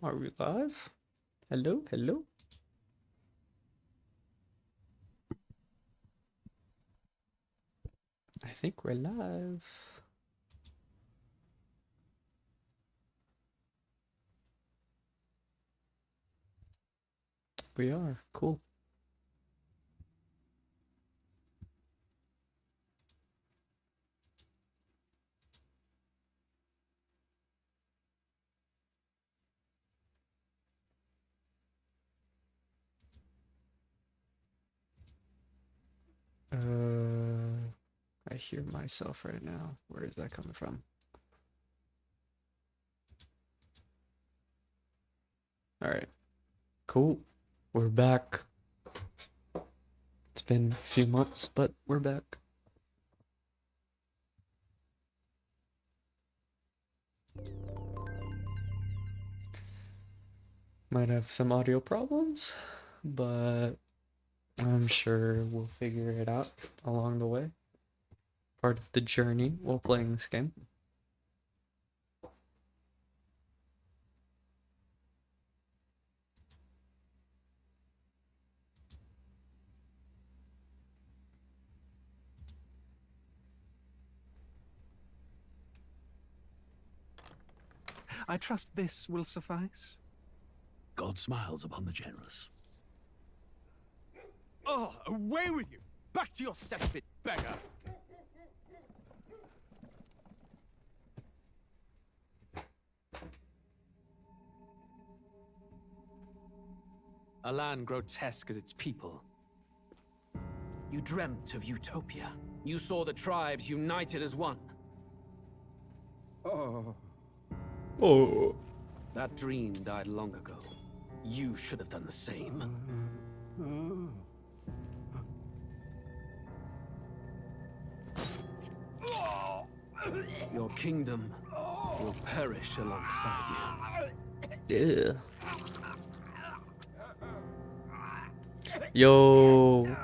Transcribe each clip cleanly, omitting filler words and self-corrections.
Are we live? Hello, hello. I think we're live. We are. Cool. I hear myself right now. Where is that coming from? All right. Cool. We're back. It's been a few months, but we're back. Might have some audio problems, but I'm sure we'll figure it out along the way. Part of the journey while playing this game. I trust this will suffice. God smiles upon the generous. Oh, away with you! Back to your cesspit, beggar! A land grotesque as its people. You dreamt of utopia. You saw the tribes united as one. Oh. That dream died long ago. You should have done the same. Your kingdom will perish alongside you. Yeah. Yo.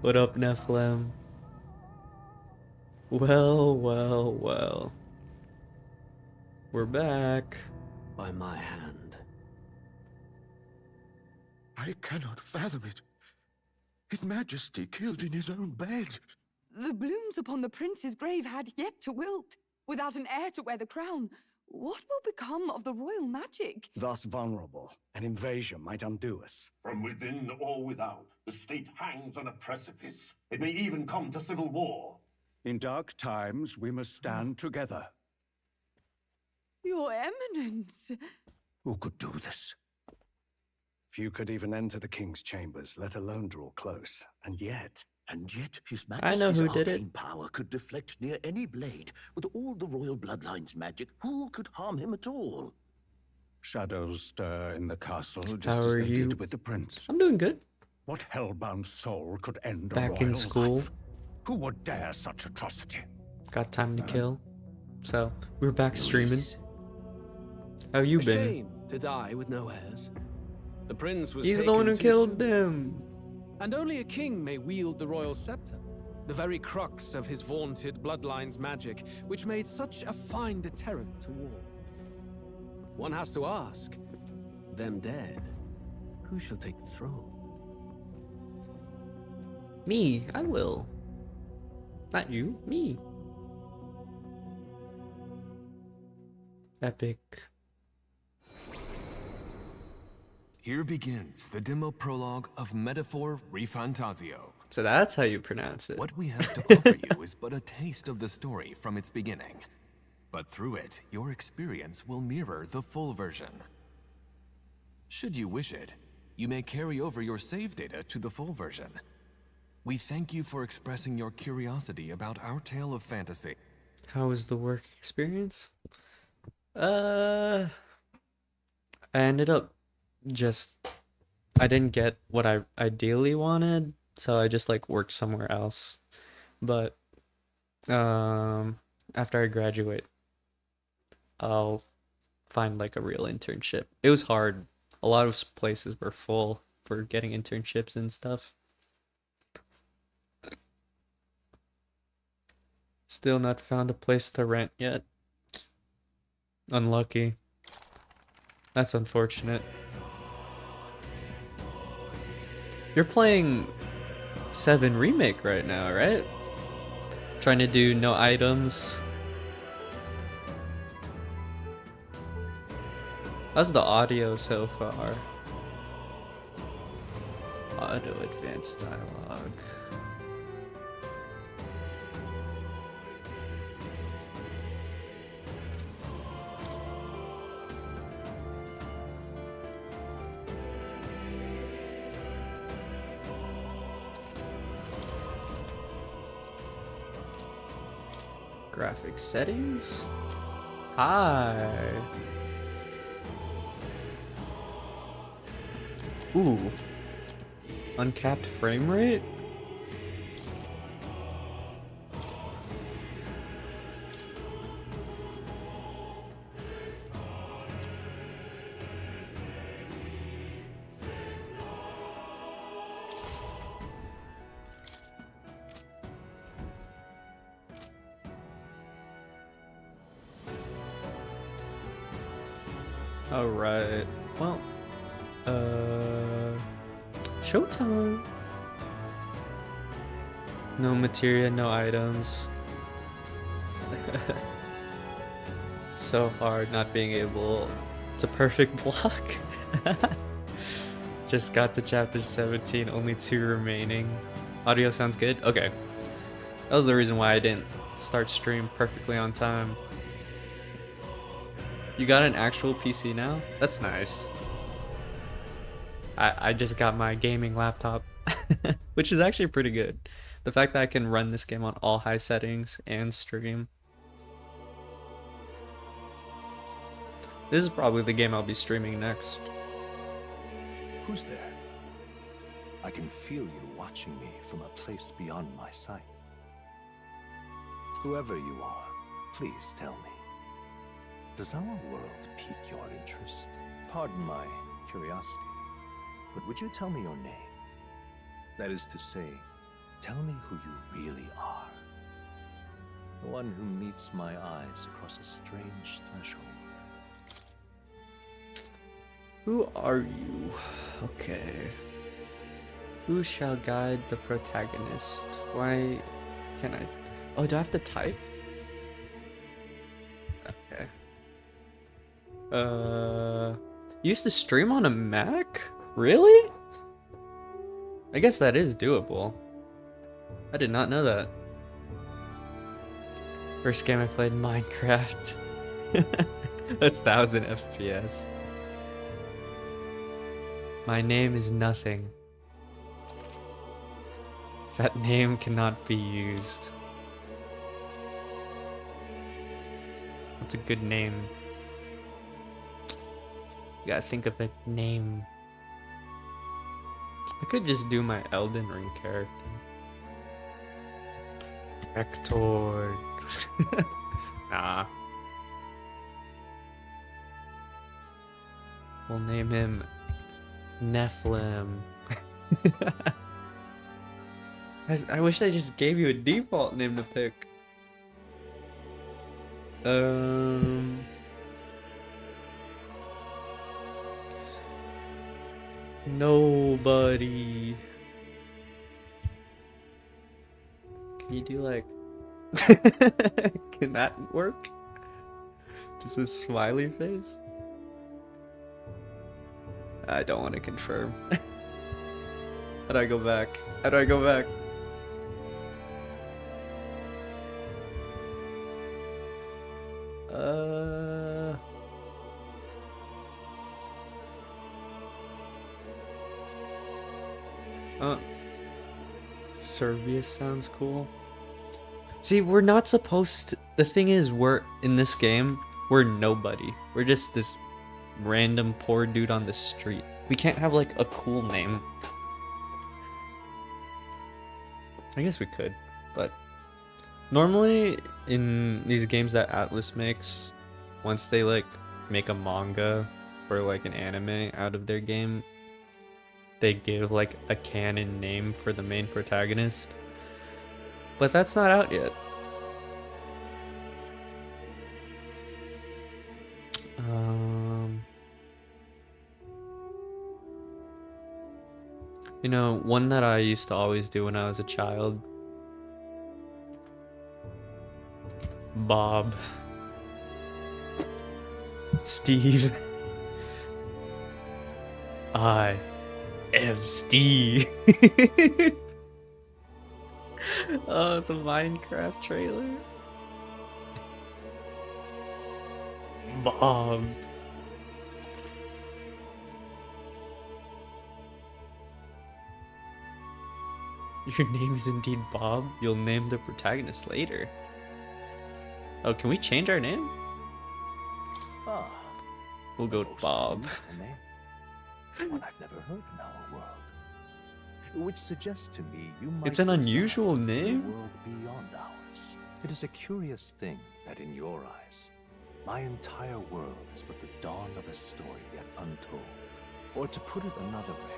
What up, Nephilim? Well, well, well. We're back. By my hand. I cannot fathom it. His Majesty killed in his own bed. The blooms upon the prince's grave had yet to wilt. Without an heir to wear the crown, what will become of the royal magic? Thus vulnerable, an invasion might undo us. From within or without, the state hangs on a precipice. It may even come to civil war. In dark times, we must stand together. Your Eminence! Who could do this? Few could even enter the king's chambers, let alone draw close. And yet His I know Majesty's who did it. arcane power could deflect near any blade. With all the royal bloodline's magic, who could harm him at all? shadows stir in the castle just How as are they you? did with the prince. I'm doing good. What hellbound soul could end a Back royal in school. life? Who would dare such atrocity? Got time to kill. So, we're back streaming. How you A been? shame to die with no heirs. The prince was He's the taken one who too killed soon. them. And only a king may wield the royal scepter. The very crux of his vaunted bloodline's magic, which made such a fine deterrent to war. One has to ask, them dead, who shall take the throne? Me, I will. Not you, me. Epic. Here begins the demo prologue of Metaphor ReFantazio. So that's how you pronounce it. What we have to offer you is but a taste of the story from its beginning. But through it, your experience will mirror the full version. Should you wish it, you may carry over your save data to the full version. We thank you for expressing your curiosity about our tale of fantasy. How was the work experience? I ended up I didn't get what I ideally wanted, so I just like worked somewhere else. But after I graduate, I'll find like a real internship. It was hard. A lot of places were full for getting internships and stuff. Still not found a place to rent yet. Unlucky. That's unfortunate. You're playing 7 Remake right now, right? Trying to do no items. How's the audio so far? Auto advanced dialogue. Graphic settings. Hi. Ooh. Uncapped frame rate? Alright. Well, showtime. No materia, no items. So hard not being able to perfect block. Just got to chapter 17, only 2 remaining. Audio sounds good? Okay. That was the reason why I didn't start stream perfectly on time. You got an actual PC now? That's nice. I just got my gaming laptop, which is actually pretty good. The fact that I can run this game on all high settings and stream. This is probably the game I'll be streaming next. Who's there? I can feel you watching me from a place beyond my sight. Whoever you are, please tell me. Does our world pique your interest? Pardon my curiosity, but would you tell me your name? That is to say, tell me who you really are. The one who meets my eyes across a strange threshold. Who are you? Okay. Who shall guide the protagonist? Why can't I? Oh, do I have to type? Okay. You used to stream on a Mac? Really? I guess that is doable. I did not know that. First game I played, Minecraft. 1000 FPS. My name is nothing. That name cannot be used. What's a good name? You gotta think of a name. I could just do my Elden Ring character. Vector. Nah. We'll name him Nephilim. I wish they just gave you a default name to pick. Nobody. Can you do like... Can that work? Just a smiley face? I don't want to confirm. How do I go back? How do I go back? Serbia sounds cool. See, we're not supposed to... The thing is, we're in this game, we're nobody. We're just this random poor dude on the street. We can't have like a cool name. I guess we could, but normally in these games that Atlas makes, once they like make a manga or like an anime out of their game, they give like a canon name for the main protagonist. But that's not out yet. Um, you know, one that I used to always do when I was a child. Bob. Steve. I am Steve. Oh, the Minecraft trailer. Bob. Your name is indeed Bob. You'll name the protagonist later. Oh, can we change our name? Ah, We'll go to most Bob. unusual name. One I've never heard in our world. Which suggests to me you might It's an reside unusual in a name? world beyond ours. It is a curious thing that in your eyes, my entire world is but the dawn of a story yet untold. Or to put it another way,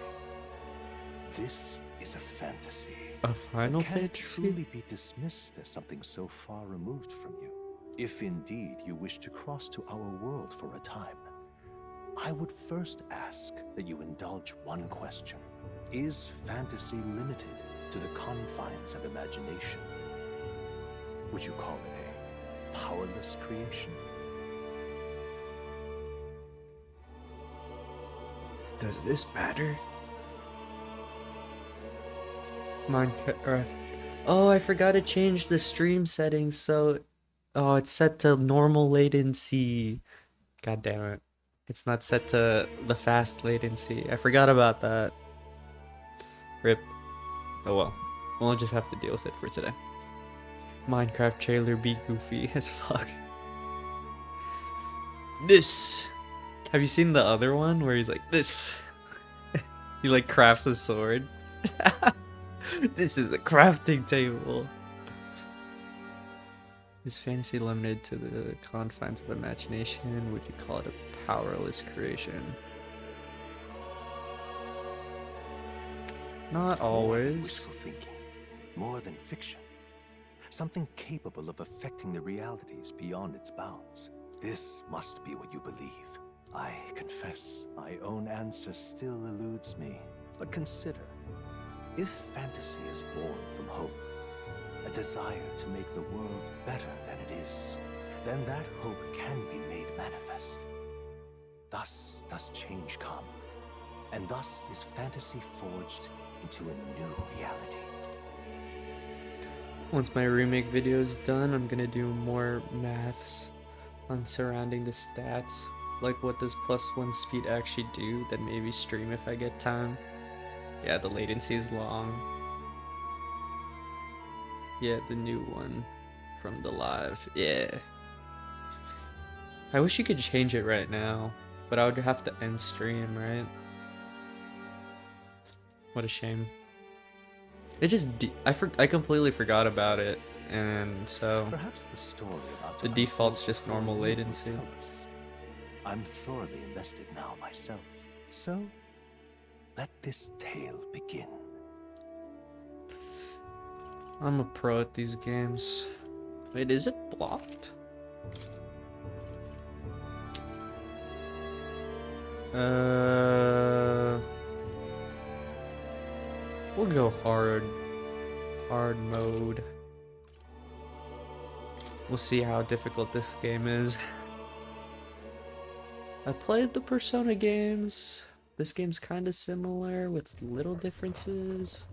this is a fantasy. A Final That can't Fantasy? truly be dismissed as something so far removed from you. If indeed you wish to cross to our world for a time, I would first ask that you indulge one question. Is fantasy limited to the confines of imagination? Would you call it a powerless creation? Does this matter? Minecraft. Oh, I forgot to change the stream settings, so oh, it's set to normal latency. God damn it. It's not set to the fast latency. I forgot about that. RIP. Oh well. We'll just have to deal with it for today. Minecraft trailer be goofy as fuck. This. Have you seen the other one where he's like this? He like crafts a sword. This is a crafting table. Is fantasy limited to the confines of imagination? Would you call it a powerless creation? Not More than always. wishful thinking, more than fiction. Something capable of affecting the realities beyond its bounds. This must be what you believe. I confess, my own answer still eludes me. But consider, if fantasy is born from hope, a desire to make the world better than it is, then that hope can be made manifest. Thus does change come, and thus is fantasy forged into a new reality. Once my remake video is done, I'm gonna do more maths on surrounding the stats. Like what does +1 speed actually do, then maybe stream if I get time. Yeah, the latency is long. Yeah, the new one from the live. Yeah. I wish you could change it right now, but I would have to end stream, right? What a shame. It just I completely forgot about it, and so Perhaps the story about the default's just normal latency. I'm thoroughly invested now myself. So, let this tale begin. I'm a pro at these games. Wait, is it blocked? We'll go hard mode. We'll see how difficult this game is. I played the Persona games. This game's kind of similar with little differences.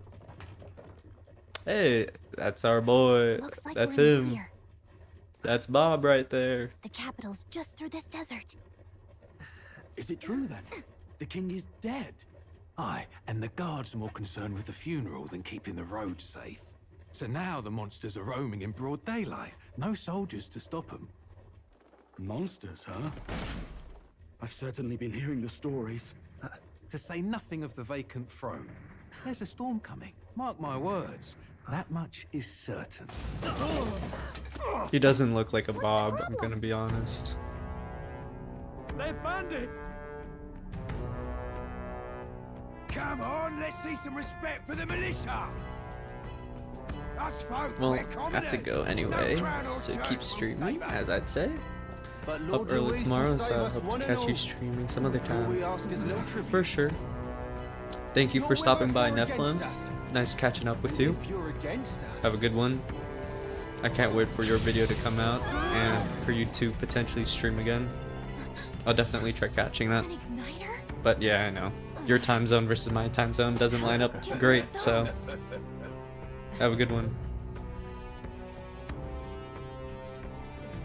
Hey, that's our boy. Looks like That's we're in the him. clear. That's Bob right there. The capital's just through this desert. Is it true then? The king is dead? Aye, and the guards are more concerned with the funeral than keeping the roads safe. So now the monsters are roaming in broad daylight. No soldiers to stop them. Monsters, huh? I've certainly been hearing the stories. To say nothing of the vacant throne. There's a storm coming. Mark my words. That much is certain. He doesn't look like a Bob, I'm gonna be honest. They're bandits! Come on, let's see some respect for the militia. Us folk, Well, we're I have to commoners. go No anyway, crown or so church keep will streaming, save us. as I'd say. But up Lord early Louis tomorrow, will so save I us hope one to and catch you all. streaming some other All we time. ask is no tribute. For sure. Thank you You're for with stopping us by, or against Nephilim. us? Nice catching up with you. If you're against us. Have a good one. I can't wait for your video to come out and for you to potentially stream again. I'll definitely try catching that. An igniter? But yeah, I know. Your time zone versus my time zone doesn't line up great, so have a good one.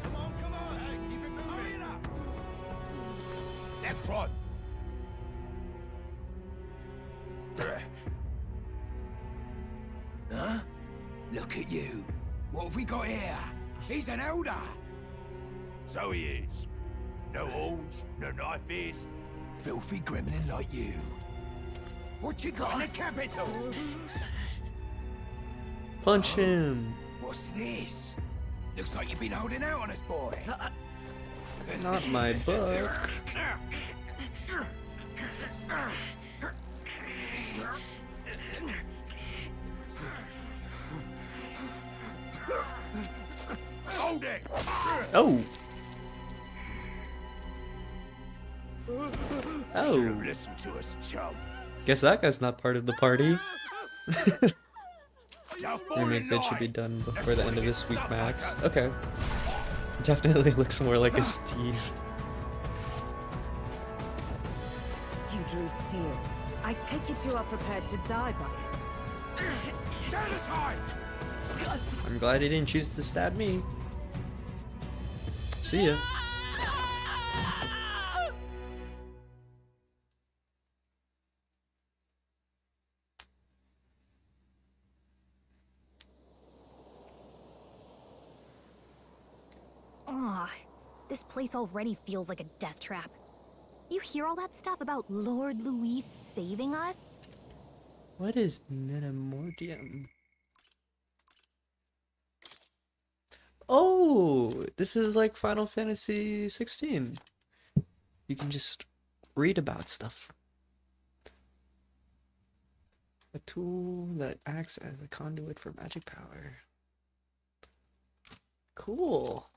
Come on, come on. Hey, keep it moving. Hurry it up. That's right. Huh? Look at you. What have we got here? He's an elder. So he is. No horns, no knife ears. Filthy gremlin like you. What you got in the capital? Punch him! What's this? Looks like you've been holding out on us, boy. Not my book. Hold it! Oh! Should've Oh! listened to us, chum. Guess that guy's not part of the party. Now fall Remake in vid should be line. done before the end of this week, max. Okay. Definitely looks more like a Steve. You drew steel. I take it you are prepared to die by it. Stand aside! I'm glad he didn't choose to stab me. See ya. Ugh, this place already feels like a death trap. You hear all that stuff about Lord Louis saving us? What is Metamordium? Oh, this is like Final Fantasy 16. You can just read about stuff. A tool that acts as a conduit for magic power. Cool.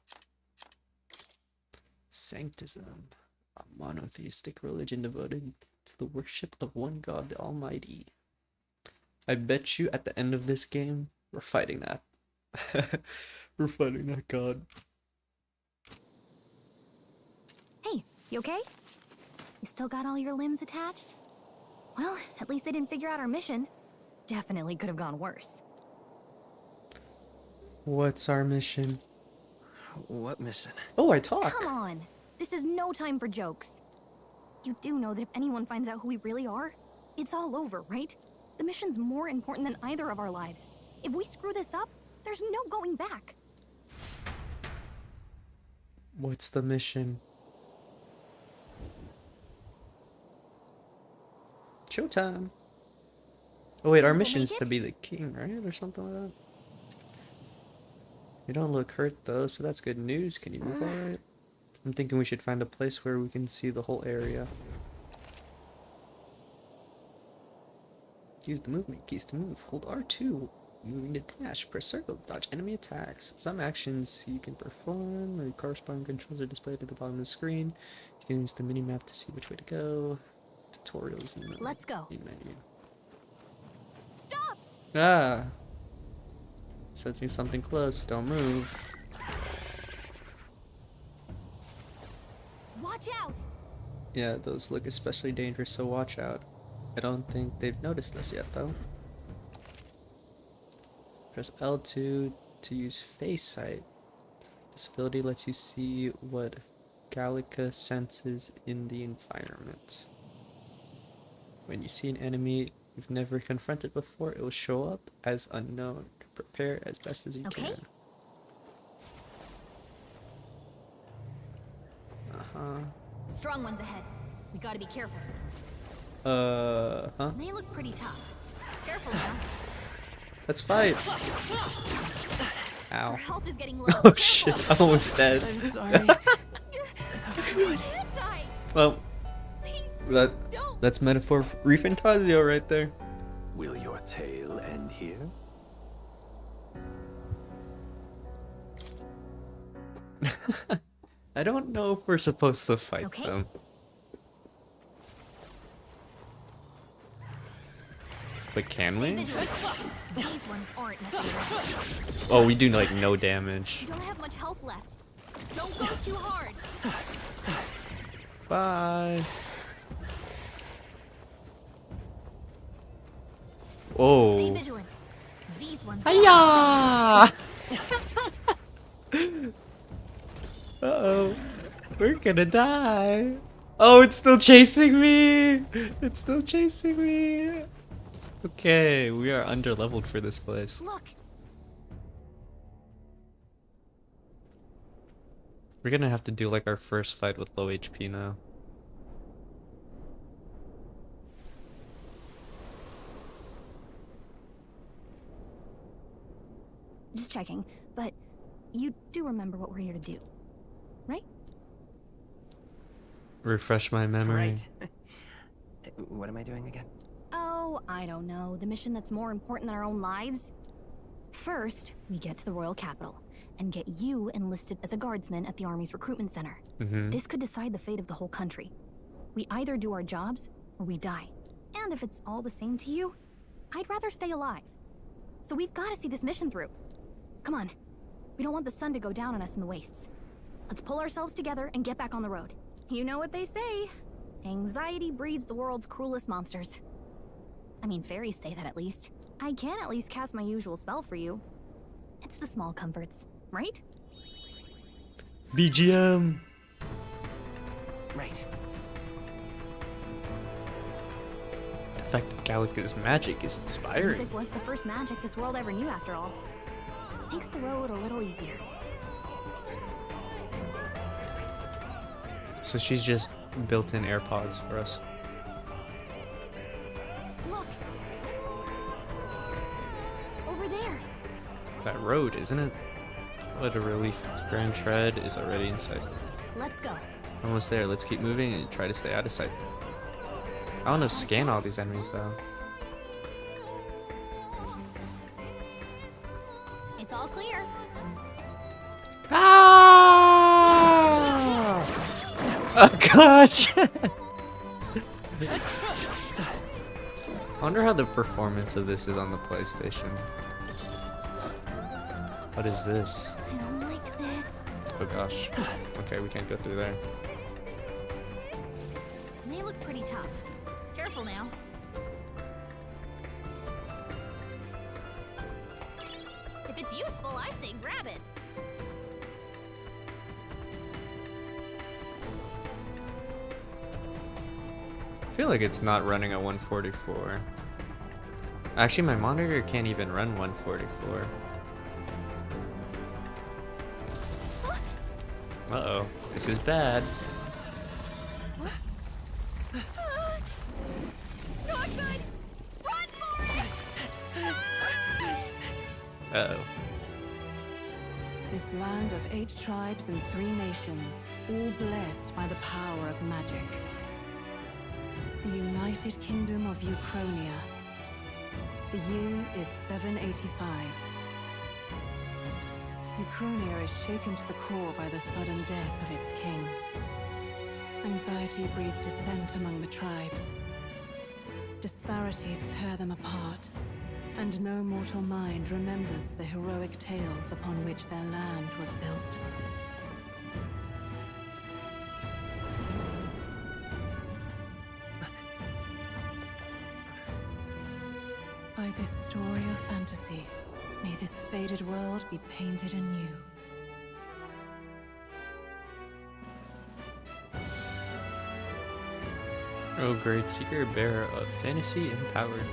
Sanctism, a monotheistic religion devoted to the worship of one God, the Almighty. I bet you at the end of this game, we're fighting that. We're fighting that god. Hey, you okay? You still got all your limbs attached? Well, at least they didn't figure out our mission. Definitely could have gone worse. What's our mission? What mission? Oh, I talk. Come on! This is no time for jokes. You do know that if anyone finds out who we really are, it's all over, right? The mission's more important than either of our lives. If we screw this up, there's no going back. What's the mission? Showtime. Oh wait, our mission is to be the king, right? Or something like that. You don't look hurt though, so that's good news. Can you move alright? I'm thinking we should find a place where we can see the whole area. Use the movement keys to move. Hold R2. Moving to dash. Press circle to dodge enemy attacks. Some actions you can perform. The corresponding controls are displayed at the bottom of the screen. You can use the mini-map to see which way to go. Tutorials in the Let's go. main menu. Stop! Ah! Sensing something close. Don't move. Watch out! Yeah, those look especially dangerous, so watch out. I don't think they've noticed us yet, though. Press L2 to use face sight. This ability lets you see what Gallica senses in the environment. When you see an enemy you've never confronted before, it will show up as unknown. Prepare as best as you can. Uh-huh. Strong ones ahead. We gotta be careful. Huh? They look pretty tough. Careful now. Let's fight. Ow. Our health is getting low. Oh shit, I'm almost dead. I'm sorry. You can't die. Well, Please, don't. that's metaphor for ReFantazio right there. Will your tale end here? I don't know if we're supposed to fight Okay. them. But can Stay we? vigilant. These ones aren't necessary. Oh, we do like no damage. You don't have much health left. Don't go too hard. Bye. Oh. Stay vigilant. These ones. Hiya! Uh-oh. We're gonna die. Oh, it's still chasing me. It's still chasing me. Okay, we are under-leveled for this place. Look. We're gonna have to do like our first fight with low HP now. Just checking, but you do remember what we're here to do, right? Refresh my memory. Right. What am I doing again? Oh, I don't know. The mission that's more important than our own lives? First, we get to the royal capital and get you enlisted as a guardsman at the army's recruitment center. This could decide the fate of the whole country. We either do our jobs or we die. And if it's all the same to you, I'd rather stay alive. So we've got to see this mission through. Come on. We don't want the sun to go down on us in the wastes. Let's pull ourselves together and get back on the road. You know what they say. Anxiety breeds the world's cruelest monsters. I mean, fairies say that at least. I can at least cast my usual spell for you. It's the small comforts, right? BGM. Right. The fact that Gallica's magic is inspiring. Music was the first magic this world ever knew, after all. Makes the road a little easier. So she's just built in AirPods for us. Look! Over there! That road, isn't it? What a relief. Grand Tread is already in sight. Let's go. Almost there. Let's keep moving and try to stay out of sight. I want to scan all these enemies though. It's all clear. Ah! Oh gosh! I wonder how the performance of this is on the PlayStation. What is this? I don't like this. Oh gosh. Okay, we can't go through there. They look pretty tough. Careful now. If it's useful, I say grab it. I feel like it's not running at 144. Actually, my monitor can't even run 144. Uh-oh. This is bad. Not good! Run for it! Uh-oh. This land of 8 tribes and 3 nations, all blessed by the power of magic. The United Kingdom of Uchronia. The year is 785. Uchronia is shaken to the core by the sudden death of its king. Anxiety breeds dissent among the tribes. Disparities tear them apart, and no mortal mind remembers the heroic tales upon which their land was built. By this story of fantasy, may this faded world be painted anew. Oh, great seeker, bearer of fantasy empowered.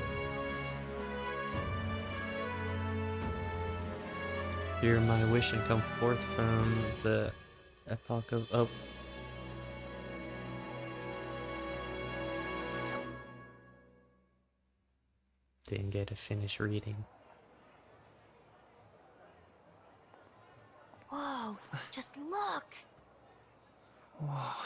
Hear my wish and come forth from the epoch of... Oh. Didn't get to finish reading. Whoa, just look! Whoa.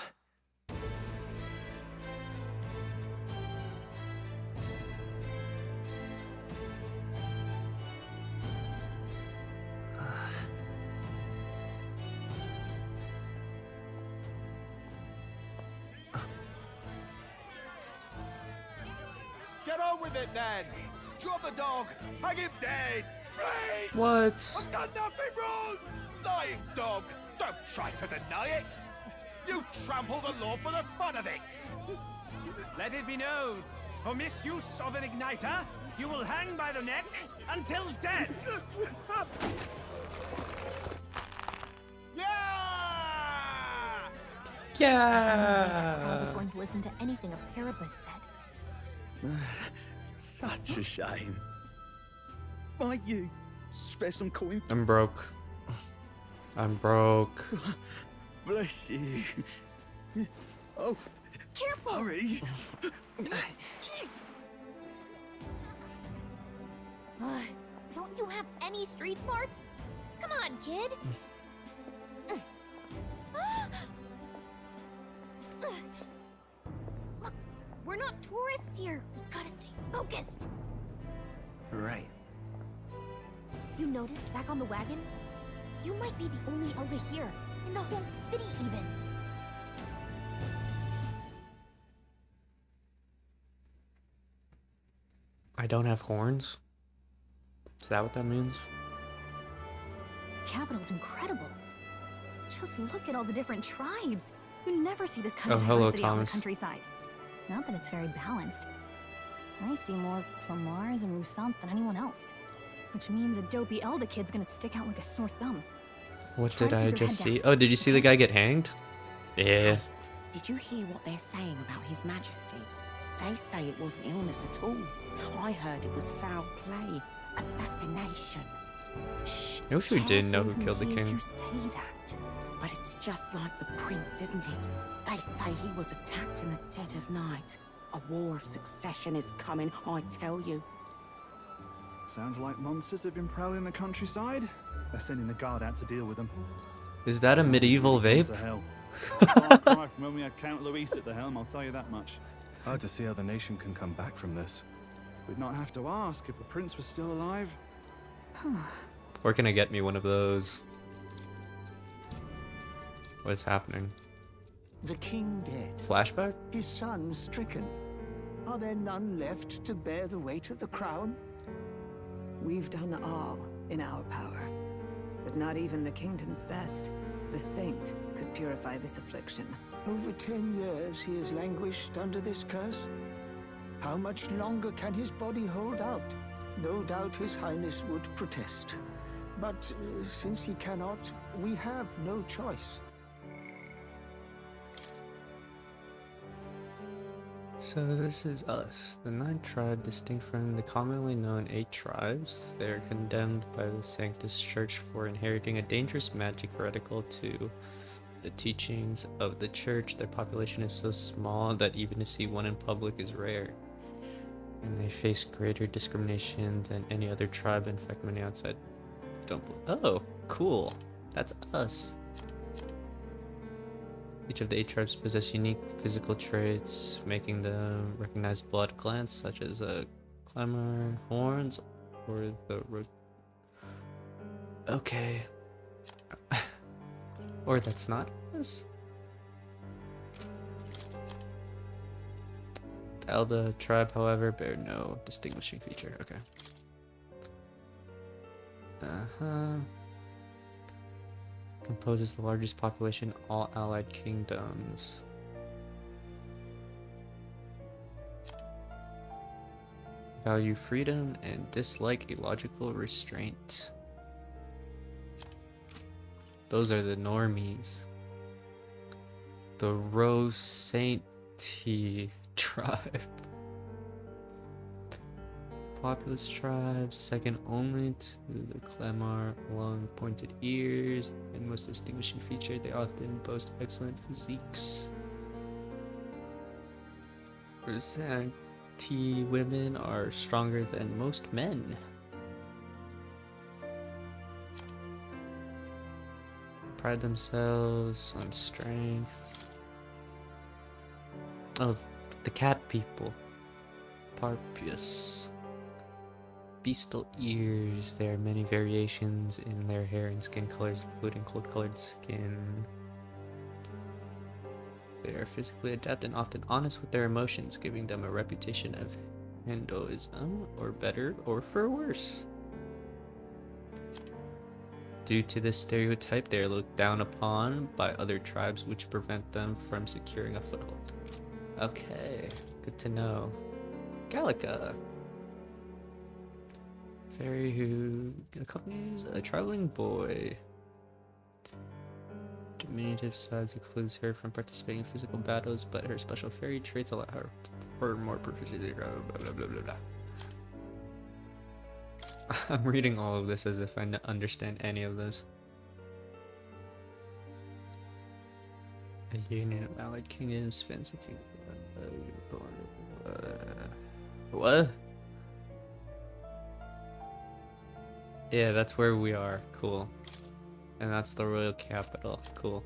Get on with it then! Drop the dog! Hang him dead! Please! What? I've done nothing wrong! Lying dog! Don't try to deny it! You trample the law for the fun of it! Let it be known, for misuse of an igniter, you will hang by the neck until dead. Yeah! I was going to listen to anything a Paribus said. Such a shame. Might you spare some coin? I'm broke. I'm broke. Bless you. Oh, careful! Hurry! Don't you have any street smarts? Come on, kid! Look, we're not tourists here. We gotta stay focused. Right. You noticed back on the wagon? You might be the only Elder here, in the whole city even. I don't have horns? Is that what that means? Capital's incredible. Just look at all the different tribes. You never see this kind Oh, of hello, diversity on the Thomas. countryside. Not that it's very balanced. I see more Clamars and Roussants than anyone else. Which means a dopey Elder kid's gonna stick out like a sore thumb. What Try did to I keep your just head down, see? Oh, did you see the guy get hanged? Yeah. Did you hear what they're saying about His Majesty? They say it wasn't illness at all. I heard it was foul play, assassination. Shh, I wish we didn't know who careful killed the hears king. you say that. But it's just like the prince, isn't it? They say he was attacked in the dead of night. A war of succession is coming, I tell you. Sounds like monsters have been prowling the countryside. They're sending the guard out to deal with them. Is that a medieval vape? To hell. Far cry from when we had Count Luis at the helm, I'll tell you that much. Hard to see how the nation can come back from this. We'd not have to ask if the prince was still alive. Where can I get me one of those? What's happening? The king dead. Flashback? His son stricken. Are there none left to bear the weight of the crown? We've done all in our power, but not even the kingdom's best, the saint, could purify this affliction. Over 10 years he has languished under this curse. How much longer can his body hold out? No doubt his highness would protest. But since he cannot, we have no choice. So this is us, the 9th tribe distinct from the commonly known 8 tribes. They are condemned by the Sanctus Church for inheriting a dangerous magic heretical to the teachings of the church. Their population is so small that even to see one in public is rare. And they face greater discrimination than any other tribe. In fact, many outside oh, cool. That's us. Each of the 8 tribes possess unique physical traits, making them recognizable at a glance, such as clamor, horns, or the okay. Or that's not us. The Elda tribe, however, bear no distinguishing feature. Okay. Composes the largest population in all allied kingdoms. Value freedom and dislike illogical restraint. Those are the normies. The Rosainti tribe. Populous tribes, second only to the Clamar, long pointed ears, and most distinguishing feature, they often boast excellent physiques. Rosainti women are stronger than most men. Pride themselves on strength. Oh, the cat people. Parpius. Beastal ears. There are many variations in their hair and skin colors, including cold-colored skin. They are physically adept and often honest with their emotions, giving them a reputation of Hinduism, or better, or for worse. Due to this stereotype, they are looked down upon by other tribes, which prevent them from securing a foothold. Okay, good to know. Gallica. Fairy who accompanies a traveling boy. Diminutive size includes her from participating in physical battles, but her special fairy traits allow her for more proficiency. Blah, blah, blah, blah, blah. I'm reading all of this as if I understand any of this. A union of allied kingdoms spans the kingdom. What? Yeah, that's where we are. Cool. And that's the royal capital. Cool.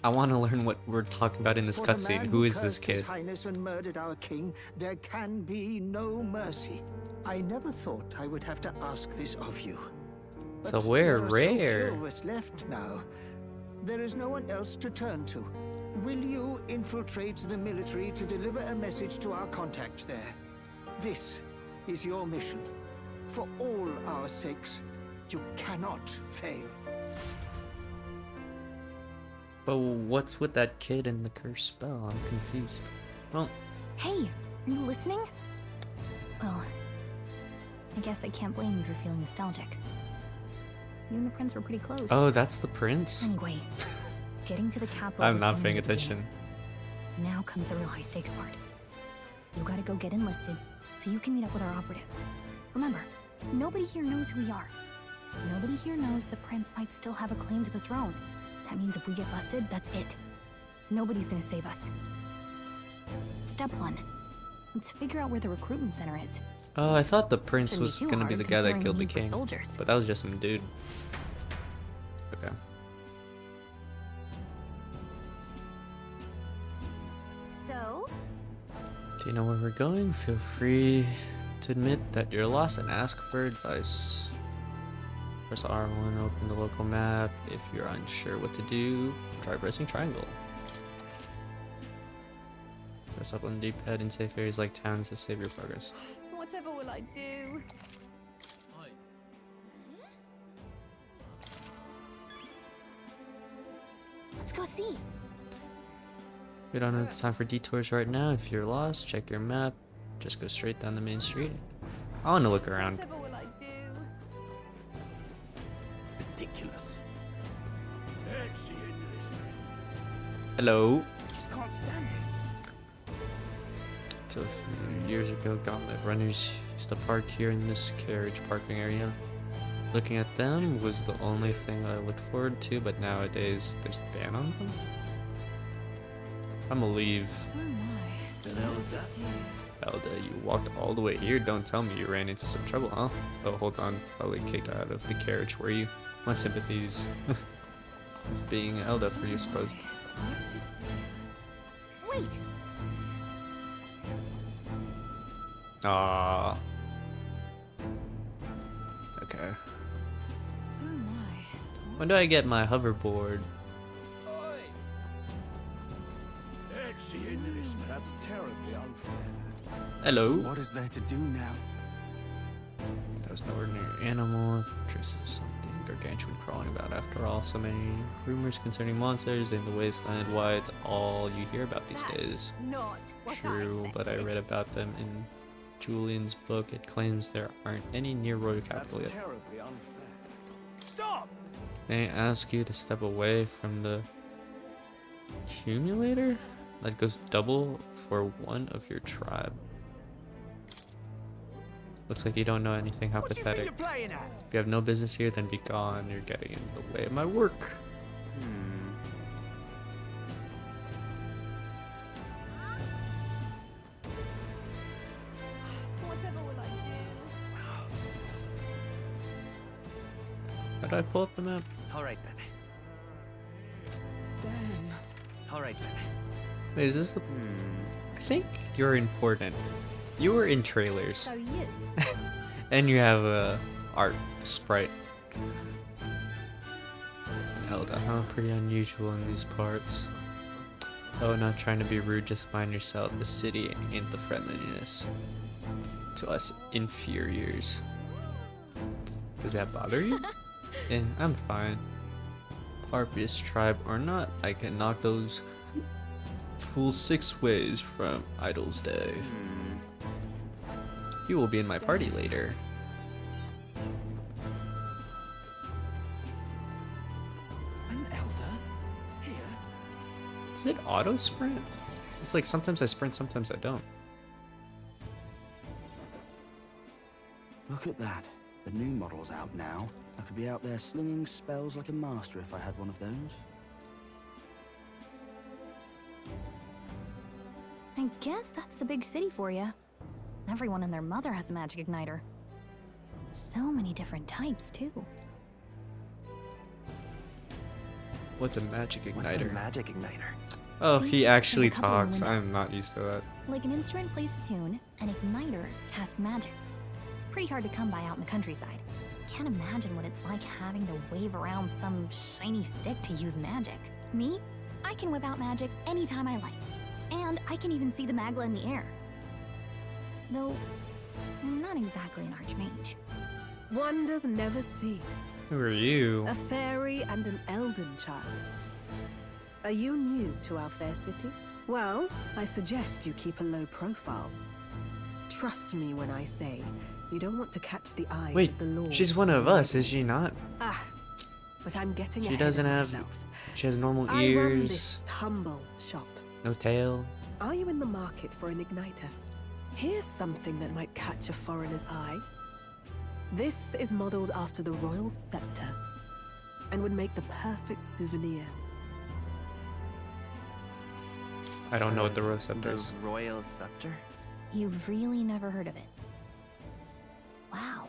I want to learn what we're talking about in this cutscene. Who is this kid? His Highness and murdered our king. There can be no mercy. I never thought I would have to ask this of you. So we're rare. So few of us left now. There is no one else to turn to. Will you infiltrate the military to deliver a message to our contact there? This is your mission. For all our sakes, you cannot fail. But what's with that kid and the cursed spell? I'm confused. Oh. Hey, are you listening? Well, I guess I can't blame you for feeling nostalgic. You and the prince were pretty close. Oh, that's the prince? Anyway, getting to the capital. I'm not paying attention. Now comes the real high stakes part. You gotta go get enlisted so you can meet up with our operative. Remember, nobody here knows who we are. Nobody here knows the prince might still have a claim to the throne. That means if we get busted, that's it. Nobody's gonna save us. Step 1. Let's figure out where the recruitment center is. Oh, I thought the prince was gonna be the guy that killed the king. But that was just some dude. Okay. So? Do you know where we're going? Feel free to admit that you're lost and ask for advice. Press R1, open the local map. If you're unsure what to do, try pressing triangle. Press up on the D-pad in safe areas like towns to save your progress. Whatever will I do? Let's go see. We don't have time for detours right now. If you're lost, check your map. Just go straight down the main street. I want to look around. Whatever will I do? Ridiculous. Hello. Just can't stand it. So a few years ago, Gauntlet runners used to park here in this carriage parking area. Looking at them was the only thing I looked forward to, but nowadays there's a ban on them. I'm gonna leave. Oh my. Elda, you walked all the way here. Don't tell me you ran into some trouble, huh? Oh, hold on. Probably kicked out of the carriage, were you? My sympathies. It's being Elda for you, I suppose. Wait. Ah. Okay. Oh my. When do I get my hoverboard? That's terribly unfair. Hello. What is there to do now? That was no ordinary animal. Traces of something gargantuan crawling about after all. So many rumors concerning monsters in the wasteland. Why it's all you hear about these days. Not what True, but I read about them in Julian's book. It claims there aren't any near Royal Capital yet. Terribly unfair. Stop! May I ask you to step away from the accumulator? That goes double for one of your tribe. Looks like you don't know anything. How pathetic. You're playing at? If you have no business here, then be gone. You're getting in the way of my work. Whatever will I do? How do I pull up the map? Alright then. Damn. Alright then. Wait, is this the... I think you're important. You were in trailers. So you. And you have a art sprite. Elda, huh? Pretty unusual in these parts. Oh, not trying to be rude, just mind yourself. The city ain't the friendliness to us inferiors. Does that bother you? Yeah, I'm fine. Harpious tribe or not, I can knock those fools 6 ways from Idol's Day. You will be in my party later. An elder? Here? Does it auto sprint? It's like sometimes I sprint, sometimes I don't. Look at that. The new model's out now. I could be out there slinging spells like a master if I had one of those. I guess that's the big city for you. Everyone and their mother has a magic igniter. So many different types, too. What's a magic igniter? What's a magic igniter? Oh, See, he actually there's a couple in the talks. window. I'm not used to that. Like an instrument plays a tune, an igniter casts magic. Pretty hard to come by out in the countryside. Can't imagine what it's like having to wave around some shiny stick to use magic. Me? I can whip out magic anytime I like. And I can even see the magla in the air. Though, I'm not exactly an archmage. Wonders never cease. Who are you? A fairy and an elden child. Are you new to our fair city? Well, I suggest you keep a low profile. Trust me when I say you don't want to catch the eyes Wait, of the lords. she's one of us, is she not? Ah, but I'm getting She ahead doesn't of have. myself. She has normal I run ears, this humble shop. no tail. Are you in the market for an igniter? Here's something that might catch a foreigner's eye. This is modeled after the royal scepter and would make the perfect souvenir. I don't know what the rose scepter The is. royal scepter? You've really never heard of it. Wow.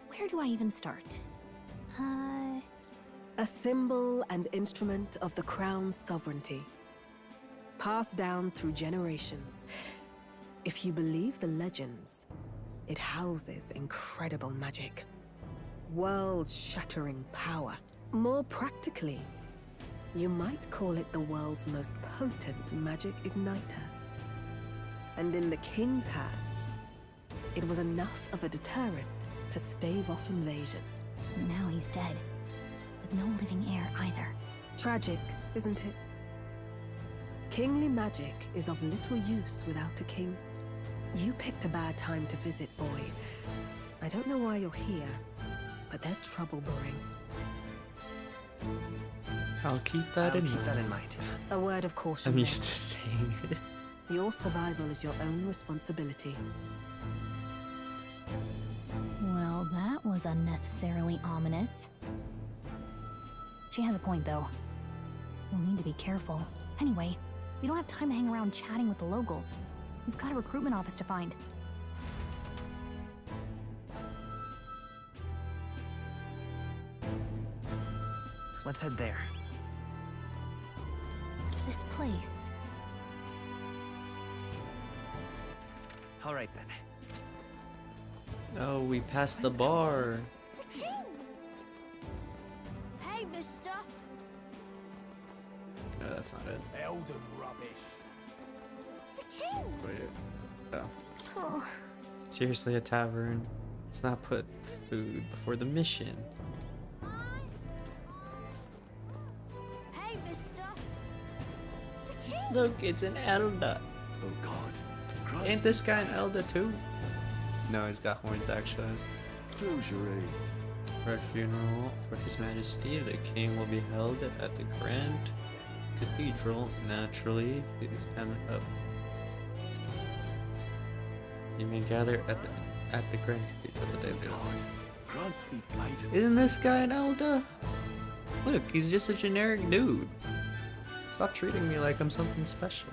Where do I even start? A symbol and instrument of the crown's sovereignty. Passed down through generations. If you believe the legends, it houses incredible magic. World-shattering power. More practically, you might call it the world's most potent magic igniter. And in the king's hands, it was enough of a deterrent to stave off invasion. Now he's dead. With no living heir either. Tragic, isn't it? Kingly magic is of little use without a king. You picked a bad time to visit, boy. I don't know why you're here, but there's trouble brewing. I'll keep that in mind. A word of caution. I'm then. used to saying it. Your survival is your own responsibility. Well, that was unnecessarily ominous. She has a point, though. We'll need to be careful. Anyway, we don't have time to hang around chatting with the locals. We've got a recruitment office to find. Let's head there. This place. All right then. Oh, we passed the bar. Hey, mister. No, that's not it. Elden rubbish. Wait. Oh. Oh. Seriously, a tavern. Let's not put food before the mission. Hey, mister. Look, it's an elder. Oh god. Ain't this guy an elder too? No, he's got horns actually. Closure. For a funeral for His Majesty, the king will be held at the Grand Cathedral. Naturally, please stand up. You may gather at the Grand Cathedral the day they Grant me guidance. Isn't this guy an elder? Look, he's just a generic dude. Stop treating me like I'm something special.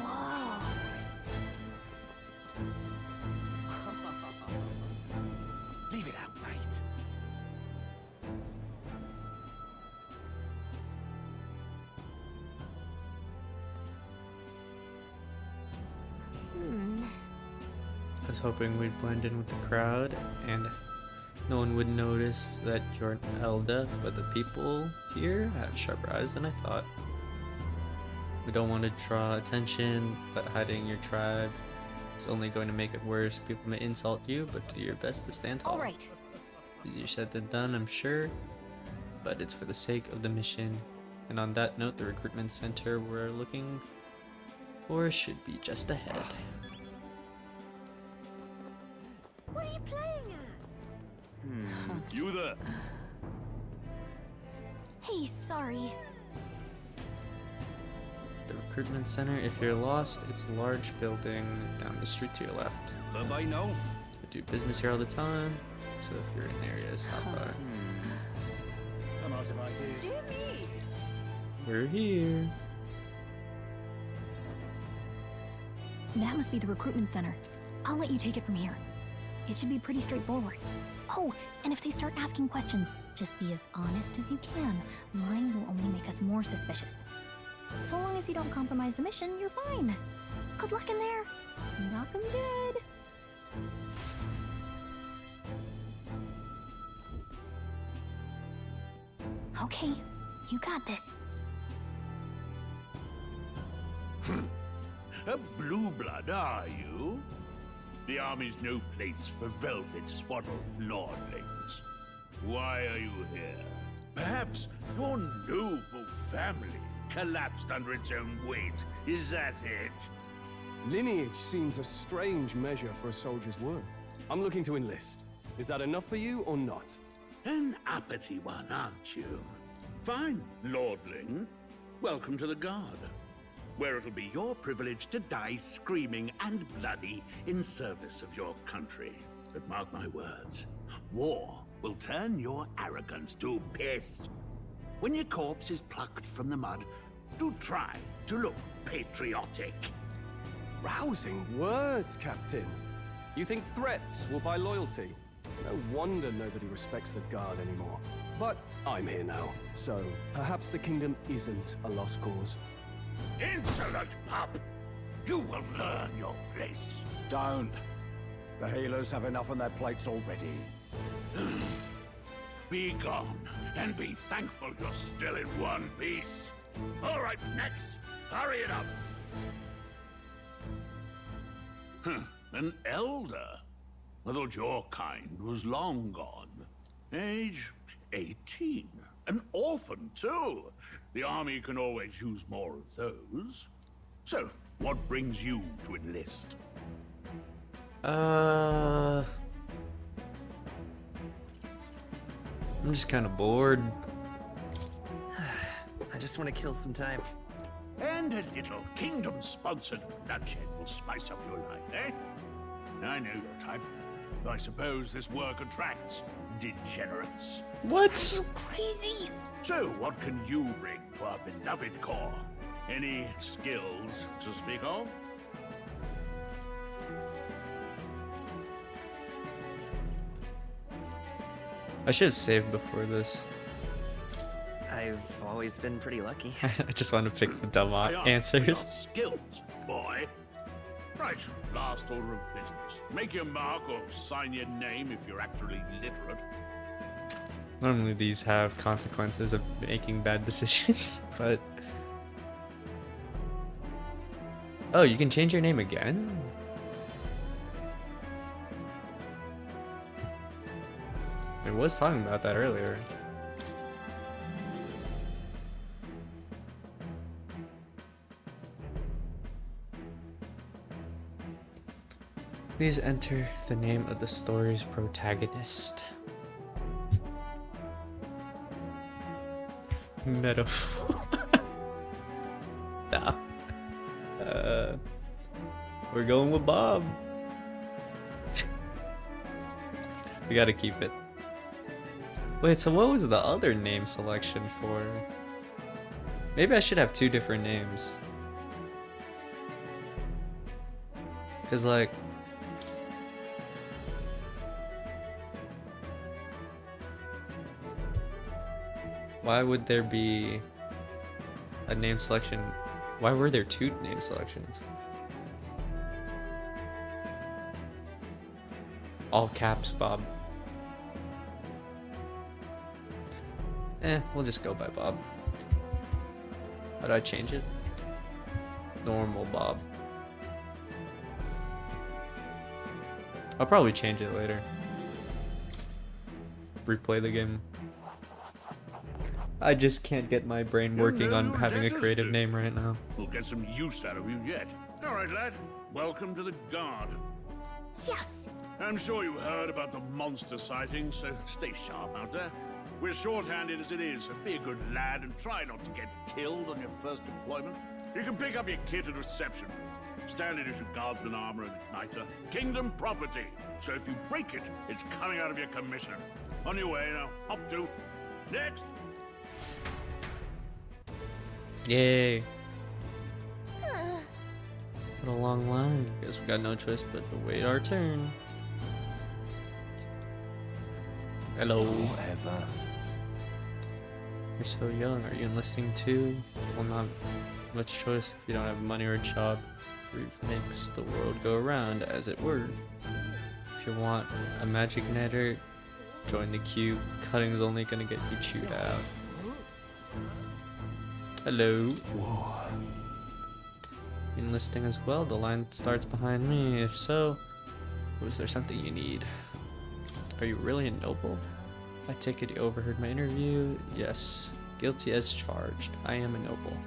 Whoa. Leave it out, mate. I was hoping we'd blend in with the crowd and no one would notice that you're an elder, but the people here have sharper eyes than I thought. We don't want to draw attention, but hiding your tribe is only going to make it worse. People may insult you, but do your best to stand tall. All right. Easier said than done, I'm sure, but it's for the sake of the mission. And on that note, the recruitment center we're looking for should be just ahead. What are you playing at? You there? Hey, sorry. The recruitment center, if you're lost, it's a large building down the street to your left. Bye-bye now. I do business here all the time, so if you're in the area, stop by. I'm out of ideas. Dear me! We're here. That must be the recruitment center. I'll let you take it from here. It should be pretty straightforward. Oh, and if they start asking questions, just be as honest as you can. Lying will only make us more suspicious. So long as you don't compromise the mission, you're fine. Good luck in there. Knock 'em dead. Okay, you got this. A blue blood, are you? The army's no place for velvet-swaddled lordlings. Why are you here? Perhaps your noble family collapsed under its own weight. Is that it? Lineage seems a strange measure for a soldier's worth. I'm looking to enlist. Is that enough for you or not? An uppity one, aren't you? Fine, lordling. Welcome to the Guard, where it'll be your privilege to die screaming and bloody in service of your country. But mark my words, war will turn your arrogance to piss. When your corpse is plucked from the mud, do try to look patriotic. Rousing words, Captain. You think threats will buy loyalty? No wonder nobody respects the Guard anymore. But I'm here now, so perhaps the kingdom isn't a lost cause. Insolent pup! You will learn your place. Don't. The healers have enough on their plates already. Be gone, and be thankful you're still in one piece. All right, next. Hurry it up. An elder? I thought your kind was long gone. Age 18. An orphan, too. The army can always use more of those. So, what brings you to enlist? I'm just kind of bored. I just want to kill some time. And a little kingdom-sponsored bloodshed will spice up your life, eh? I know your type. I suppose this work attracts degenerates. What? You crazy? So, what can you bring to our beloved corps? Any skills to speak of? I should have saved before this. I've always been pretty lucky. I just want to pick the dumb I asked for your answers. skills, boy. Right, last order of business. Make your mark or sign your name if you're actually literate. Normally these have consequences of making bad decisions, but... Oh, you can change your name again? I was talking about that earlier. Please enter the name of the story's protagonist. Metaphor. Nah. We're going with Bob. We gotta keep it. Wait, so what was the other name selection for? Maybe I should have two different names. Cause like... Why would there be a name selection? Why were there two name selections? All caps, Bob. We'll just go by Bob. How do I change it? normal Bob. I'll probably change it later. Replay the game. I just can't get my brain working on having a creative name right now. We'll get some use out of you yet. All right, lad. Welcome to the Guard. Yes! I'm sure you heard about the monster sightings, so stay sharp out there. We're short-handed as it is, so be a good lad and try not to get killed on your first deployment. You can pick up your kit at reception. Standard issue guardsman armor and igniter. Kingdom property. So if you break it, it's coming out of your commission. On your way now. Up to. Next. Yay. What a long line. Guess we got no choice but to wait our turn. Hello. Whatever. You're so young. Are you enlisting too? Well, not much choice if you don't have money or a job. Reef makes the world go around, as it were. If you want a magic netter, join the queue. Cutting's only gonna get you chewed out. Hello. Whoa. Enlisting as well? The line starts behind me. If so, was there something you need? Are you really a noble? I take it you overheard my interview. Yes. Guilty as charged. I am a noble.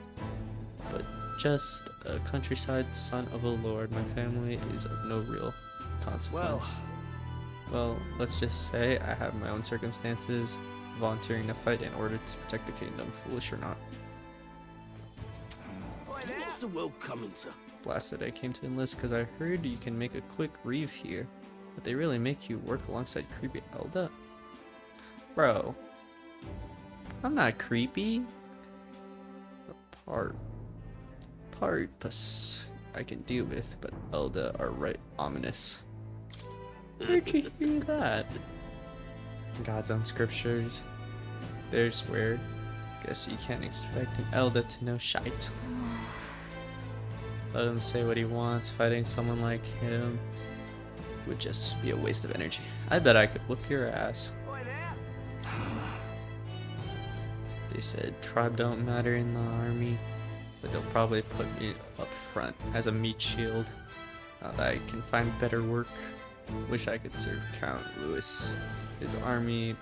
But just a countryside son of a lord. My family is of no real consequence. Well, let's just say I have my own circumstances. Volunteering to fight in order to protect the kingdom, foolish or not. What's the world coming to? Blasted, I came to enlist because I heard you can make a quick reeve here. But they really make you work alongside creepy Elda? Bro. I'm not creepy. Purpose I can deal with, but Elda are right ominous. Where'd you hear that? God's own scriptures. There's weird. Guess you can't expect an Elda to know shite. Let him say what he wants. Fighting someone like him would just be a waste of energy. I bet I could whoop your ass. They said tribe don't matter in the army, but they'll probably put me up front as a meat shield. Now that I can find better work. Wish I could serve Count Louis. His army's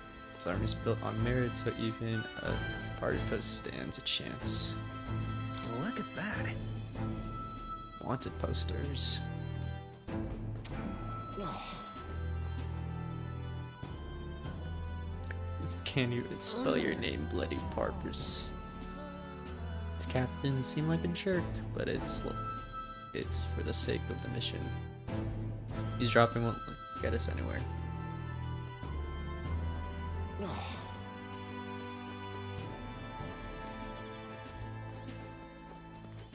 built on merit, so even a party post stands a chance. Look at that. Wanted posters. Can't even spell your name, bloody Parpers. The captain seemed like a jerk, but it's for the sake of the mission. He's dropping won't get us anywhere.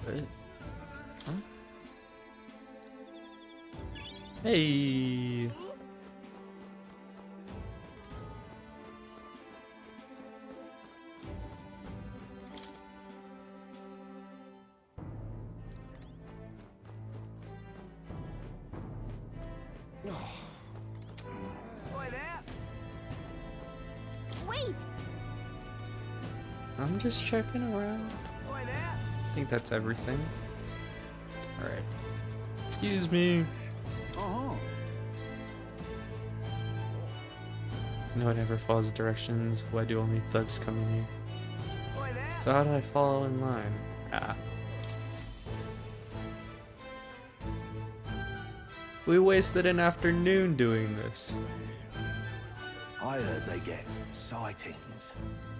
What? Huh? Hey! Wait! I'm just checking around. I think that's everything. Alright. Excuse me. No one ever follows directions. Why do only thugs come in here? So how do I follow in line? Ah. We wasted an afternoon doing this. I heard they get sightings.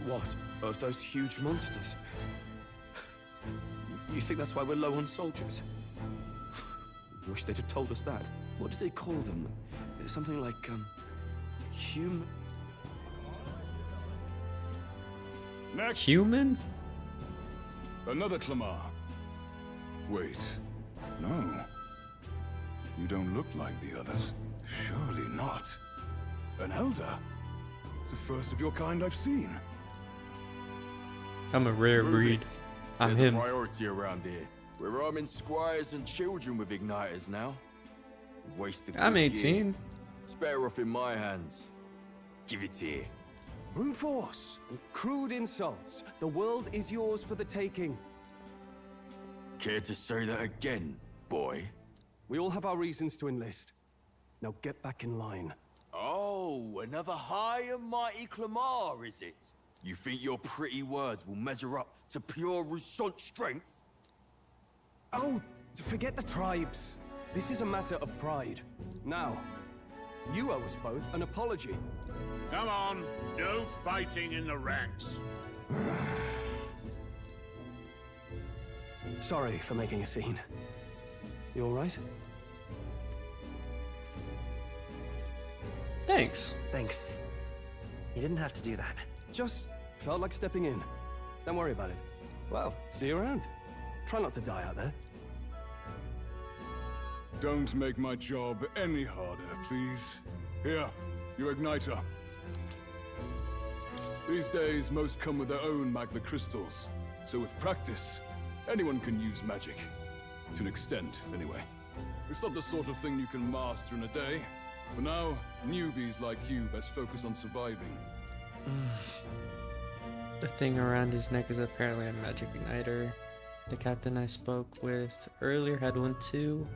What? Of those huge monsters? You think that's why we're low on soldiers? Wish they'd have told us that. What do they call them? Something like, human... Next. Human? Another Clamar. Wait. No. You don't look like the others. Surely not. An elder? It's the first of your kind I've seen. I'm a rare Move breed. it. I'm There's him. a priority around here. We're arming squires and children with igniters now. Wasted I'm good 18. gear. It's better off in my hands. Give it here. Brute force. Crude insults. The world is yours for the taking. Care to say that again, boy? We all have our reasons to enlist. Now get back in line. Oh, another high and mighty Clamar, is it? You think your pretty words will measure up to pure Roussant strength? Oh, forget the tribes. This is a matter of pride. Now, you owe us both an apology. Come on, no fighting in the ranks. Sorry for making a scene. You all right? Thanks. Thanks. You didn't have to do that. Just felt like stepping in. Don't worry about it. Well, see you around. Try not to die out there. Don't make my job any harder, please. Here, your igniter. These days, most come with their own magma crystals. So with practice, anyone can use magic. To an extent, anyway. It's not the sort of thing you can master in a day. For now, newbies like you best focus on surviving. The thing around his neck is apparently a magic igniter. The captain I spoke with earlier had one too.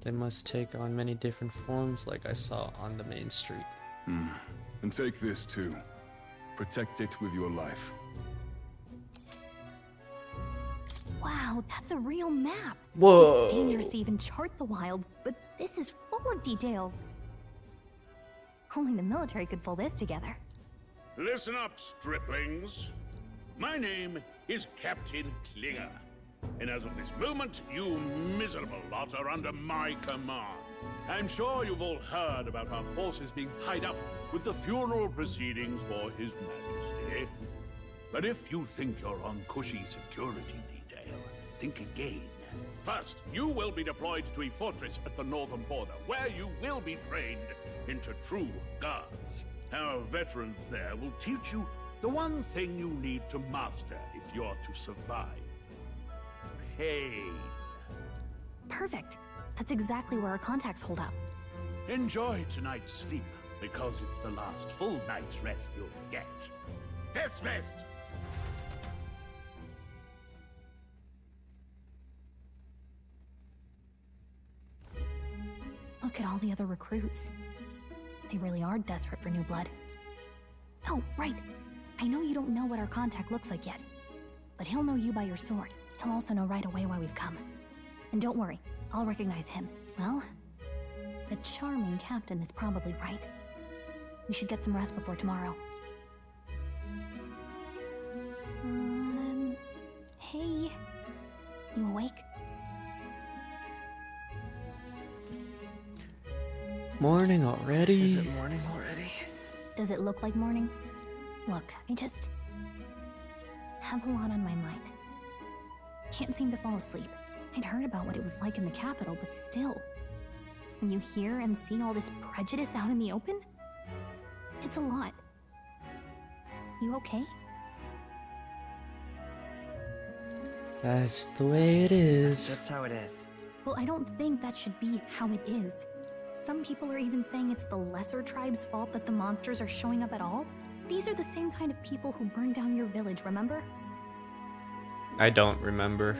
They must take on many different forms like I saw on the main street. And take this too. Protect it with your life. Wow, that's a real map. Whoa. It's dangerous to even chart the wilds, but this is full of details. Only the military could pull this together. Listen up, striplings. My name is Captain Klinger. And as of this moment, you miserable lot are under my command. I'm sure you've all heard about our forces being tied up with the funeral proceedings for His Majesty. But if you think you're on cushy security detail, think again. First, you will be deployed to a fortress at the northern border, where you will be trained into true guards. Our veterans there will teach you the one thing you need to master if you're to survive. Pain. Perfect. That's exactly where our contacts hold up. Enjoy tonight's sleep, because it's the last full night's rest you'll get. Dismissed! Look at all the other recruits. They really are desperate for new blood. Oh, right. I know you don't know what our contact looks like yet, but he'll know you by your sword. He'll also know right away why we've come. And don't worry, I'll recognize him. Well, the charming captain is probably right. We should get some rest before tomorrow. Hey. You awake? Morning already? Is it morning already? Does it look like morning? Look, I just have a lot on my mind. Can't seem to fall asleep. I'd heard about what it was like in the capital, but still. When you hear and see all this prejudice out in the open, it's a lot. You okay? That's the way it is. That's just how it is. Well, I don't think that should be how it is. Some people are even saying it's the lesser tribe's fault that the monsters are showing up at all. These are the same kind of people who burned down your village, remember? I don't remember.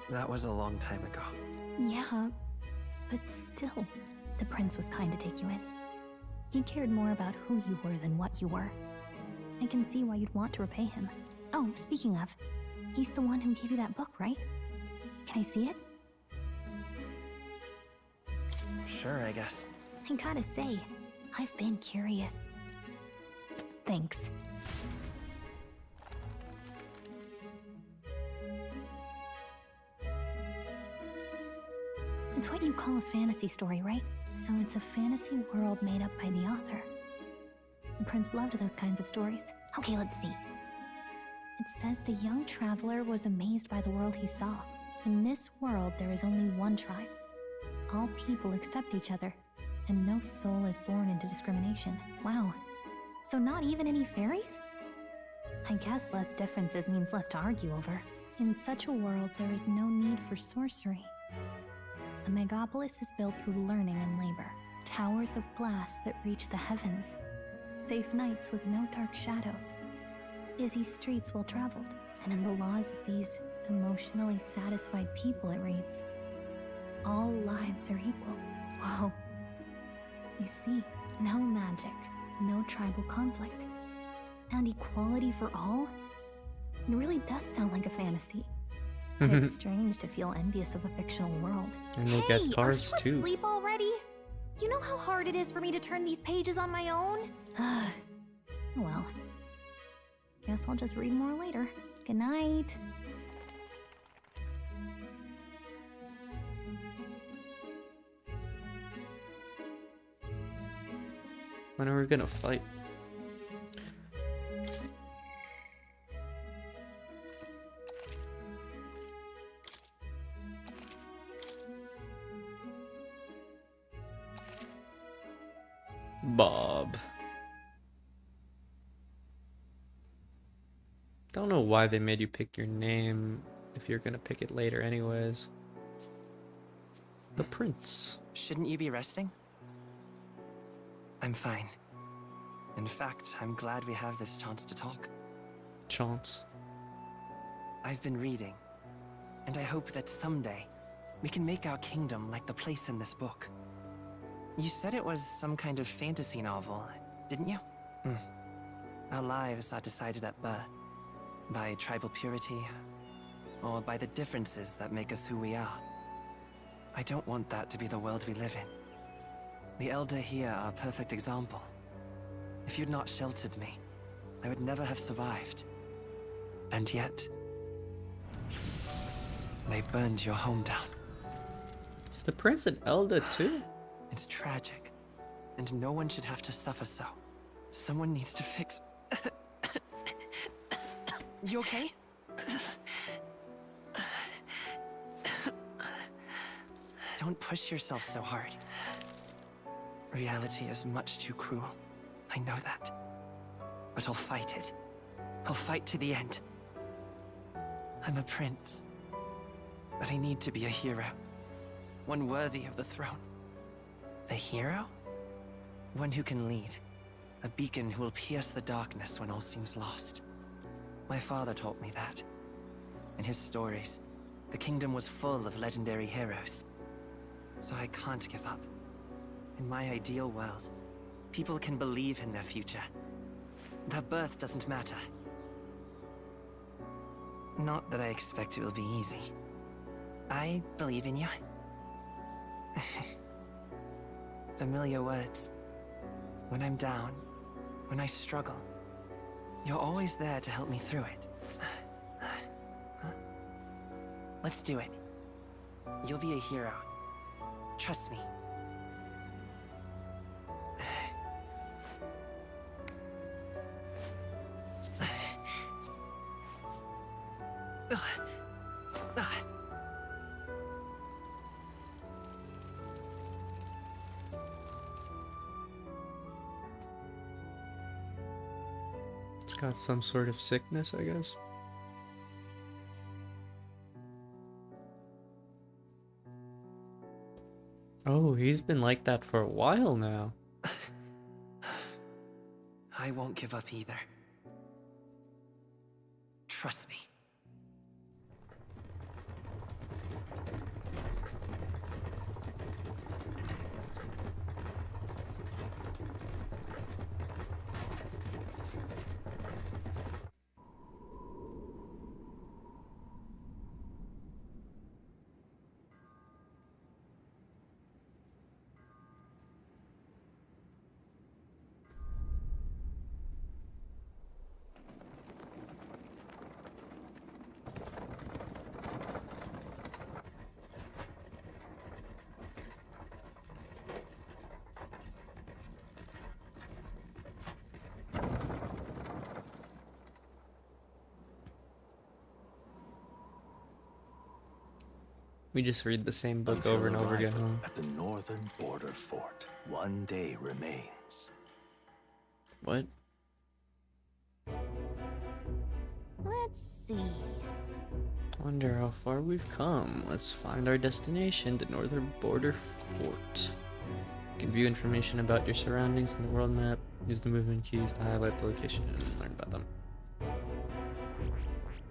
That was a long time ago. Yeah, but still, the prince was kind to take you in. He cared more about who you were than what you were. I can see why you'd want to repay him. Oh, speaking of, he's the one who gave you that book, right? Can I see it? Sure, I guess. I gotta say, I've been curious. Thanks. It's what you call a fantasy story, right? So it's a fantasy world made up by the author. The prince loved those kinds of stories. Okay, let's see. It says the young traveler was amazed by the world he saw. In this world, there is only one tribe. All people accept each other, and no soul is born into discrimination. Wow. So not even any fairies? I guess less differences means less to argue over. In such a world, there is no need for sorcery. A megapolis is built through learning and labor. Towers of glass that reach the heavens. Safe nights with no dark shadows. Busy streets well traveled. And in the laws of these Emotionally satisfied people, it reads. All lives are equal. Whoa. You see, no magic, no tribal conflict, and equality for all? It really does sound like a fantasy. It's strange to feel envious of a fictional world. And they get cars are you too. asleep already? You know how hard it is for me to turn these pages on my own? Well, guess I'll just read more later. Good night. When are we gonna fight? Bob. Don't know why they made you pick your name if you're gonna pick it later anyways. The prince. Shouldn't you be resting? I'm fine. In fact, I'm glad we have this chance to talk. Chance. I've been reading, and I hope that someday we can make our kingdom like the place in this book. You said it was some kind of fantasy novel, didn't you? Our lives are decided at birth, by tribal purity, or by the differences that make us who we are. I don't want that to be the world we live in. The Elder here are a perfect example. If you'd not sheltered me, I would never have survived. And yet, they burned your home down. Is the prince an elder too? It's tragic, and no one should have to suffer so. Someone needs to fix... You okay? Don't push yourself so hard. Reality is much too cruel. I know that. But I'll fight it. I'll fight to the end. I'm a prince. But I need to be a hero. One worthy of the throne. A hero? One who can lead. A beacon who will pierce the darkness when all seems lost. My father taught me that. In his stories, the kingdom was full of legendary heroes. So I can't give up. In my ideal world, people can believe in their future. Their birth doesn't matter. Not that I expect it will be easy. I believe in you. Familiar words. When I'm down, when I struggle, you're always there to help me through it. Let's do it. You'll be a hero. Trust me. It's got some sort of sickness, I guess. Oh, he's been like that for a while now. I won't give up either. Trust me. We just read the same book Until over and over again, arrival huh? at the northern border fort, one day remains. What? Let's see. Wonder how far we've come. Let's find our destination, the northern border fort. You can view information about your surroundings in the world map. Use the movement keys to highlight the location and learn about them.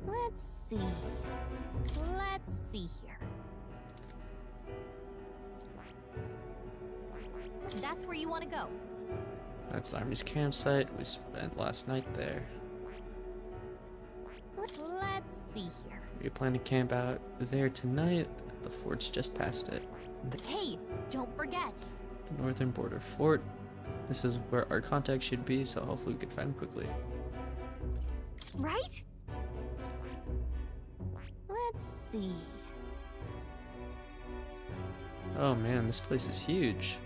Let's see. Let's see here. That's where you want to go. That's the army's campsite. We spent last night there. Let's see here. We plan to camp out there tonight. The fort's just past it. Hey, don't forget. The northern border fort. This is where our contact should be, so hopefully we can find him quickly. Right? Let's see. Oh man, this place is huge.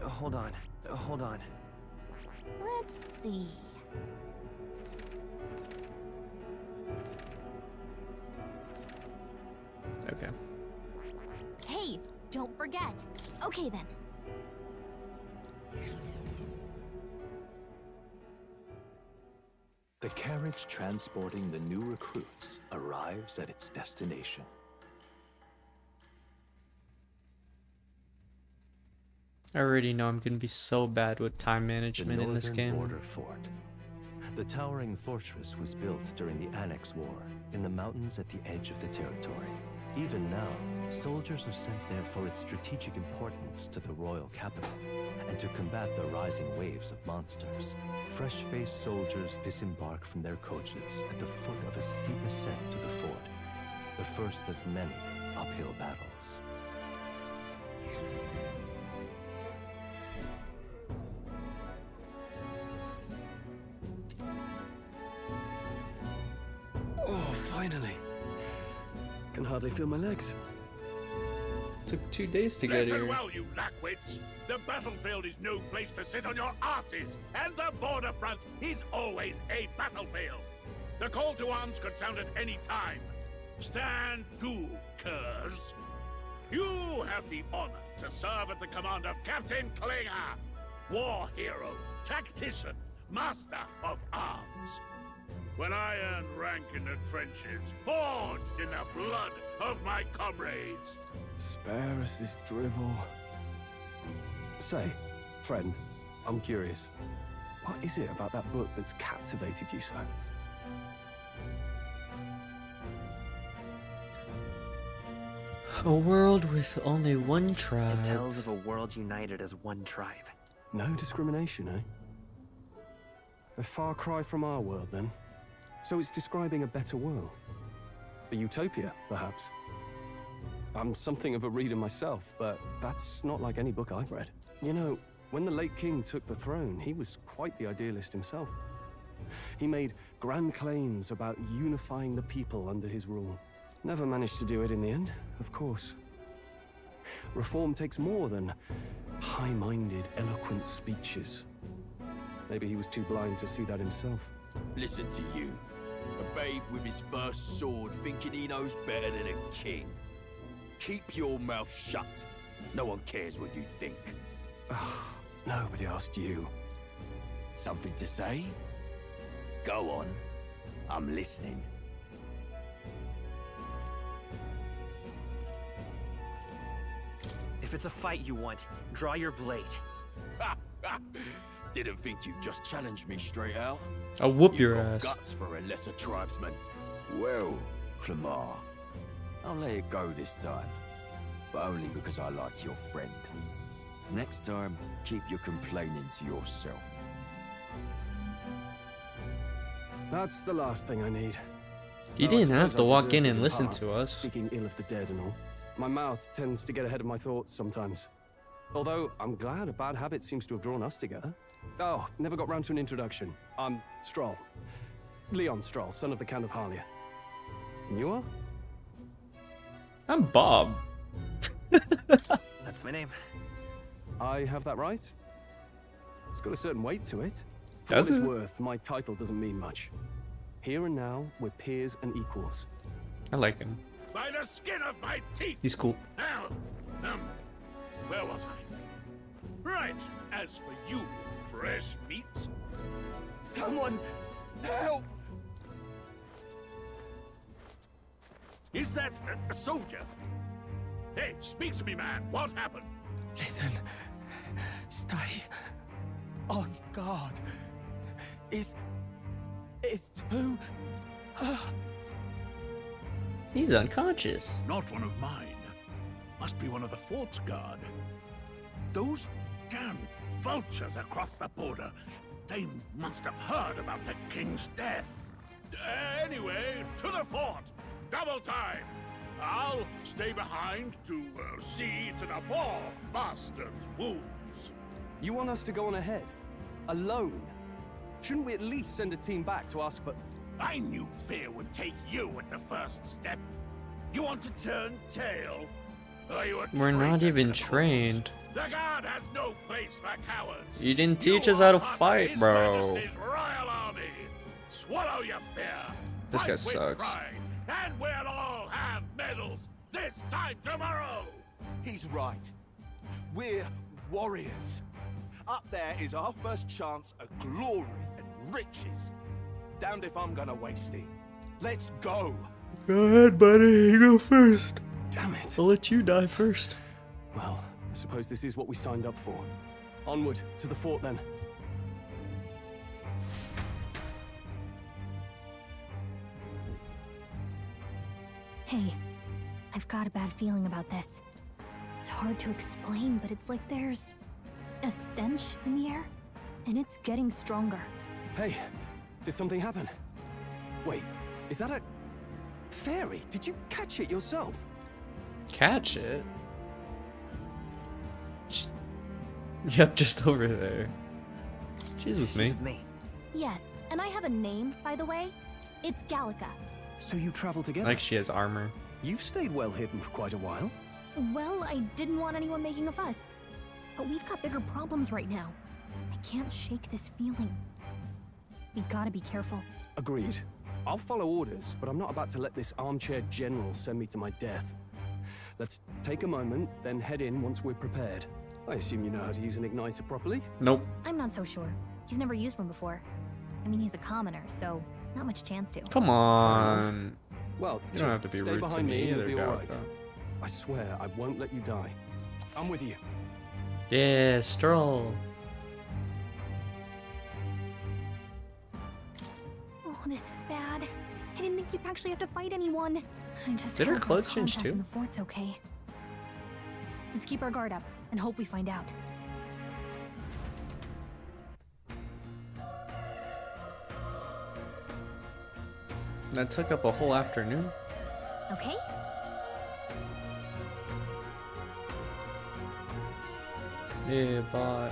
Hold on. Let's see. Okay. Hey, don't forget. Okay then. The carriage transporting the new recruits arrives at its destination. I already know I'm gonna be so bad with time management in this game. The northern border fort. The towering fortress was built during the Annex War in the mountains at the edge of the territory. Even now, soldiers are sent there for its strategic importance to the royal capital and to combat the rising waves of monsters. Fresh-faced soldiers disembark from their coaches at the foot of a steep ascent to the fort, the first of many uphill battles. Oh, finally. Can hardly feel my legs. Took 2 days to get Listen here. well, you lackwits. The battlefield is no place to sit on your asses, and the border front is always a battlefield. The call to arms could sound at any time. Stand to, curs. You have the honor to serve at the command of Captain Klinger, war hero, tactician, master of arms. When I earned rank in the trenches, forged in the blood of my comrades. Spare us this drivel. Say, friend, I'm curious. What is it about that book that's captivated you so? A world with only one tribe. It tells of a world united as one tribe. No discrimination, eh? A far cry from our world, then. So it's describing a better world. A utopia, perhaps. I'm something of a reader myself, but that's not like any book I've read. You know, when the late king took the throne, he was quite the idealist himself. He made grand claims about unifying the people under his rule. Never managed to do it in the end, of course. Reform takes more than high-minded, eloquent speeches. Maybe he was too blind to see that himself. Listen to you. A babe with his first sword thinking he knows better than a king. Keep your mouth shut. No one cares what you think. Nobody asked you. Something to say? Go on. I'm listening. If it's a fight you want, draw your blade. Didn't think you'd just challenge me straight out. I'll whoop You've your got ass. guts for a lesser tribesman. Well, Clemar, I'll let it go this time. But only because I like your friend. Next time, keep your complaining to yourself. That's the last thing I need. You Though I didn't have suppose to I walk deserved in it and listen part, to us. Speaking ill of the dead and all. My mouth tends to get ahead of my thoughts sometimes. Although, I'm glad a bad habit seems to have drawn us together. Oh, never got round to an introduction. I'm Stroll. Leon Stroll, son of the Count of Harlia. And you are? I'm Bob. That's my name. I have that right? It's got a certain weight to it. For Does what it's it? worth, my title doesn't mean much. Here and now, we're peers and equals. I like him. By the skin of my teeth! He's cool. Now, where was I? Right, as for you, fresh meat. Someone help! Is that a soldier? Hey, speak to me, man. What happened? Listen, Stay on guard. It's too... He's unconscious. Not one of mine. Must be one of the fort's guard. Those damn vultures across the border. They must have heard about the king's death. Anyway, to the fort. Double time. I'll stay behind to see to the poor bastard's wounds. You want us to go on ahead? Alone? Shouldn't we at least send a team back to ask for... I knew fear would take you at the first step. You want to turn tail? Are you a We're not traitor even to the trained. cause? The guard has no place for cowards. You didn't teach us how to fight, His bro. Majesty's Royal Army. Swallow your fear. This guy Fight with sucks. pride, and we'll all have medals this time tomorrow. He's right. We're warriors. Up there is our first chance at glory and riches. Damned if I'm gonna waste it. Let's go. Go ahead, buddy. You go first. Damn it. I'll let you die first. Well, I suppose this is what we signed up for. Onward, to the fort then. Hey, I've got a bad feeling about this. It's hard to explain, but it's like there's a stench in the air, and it's getting stronger. Hey, did something happen? Wait, is that a... fairy? Did you catch it yourself? Catch it? Yep, just over there. She's with me. Yes, and I have a name, by the way. It's Gallica. So you travel together? Like she has armor. You've stayed well hidden for quite a while. Well, I didn't want anyone making a fuss. But we've got bigger problems right now. I can't shake this feeling. We gotta be careful. Agreed. I'll follow orders, but I'm not about to let this armchair general send me to my death. Let's take a moment, then head in once we're prepared. I assume you know how to use an igniter properly? Nope. I'm not so sure. He's never used one before. I mean, he's a commoner, so not much chance to. Come on. Well, You don't just have to be stay rude to behind me me and either, you'll be all right. Gallica. I swear I won't let you die. I'm with you. Yeah, stroll. Oh, this is bad. I didn't think you'd actually have to fight anyone. I just Did her hope my clothes change contact too? in the fort's okay. Let's keep our guard up and hope we find out. That took up a whole afternoon. Okay? Yeah, bot.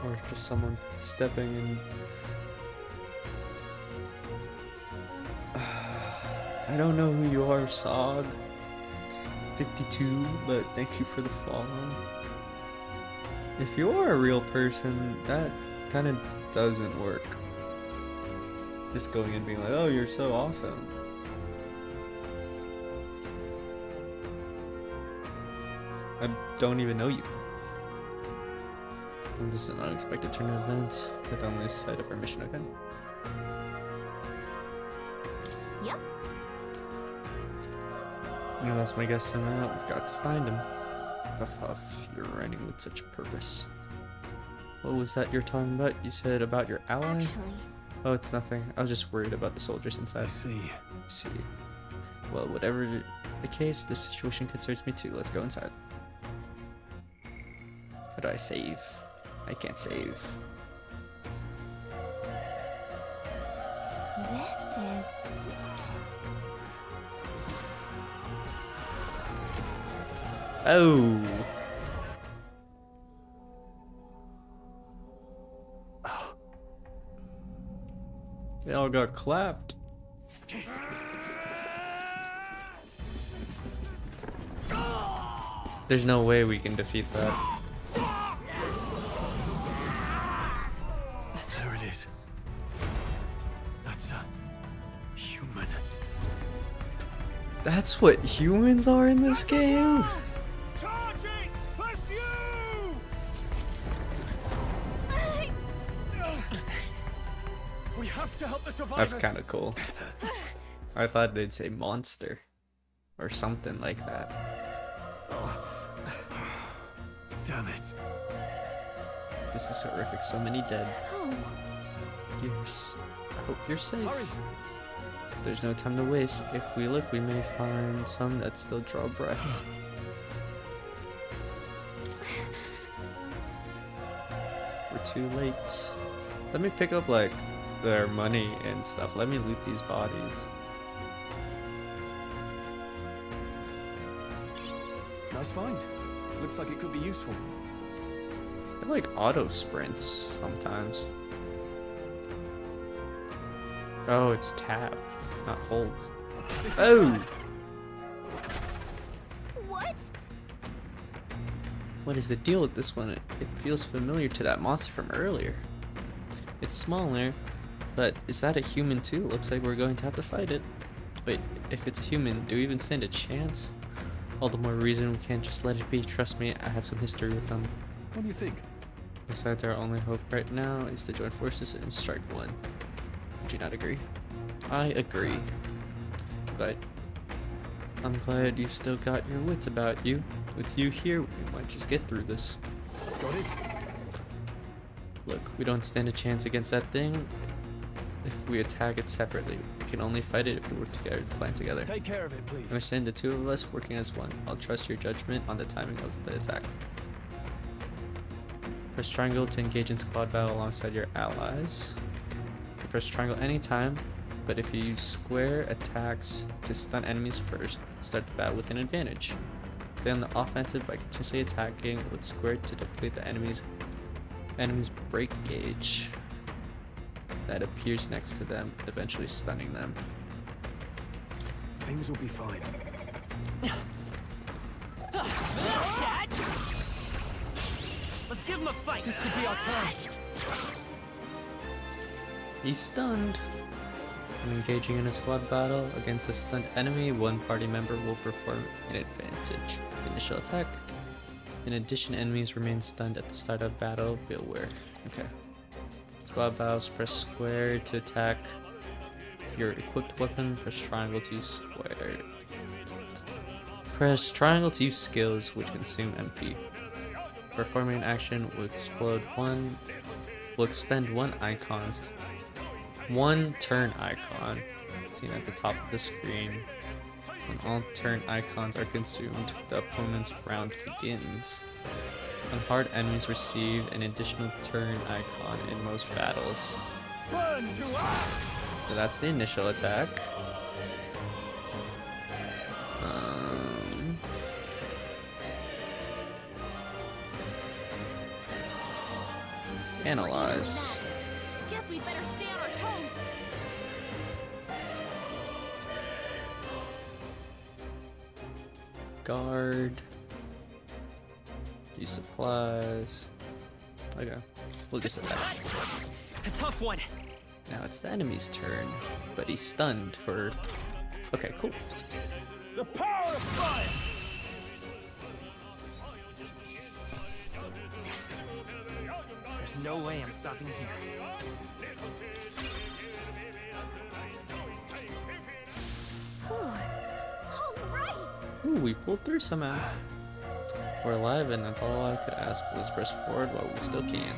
Or just someone stepping in. I don't know who you are, Sog. 52, but thank you for the follow. If you are a real person, that kind of doesn't work. Just going and being like, oh, you're so awesome. I don't even know you. And this is an unexpected turn of events. But don't lose sight of our mission, okay? Yep. And that's my guess on that. We've got to find him. Huff huff, you're writing with such purpose. What was that you're talking about? You said about your ally? Actually. Oh, it's nothing. I was just worried about the soldiers inside. I see. Well, whatever the case, this situation concerns me too. Let's go inside. How do I save? I can't save. This is... Oh! They all got clapped. There's no way we can defeat that. There it is. That's a human. That's what humans are in this game? Charging! Pursue! We have to help the survivors. That's kind of cool. I thought they'd say monster. Or something like that. Damn it. This is horrific. So many dead. Oh. I hope you're safe. Hurry. There's no time to waste. If we look, we may find some that still draw breath. We're too late. Let me pick up like their money and stuff. Let me loot these bodies. Nice find. Looks like it could be useful. I like auto sprints sometimes. Oh, it's tab, not hold. Oh! What? What is the deal with this one? It feels familiar to that monster from earlier. It's smaller, but is that a human too? Looks like we're going to have to fight it. Wait, if it's a human, do we even stand a chance? All the more reason we can't just let it be. Trust me, I have some history with them. What do you think? Besides, our only hope right now is to join forces and strike one. Would you not agree? I agree. But I'm glad you still got your wits about you. With you here, we might just get through this. Got it? Look, we don't stand a chance against that thing if we attack it separately. We can only fight it if we work together, plan together. Take care of it, please. Understand, the two of us working as one. I'll trust your judgment on the timing of the attack. Press triangle to engage in squad battle alongside your allies. Press triangle anytime, but if you use square attacks to stun enemies first, start the battle with an advantage. Stay on the offensive by continuously attacking with square to deplete the enemy's break gauge that appears next to them, eventually stunning them. Things will be fine. Let's give him a fight. This could be our chance. He's stunned. When engaging in a squad battle against a stunned enemy, one party member will perform an advantage initial attack. In addition, enemies remain stunned at the start of battle. Be aware. Okay. Squad battles, press square to attack with your equipped weapon. Press triangle to use square. Press triangle to use skills which consume MP. Performing an action will expend one turn icon seen at the top of the screen. When all turn icons are consumed, the opponent's round begins. Unhard enemies receive an additional turn icon in most battles. So that's the initial attack. Analyze. Guess we better stay on our toes. Guard. Use supplies. Okay. We'll just attack. A tough one. Now it's the enemy's turn, but he's stunned for... Okay, cool. The power of fire! There's no way I'm stopping here. Ooh, we pulled through somehow. We're alive, and that's all I could ask. Let's press forward while we still can.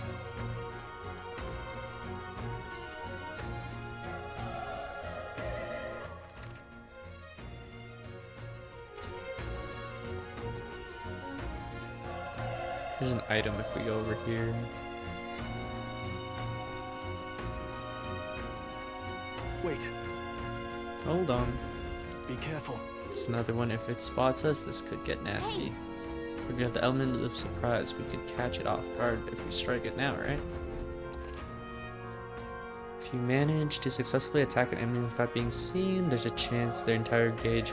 There's an item if we go over here. Wait. Hold on. Be careful. There's another one. If it spots us, this could get nasty. If we have the element of surprise, we could catch it off guard if we strike it now, right? If you manage to successfully attack an enemy without being seen, there's a chance their entire gauge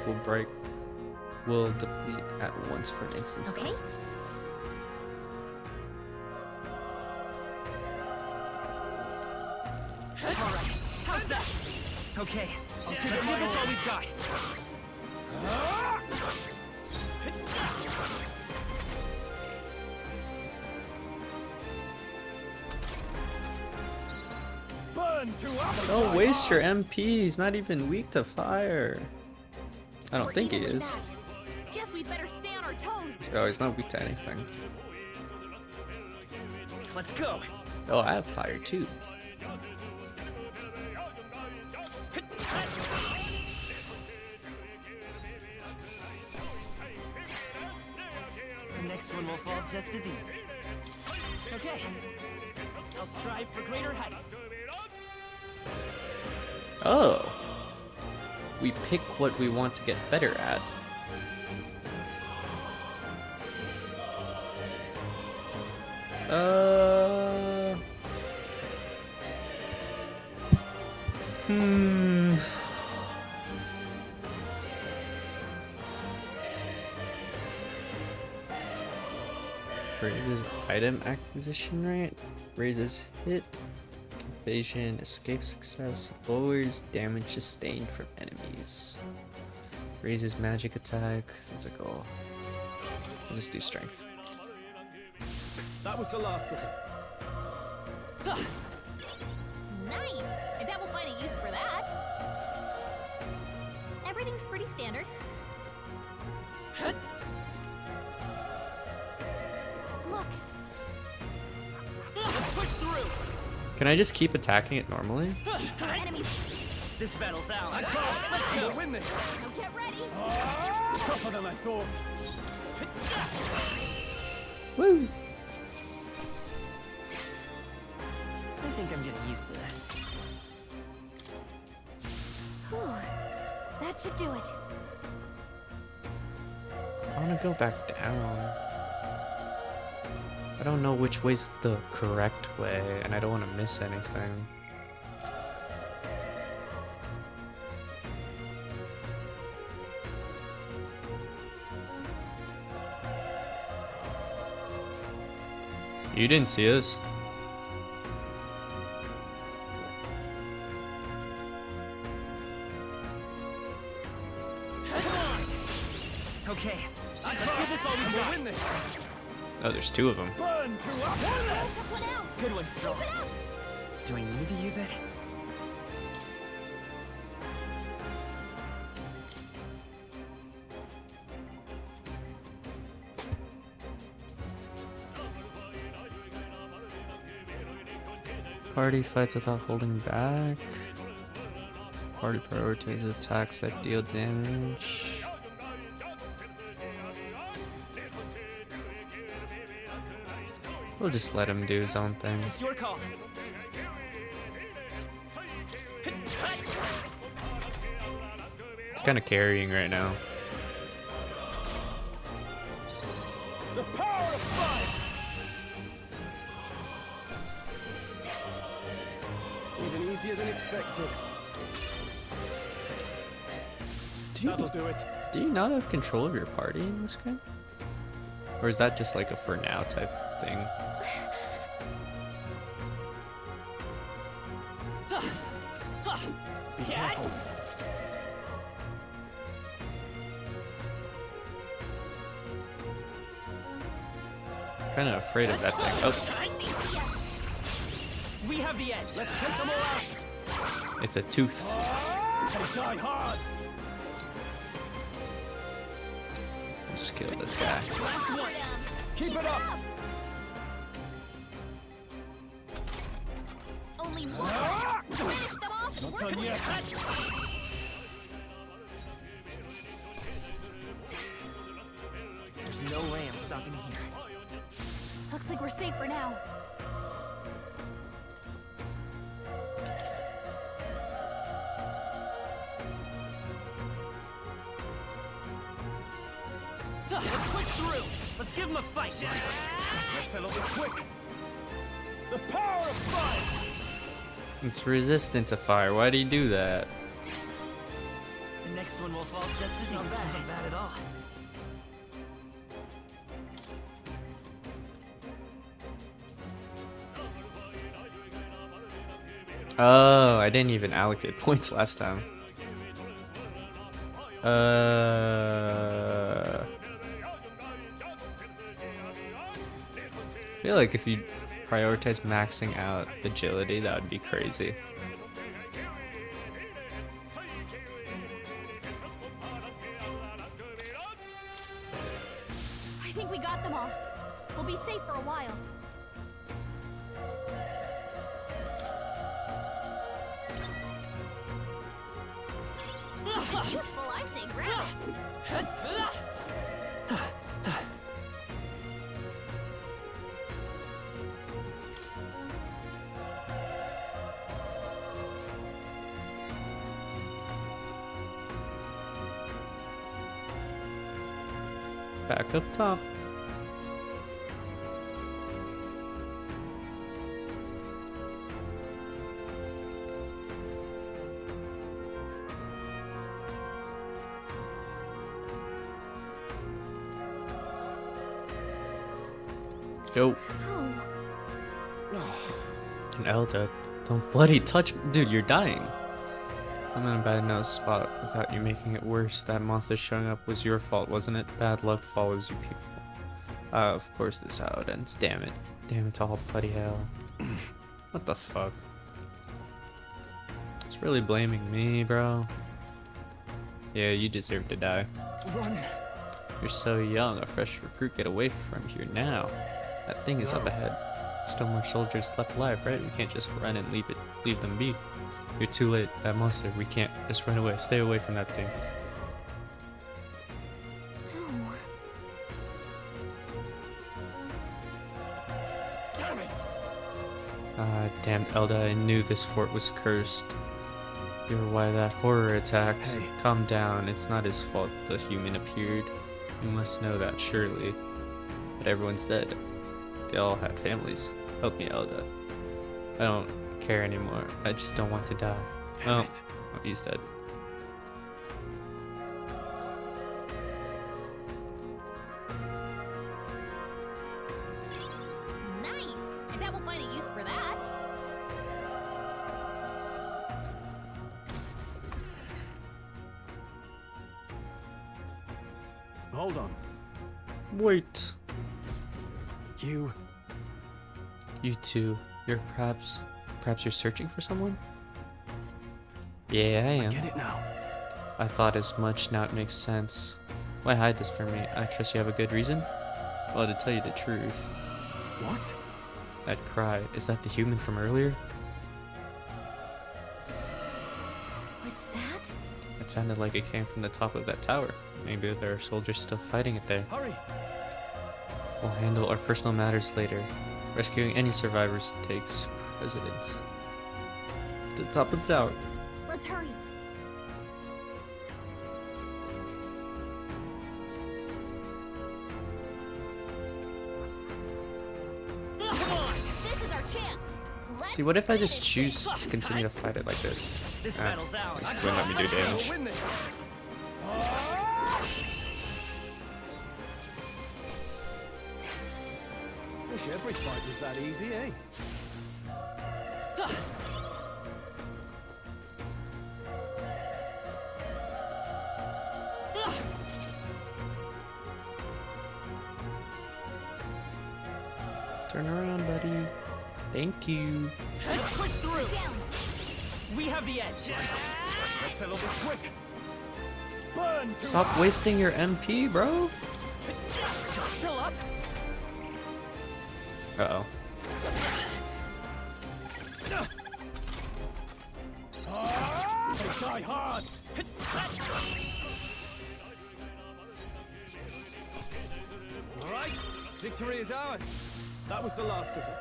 will deplete at once for an instant stun. Okay. Alright, how's that? Okay, let's give this all we've got. Don't waste your MP. He's not even weak to fire. I don't think he is. Guess we better stay on our toes. Oh, he's not weak to anything. Let's go. Oh, I have fire too. The next one will fall just as easy. Okay. I'll strive for greater heights. Oh. We pick what we want to get better at. Raises item acquisition rate, raises hit, evasion, escape success, lowers damage sustained from enemies, raises magic attack, physical. I'll just do strength. That was the last of them. Nice! I bet we'll find a use for that. Everything's pretty standard. Look! Let's push through! Can I just keep attacking it normally? Enemies! This battle's out. Let's go! Win this! Now get ready! Tougher than I thought. Woo! I think I'm getting used to this. Whew. That should do it. I want to go back down. I don't know which way's the correct way, and I don't want to miss anything. You didn't see us. Okay, let's give this all we can win this. Oh, there's two of them. Burn to Good one, Stroll. Do I need to use it? Party fights without holding back. Party prioritizes attacks that deal damage. We'll just let him do his own thing. It's your call. It's kind of carrying right now. the power of fire! Even easier than expected. That'll do it. Do you not have control of your party in this game? Or is that just like a for now type thing? Be careful. Kind of afraid of that thing. Oh, We have the edge. Let's take them all out. it's a tooth. They die hard. Just kill this guy. Last one. Keep it up. Only one. Finish them off. Not We're done clear. yet. There's no way I'm stopping here. Looks like we're safe for now. Let's push through. Let's give them a fight. Let's settle this quick. The power of fire! It's resistant to fire. Why do you do that? The next one will fall just as easy. Not bad at all. Oh, I didn't even allocate points last time. I feel like if you prioritize maxing out agility, that would be crazy. I think we got them all. We'll be safe for a while. It's useful, I say grab it. Back up top. Yo. And Elda, don't bloody touch me. Dude, you're dying. I'm in a bad enough spot without you making it worse. That monster showing up was your fault, wasn't it? Bad luck follows you people. Of course this how it ends. Damn it. Damn it all bloody hell. What the fuck? It's really blaming me, bro. Yeah, you deserve to die. Run. You're so young, a fresh recruit. Get away from here now. That thing is up ahead. Still more soldiers left alive, right? We can't just run and leave them be. You're too late. That monster, we can't just run away. Stay away from that thing. Damn it! Ah, damn Elda, I knew this fort was cursed. You're why that horror attacked. Hey. Calm down, it's not his fault the human appeared. You must know that, surely. But everyone's dead. They all had families. Help me, Elda. I don't care anymore. I just don't want to die. Damn it. Oh, he's dead. Nice! I bet we'll find a use for that. Hold on. Wait. You too. You're perhaps you're searching for someone? Yeah, I am. get it now. I thought as much. Now it makes sense. Why hide this from me? I trust you have a good reason? Well, to tell you the truth. What? That cry, is that the human from earlier? Was that? It sounded like it came from the top of that tower. Maybe there are soldiers still fighting it there. Hurry! We'll handle our personal matters later. Rescuing any survivors takes precedence. To the top of the tower. Let's hurry. Come on! This is our chance. Let's See, what if I just choose to continue to fight it like this? This battle's ours. It wouldn't let me do damage. Win this. Wish every fight was that easy, eh? Turn around, buddy. Thank you. Let's push through. We have the edge. Let's settle this quick. Burn! Stop wasting your MP, bro. Fill up. Uh-oh. They die hard. All right, victory is ours. That was the last of them.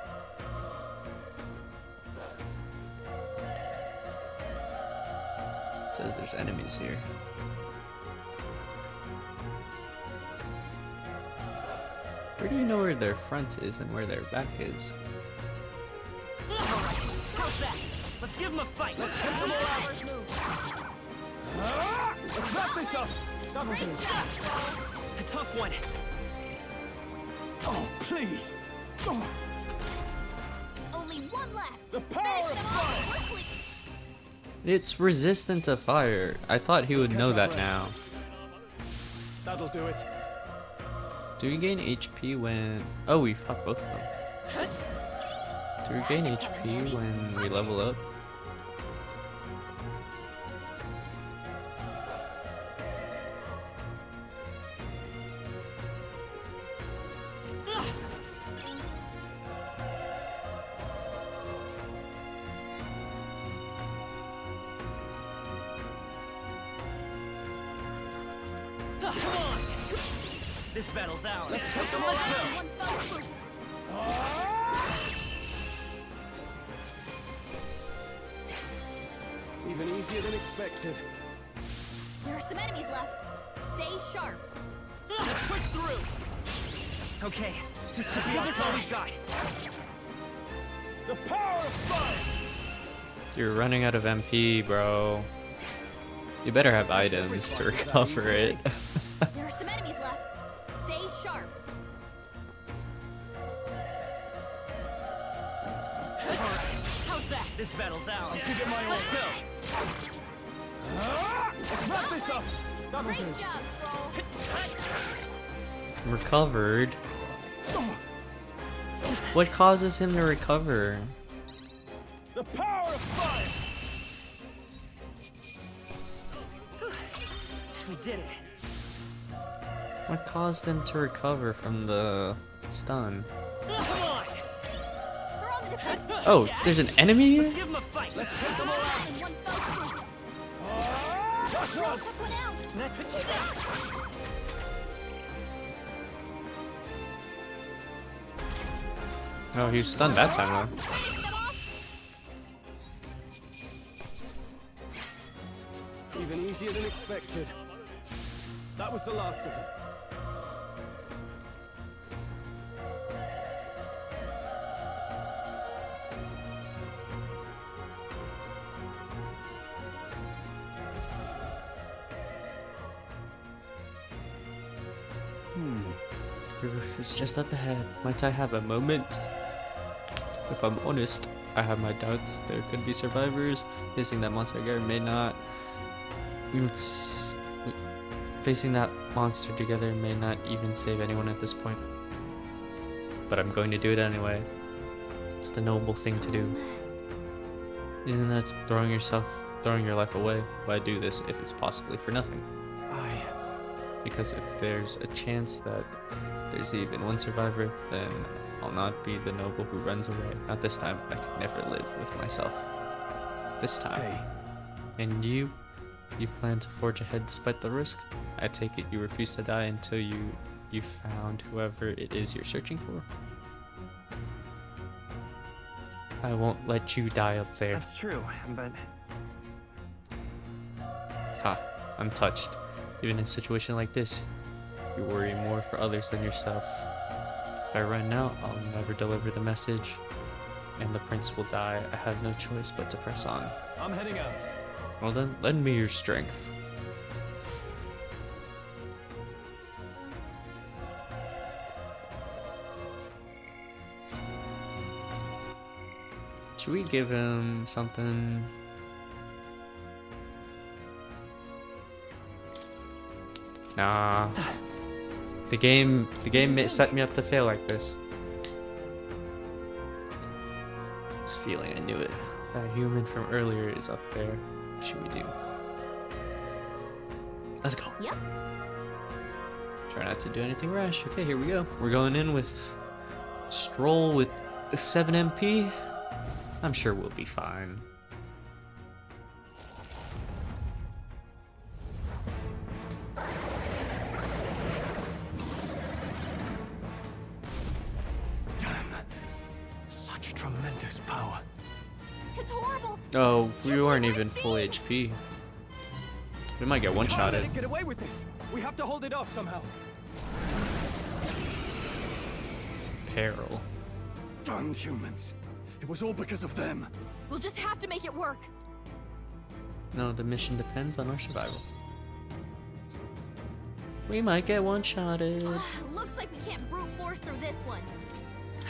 It says there's enemies here. Where do you know where their front is and where their back is? How's that? Let's give them a fight. Let's take them all out. Let's wrap this up. That'll do. A tough one. Oh, please. Oh, Only one left. the power Finish of them fire. off quickly. It's resistant to fire. I thought he would know that now. That'll do it. Do we gain HP when... Oh, we fought both of them. Do we gain HP when we level up? Come on! This battle's ours. Let's take them all out. Even easier than expected. There are some enemies left. Stay sharp. Let's push through. Okay, this could be all we've got. The power of fire! You're running out of MP, bro. You better have items to recover it. There are some enemies left. Stay sharp. How's that? This battle's ours. Let's get my Let's go. Let's wrap this up. That'll Great do. job, Stroll. Recovered. What causes him to recover? The power of fire! We did it. What caused him to recover from the stun? Come on! They're on the defense. Oh, there's an enemy? Let's give them a fight. Let's take them all out. In one fell swoop. That's one! Took one out. Oh, he was stunned that time though. Even easier than expected. That was the last of them. The roof is just up ahead. Might I have a moment? If I'm honest, I have my doubts. There could be survivors. Facing that monster together may not. Facing that monster together may not even save anyone at this point. But I'm going to do it anyway. It's the noble thing to do. Isn't that throwing your life away? Why do this if it's possibly for nothing? Because if there's a chance that there's even one survivor, then I'll not be the noble who runs away. Not this time. I can never live with myself. This time. Hey. And you plan to forge ahead despite the risk? I take it you refuse to die until you found whoever it is you're searching for? I won't let you die up there. That's true, but Ha, I'm touched. Even in a situation like this, you worry more for others than yourself. If I run now, I'll never deliver the message, and the prince will die. I have no choice but to press on. I'm heading out. Well then, lend me your strength. Should we give him something? Nah. The game set me up to fail like this. This feeling, I knew it. That human from earlier is up there. What should we do? Let's go. Yep. Try not to do anything rash. Okay, here we go. We're going in with Stroll with 7 MP. I'm sure we'll be fine. Such tremendous power. It's horrible. Oh, we weren't even full HP. We might get one-shotted. Can't let it get away with this. We have to hold it off somehow. Peril. Damned humans. It was all because of them. We'll just have to make it work. No, the mission depends on our survival. We might get one-shotted. Looks like we can't brute force through this one.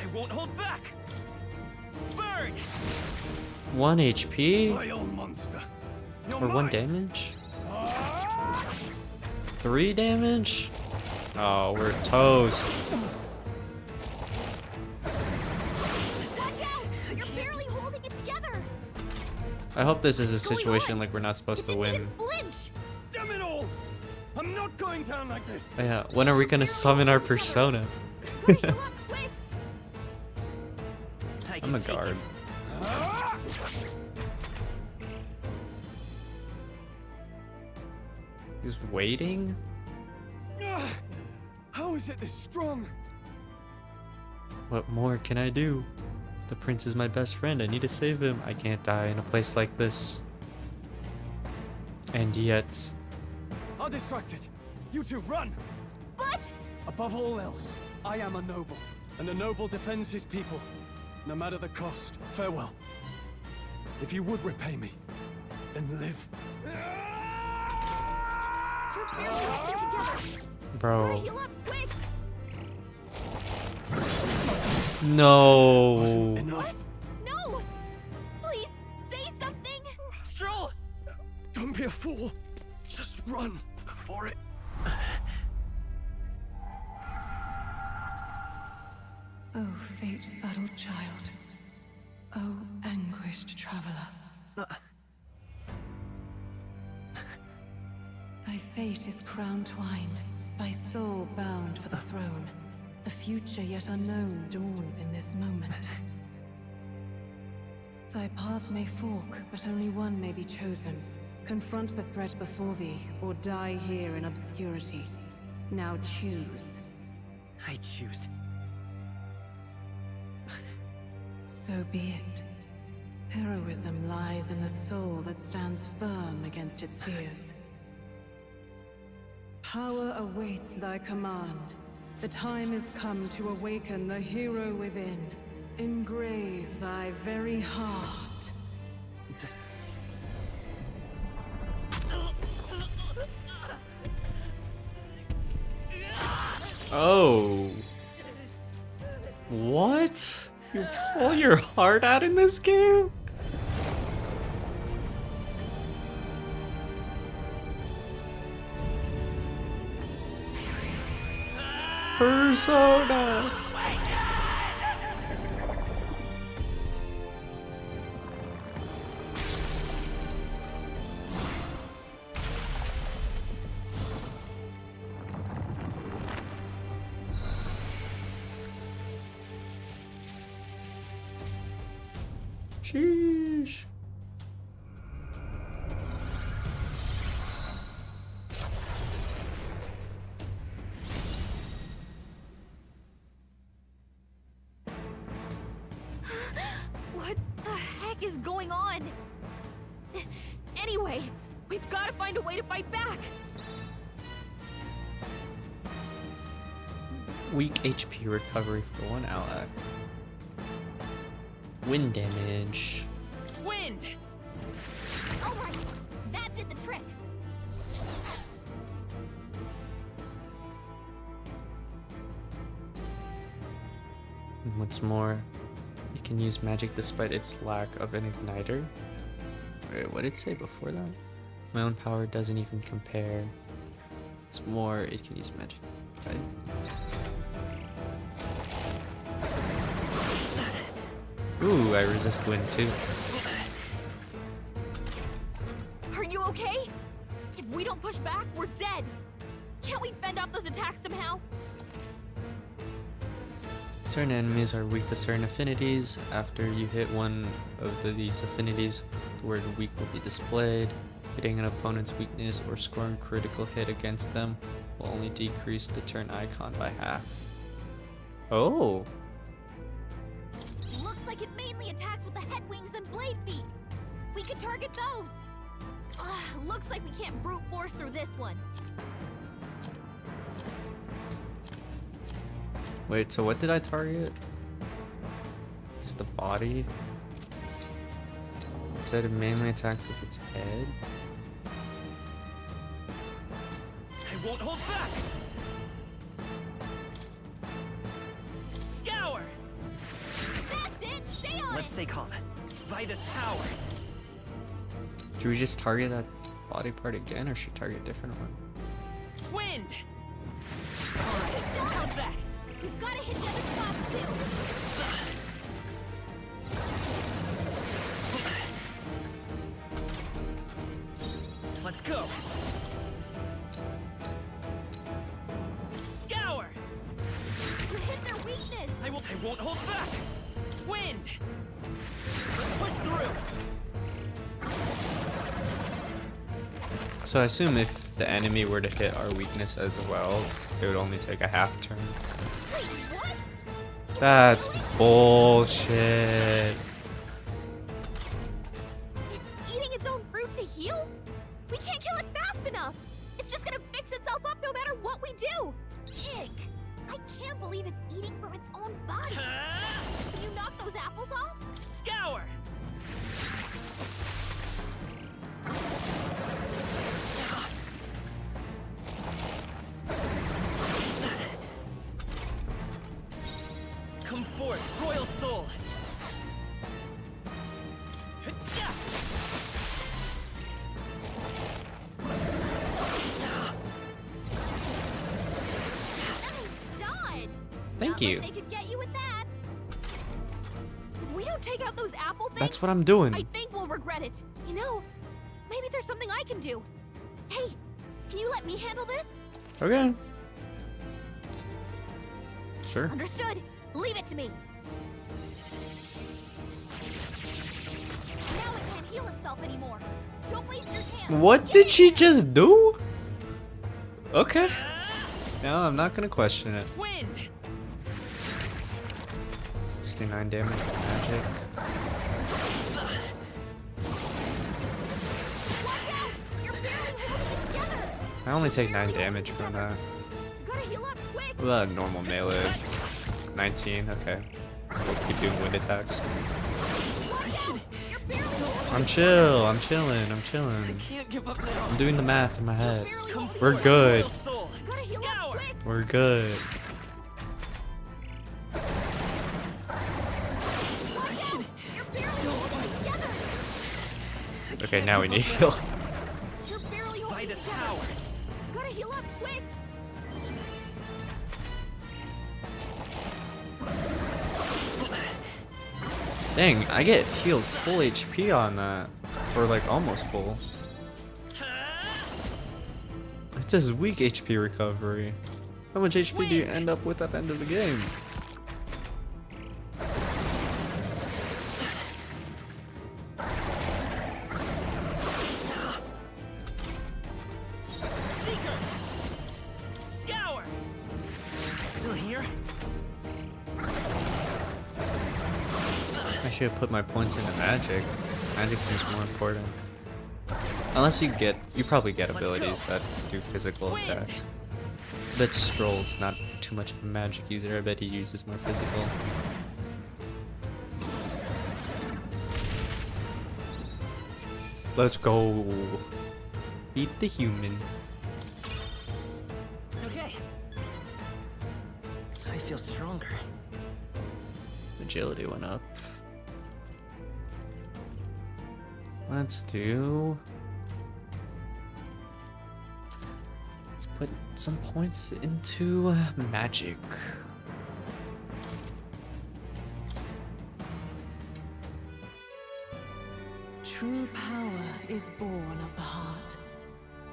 I won't hold back. Burn! 1 HP? Vile monster. Or 1 damage? 3 damage? Oh, we're toast. Watch out! You're barely holding it together. I hope this is a situation like we're not supposed to win. Flinch! Damn it all! I'm not going down like this. Yeah, when are we gonna summon our persona? I'm a guard. He's waiting? How is it this strong? What more can I do? The prince is my best friend. I need to save him. I can't die in a place like this. And yet... I'm distracted. You two, run! But... Above all else, I am a noble. And a noble defends his people, no matter the cost. Farewell. If you would repay me, then live. Bro. Heal up, quick! No. Enough. No! Please, say something! Stroll! Don't be a fool. Just run before it... Oh, fate-saddled child. Oh, anguished traveler. Thy fate is crown-twined, thy soul bound for the throne. The future yet unknown dawns in this moment. Thy path may fork, but only one may be chosen. Confront the threat before thee, or die here in obscurity. Now choose. I choose. So be it. Heroism lies in the soul that stands firm against its fears. Power awaits thy command. The time is come to awaken the hero within. Engrave thy very heart. Oh. What? You pull your heart out in this game? Persona. Sheesh. What the heck is going on? Anyway, we've got to find a way to fight back. Weak HP recovery for one ally. Wind damage. Wind! Alright, that did the trick. And what's more, it can use magic despite its lack of an igniter. Wait, what did it say before that? My own power doesn't even compare. It's more, it can use magic. Right? Ooh, I resist wind too. Are you okay? If we don't push back, we're dead. Can't we fend off those attacks somehow? Certain enemies are weak to certain affinities. After you hit one of these affinities, the word weak will be displayed. Hitting an opponent's weakness or scoring a critical hit against them will only decrease the turn icon by half. Oh! Looks like it mainly attacks with the head wings and blade feet. We could target those. Looks like we can't brute force through this one. Wait, so what did I target? Just the body? It said it mainly attacks with its head? I won't hold back! Scour! That's it! Stay on Let's stay calm. By this power! Should we just target that body part again, or should we target a different one? Wind! Alright, how's that? We've got to hit the other spots too. Let's go! Scour! You hit their weakness! I won't hold back! Wind! Let's push through! So I assume if the enemy were to hit our weakness as well, it would only take a half turn. That's bullshit. It's eating its own fruit to heal? We can't kill it fast enough. It's just gonna fix itself up no matter what we do. Ick. I can't believe it's eating from its own body. Can you knock those apples off? Scour! Come forth, royal soul! Thank you. They could get you with that. If we don't take out those apple things, That's what I'm doing. I think we'll regret it. You know, maybe there's something I can do. Hey, can you let me handle this? Okay. Sure. Understood. Leave it to me. Now it can't heal itself anymore. Don't waste your chance. What did she just do? Okay. No, I'm not gonna question it. Wind. 69 damage with magic. I only take 9 damage from that. What about normal melee? 19, okay. We'll keep doing wind attacks. I'm chilling. I'm doing the math in my head. We're good. We're good. Okay, now we need heal. Gotta heal up quick. Dang, I get healed full HP on that. Or like almost full. It says weak HP recovery. How much HP do you end up with at the end of the game? Scour! Still here? I should have put my points into magic. Magic seems more important. Unless you probably get abilities that do physical attacks. I bet Stroll's not too much of a magic user. I bet he uses more physical. Let's go. Beat the human. Okay. I feel stronger. Agility went up. Let's do... Let's put some points into magic. True power is born of the heart.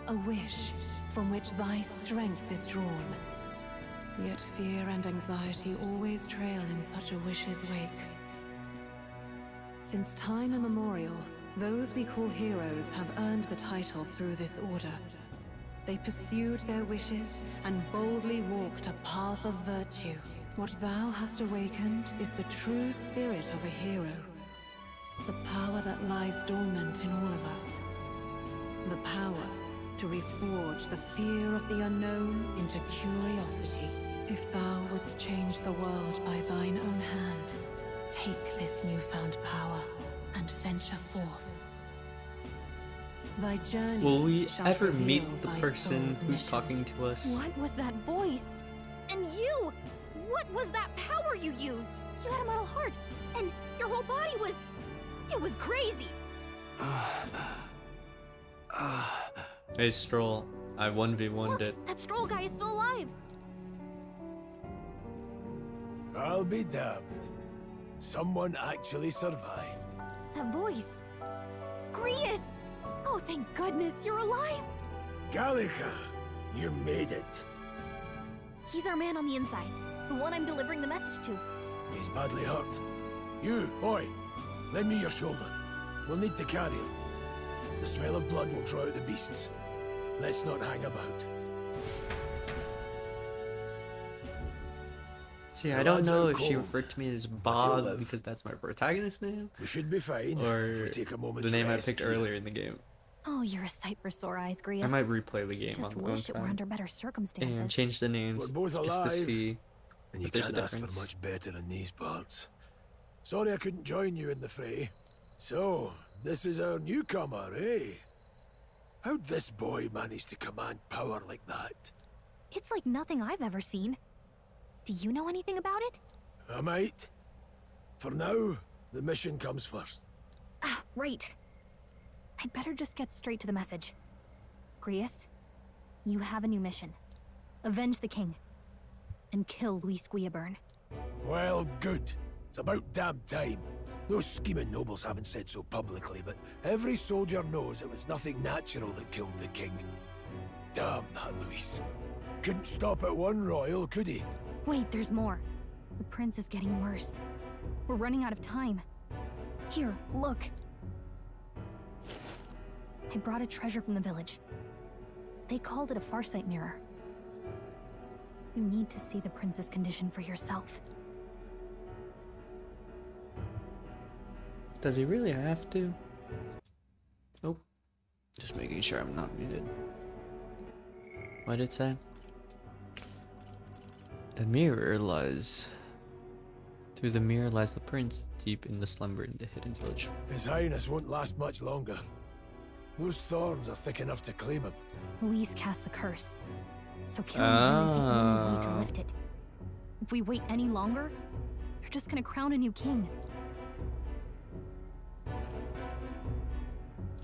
A wish from which thy strength is drawn. Yet fear and anxiety always trail in such a wish's wake. Since time immemorial, those we call heroes have earned the title through this order. They pursued their wishes and boldly walked a path of virtue. What thou hast awakened is the true spirit of a hero. The power that lies dormant in all of us. The power to reforge the fear of the unknown into curiosity. If thou wouldst change the world by thine own hand, take this newfound power and venture forth. Thy journey Will we shall ever reveal meet the thy person soul's who's mission. talking to us? What was that voice? And you! What was that power you used? You had a metal heart, and your whole body was... It was crazy! Hey Stroll, I 1v1'd it. That Stroll guy is still alive! I'll be damned. Someone actually survived. That voice... Grius! Oh, thank goodness, you're alive! Gallica, you made it. He's our man on the inside, the one I'm delivering the message to. He's badly hurt. You, boy, lend me your shoulder. We'll need to carry him. The smell of blood will draw out the beasts. Let's not hang about. See, I don't know if she referred to me as Bob because that's my protagonist name. We should be fine or if we take a moment the to name I rest picked here. earlier in the game. Oh, you're a sight for sore eyes, Grius. I might replay the game Just on my own wish it were time under better circumstances. and change the names We're both just alive, to see and you if there's a can't ask for difference. much better in these parts. Sorry I couldn't join you in the fray. So, this is our newcomer, eh? How'd this boy manage to command power like that? It's like nothing I've ever seen. Do you know anything about it? I might. For now, the mission comes first. Ah, right. I'd better just get straight to the message. Grius, you have a new mission. Avenge the king. And kill Luis Guillaburn. Well, good. It's about damn time. Those scheming nobles haven't said so publicly, but every soldier knows it was nothing natural that killed the king. Damn that Luis. Couldn't stop at one royal, could he? Wait, there's more. The prince is getting worse. We're running out of time. Here, look. I brought a treasure from the village. They called it a farsight mirror. You need to see the prince's condition for yourself. Does he really have to? Oh, just making sure I'm not muted. What did it say? The mirror lies. Through the mirror lies the prince, deep in the slumber in the hidden village. His Highness won't last much longer. Those thorns are thick enough to claim him. Luis cast the curse, so killing him is the only way to lift it. If we wait any longer, they're just gonna crown a new king.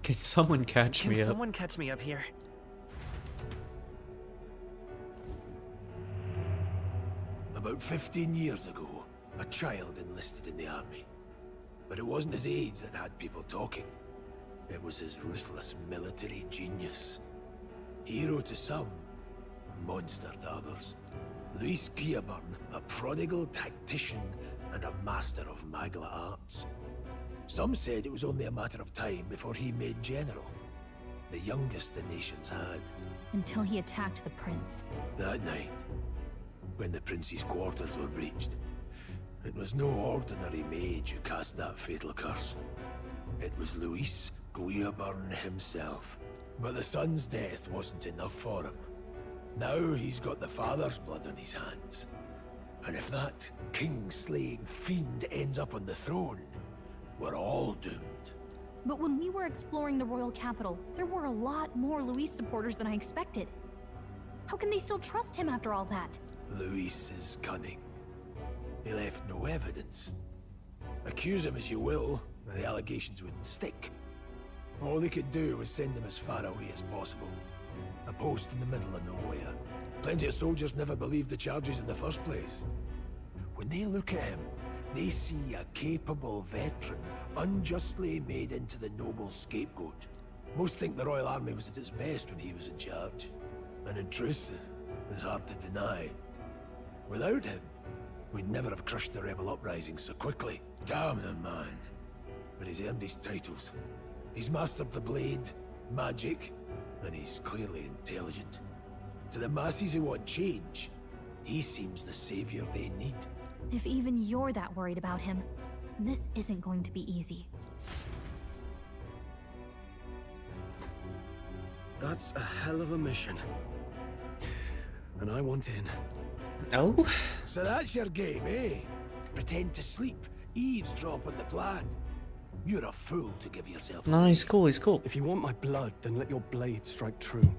Can someone catch me Can up? someone catch me up here? About 15 years ago, a child enlisted in the army. But it wasn't his age that had people talking. It was his ruthless military genius. Hero to some, monster to others. Luis Guillaburn, a prodigal tactician and a master of Magla arts. Some said it was only a matter of time before he made general. The youngest the nations had. Until he attacked the prince. That night, when the prince's quarters were breached, it was no ordinary mage who cast that fatal curse. It was Luis Guillaburn himself. But the son's death wasn't enough for him. Now he's got the father's blood on his hands. And if that king-slaying fiend ends up on the throne, we're all doomed. But when we were exploring the royal capital, there were a lot more Luis supporters than I expected. How can they still trust him after all that? Luis is cunning. He left no evidence. Accuse him as you will, the allegations wouldn't stick. All they could do was send him as far away as possible. A post in the middle of nowhere. Plenty of soldiers never believed the charges in the first place. When they look at him, they see a capable veteran unjustly made into the noble's scapegoat. Most think the Royal Army was at its best when he was in charge. And in truth, it's hard to deny. Without him, we'd never have crushed the rebel uprising so quickly. Damn the man. But he's earned his titles. He's mastered the blade, magic, and he's clearly intelligent. To the masses who want change, he seems the savior they need. If even you're that worried about him, this isn't going to be easy. That's a hell of a mission. And I want in. Oh? So that's your game, eh? Pretend to sleep, eavesdrop on the plan. You're a fool to give yourself No, he's cool, he's cool. If you want my blood, then let your blade strike true.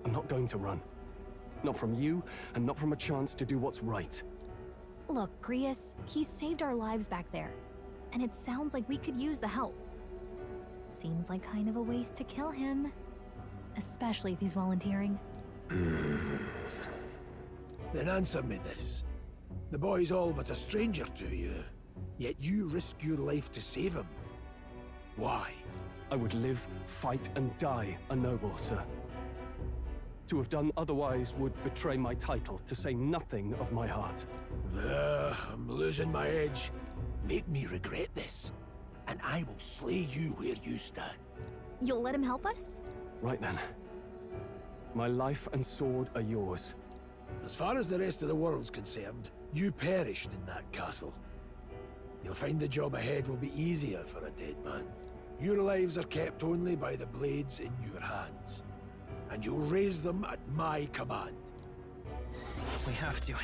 I'm not going to run. Not from you, and not from a chance to do what's right. Look, Grius, he saved our lives back there. And it sounds like we could use the help. Seems like kind of a waste to kill him. Especially if he's volunteering. Then answer me this. The boy's all but a stranger to you, yet you risk your life to save him. Why? I would live, fight, and die a noble, sir. To have done otherwise would betray my title, to say nothing of my heart. There, I'm losing my edge. Make me regret this, and I will slay you where you stand. You'll let him help us? Right then. My life and sword are yours. As far as the rest of the world's concerned, you perished in that castle. You'll find the job ahead will be easier for a dead man. Your lives are kept only by the blades in your hands. And you'll raise them at my command. We have to.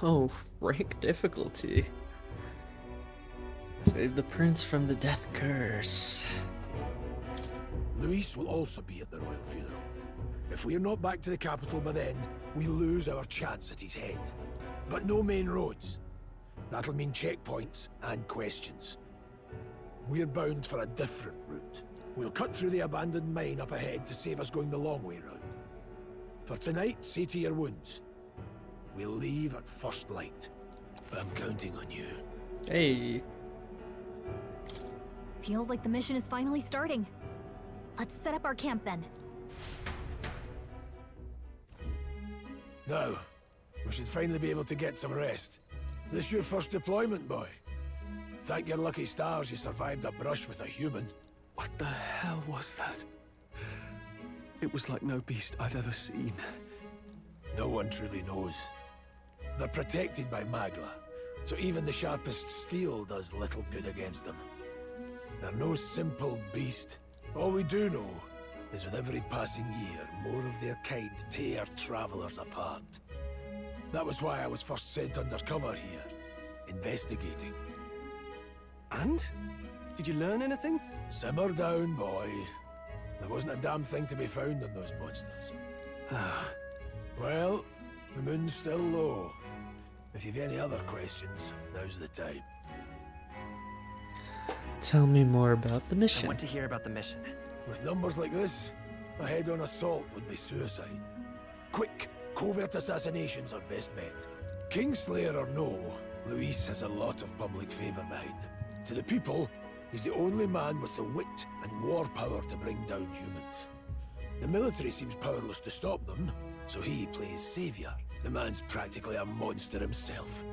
Oh, rank difficulty. Save the prince from the death curse. Luis will also be at the royal funeral. If we are not back to the capital by then, we lose our chance at his head. But no main roads. That'll mean checkpoints and questions. We're bound for a different route. We'll cut through the abandoned mine up ahead to save us going the long way round. For tonight, see to your wounds. We'll leave at first light. I'm counting on you. Hey. Feels like the mission is finally starting. Let's set up our camp then. Now, we should finally be able to get some rest. This your first deployment, boy? Thank your lucky stars you survived a brush with a human. What the hell was that? It was like no beast I've ever seen. No one truly knows. They're protected by Magla, so even the sharpest steel does little good against them. They're no simple beast. All we do know is with every passing year, more of their kind tear travelers apart. That was why I was first sent undercover here, investigating. And? Did you learn anything? Simmer down, boy. There wasn't a damn thing to be found on those monsters. Well, the moon's still low. If you've any other questions, now's the time. Tell me more about the I mission. want to hear about the mission. With numbers like this, a head-on assault would be suicide. Quick, covert assassinations are best bet. Kingslayer or no, Luis has a lot of public favor behind him. To the people, he's the only man with the wit and war power to bring down humans. The military seems powerless to stop them, so he plays savior. The man's practically a monster himself.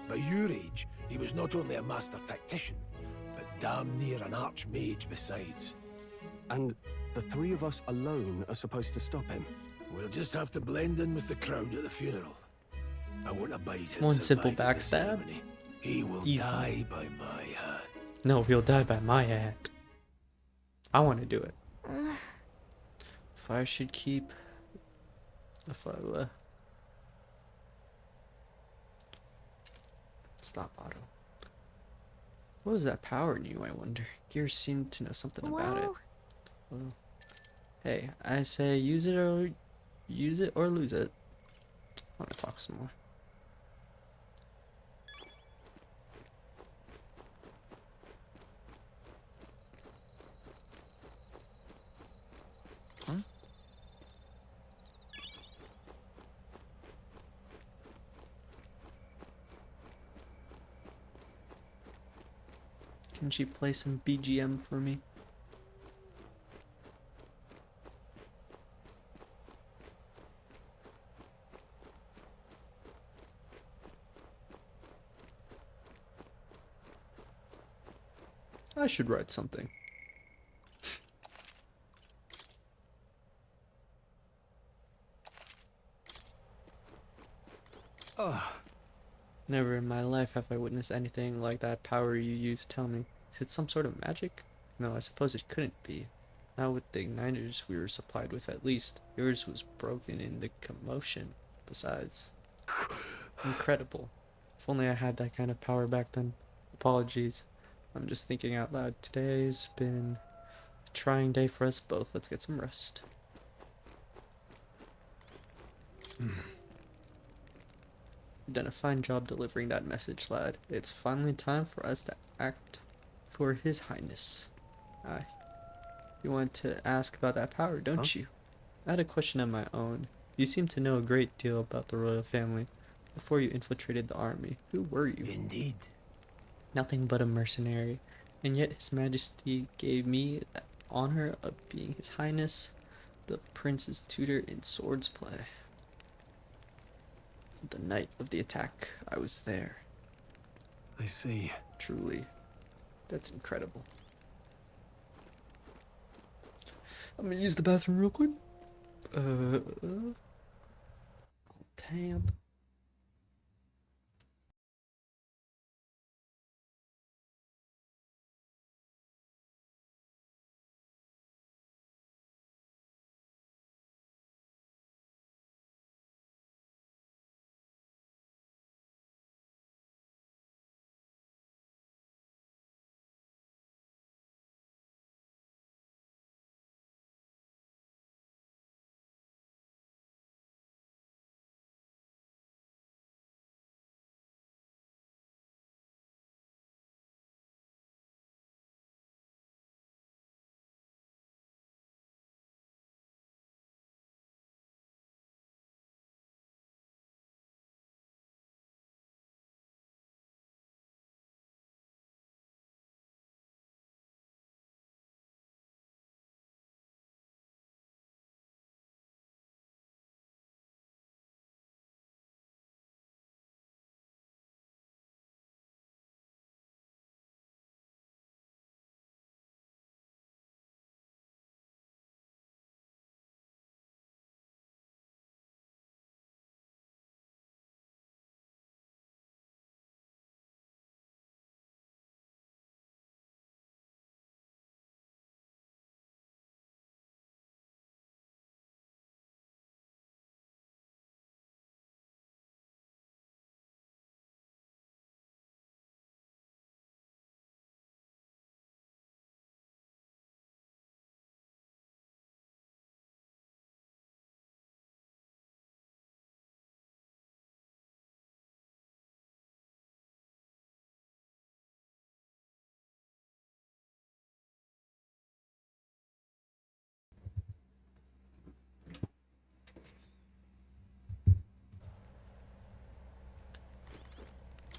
By your age, he was not only a master tactician, but damn near an archmage besides. And the three of us alone are supposed to stop him? We'll just have to blend in with the crowd at the funeral. I won't abide him. One simple surviving the backstab? ceremony. He will Easily. die by my hand. No, he'll die by my hand. I want to do it. If I should keep... Stop auto. What was that power in you, I wonder? Gears seem to know something about it. Well, hey, I say use it or lose it. I want to talk some more. Huh? Can she play some BGM for me? I should write something. Never in my life have I witnessed anything like that power you use. Tell me, is it some sort of magic? No, I suppose it couldn't be. Not with the igniters we were supplied with, at least. Yours was broken in the commotion. Besides, incredible. If only I had that kind of power back then. Apologies. I'm just thinking out loud. Today's been a trying day for us both. Let's get some rest. You've done a fine job delivering that message, lad. It's finally time for us to act for His Highness. You want to ask about that power, don't you? I had a question of my own. You seem to know a great deal about the royal family. Before you infiltrated the army, who were you? Indeed. Nothing but a mercenary, and yet His Majesty gave me the honor of being His Highness, the Prince's tutor in swords play. The night of the attack, I was there. I see. Truly, that's incredible. I'm gonna use the bathroom real quick. Tab.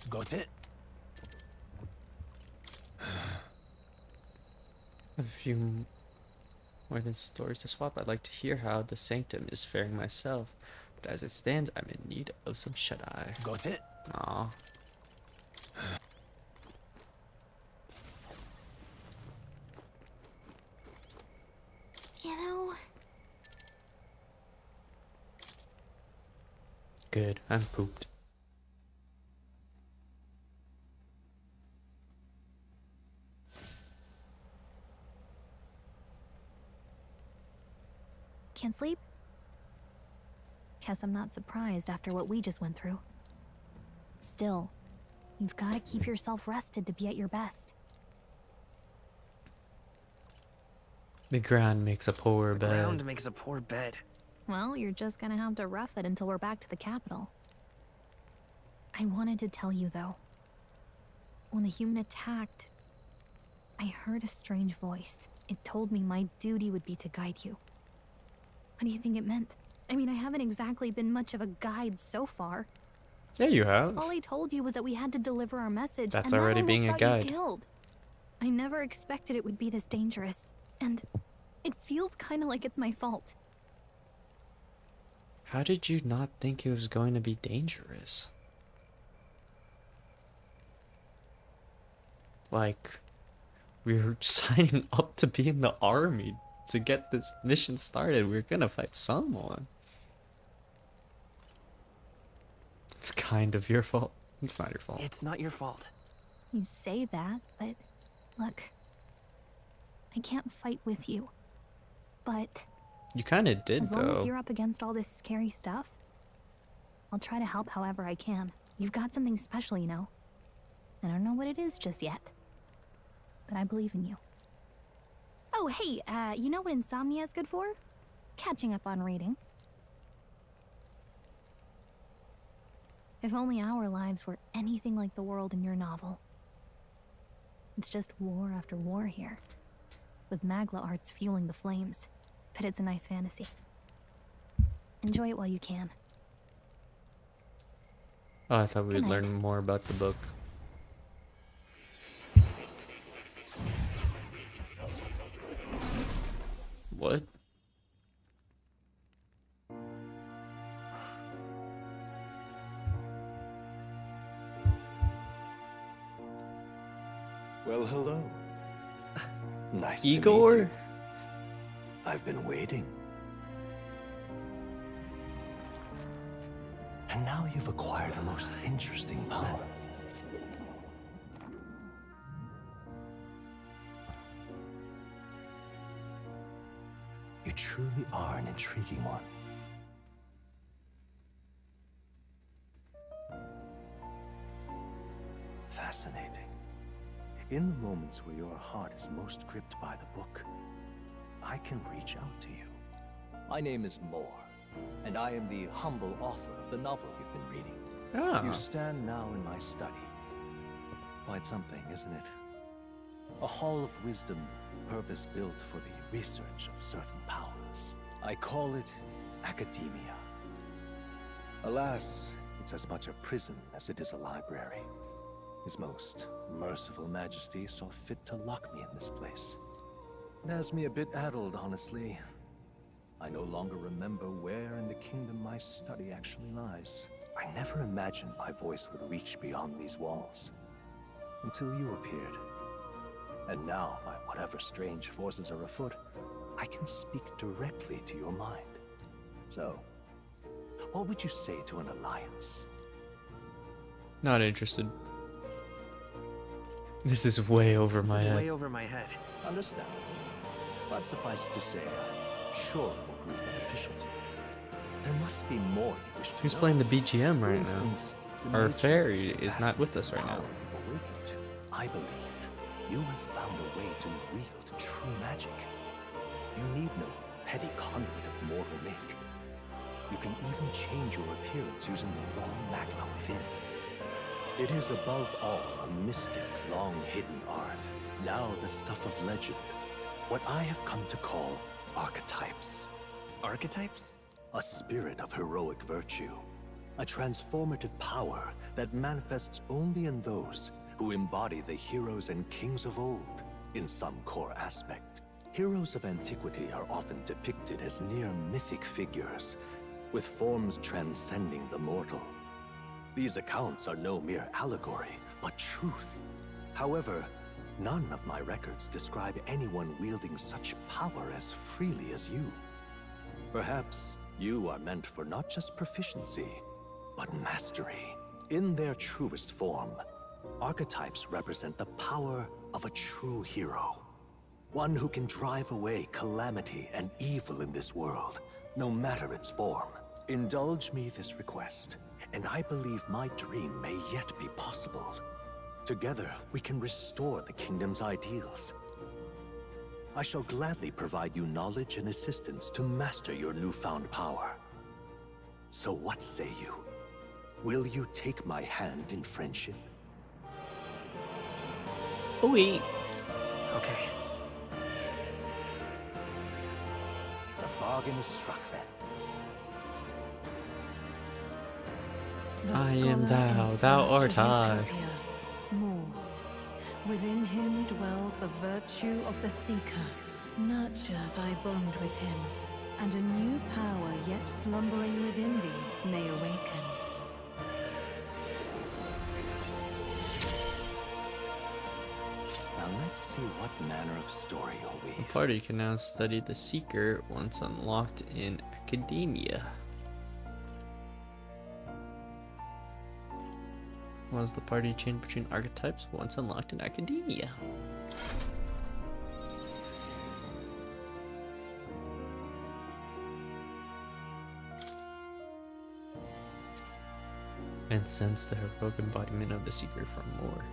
Got it? I have a few more than stories to swap. I'd like to hear how the Sanctum is faring myself, but as it stands, I'm in need of some shut-eye. Got it? Aw. You know, Good, I'm pooped. can't sleep? Guess I'm not surprised after what we just went through. Still, you've got to keep yourself rested to be at your best. The ground makes a poor The bed. ground makes a poor bed. Well, you're just gonna have to rough it until we're back to the capital. I wanted to tell you, though. When the human attacked, I heard a strange voice. It told me my duty would be to guide you. What do you think it meant? I mean, I haven't exactly been much of a guide so far. Yeah, you have. All I told you was that we had to deliver our message, That's and already that being a almost got guide. you killed. I never expected it would be this dangerous, and it feels kind of like it's my fault. How did you not think it was going to be dangerous? Like, we were signing up to be in the army to get this mission started. We were gonna fight someone. It's kind of your fault. It's not your fault. It's not your fault. You say that, but look, I can't fight with you. But You kind of did, as long as though. you're up against all this scary stuff, I'll try to help however I can. You've got something special, you know. I don't know what it is just yet, but I believe in you. Oh, hey, you know what insomnia is good for? Catching up on reading. If only our lives were anything like the world in your novel. It's just war after war here, with Magla arts fueling the flames. But it's a nice fantasy. Enjoy it while you can. Oh, I thought we'd Good night. learn more about the book. What? Well, hello. Nice Igor? to meet you. I've been waiting. And now you've acquired a most interesting power. You truly are an intriguing one. Fascinating. In the moments where your heart is most gripped by the book, I can reach out to you. My name is Moore, and I am the humble author of the novel you've been reading. Ah. You stand now in my study. Quite something, isn't it? A hall of wisdom, purpose-built for the research of certain powers. I call it academia. Alas, it's as much a prison as it is a library. His most merciful majesty saw fit to lock me in this place. It has me a bit addled, honestly. I no longer remember where in the kingdom my study actually lies. I never imagined my voice would reach beyond these walls. Until you appeared. And now, by whatever strange forces are afoot, I can speak directly to your mind. So, what would you say to an alliance? Not interested. This is way over my head. Way over my head. Understandable. But suffice it to say, I'm sure it will prove beneficial to you. There must be more you wish to Who's know. playing the BGM For right instance, now? the Our nature fairy of this is not with us right power now. you've awakened to. I believe you have found a way to wield true magic. You need no petty conduit of mortal make. You can even change your appearance using the raw magma within. It is above all a mystic, long-hidden art, now the stuff of legend. What I have come to call archetypes. Archetypes? A spirit of heroic virtue. A transformative power that manifests only in those who embody the heroes and kings of old in some core aspect. Heroes of antiquity are often depicted as near mythic figures, with forms transcending the mortal. These accounts are no mere allegory, but truth. However, none of my records describe anyone wielding such power as freely as you. Perhaps you are meant for not just proficiency, but mastery. In their truest form, archetypes represent the power of a true hero. One who can drive away calamity and evil in this world, no matter its form. Indulge me this request, and I believe my dream may yet be possible. Together, we can restore the kingdom's ideals. I shall gladly provide you knowledge and assistance to master your newfound power. So what say you? Will you take my hand in friendship? Oui. Okay. The bargain is struck then. I am thou, thou art I. More. Within him dwells the virtue of the Seeker. Nurture thy bond with him, and a new power yet slumbering within thee may awaken. Now let's see what manner of story you'll The weave. party can now study the Seeker once unlocked in academia. Was the party change between archetypes once unlocked in academia? And sense the heroic embodiment of the Seeker from Moore.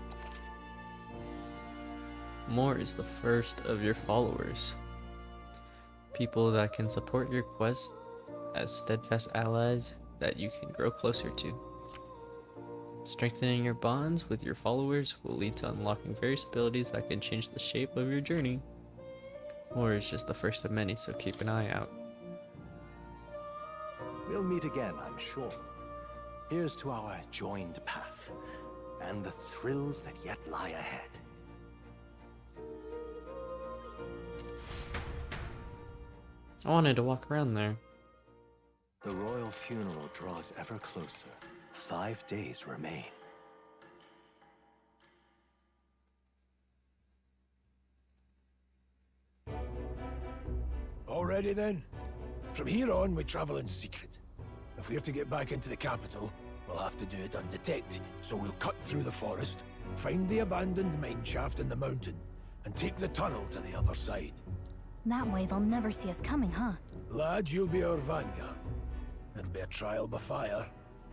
Moore is the first of your followers. People that can support your quest as steadfast allies that you can grow closer to. Strengthening your bonds with your followers will lead to unlocking various abilities that can change the shape of your journey. Moore is just the first of many, so keep an eye out. We'll meet again, I'm sure. Here's to our joined path, and the thrills that yet lie ahead. I wanted to walk around there. The royal funeral draws ever closer. 5 days remain. ready then? From here on, we travel in secret. If we're to get back into the capital, we'll have to do it undetected. So we'll cut through the forest, find the abandoned mine shaft in the mountain, and take the tunnel to the other side. That way they'll never see us coming, huh? Lad, you'll be our vanguard. It'll be a trial by fire,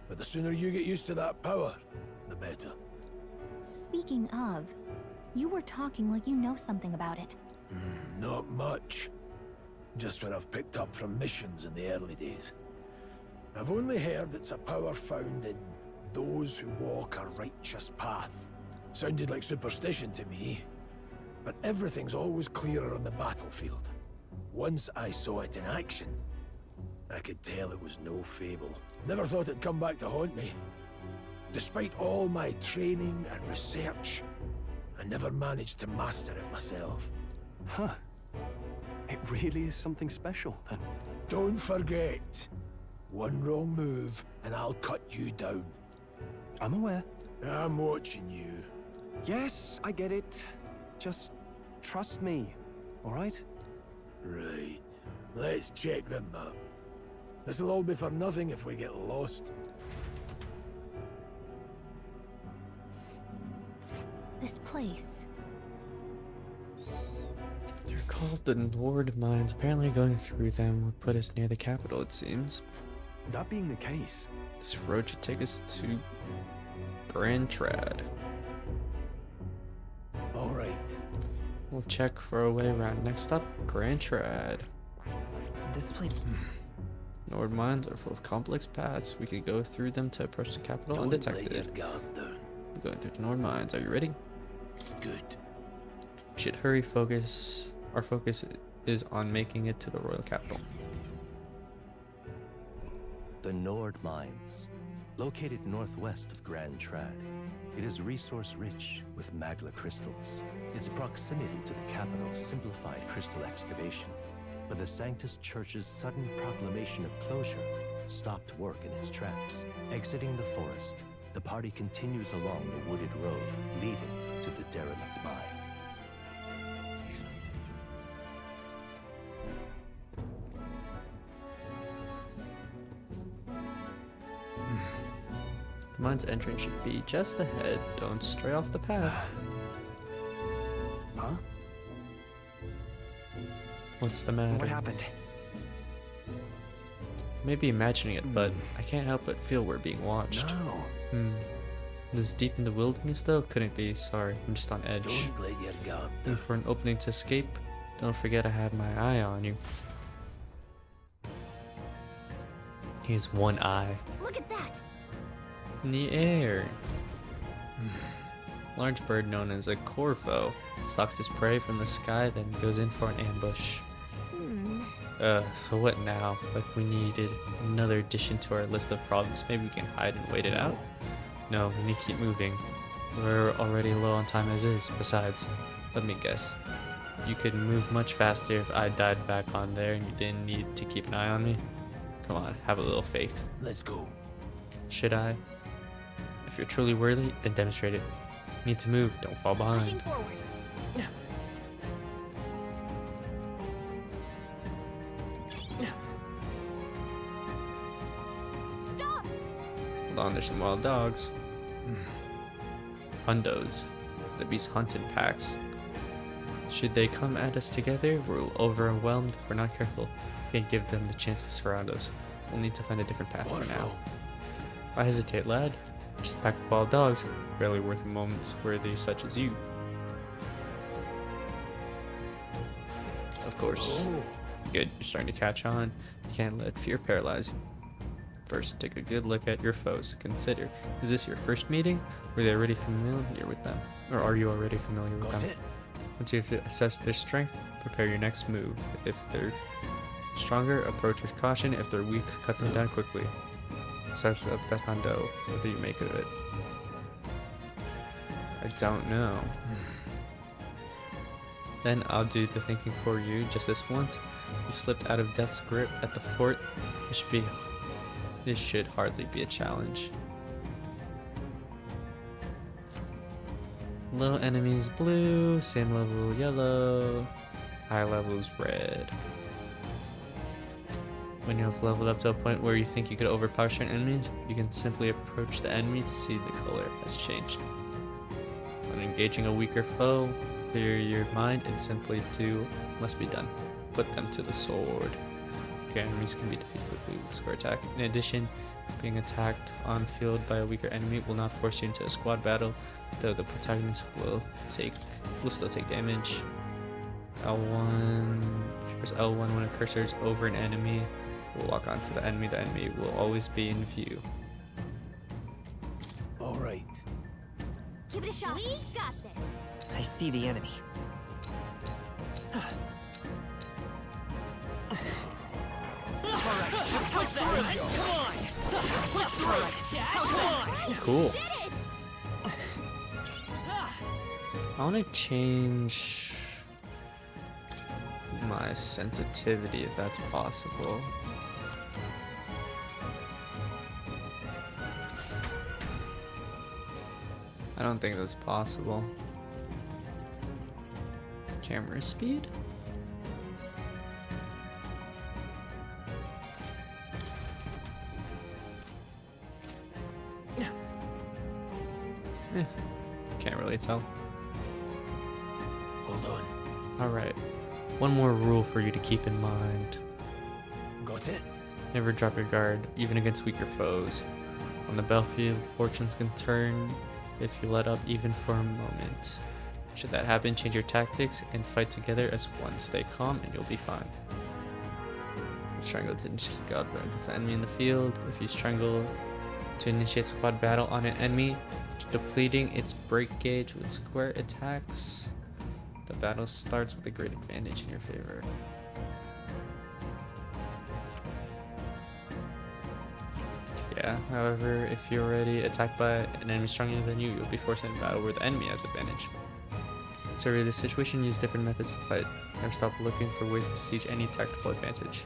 but the sooner you get used to that power, the better. Speaking of, you were talking like you know something about it. Not much. Just what I've picked up from missions in the early days. I've only heard it's a power found in those who walk a righteous path. Sounded like superstition to me, but everything's always clearer on the battlefield. Once I saw it in action, I could tell it was no fable. Never thought it'd come back to haunt me. Despite all my training and research, I never managed to master it myself. Huh. It really is something special, then. Don't forget, one wrong move and I'll cut you down. I'm aware. I'm watching you. Yes, I get it. Just trust me, all right? Right. Let's check the map. This'll all be for nothing if we get lost. This place. They're called the Nord Mines. Apparently going through them would put us near the capital, it seems. That being the case, this road should take us to Grand Trad. Alright. We'll check for a way around. Next up, Grand Trad. This place... Nord Mines are full of complex paths. We could go through them to approach the capital undetected. We're going through the Nord Mines. Are you ready? Good. We should hurry. Our focus is on making it to the royal capital. The Nord Mines, located northwest of Grand Trad. It is resource-rich with magla crystals. Its proximity to the capital simplified crystal excavation, but the Sanctus Church's sudden proclamation of closure stopped work in its tracks. Exiting the forest, the party continues along the wooded road leading to the derelict mine. The mine's entrance should be just ahead. Don't stray off the path. Huh? What's the matter? What happened? Maybe imagining it, but I can't help but feel we're being watched. No. This deep in the wilderness though? Couldn't be. Sorry, I'm just on edge. Don't let your guard down. And for an opening to escape, don't forget I have my eye on you. He has one eye. Look at that! In the air. Large bird known as a corvo stalks his prey from the sky, then goes in for an ambush. So what now? Like we needed another addition to our list of problems. Maybe we can hide and wait it out. No, we need to keep moving. We're already low on time as is. Besides, let me guess. You could move much faster if I died back on there and you didn't need to keep an eye on me. Come on, have a little faith. Let's go. Should I? If you're truly worthy, then demonstrate it. Need to move, don't fall behind. Pushing forward. Stop! Hold on, there's some wild dogs. Hundos. The beasts hunt in packs. Should they come at us together, we're overwhelmed if we're not careful. Can't give them the chance to surround us. We'll need to find a different path for now. Why hesitate, lad? Just a pack of wild dogs, barely worth a moment's worthy such as you. Of course. Good, you're starting to catch on. You can't let fear paralyze you. First, take a good look at your foes. Consider, is this your first meeting? Were they already familiar with them? Or are you already familiar with them? Once you've assessed their strength, prepare your next move. If they're stronger, approach with caution. If they're weak, cut them down quickly. Starts up that hundo. What do you make of it? I don't know. Then I'll do the thinking for you just this once. You slipped out of death's grip at the fort. This should hardly be a challenge. Low enemies blue, same level yellow, high levels red. When you have leveled up to a point where you think you could overpower certain enemies, you can simply approach the enemy to see the color has changed. When engaging a weaker foe, clear your mind and simply do must be done. Put them to the sword. Your enemies can be defeated quickly with square attack. In addition, being attacked on field by a weaker enemy will not force you into a squad battle, though the protagonist will still take damage. L1. If you press L1 when a cursor is over an enemy, it will lock onto the enemy. The enemy will always be in view. All right. Give it a shot. We got this. I see the enemy. Cool. I want to change my sensitivity if that's possible. I don't think that's possible. Camera speed? Can't really tell. Hold on. Alright. One more rule for you to keep in mind. Got it? Never drop your guard, even against weaker foes. On the battlefield, fortunes can turn if you let up even for a moment. Should that happen, change your tactics and fight together as one. Stay calm and you'll be fine. Strangle to initiate squad battle against an enemy in the field. If you strangle to initiate squad battle on an enemy, depleting its break gauge with square attacks, the battle starts with a great advantage in your favor. Yeah, however, if you're already attacked by an enemy stronger than you, you'll be forced into battle where the enemy has advantage. To survey this situation, use different methods to fight. Never stop looking for ways to siege any tactical advantage.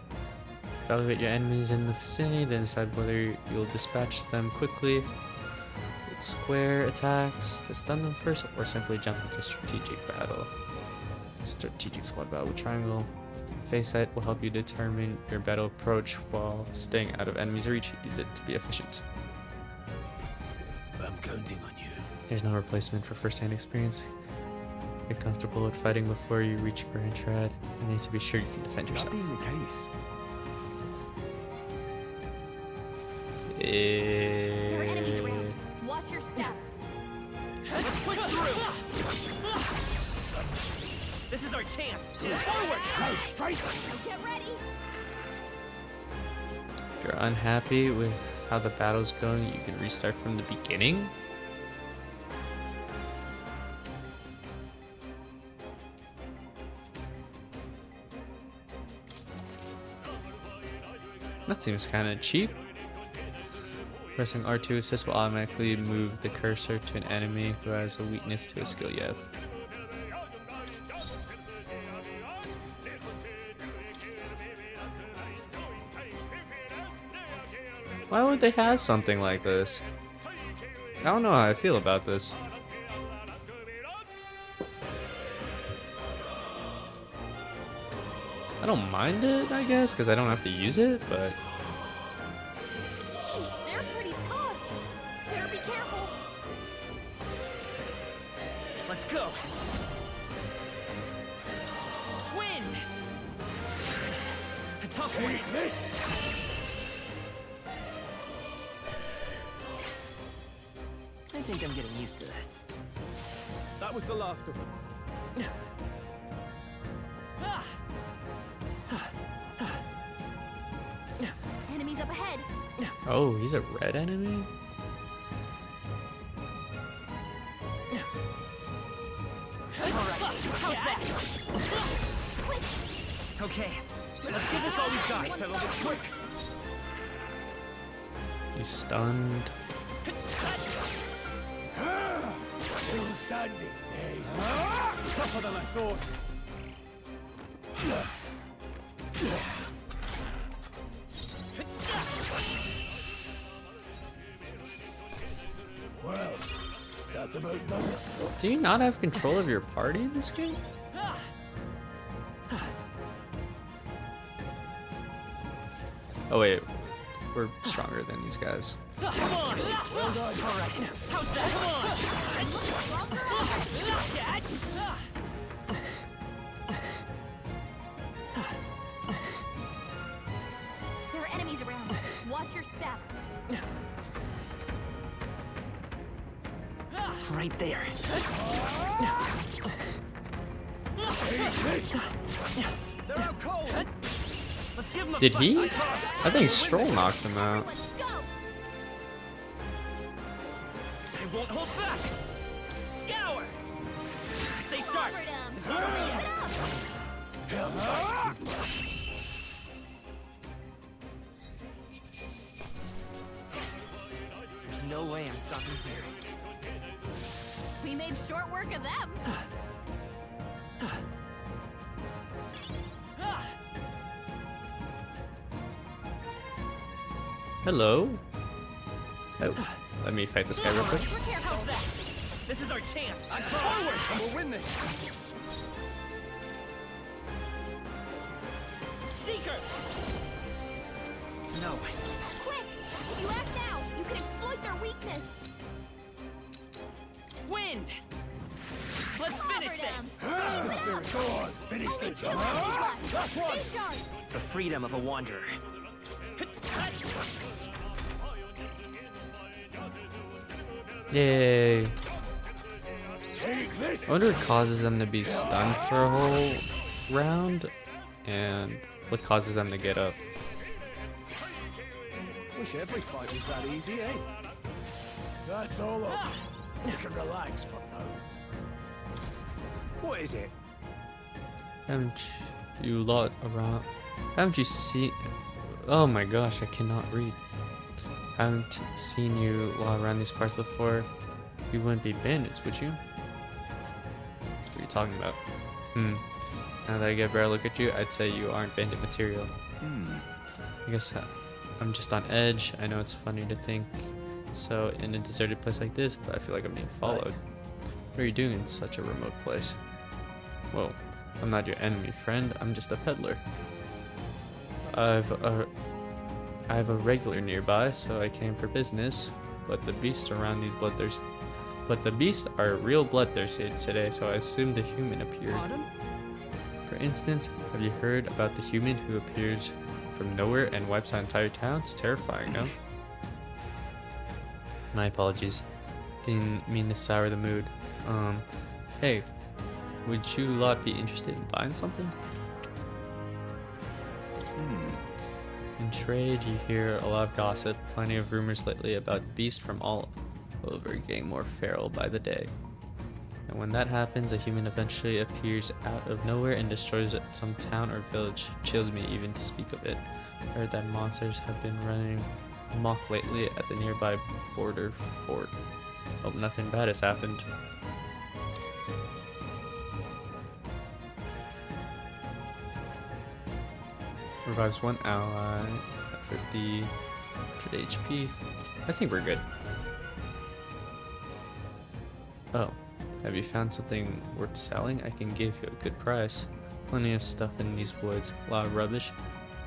Evaluate your enemies in the vicinity, then decide whether you'll dispatch them quickly with square attacks to stun them first, or simply jump into strategic battle. Strategic squad battle with triangle. Face sight will help you determine your battle approach while staying out of enemies' reach. Use it to be efficient. I'm counting on you. There's no replacement for first-hand experience. Get comfortable with fighting before you reach Grand Trad. You need to be sure you can defend yourself. That being the case, There are enemies around. Watch your step. Let's push through! This is our chance! Forward! Go straight! Get ready. If you're unhappy with how the battle's going, you can restart from the beginning. That seems kind of cheap. Pressing R2 assist will automatically move the cursor to an enemy who has a weakness to a skill you have. Why would they have something like this? I don't know how I feel about this. I don't mind it, I guess, because I don't have to use it, but... Jeez, they're pretty tough. Better be careful. Let's go! Wind! A tough one! Take this! I think I'm getting used to this. That was the last of them. Enemies up ahead. Oh, he's a red enemy? Okay, let's give this all we've got. Settle this quick. He's stunned. Still standing, eh? Tougher than I thought. Well, that about does it. Do you not have control of your party in this game? Oh wait, we're stronger than these guys. Come on! All right. How's that? There are enemies around. Watch your step. Right there. They're out cold. Let's give them a Did fight. he? I think Stroll knocked him out. They won't hold back. Scour. Stay sharp. It's not over yet. There's no way I'm stopping here. We made short work of them. Hello. Oh, let me fight this guy real quick. This is our chance. I'm forward, and we'll win this. Seeker. No. Quick! If you act now, you can exploit their weakness. Wind. Let's finish this. That's the spirit. Go on, finish the job. Last one. The freedom of a wanderer. Yay. Take this. I wonder what causes them to be stunned for a whole round, and what causes them to get up. Wish every fight was that easy, eh? That's all over. You can relax for now. What is it? Haven't you lot around? Haven't you seen? Oh my gosh, I cannot read. Haven't seen you lot around these parts before. You wouldn't be bandits, would you? What are you talking about? Now that I get a better look at you, I'd say you aren't bandit material. I guess I'm just on edge. I know it's funny to think so in a deserted place like this, but I feel like I'm being followed. What are you doing in such a remote place? Whoa, I'm not your enemy, friend. I'm just a peddler. I have a regular nearby, so I came for business. But the beasts around these bloodthirsty. But the beasts are real bloodthirsty today, so I assumed a human appeared. Pardon? For instance, have you heard about the human who appears from nowhere and wipes out entire town? It's terrifying, no? My apologies. Didn't mean to sour the mood. Hey, would you lot be interested in buying something? In trade, you hear a lot of gossip, plenty of rumors lately about beasts from all over getting more feral by the day. And when that happens, a human eventually appears out of nowhere and destroys some town or village. Chills me even to speak of it. I heard that monsters have been running amok lately at the nearby border fort. Hope nothing bad has happened. Revives one ally at 50 HP. I think we're good. Oh, have you found something worth selling? I can give you a good price. Plenty of stuff in these woods. A lot of rubbish,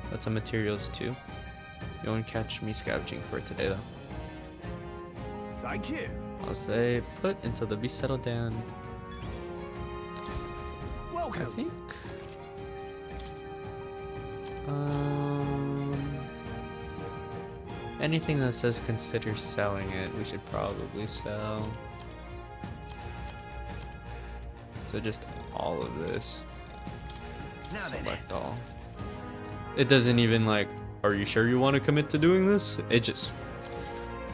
but some materials too. You won't catch me scavenging for it today though. Thank you. I'll stay put until the beast settle down. Welcome. I think. Anything that says consider selling it, we should probably sell. So just all of this. Select all. It doesn't even like, are you sure you want to commit to doing this? It just,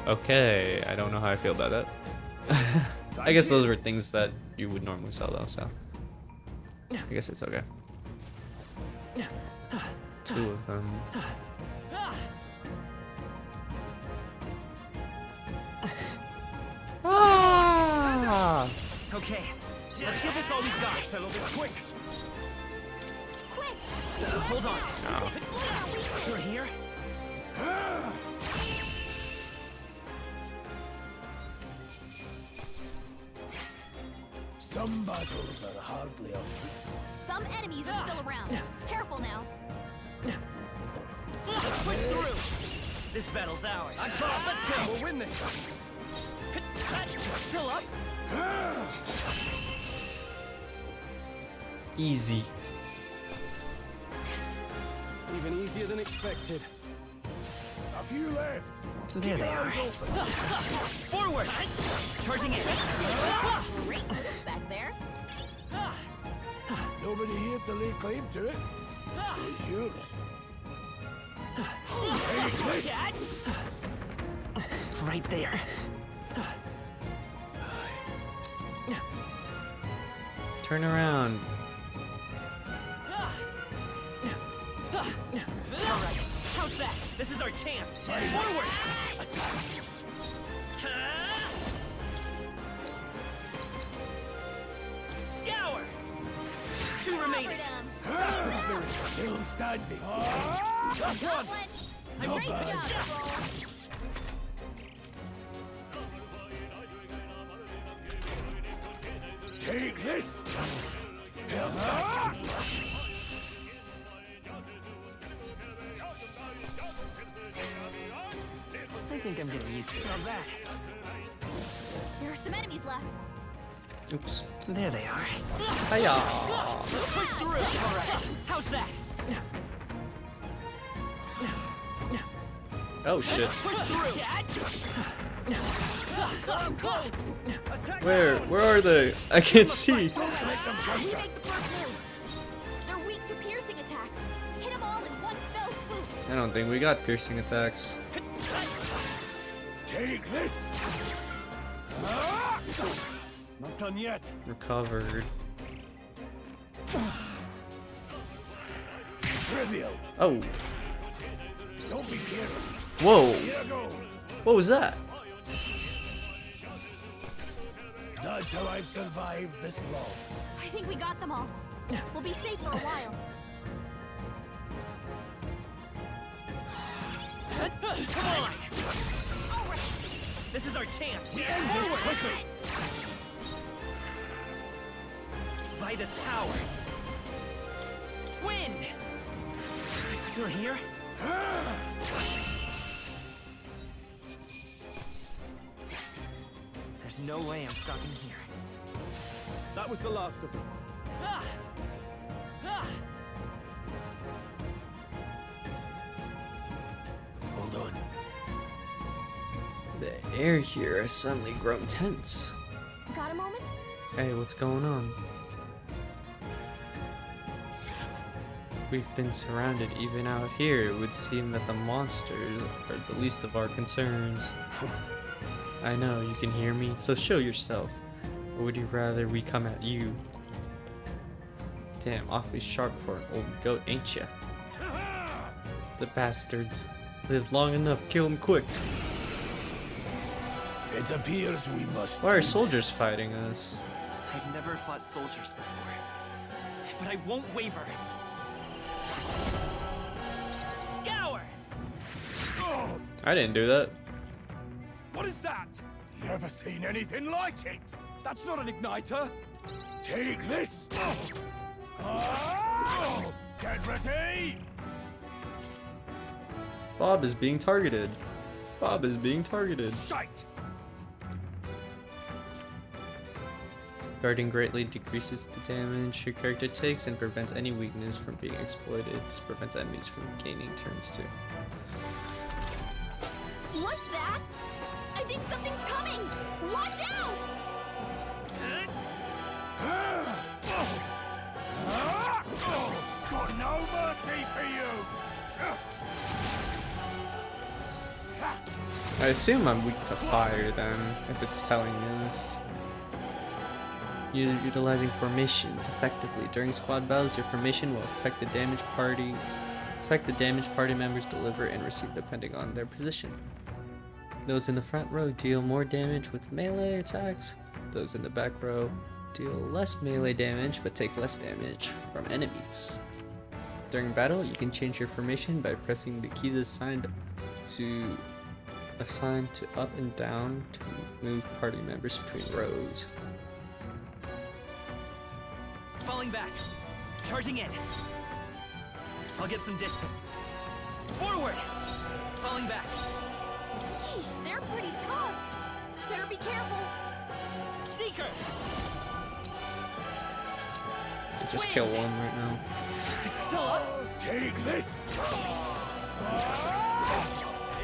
okay, I don't know how I feel about that. I guess those were things that you would normally sell though, so I guess it's okay. Two of them. Ah! Okay, let's give this all we've got. Settle this quick. Quick! Hold on. No. You're here? Some battles are hardly a feat. Some enemies are still around. Careful now. Push through! This battle's ours. I'm top. Let's go! We'll win this! Still up? Easy. Even easier than expected. A few left. There they are. Forward! Charging in. Great moves back there. Nobody here to lay claim to it. So it's yours. Take this. Right there. Turn around. Alright, how's that? This is our chance. Forward! Scour! 2 remaining. That's the spirit. Still standing. That's one. Not bad. Take this. Hell back. I think I'm getting used to it. How's that? There are some enemies left. Oops. There they are. Hiya. Push through! Alright, how's that? Oh shit. Push through! Where are they? I can't see. We make the first move. They're weak to piercing attacks. Hit them all in one fell swoop. I don't think we got piercing attacks. Take this. Not done yet. Recovered. Trivial. Oh. Don't be careless. Whoa. Here I go. What was that? That's how I've survived this long. I think we got them all. We'll be safe for a while. Come on! This is our chance! We end this quickly! By this power! Wind! Still here? There's no way I'm stopping here. That was the last of them. Hold on. The air here has suddenly grown tense. Got a moment? Hey, what's going on? We've been surrounded even out here. It would seem that the monsters are the least of our concerns. I know, you can hear me, so show yourself. Or would you rather we come at you? Damn, awfully sharp for an old goat, ain't ya? The bastards lived long enough, kill them quick. It appears we must. Why are soldiers fighting us? I've never fought soldiers before, but I won't waver. Scour! Oh, I didn't do that. What is that? never seen anything like it. That's not an igniter. Take this. Oh, get ready. Bob is being targeted. Bob is being targeted. Shite. Guarding greatly decreases the damage your character takes and prevents any weakness from being exploited. This prevents enemies from gaining turns too. What's that? I think something's coming! Watch out! Got no mercy for you. I assume I'm weak to fire then, if it's telling me this. Utilizing formations effectively. During squad battles, your formation will affect the damage party members deliver and receive depending on their position. Those in the front row deal more damage with melee attacks. Those in the back row deal less melee damage but take less damage from enemies. During battle, you can change your formation by pressing the keys assigned to up and down to move party members between rows. Falling back. Charging in. I'll get some distance. Forward! Falling back. Jeez, they're pretty tough. Better be careful. Seeker! Just kill one right now. Still up? Take this!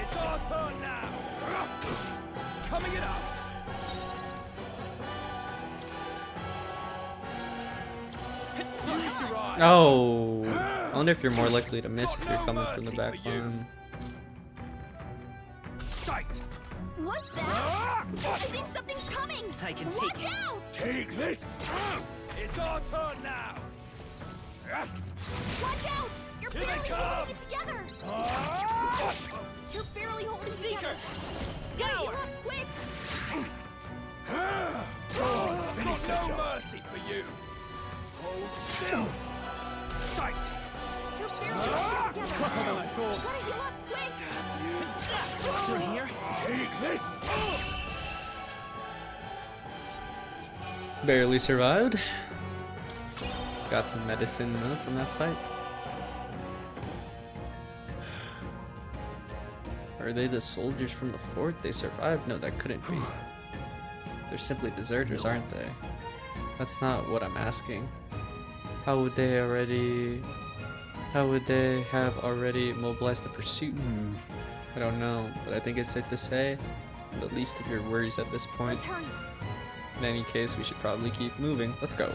It's our turn now! Coming at us! Use your eyes! Oh, I wonder if you're more likely to miss if you're coming from the back line. Sight! What's that? I think something's coming. I can Watch take it. out! Take this! It's our turn now! Watch out! You're Here they barely come! holding it together. You're barely holding it Seeker! together. Scour! Hurry up, quick! Finish the no job. mercy for you! Hold still! Sight! You're barely holding it together. Tougher than I thought. Gotta heal up quick! Through here? Take this! Barely survived. Got some medicine though from that fight. Are they the soldiers from the fort? They survived? No, that couldn't be. They're simply deserters, aren't they? That's not what I'm asking. How would they have already mobilized the pursuit? I don't know, but I think it's safe to say the least of your worries at this point. Let's hurry. In any case, we should probably keep moving. Let's go.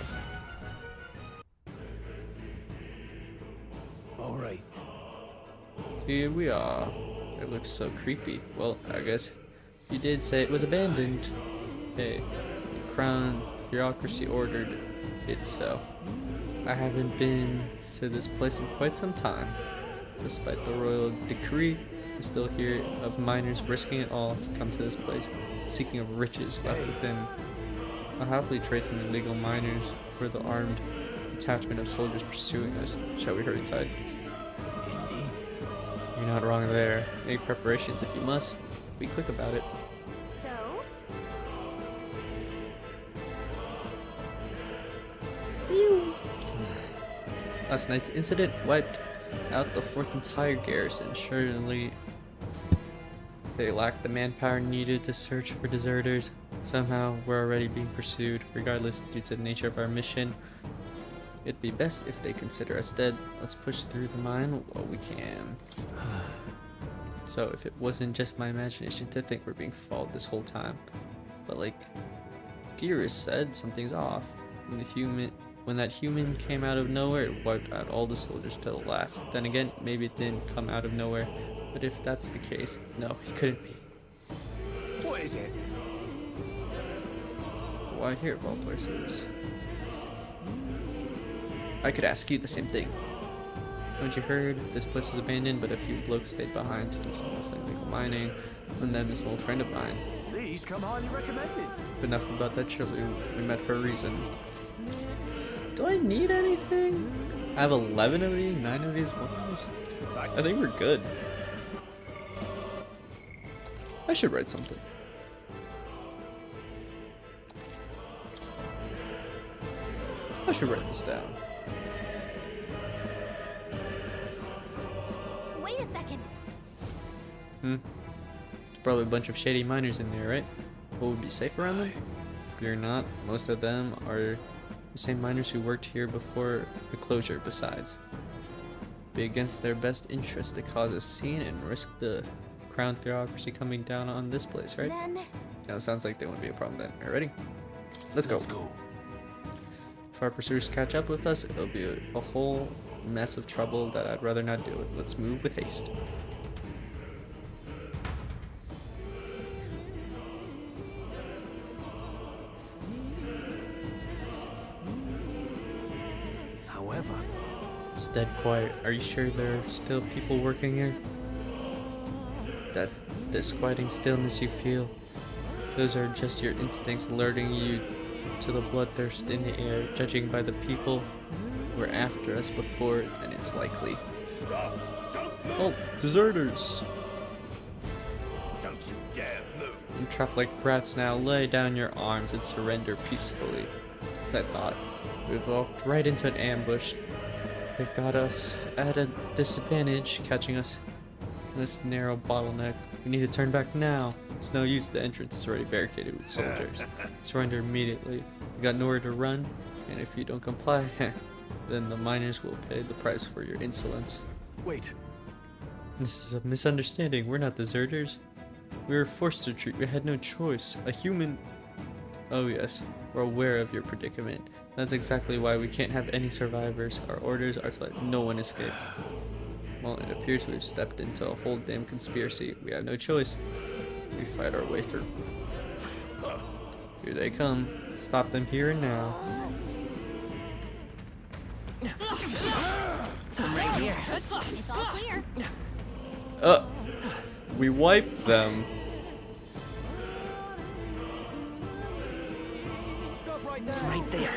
All right. Here we are. It looks so creepy. Well, I guess you did say it was abandoned. Hey, the crown bureaucracy ordered it so. I haven't been to this place in quite some time. Despite the royal decree, I still hear of miners risking it all to come to this place, seeking of riches left within. I'll happily trade some illegal miners for the armed detachment of soldiers pursuing us. Shall we hurry tight? Indeed. You're not wrong there. Make preparations if you must. Be quick about it. So? Last night's incident wiped out the fort's entire garrison. Surely they lacked the manpower needed to search for deserters. Somehow we're already being pursued. Regardless, due to the nature of our mission, it'd be best if they consider us dead. Let's push through the mine while we can. So if it wasn't just my imagination to think we're being followed this whole time, but like Gearus said, something's off. When that human came out of nowhere, it wiped out all the soldiers to the last. Then again, maybe it didn't come out of nowhere. But if that's the case, no, it couldn't be. What is it? Why here of all places? I could ask you the same thing. Haven't you heard? This place was abandoned, but a few blokes stayed behind to do some illegal mining. One of them is an old friend of mine. These come highly recommended. But enough about that, surely we met for a reason. Do I need anything? I have 11 of these, 9 of these ones. I think we're good. I should write something. I should write this down. Wait a second. There's probably a bunch of shady miners in there, right? What would be safe around them? Fear not, most of them are the same miners who worked here before the closure. Besides, be against their best interest to cause a scene and risk the crown theocracy coming down on this place, right? Then... Now, sounds like they wouldn't be a problem then. Alright, ready? Let's go. If our pursuers catch up with us, it'll be a whole mess of trouble that I'd rather not deal with. Let's move with haste. However, it's dead quiet. Are you sure there are still people working here? That disquieting stillness you feel, those are just your instincts alerting you to the bloodthirst in the air. Judging by the people who were after us before, then it's likely. stop! Don't move! Oh, deserters! Don't you dare move! You're trapped like rats now. Lay down your arms and surrender peacefully. As I thought, we've walked right into an ambush. They've got us at a disadvantage, catching us This narrow bottleneck. We need to turn back now. It's no use. The entrance is already barricaded with soldiers. Surrender immediately. You got nowhere to run, and if you don't comply, then the miners will pay the price for your insolence. Wait. This is a misunderstanding. We're not deserters. We were forced to retreat. We had no choice. A human... Oh yes, we're aware of your predicament. That's exactly why we can't have any survivors. Our orders are to let no one escape. Well, it appears we've stepped into a whole damn conspiracy. We have no choice. We fight our way through. Here they come. Stop them here and now. I'm right here. It's all clear. We wiped them. Stop right there. Right there.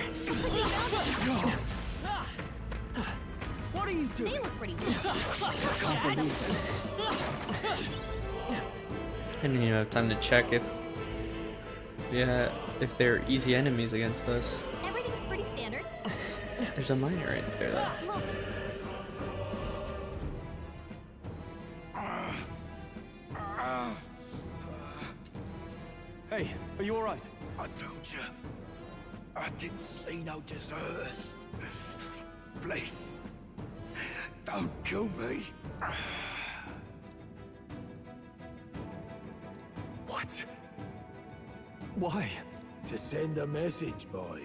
What are you doing? They look pretty I didn't even have time to check if they're easy enemies against us. Everything's pretty standard. There's a miner right there though. Look. Hey, are you alright? I told you. I didn't see no deserters. Please. Don't kill me. What? Why? To send a message, boy.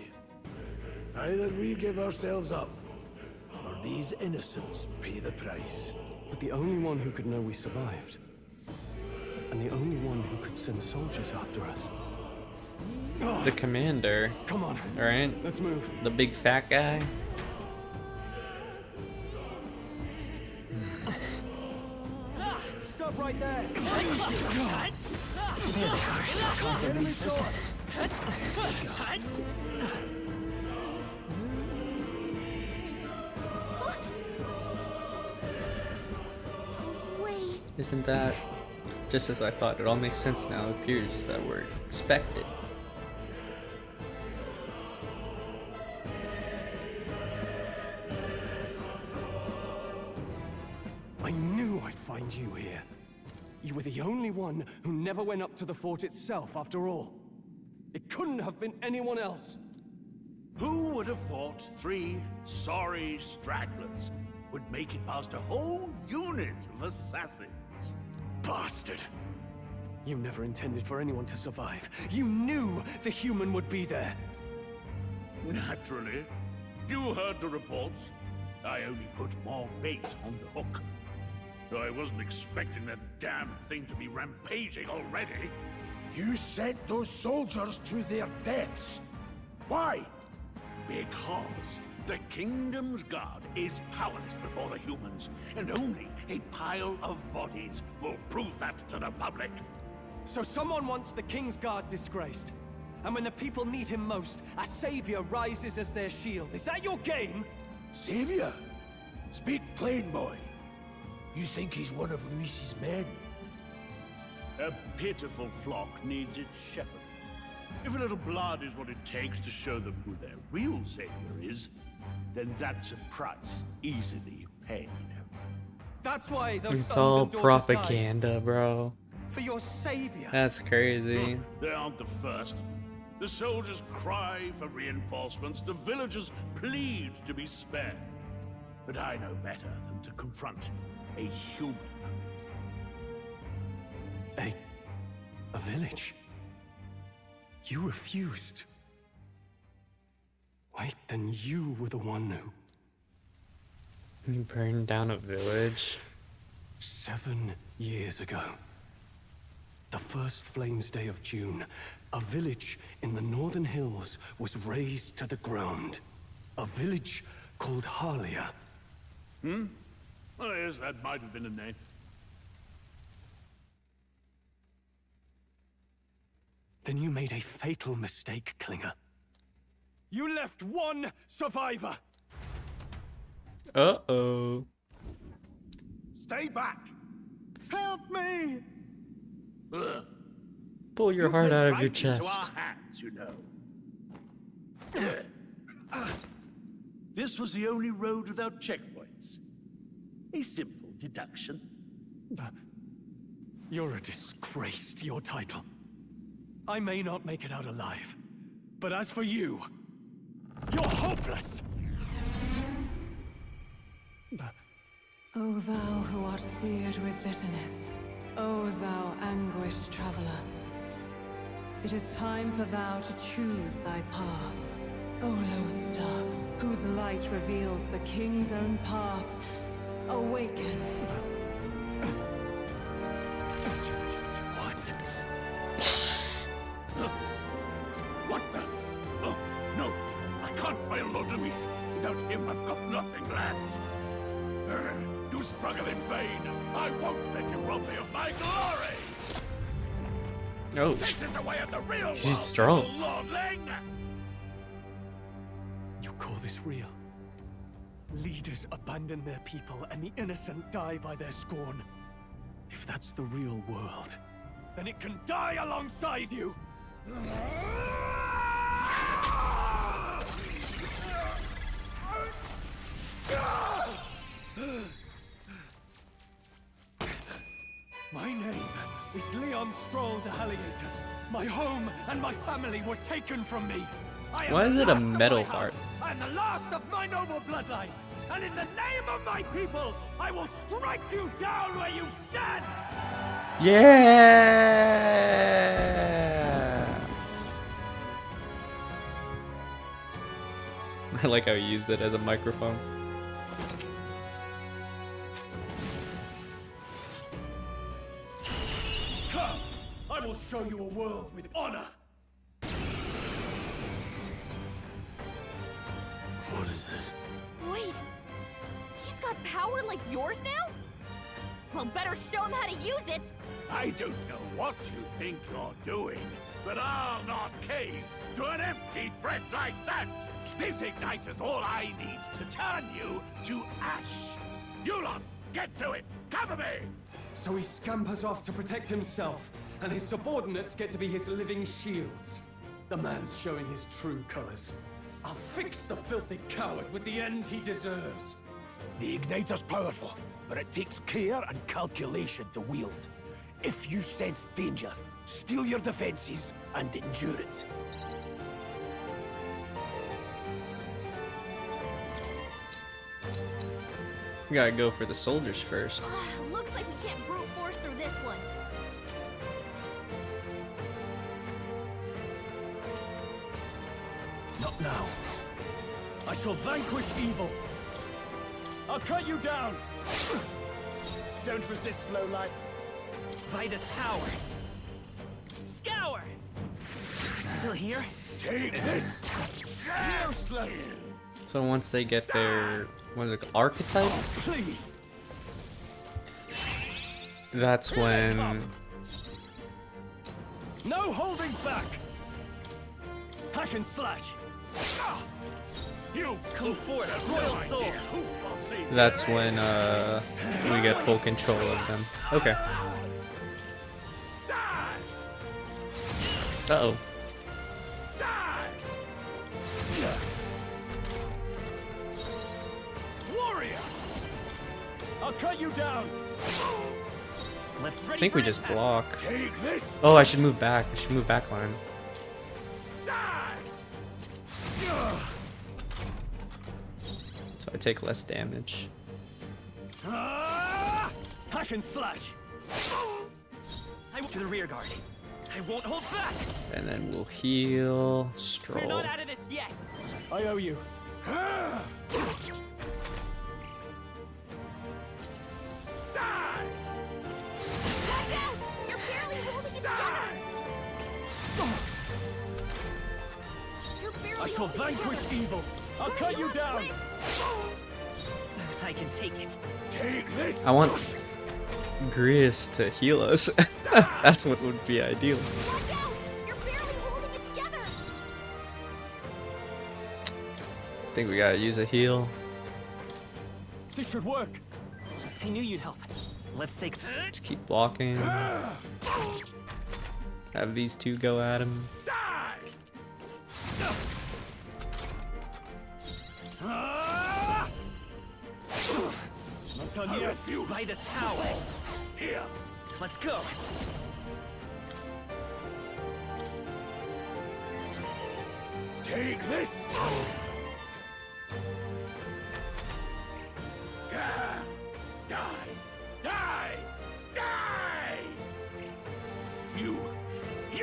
Either we give ourselves up, or these innocents pay the price. But the only one who could know we survived, and the only one who could send soldiers after us. The commander. Come on. Alright. Let's move. The big fat guy. Stop right there. Enemy source. Wait. Isn't that just as I thought? It all makes sense now. It appears that we're expected. I knew I'd find you here. You were the only one who never went up to the fort itself, after all. It couldn't have been anyone else. Who would have thought 3 sorry stragglers would make it past a whole unit of assassins? Bastard! You never intended for anyone to survive. You knew the human would be there. Naturally. You heard the reports. I only put more bait on the hook. I wasn't expecting that damn thing to be rampaging already. You sent those soldiers to their deaths. Why? Because the Kingdom's Guard is powerless before the humans, and only a pile of bodies will prove that to the public. So someone wants the King's Guard disgraced. And when the people need him most, a savior rises as their shield. Is that your game? Savior? Speak plain, boy. You think he's one of Luis's men? A pitiful flock needs its shepherd. If a little blood is what it takes to show them who their real savior is, then that's a price easily paid. That's why those It's sons all and daughters propaganda, bro. died. For your savior. That's crazy. They aren't the first. The soldiers cry for reinforcements, the villagers plead to be spared. But I know better than to confront a human. A village? You refused. Wait, then you were the one who... You burned down a village. 7 years ago. The first Flames Day of June, a village in the northern hills was razed to the ground. A village called Harlia. Oh, yes, that might have been a name. Then you made a fatal mistake, Klinger. You left one survivor! Uh-oh. Stay back! Help me! Pull your heart out of your chest. Into our hands, you know. This was the only road without checkpoints. A simple deduction. You're a disgrace to your title. I may not make it out alive, but as for you, you're hopeless! O thou who art seared with bitterness, O thou anguished traveler, it is time for thou to choose thy path. O lodestar, whose light reveals the king's own path, awaken. What the? Oh, no. I can't fail Lord Luis. Without him, I've got nothing left. You struggle in vain. I won't let you rob me of my glory. Oh, This is the way of the real world, she's strong. lordling. You call this real? Leaders abandon their people and the innocent die by their scorn. If that's the real world, then it can die alongside you! My name is Leon Stroll de Haliatus. My home and my family were taken from me. I am Why is the it a last of metal my heart? house and the last of my noble bloodline. And in the name of my people, I will strike you down where you stand! Yeah. I like how he used it as a microphone. Come! I will show you a world with honor! What is this? Wait, he's got power like yours now? Well, better show him how to use it. I don't know what you think you're doing, but I'll not cave to an empty threat like that. This igniter's all I need to turn you to ash. You lot, get to it. Cover me. So he scampers off to protect himself, and his subordinates get to be his living shields. The man's showing his true colors. I'll fix the filthy coward with the end he deserves. The igniter's powerful, but it takes care and calculation to wield. If you sense danger, steel your defenses and endure it. We gotta go for the soldiers first. Looks like we can't brute force through this one. Not now. I shall vanquish evil. I'll cut you down. Don't resist, lowlife. Vitus power. Scour! Still here? Take this! Useless! So once they get their, what is it, archetype? Please. That's when... No holding back! Hack and slash! You come forth, royal soul! That's when we get full control of them. Okay. Uh-oh. Warrior! I'll cut you down! I think we just block. Take this! Oh, I should move back. I should move back line. So I take less damage. Hack and slash! I went to the rear guard. I won't hold back! And then we'll heal. We're Stroll. not out of this yet! I owe you. You're barely holding it together. You're barely I shall holding it vanquish together. evil. I'll cut you down. I can take it. Take this! I want Grius to heal us. That's what would be ideal. Watch out! You're barely holding it together. I think we gotta use a heal. This should work. I knew you'd help. Let's take. Just keep blocking. Have these two go at him. Not done yet. Vitus power. Here. Let's go. Take this. Gah! Die! Die! Die! You!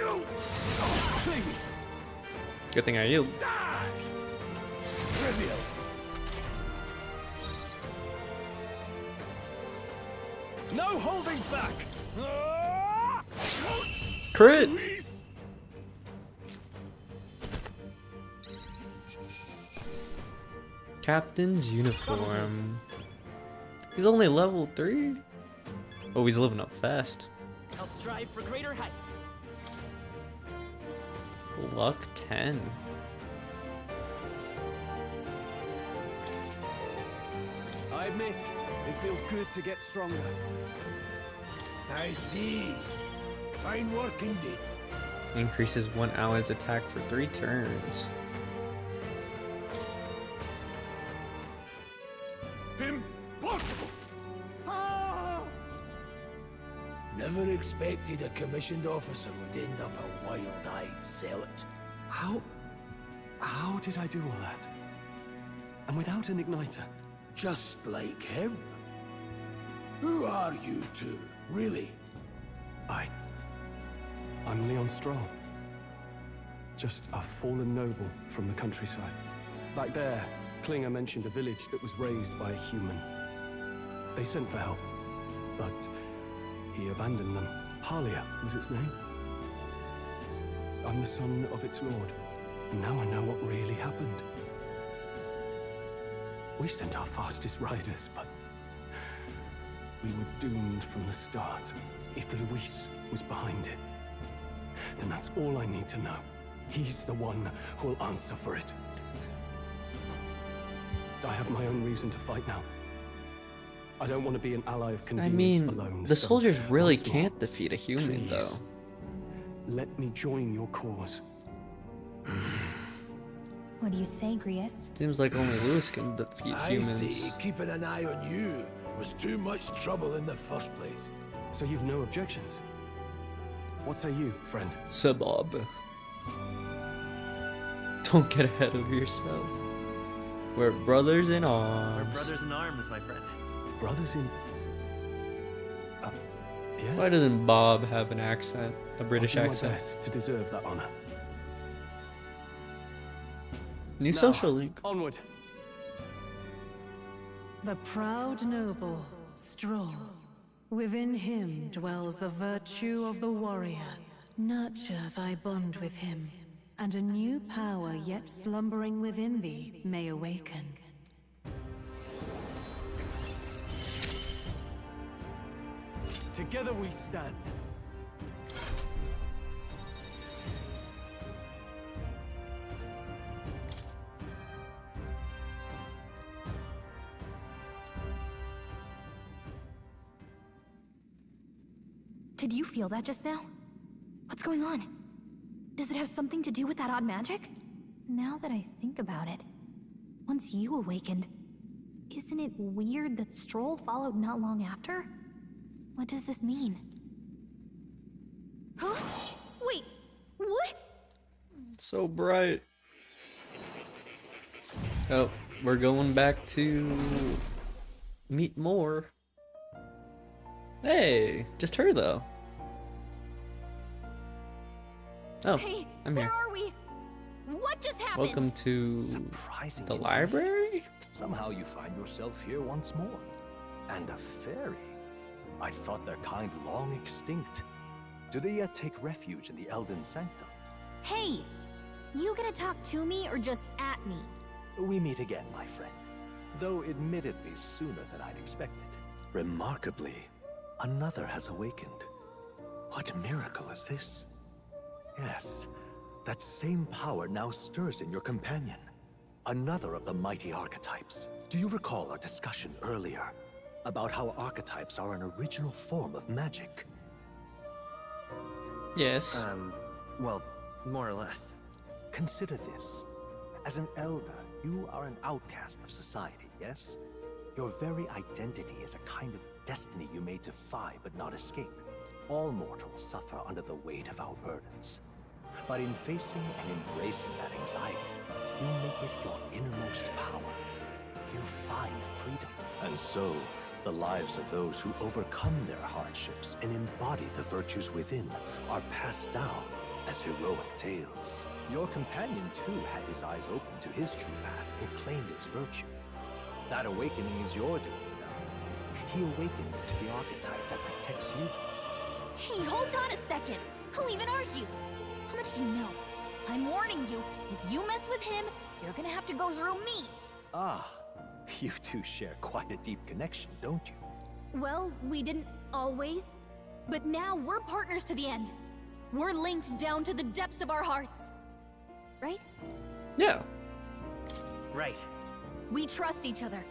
Oh, please! Good thing I yield. Die! Trivial! No holding back! Crit! Captain's uniform. He's only level 3? Oh, he's living up fast. I'll strive for greater heights. Luck 10. I admit, it feels good to get stronger. I see. Fine work indeed. Increases one ally's attack for 3 turns. Impossible! Never expected a commissioned officer would end up a wild-eyed zealot. How did I do all that? And without an igniter? Just like him. Who are you two, really? I'm Leon Stroll. Just a fallen noble from the countryside. Back there, Klinger mentioned a village that was raised by a human. They sent for help, but he abandoned them. Halia was its name. I'm the son of its lord, and now I know what really happened. We sent our fastest riders, but we were doomed from the start. If Luis was behind it, then that's all I need to know. He's the one who'll answer for it. I have my own reason to fight now. I don't want to be an ally of I convenience mean, alone. the so soldiers really once more, can't defeat a human, please, though. let me join your cause. What do you say, Grius? Seems like only Lewis can defeat humans. I see. Keeping an eye on you was too much trouble in the first place. So you've no objections? What say you, friend? Sabob. Don't get ahead of yourself. We're brothers in arms. We're brothers in arms, my friend. Brothers in... yes. Why doesn't Bob have an accent? A British I'll do accent? my best to deserve that honor. New Now, social league. Onward. The proud noble, Stroll. Within him dwells the virtue of the warrior. Nurture thy bond with him, and a new power yet slumbering within thee may awaken. Together we stand. Did you feel that just now? What's going on? Does it have something to do with that odd magic? Now that I think about it, once you awakened, isn't it weird that Stroll followed not long after? What does this mean? Huh? Wait, what? So bright. Oh, we're going back to meet more. Hey, just her though. Oh, Hey, I'm here. where are we? What just happened? Welcome to Surprising the indeed. library? Somehow you find yourself here once more. And a fairy. I thought their kind long extinct. Do they yet take refuge in the Elden Sanctum? Hey, you gonna talk to me or just at me? We meet again, my friend. Though admittedly sooner than I'd expected. Remarkably, another has awakened. What miracle is this? Yes, that same power now stirs in your companion. Another of the mighty archetypes. Do you recall our discussion earlier about how archetypes are an original form of magic? Yes. Well, more or less. Consider this. As an elder, you are an outcast of society, yes? Your very identity is a kind of destiny you may defy but not escape. All mortals suffer under the weight of our burdens. But in facing and embracing that anxiety, you make it your innermost power. You find freedom. And so, the lives of those who overcome their hardships and embody the virtues within are passed down as heroic tales. Your companion, too, had his eyes open to his true path and claimed its virtue. That awakening is your doing now. He awakened to the archetype that protects you. Hey, hold on a second. Who even are you? How much do you know? I'm warning you, if you mess with him, you're gonna have to go through me. Ah, you two share quite a deep connection, don't you? Well, we didn't always. But now we're partners to the end. We're linked down to the depths of our hearts. Right? Yeah. Right. We trust each other.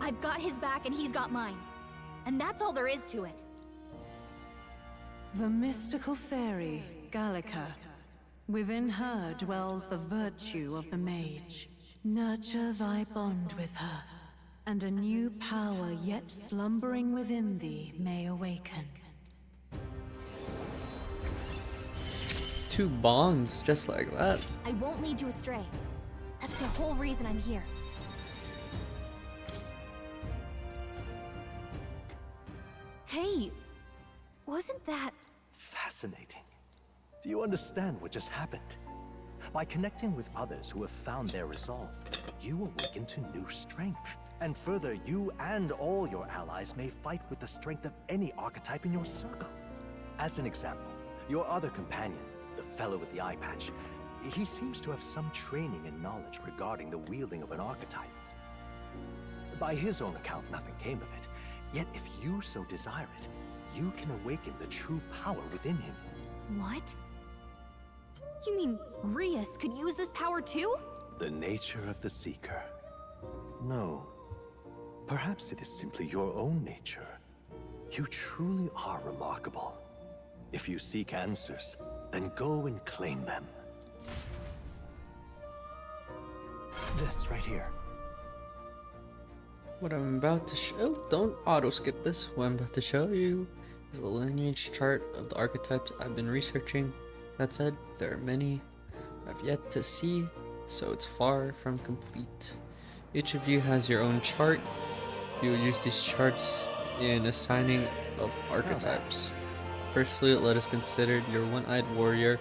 I've got his back and he's got mine. And that's all there is to it. The mystical fairy, Gallica. Within her dwells the virtue of the mage. Nurture thy bond with her, and a new power yet slumbering within thee may awaken. 2 bonds, just like that. I won't lead you astray. That's the whole reason I'm here. Hey, wasn't that... Fascinating. Do you understand what just happened? By connecting with others who have found their resolve, you awaken to new strength. And further, you and all your allies may fight with the strength of any archetype in your circle. As an example, your other companion, the fellow with the eye patch, he seems to have some training and knowledge regarding the wielding of an archetype. By his own account, nothing came of it. Yet if you so desire it, you can awaken the true power within him. What? You mean Rias could use this power too? The nature of the Seeker. No. Perhaps it is simply your own nature. You truly are remarkable. If you seek answers, then go and claim them. This right here. What I'm about to show, don't auto skip this. What I'm about to show you is a lineage chart of the archetypes I've been researching. That said, there are many I've yet to see, so it's far from complete. Each of you has your own chart. You will use these charts in assigning of archetypes. Firstly, let us consider your one-eyed warrior,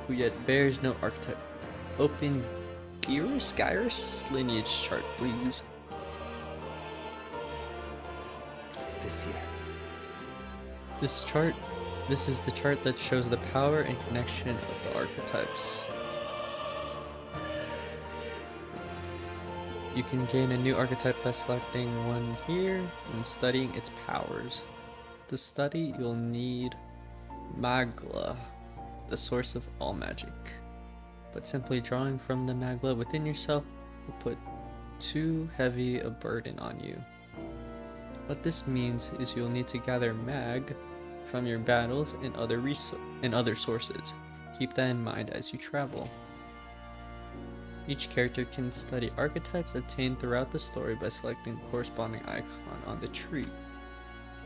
who yet bears no archetype. Open Gyrus lineage chart, please. This here. This is the chart that shows the power and connection of the archetypes. You can gain a new archetype by selecting one here and studying its powers. To study, you'll need Magla, the source of all magic. But simply drawing from the Magla within yourself will put too heavy a burden on you. What this means is you'll need to gather mag from your battles and other sources. Keep that in mind as you travel. Each character can study archetypes obtained throughout the story by selecting the corresponding icon on the tree.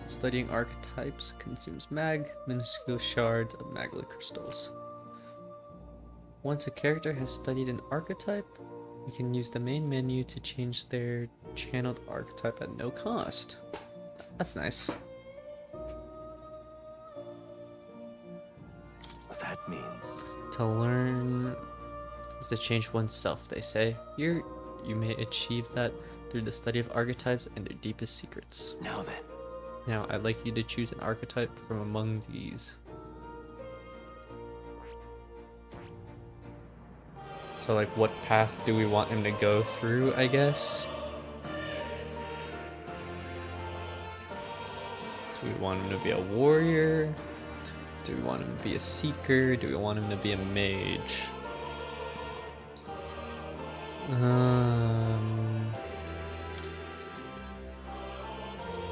Studying archetypes consumes mag, minuscule shards of magla crystals. Once a character has studied an archetype, you can use the main menu to change their channeled archetype at no cost. That's nice. That means... To learn is to change oneself, they say. Here, you may achieve that through the study of archetypes and their deepest secrets. Now then. Now, I'd like you to choose an archetype from among these. So, like, what path do we want him to go through, I guess? Do we want him to be a warrior? Do we want him to be a seeker? Do we want him to be a mage?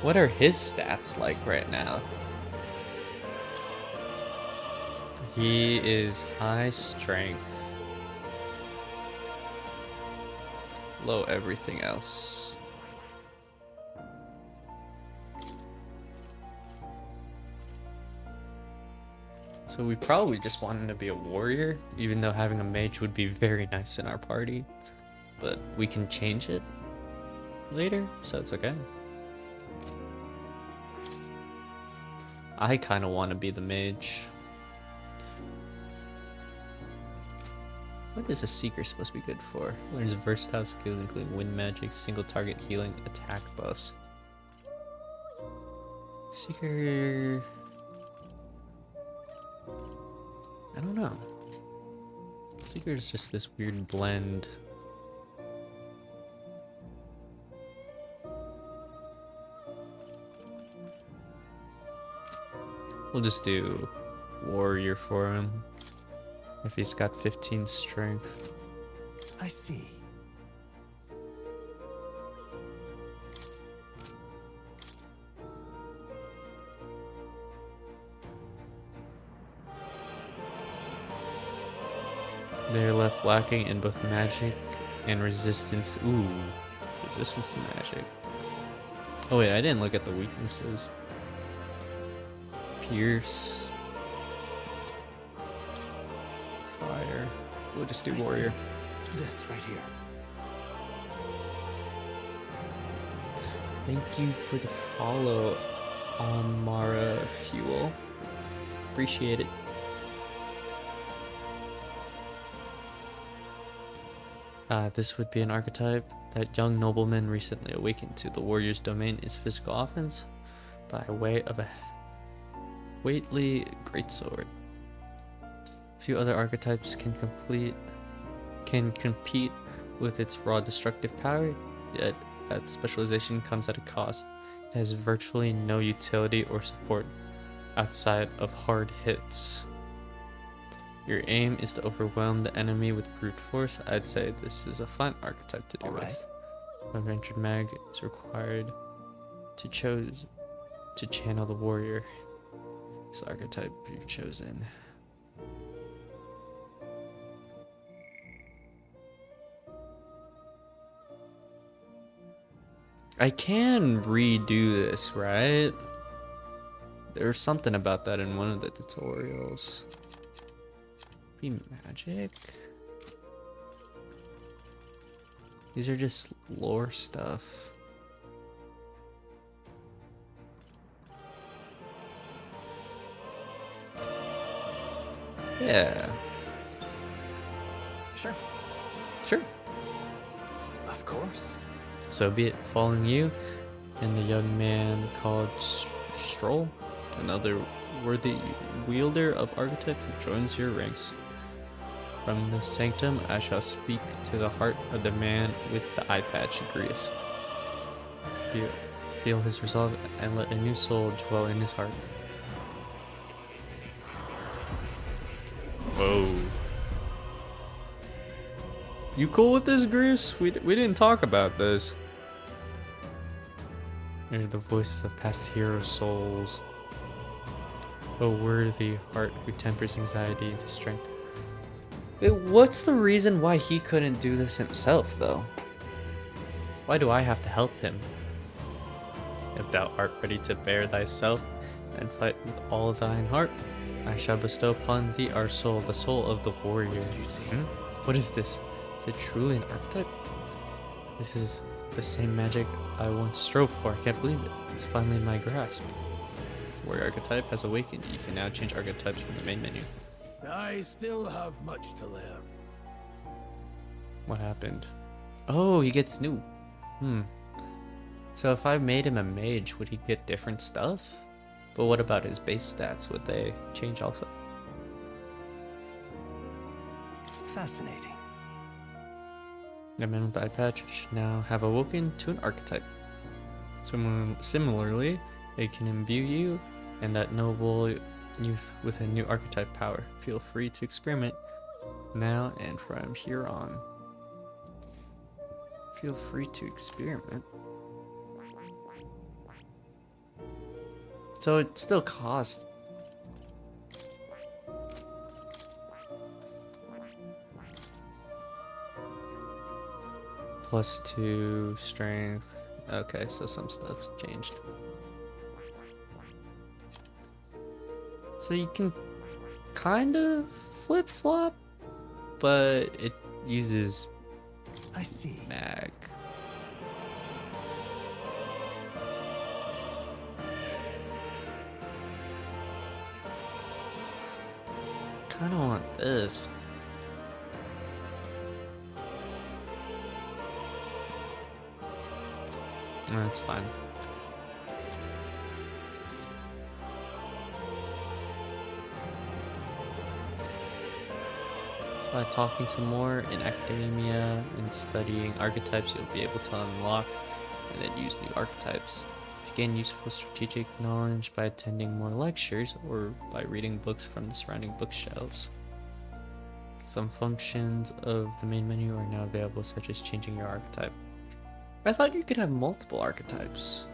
What are his stats like right now? He is high strength. Low everything else. So we probably just want him to be a warrior, even though having a mage would be very nice in our party. But we can change it later, so it's okay. I kind of want to be the mage. What is a seeker supposed to be good for? Learns versatile skills including wind magic, single target healing, attack buffs. Seeker... I don't know. Seeker is just this weird blend. We'll just do warrior for him. If he's got 15 strength. I see. They're left lacking in both magic and resistance. Ooh, resistance to magic. Oh wait, I didn't look at the weaknesses. Pierce. Fire. We'll just do warrior. This right here. Thank you for the follow, Amara Fuel. Appreciate it. This would be an archetype. That young nobleman recently awakened to the warrior's domain is physical offense by way of a weighty greatsword. Few other archetypes can compete with its raw destructive power, yet that specialization comes at a cost. It has virtually no utility or support outside of hard hits. Your aim is to overwhelm the enemy with brute force. I'd say this is a fun archetype to do with. A ventured mag is required to channel the warrior. This archetype you've chosen. I can redo this, right? There's something about that in one of the tutorials. Be magic? These are just lore stuff. Yeah. Sure. Sure. Of course. So be it. Following you and the young man called Stroll, another worthy wielder of archetype who joins your ranks. From the sanctum, I shall speak to the heart of the man with the eye patch, Agrius. Feel his resolve and let a new soul dwell in his heart. Whoa. You cool with this, Agrius? We didn't talk about this. Hear the voices of past hero souls. O worthy heart who tempers anxiety into strength. What's the reason why he couldn't do this himself, though? Why do I have to help him? If thou art ready to bear thyself and fight with all thine heart, I shall bestow upon thee our soul, the soul of the warrior. What is this? Is it truly an archetype? This is the same magic I once strove for. I can't believe it. It's finally in my grasp. Warrior archetype has awakened. You can now change archetypes from the main menu. I still have much to learn. What happened? Oh, he gets new. So if I made him a mage, would he get different stuff? But what about his base stats? Would they change also? Fascinating. The man with the eye patch should now have awoken to an archetype. Similarly, it can imbue you and that noble youth with a new archetype power. Feel free to experiment now and from here on. Feel free to experiment. So it still costs. +2 strength. Okay, so some stuff's changed. So you can kind of flip-flop, but it uses I see. mag. Kind of want this. That's fine. By talking to more in academia and studying archetypes, you'll be able to unlock and then use new archetypes. You gain useful strategic knowledge by attending more lectures or by reading books from the surrounding bookshelves. Some functions of the main menu are now available, such as changing your archetype. I thought you could have multiple archetypes.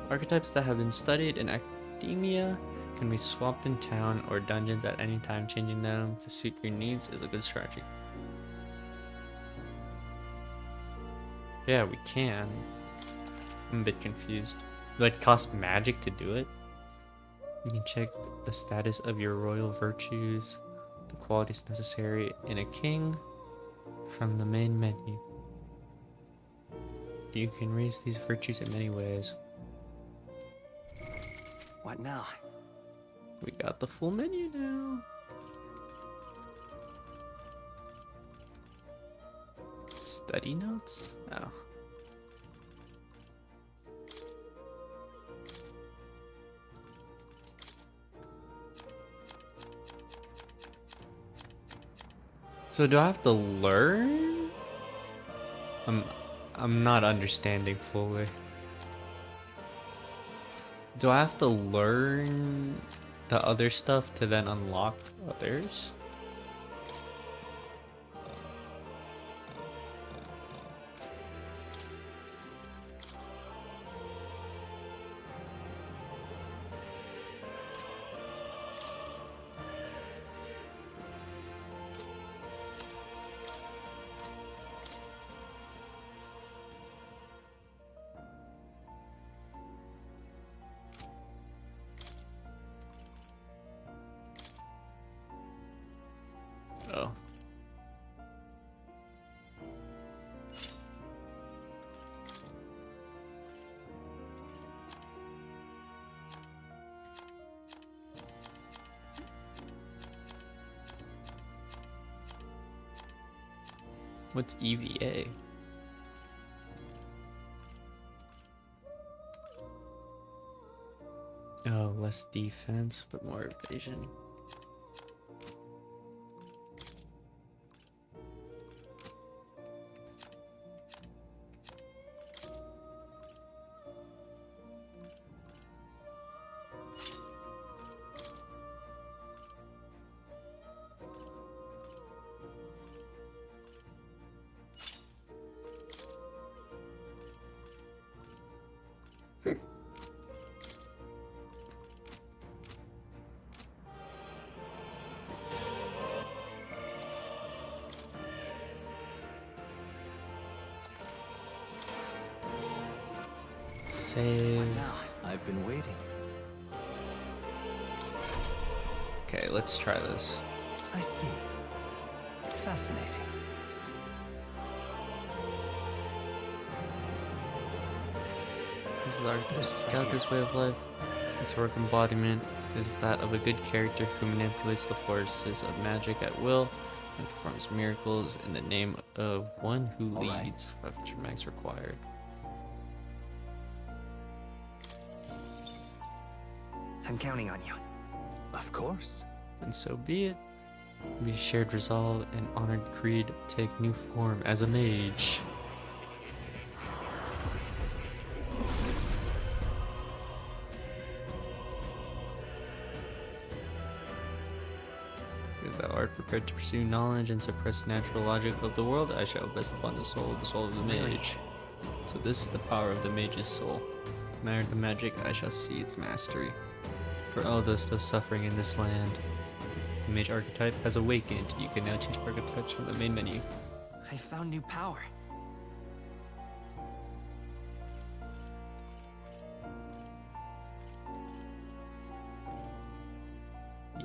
Archetypes that have been studied in academia can be swapped in town or dungeons at any time. Changing them to suit your needs is a good strategy. Yeah, we can. I'm a bit confused. Do it cost magic to do it? You can check the status of your royal virtues, the qualities necessary in a king, from the main menu. You can raise these virtues in many ways. What now? We got the full menu now. Study notes? Oh. So do I have to learn? I'm not understanding fully. Do I have to learn the other stuff to then unlock others? Oh. What's EVA? Oh, less defense, but more evasion. Save. I've been waiting. Okay, let's try this. I see. Fascinating. This is our Galaxy's way of life. Its work embodiment is that of a good character who manipulates the forces of magic at will and performs miracles in the name of one who leads. 500 mags required. I'm counting on you. Of course. And so be it. We shared resolve and honored creed take new form as a mage. If thou art prepared to pursue knowledge and suppress natural logic of the world, I shall vest upon the soul of the mage. So this is the power of the mage's soul. Married the magic, I shall see its mastery. For all those still suffering in this land, the mage archetype has awakened. You can now change archetypes from the main menu. I found new power.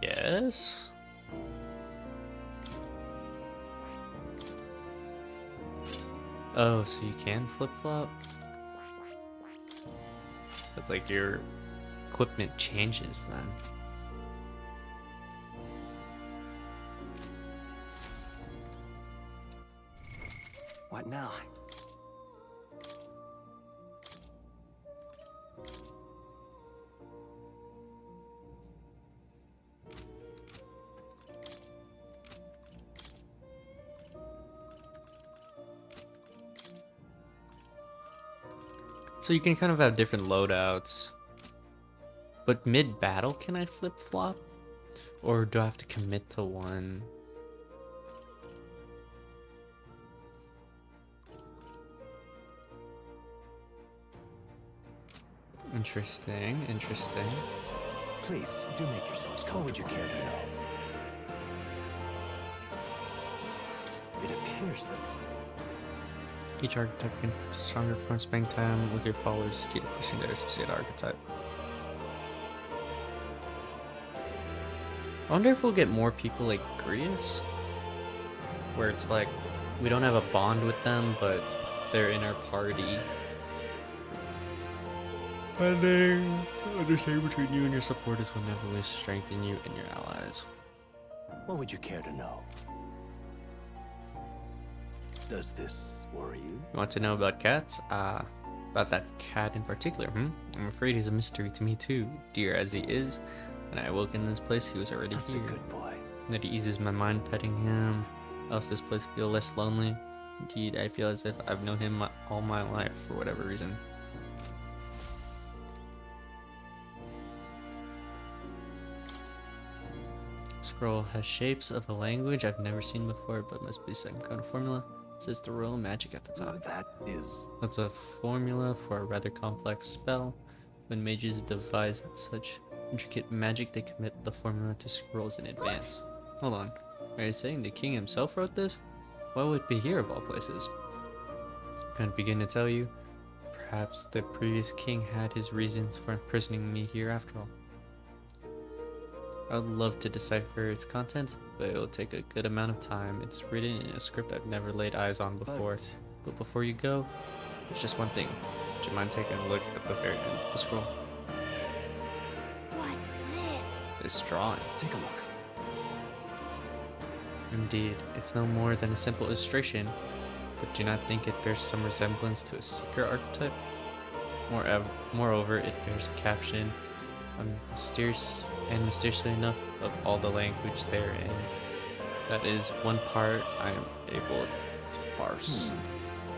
Yeah? guess. Oh, so you can flip-flop? That's like your equipment changes then. What now? So you can kind of have different loadouts. But mid-battle, can I flip-flop? Or do I have to commit to one? Interesting, interesting. Please, do make yourselves comfortable. What would you care to know? It appears that Each archetype can put stronger from spending time with your followers is key to pushing their associated archetype. I wonder if we'll get more people like Grius, where it's like we don't have a bond with them, but they're in our party. Understanding between you and your supporters will never lose strengthen you and your allies. What would you care to know? Does this worry you? You want to know about cats? About that cat in particular, I'm afraid he's a mystery to me too, dear as he is. When I awoke in this place, he was already That's here. a good boy. That he eases my mind petting him, else this place feel less lonely. Indeed, I feel as if I've known him all my life for whatever reason. Scroll has shapes of a language I've never seen before, but must be some kind of formula. It says the royal magic at the top. That's a formula for a rather complex spell. When mages devise such intricate magic, they commit the formula to scrolls in advance. Hold on, are you saying the king himself wrote this? Why would it be here of all places? Can't begin to tell you. Perhaps the previous king had his reasons for imprisoning me here after all. I would love to decipher its contents, but it will take a good amount of time. It's written in a script I've never laid eyes on before. But before you go, there's just one thing. Would you mind taking a look at the very end of the scroll? What's this? This drawing. Take a look. Indeed, it's no more than a simple illustration, but do you not think it bears some resemblance to a seeker archetype? Moreover, it bears a caption, mysteriously enough, of all the language therein. That is one part I am able to parse.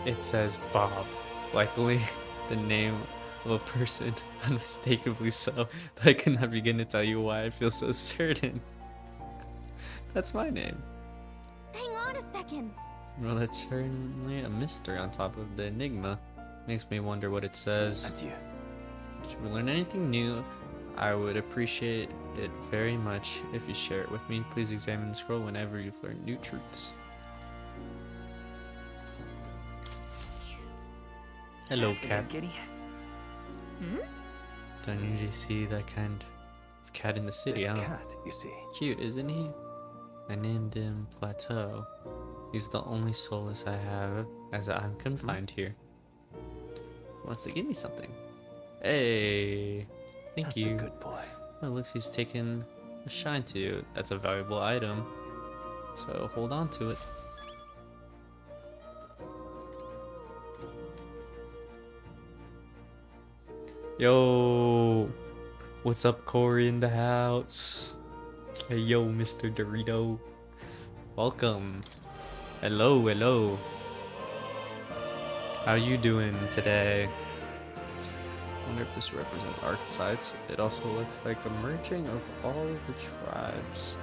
It says Bob, likely the name of a person, unmistakably so, but I cannot begin to tell you why I feel so certain. That's my name. Hang on a second. Well, that's certainly a mystery on top of the enigma. Makes me wonder what it says. That's you. Should we learn anything new? I would appreciate it very much if you share it with me. Please examine the scroll whenever you've learned new truths. Hello, That's a cat. good kitty. Don't usually see that kind of cat in the city, This huh? cat, you see. Cute, isn't he? I named him Plateau. He's the only solace I have as I'm confined here. He wants to give me something. Hey, thank That's you. a good boy. Oh, looks he's taken a shine to you. That's a valuable item. So hold on to it. Yo, what's up, Corey in the house? Hey, yo, Mr. Dorito. Welcome. Hello, hello. How you doing today? Wonder if this represents archetypes. It also looks like a merging of all the tribes.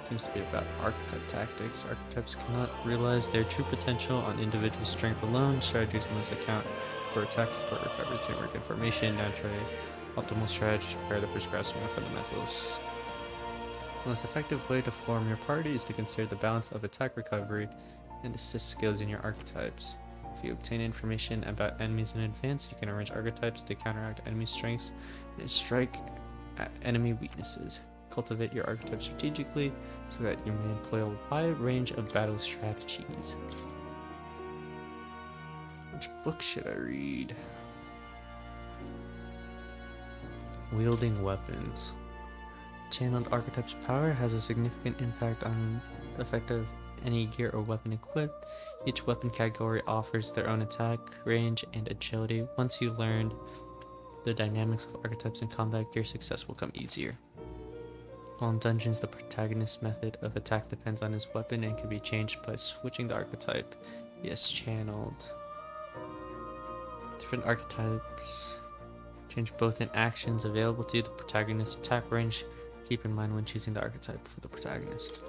Seems to be about archetype tactics. Archetypes cannot realize their true potential on individual strength alone. Strategies must account for attack, support, recovery, teamwork, information. Naturally, optimal strategies prepare the first grasping of fundamentals. The most effective way to form your party is to consider the balance of attack, recovery, and assist skills in your archetypes. If you obtain information about enemies in advance, you can arrange archetypes to counteract enemy strengths and strike at enemy weaknesses. Cultivate your archetype strategically so that you may employ a wide range of battle strategies. Which book should I read? Wielding weapons. Channeled archetype's power has a significant impact on the effect of any gear or weapon equipped. Each weapon category offers their own attack, range, and agility. Once you learn the dynamics of archetypes in combat, your success will come easier. While in dungeons, the protagonist's method of attack depends on his weapon and can be changed by switching the archetype he has channeled. Different archetypes change both in actions available to you, the protagonist's attack range. Keep in mind when choosing the archetype for the protagonist.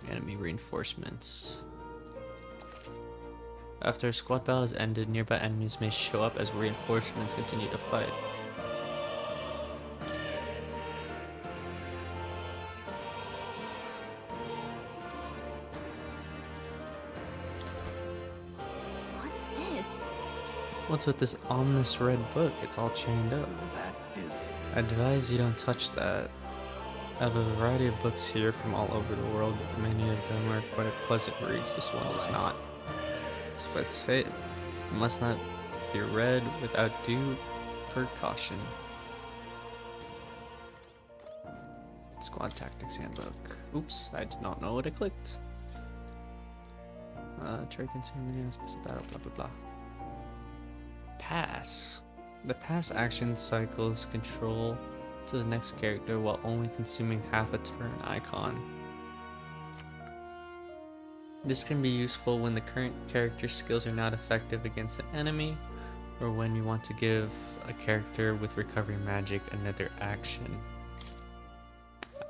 Enemy reinforcements. After a squad battle is ended, nearby enemies may show up as reinforcements continue to fight. What's this? What's with this ominous red book? It's all chained up. That is... I advise you don't touch that. I have a variety of books here from all over the world. Many of them are quite pleasant reads. This one is not. Suffice to say, it must not be read without due precaution. Squad Tactics Handbook. Oops, I did not know what I clicked. Try continuing battle, blah blah blah. Pass. The pass action cycles control to the next character while only consuming half a turn icon. This can be useful when the current character's skills are not effective against an enemy, or when you want to give a character with recovery magic another action.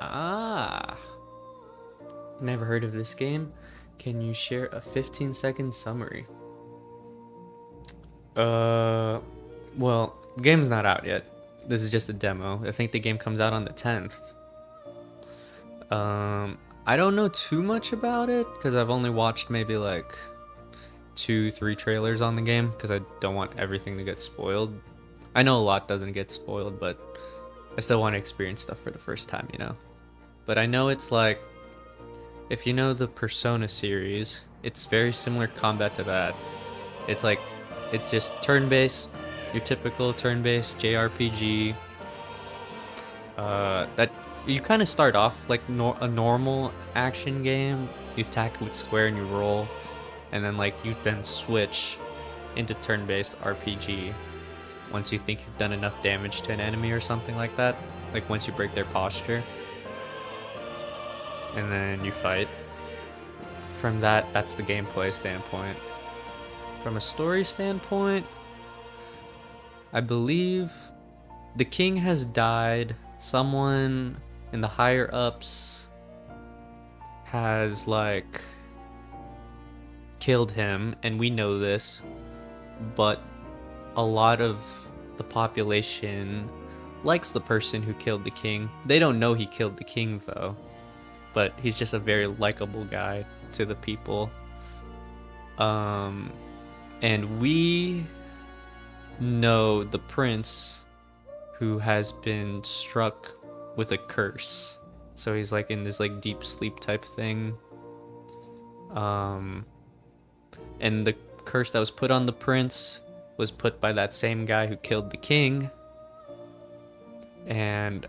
Ah! Never heard of this game. Can you share a 15-second summary? Well, the game's not out yet. This is just a demo. I think the game comes out on the 10th. I don't know too much about it because I've only watched maybe like 2-3 trailers on the game because I don't want everything to get spoiled. I know a lot doesn't get spoiled, but I still want to experience stuff for the first time, you know? But I know it's like, if you know the Persona series, it's very similar combat to that. It's like, it's just turn-based, your typical turn-based JRPG. That you kind of start off like a normal action game. You attack with square and you roll, and then like you then switch into turn-based RPG once you think you've done enough damage to an enemy or something like that. Like once you break their posture, and then you fight. From that's the gameplay standpoint. From a story standpoint, I believe the king has died. Someone in the higher ups has like killed him, and we know this, but a lot of the population likes the person who killed the king. They don't know he killed the king though, but he's just a very likable guy to the people. And we know the prince who has been struck with a curse. So he's like in this like deep sleep type thing. And the curse that was put on the prince was put by that same guy who killed the king. And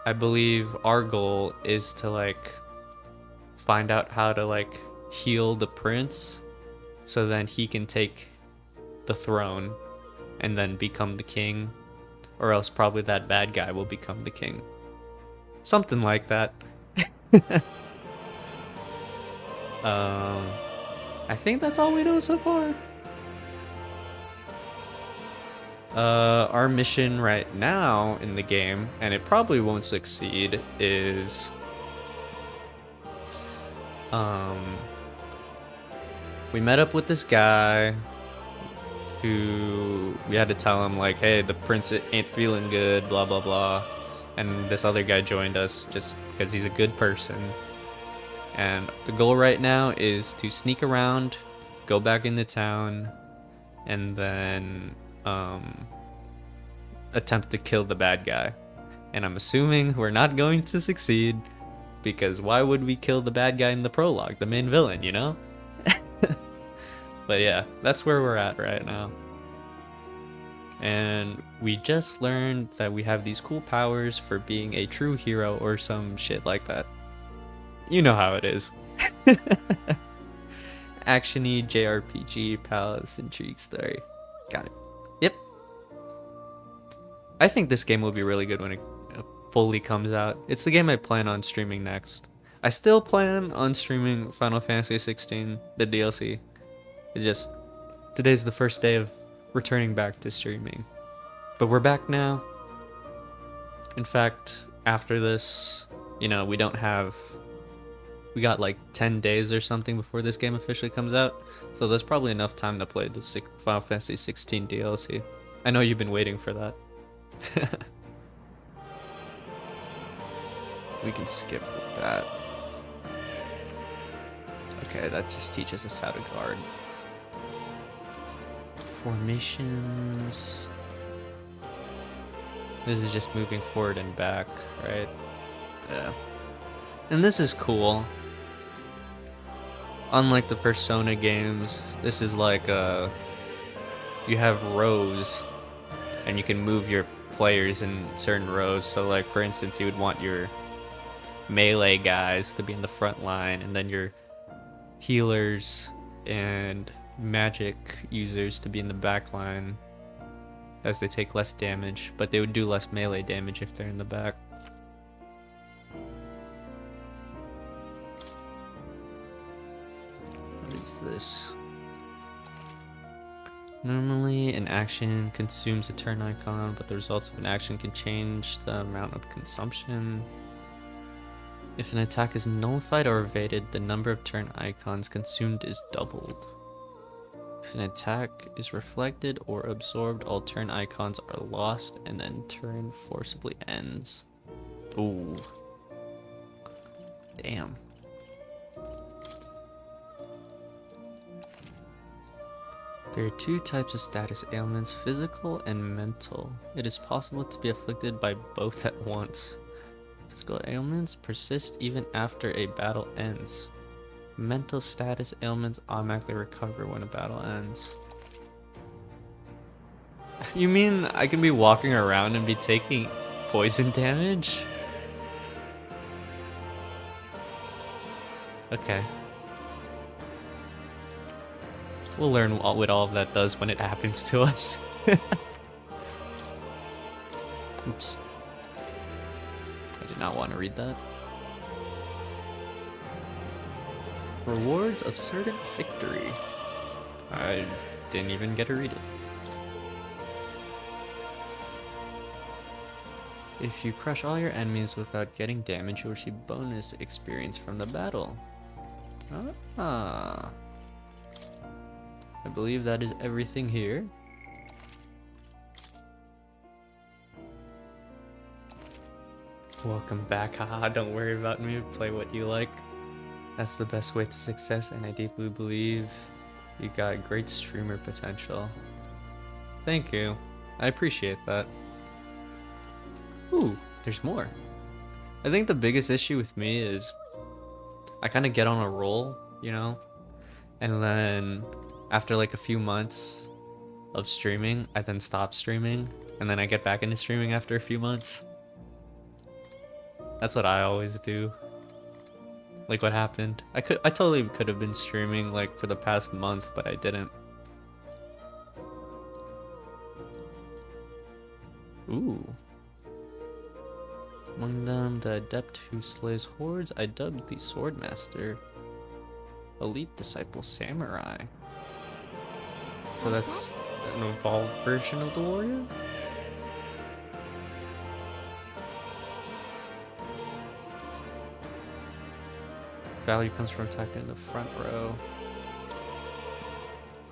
I believe our goal is to like find out how to like heal the prince so then he can take the throne and then become the king, or else probably that bad guy will become the king. Something like that. I think that's all we know so far. Our mission right now in the game, and it probably won't succeed, is we met up with this guy who we had to tell him like, hey, the prince ain't feeling good, blah blah blah, and this other guy joined us just because he's a good person. And the goal right now is to sneak around go back into town, and then attempt to kill the bad guy. And I'm assuming we're not going to succeed, because why would we kill the bad guy in the prologue, the main villain, you know? But yeah, that's where we're at right now. And we just learned that we have these cool powers for being a true hero or some shit like that. You know how it is. Action-y JRPG, palace, intrigue story. Got it. Yep. I think this game will be really good when it fully comes out. It's the game I plan on streaming next. I still plan on streaming Final Fantasy 16, the DLC. It's just, today's the first day of returning back to streaming. But we're back now. In fact, after this, you know, we got like 10 days or something before this game officially comes out. So there's probably enough time to play the Final Fantasy 16 DLC. I know you've been waiting for that. We can skip that. Okay, that just teaches us how to guard. Formations. This is just moving forward and back, right? Yeah. And this is cool. Unlike the Persona games, this is like you have rows and you can move your players in certain rows. So like, for instance, you would want your melee guys to be in the front line, and then your healers and magic users to be in the back line, as they take less damage, but they would do less melee damage if they're in the back. What is this? Normally, an action consumes a turn icon, but the results of an action can change the amount of consumption. If an attack is nullified or evaded, the number of turn icons consumed is doubled. If an attack is reflected or absorbed, all turn icons are lost, and then turn forcibly ends. Ooh. Damn. There are two types of status ailments, physical and mental. It is possible to be afflicted by both at once. Physical ailments persist even after a battle ends. Mental status ailments automatically recover when a battle ends. You mean I can be walking around and be taking poison damage? Okay. We'll learn what all of that does when it happens to us. Oops. I did not want to read that. Rewards of certain victory. I didn't even get to read it. If you crush all your enemies without getting damage, you'll receive bonus experience from the battle. Ah. I believe that is everything here. Welcome back, haha, don't worry about me, play what you like. That's the best way to success, and I deeply believe you got great streamer potential. Thank you, I appreciate that. Ooh, there's more. I think the biggest issue with me is I kind of get on a roll, you know? And then after like a few months of streaming, I then stop streaming, and then I get back into streaming after a few months. That's what I always do. Like what happened. I totally could have been streaming like for the past month, but I didn't. Ooh. Among them, the adept who slays hordes, I dubbed the Swordmaster. Elite Disciple Samurai. So that's an evolved version of the warrior? Value comes from attacking in the front row.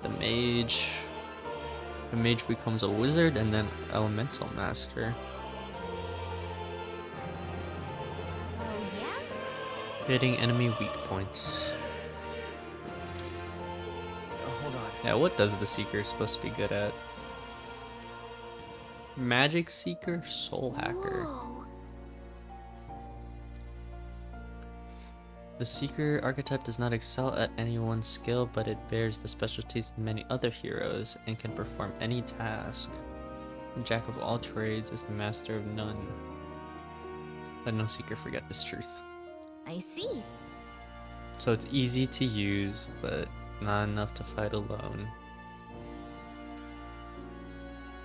The mage. The mage becomes a wizard and then elemental master. Hitting enemy weak points. Yeah, what does the Seeker supposed to be good at? Magic Seeker, Soul Hacker. Whoa. The Seeker archetype does not excel at any one skill, but it bears the specialties of many other heroes and can perform any task. The Jack of all trades is the master of none. Let no Seeker forget this truth. I see. So it's easy to use, but not enough to fight alone.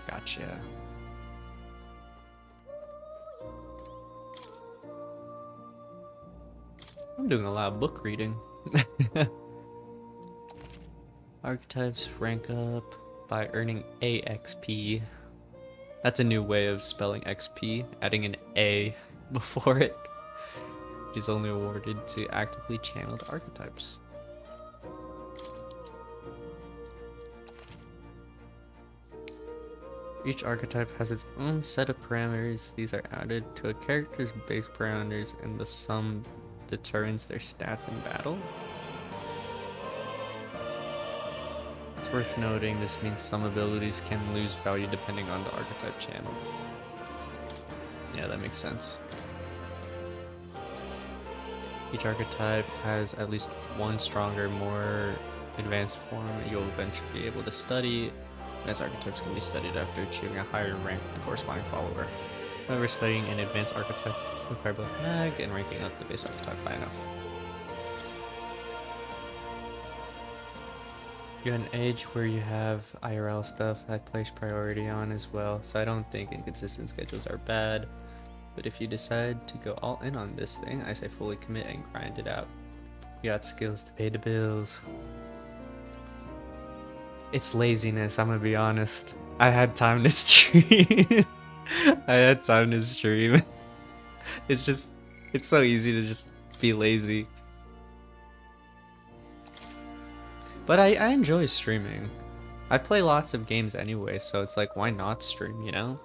Gotcha. I'm doing a lot of book reading. Archetypes rank up by earning AXP. That's a new way of spelling XP, adding an A before it, which is only awarded to actively channeled archetypes. Each archetype has its own set of parameters. These are added to a character's base parameters, and the sum determines their stats in battle. It's worth noting this means some abilities can lose value depending on the archetype channel. Yeah, that makes sense. Each archetype has at least one stronger, more advanced form you'll eventually be able to study. Advanced archetypes can be studied after achieving a higher rank with the corresponding follower. However, studying an advanced archetype requires both mag and ranking up the base archetype high enough. You're at an age where you have IRL stuff I place priority on as well, so I don't think inconsistent schedules are bad. But if you decide to go all in on this thing, I say fully commit and grind it out. You got skills to pay the bills. It's laziness, I'm gonna be honest. I had time to stream. I had time to stream. It's so easy to just be lazy. But I enjoy streaming. I play lots of games anyway, so it's like, why not stream, you know?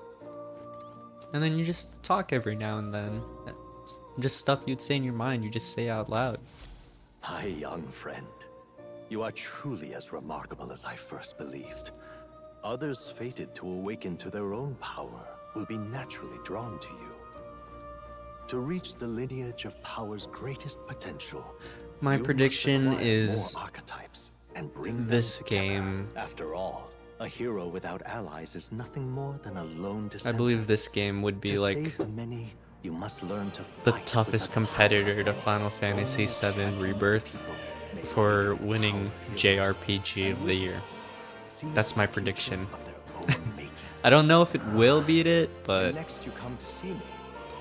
And then you just talk every now and then. Just stuff you'd say in your mind, you just say out loud. My young friend, you are truly as remarkable as I first believed. Others fated to awaken to their own power will be naturally drawn to you. To reach the lineage of power's greatest potential, my prediction is more archetypes and bring this them together. game. After all, a hero without allies is nothing more than a lone I dissenter. believe this game would be To like save the many, you must learn to the fight toughest with competitor to Final Fantasy VII Rebirth for winning JRPG of the year. That's my prediction. I don't know if it will beat it, but next you come to see me,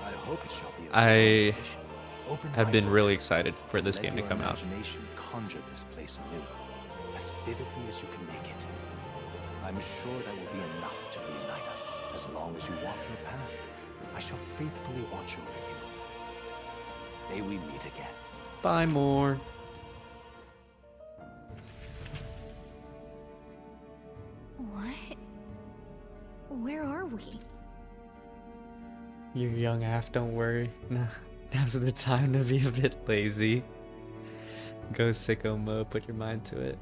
I hope it shall be I have been really excited for this game to come out. imagination conjure this place anew, as vividly as you can make it. I'm sure that will be enough to reunite us. As long as you walk your path, I shall faithfully watch over you. May we meet again. Bye, more. What? Where are we? You're young, Af, don't worry. Now's the time to be a bit lazy. Go sicko mode, put your mind to it.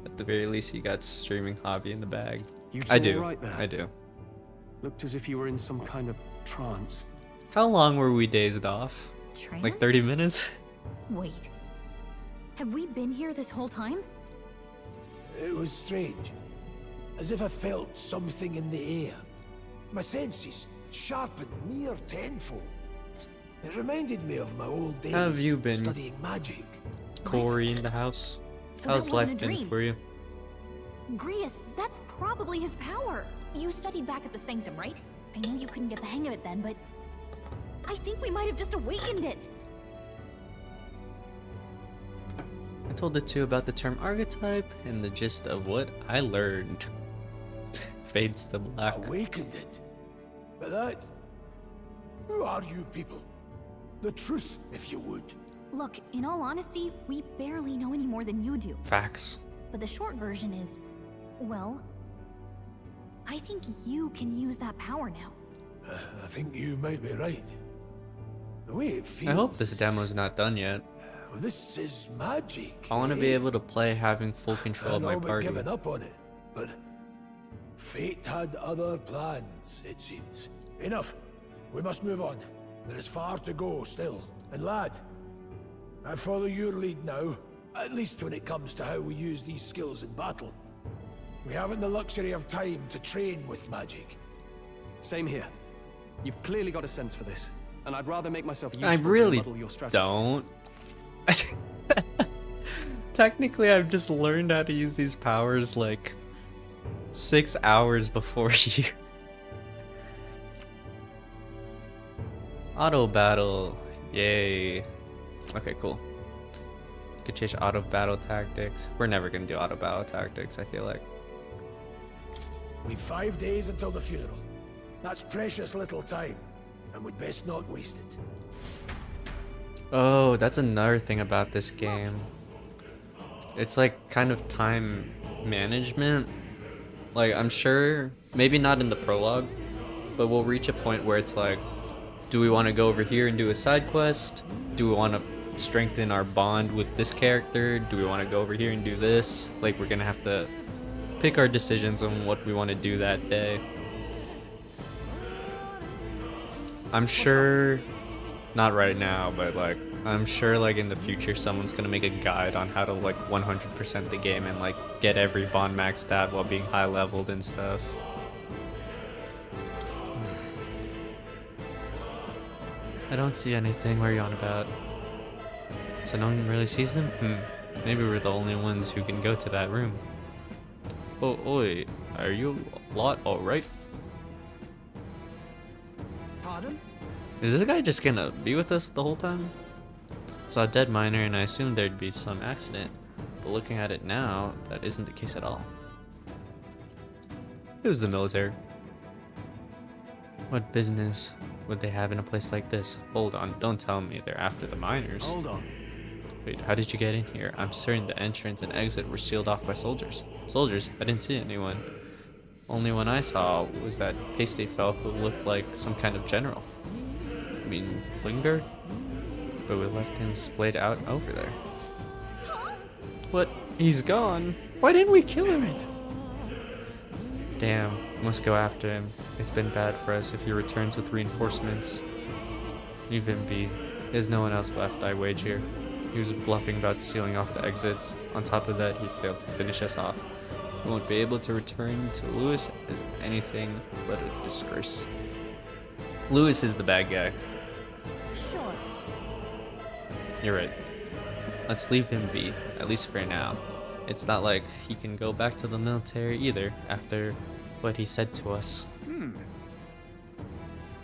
At the very least, you got streaming hobby in the bag. I do. Right there. I do. Looked as if you were in some kind of trance. How long were we dazed off? Like 30 minutes? Wait. Have we been here this whole time? It was strange. As if I felt something in the air. My senses sharpened near tenfold. It reminded me of my old days How have you been? studying magic. Corey in the house. So How's that wasn't life a been dream. for you? Grius, that's probably his power. You studied back at the Sanctum, right? I know you couldn't get the hang of it then, but I think we might have just awakened it. I told the two about the term archetype and the gist of what I learned. Fades to black. Awakened it. But that... Who are you people? The truth, if you would. Look, in all honesty, we barely know any more than you do. Facts. But the short version is, well, I think you can use that power now. I think you might be right. The way it feels... I hope this demo's not done yet. This is magic. I want to be able to play having full control of I'd my all but party. given up on it, but fate had other plans, it seems. Enough. We must move on. There is far to go still. And lad, I follow your lead now, at least when it comes to how we use these skills in battle. We haven't the luxury of time to train with magic. Same here. You've clearly got a sense for this, and I'd rather make myself useful I than really muddle your strategies. don't. Technically, I've just learned how to use these powers like 6 hours before you. Auto battle. Yay. Okay, cool. Could change auto battle tactics. We're never gonna do auto battle tactics, I feel like. We've 5 days until the funeral. That's precious little time, and we'd best not waste it. Oh, that's another thing about this game. It's like kind of time management. Like, I'm sure, maybe not in the prologue, but we'll reach a point where it's like, do we want to go over here and do a side quest? Do we want to strengthen our bond with this character? Do we want to go over here and do this? Like, we're gonna have to pick our decisions on what we want to do that day. I'm sure, not right now, but like, I'm sure like in the future someone's gonna make a guide on how to like 100% the game and like get every bond maxed out while being high leveled and stuff. I don't see anything. What are you on about? So no one really sees them? Maybe we're the only ones who can go to that room. Oh, oi, are you lot alright? Pardon? Is this guy just gonna be with us the whole time? Saw a dead miner and I assumed there'd be some accident, but looking at it now, that isn't the case at all. It was the military. What business would they have in a place like this? Hold on, don't tell me they're after the miners. Hold on. Wait, how did you get in here? I'm certain the entrance and exit were sealed off by soldiers. Soldiers? I didn't see anyone. Only one I saw was that pasty fellow who looked like some kind of general. I mean, Klingberg? But we left him splayed out over there. What? He's gone? Why didn't we kill him? Damn, we must go after him. It's been bad for us if he returns with reinforcements. Leave him be. There's no one else left, I wager. He was bluffing about sealing off the exits. On top of that, he failed to finish us off. We won't be able to return to Lewis as anything but a disgrace. Lewis is the bad guy. Sure. You're right. Let's leave him be, at least for now. It's not like he can go back to the military either, after what he said to us.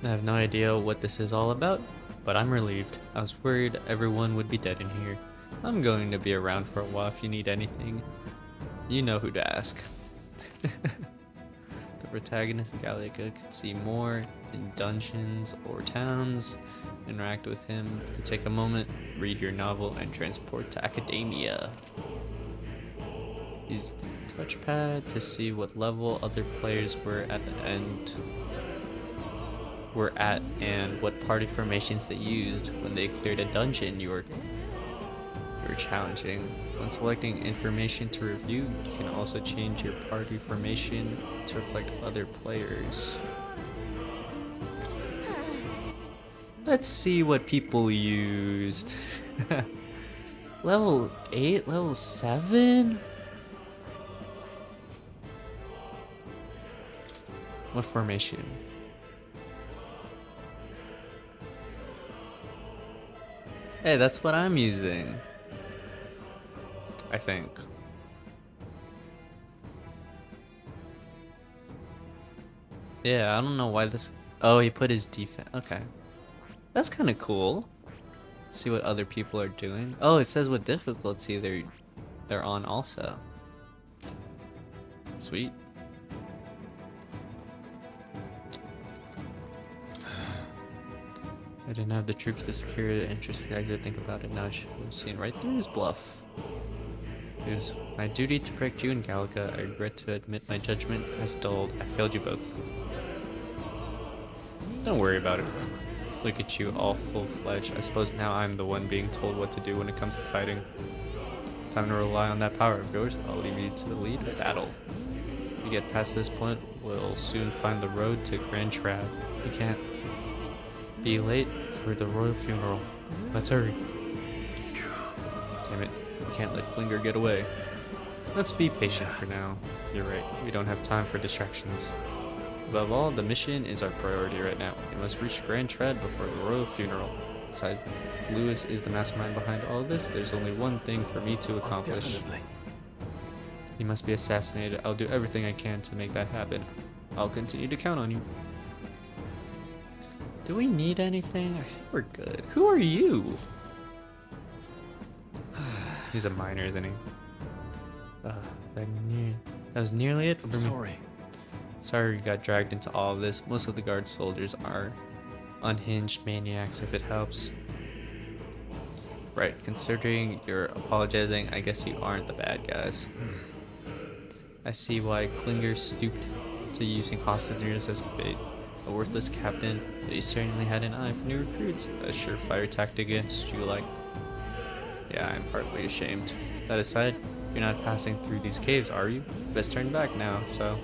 I have no idea what this is all about, but I'm relieved. I was worried everyone would be dead in here. I'm going to be around for a while if you need anything. You know who to ask. The protagonist of Gallica could see more in dungeons or towns. Interact with him to take a moment, read your novel, and transport to academia. Use the touchpad to see what level other players were at and what party formations they used when they cleared a dungeon you were challenging. When selecting information to review, you can also change your party formation to reflect other players. Let's see what people used. Level 8, level 7? What formation? Hey, that's what I'm using. I think. Yeah, I don't know why this... Oh, he put his defense... Okay. That's kind of cool. See what other people are doing. Oh, it says what difficulty they're on also. Sweet. I didn't have the troops to secure the entrance. I did think about it now. I should have seen right through his bluff. It was my duty to correct you and Gallica. I regret to admit my judgment has dulled. I failed you both. Don't worry about it. Look at you, all full-fledged. I suppose now I'm the one being told what to do when it comes to fighting. Time to rely on that power of yours. I'll leave you to the lead of battle. If we get past this point, we'll soon find the road to Grand Trab. We can't be late for the royal funeral. Let's hurry. Damn it, we can't let Klinger get away. Let's be patient for now. You're right, we don't have time for distractions. Above all, the mission is our priority right now. We must reach Grand Trab before the royal funeral. Besides, if Lewis is the mastermind behind all this, there's only one thing for me to accomplish. Definitely. He must be assassinated. I'll do everything I can to make that happen. I'll continue to count on you. Do we need anything? I think we're good. Who are you? He's a minor, isn't he? That was nearly it for me. Sorry you got dragged into all of this. Most of the guard soldiers are unhinged maniacs, if it helps. Right, considering you're apologizing, I guess you aren't the bad guys. I see why Klinger stooped to using hostages as bait. A worthless captain, but he certainly had an eye for new recruits. A surefire tactic against you like. Yeah, I'm partly ashamed. That aside, you're not passing through these caves, are you? Best turn back now, so.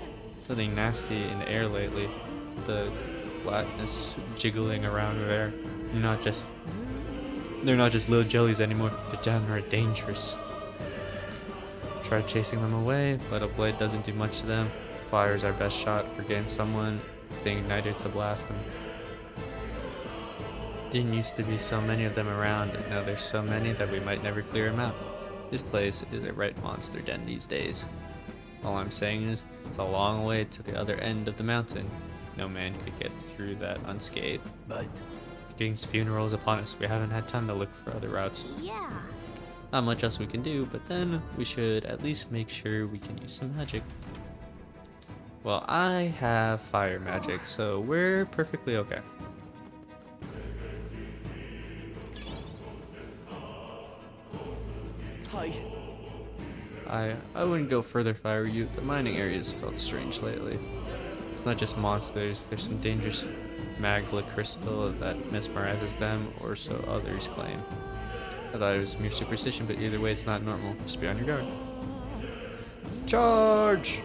Something nasty in the air lately. The flatness jiggling around there. They're not just little jellies anymore. They're downright dangerous. Tried chasing them away, but a blade doesn't do much to them. Fire is our best shot for getting someone with the igniter to blast them. Didn't used to be so many of them around, and now there's so many that we might never clear them out. This place is a right monster den these days. All I'm saying is, it's a long way to the other end of the mountain. No man could get through that unscathed. But the king's funeral is upon us. We haven't had time to look for other routes. Yeah. Not much else we can do, but then we should at least make sure we can use some magic. Well, I have fire magic, so we're perfectly okay. Hi. I wouldn't go further if I were you. The mining areas felt strange lately. It's not just monsters, there's some dangerous magma crystal that mesmerizes them, or so others claim. I thought it was mere superstition, but either way it's not normal. Just be on your guard. Charge!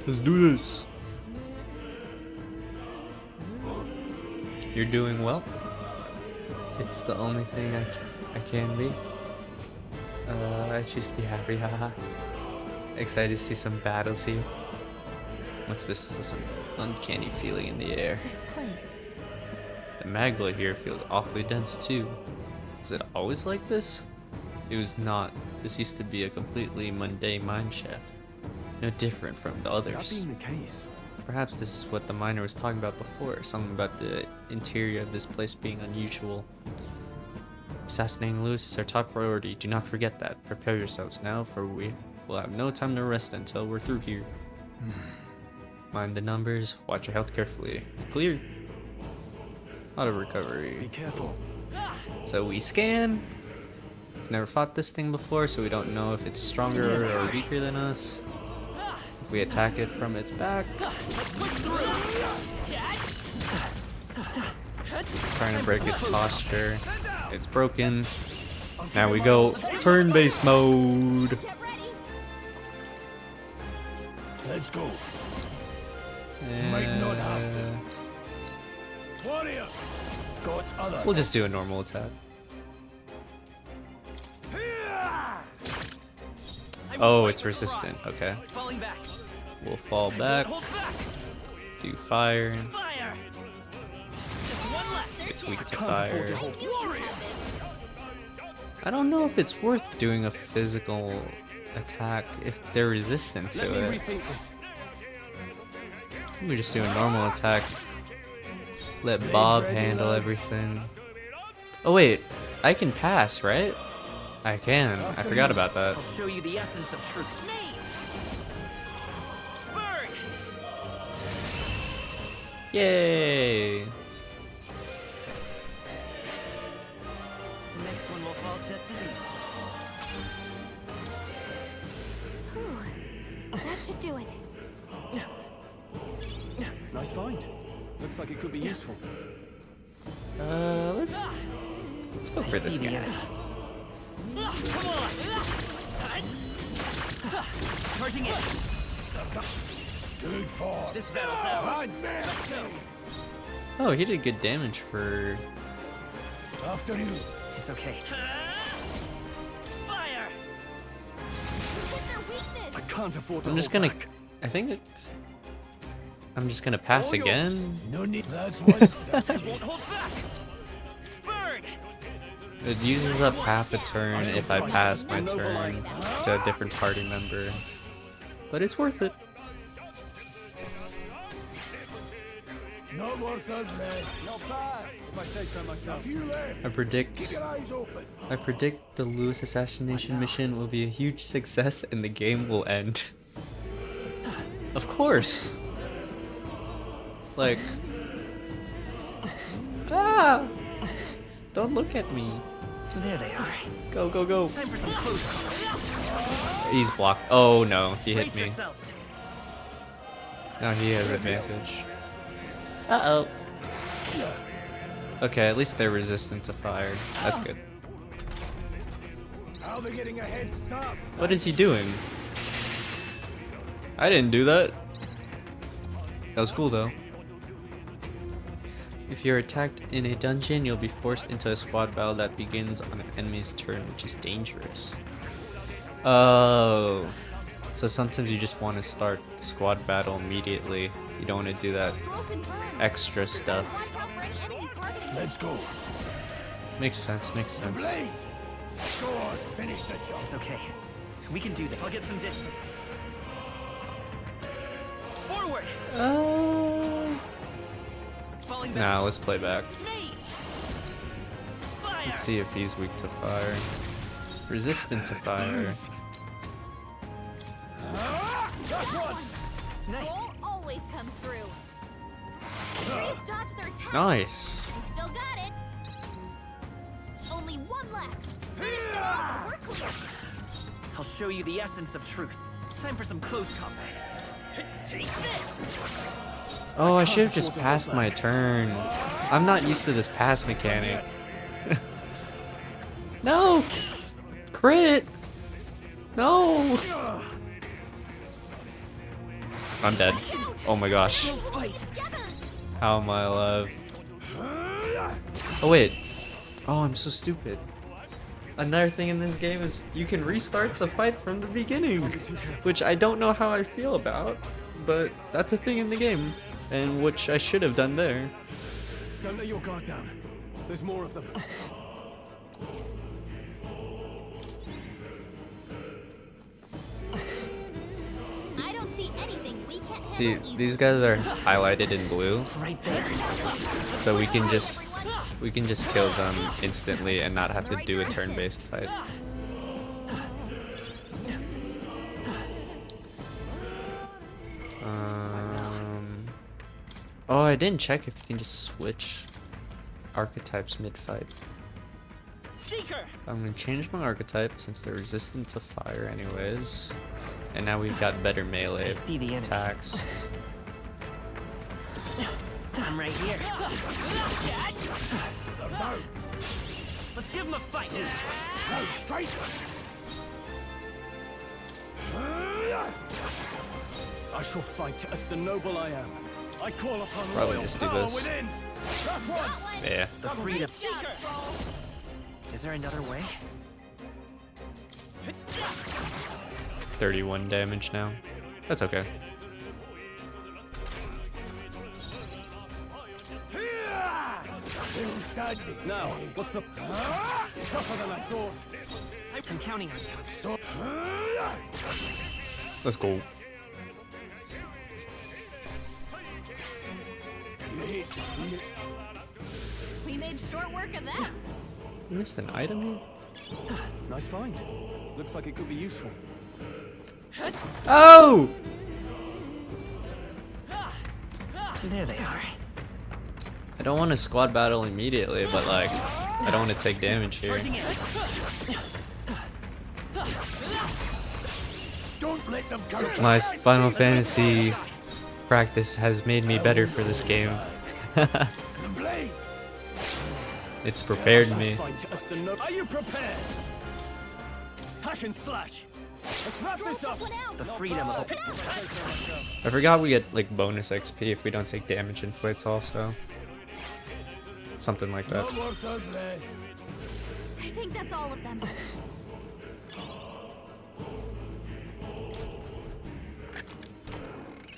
Let's do this! You're doing well. It's the only thing I can be. I choose to be happy, haha. Excited to see some battles here. What's this? There's some uncanny feeling in the air. This place. The magma here feels awfully dense too. Was it always like this? It was not. This used to be a completely mundane mine shaft. No different from the others. That being the case. Perhaps this is what the miner was talking about before. Something about the interior of this place being unusual. Assassinating Lewis is our top priority. Do not forget that. Prepare yourselves now, for we will have no time to rest until we're through here. Mind the numbers. Watch your health carefully. Clear. Auto recovery. Be careful. So we scan. We've never fought this thing before, so we don't know if it's stronger or weaker than us. If we attack it from its back. Trying to break its posture. It's broken. Now we go turn-based mode. Let's go. We'll just do a normal attack. Oh, it's resistant. Okay. We'll fall back. Do fire. It's weak to fire. I don't know if it's worth doing a physical attack if they're resistant to it. We just do a normal attack. Let Bob handle everything. Oh wait, I can pass, right? I can. I forgot about that. I'll show you the essence of truth. Burn! Yay! The next one will fall just as easy. That should do it. Nice find. Looks like it could be useful. Let's go for this guy. Come on! Charging in. Good for This battle's ours. Let's go. Oh, he did good damage for. After you. It's okay. Fire! I can't afford to I'm just hold gonna. back. I think. I'm just gonna pass again. No need. That's one step. Won't hold back. Burn! It uses up half a turn if I pass my turn to a different party member, but it's worth it. Not worth us, man. Not bad. If I say so myself. A few left. I predict. Keep your eyes open. I predict the Lewis assassination mission will be a huge success and the game will end. Of course. Like. Ah! Don't look at me. There they are. Go, go, go. Time for some close. He's blocked. Oh no, he hit Brace me. yourselves. Now he has advantage. Uh-oh. Okay, at least they're resistant to fire. That's good. I'll be getting a head start. What is he doing? I didn't do that. That was cool though. If you're attacked in a dungeon, you'll be forced into a squad battle that begins on an enemy's turn, which is dangerous. Oh. So sometimes you just want to start the squad battle immediately. You don't want to do that extra stuff. Let's go. Makes sense, makes sense. Blade. Go on, finish the job. It's okay. We can do this. I'll get some distance. Forward! Falling back. Nah, let's play back. Mate! Fire! Let's see if he's weak to fire. Resistant to fire. That's one. Soul always comes through. Please dodge their attack. Nice. You still got it. Only one left. Finish them off. We're clear. I'll show you the essence of truth. Time for some close combat. Take this! Oh, I should have just passed my turn. I'm not used to this pass mechanic. No! Crit! No! I'm dead. Oh my gosh. How am I alive? Oh wait. Oh, I'm so stupid. Another thing in this game is you can restart the fight from the beginning, which I don't know how I feel about, but that's a thing in the game, and which I should have done there. Don't let your guard down. There's more of them. I don't see anything we can't handle See, easily. these guys are highlighted in blue, Right there. so we can just kill them instantly and not have to do a turn-based fight. Oh, I didn't check if you can just switch archetypes mid-fight. Seeker! I'm gonna change my archetype since they're resistant to fire anyways. And now we've got better melee attacks. I'm right here. Let's give him a fight! Go straight. I shall fight as the noble I am. I call upon Probably royal just do power this. within. That's one. Yeah. The freedom. Is there another way? 31 damage now. That's okay. Still standing. Now, what's the... Tougher than I thought. I'm counting on you. So... Let's go. You hate to see it. We made short work of that. Missed an item here? Nice find. Looks like it could be useful. Oh! There they are. I don't want to squad battle immediately, but like, I don't want to take damage here. Don't let them come. Nice Final Fantasy Practice has made me better for this game. It's prepared me. Are you prepared? Hack and slash. Let's wrap this up. The freedom of I forgot we get like bonus XP if we don't take damage in fights also. Something like that. I think that's all of them.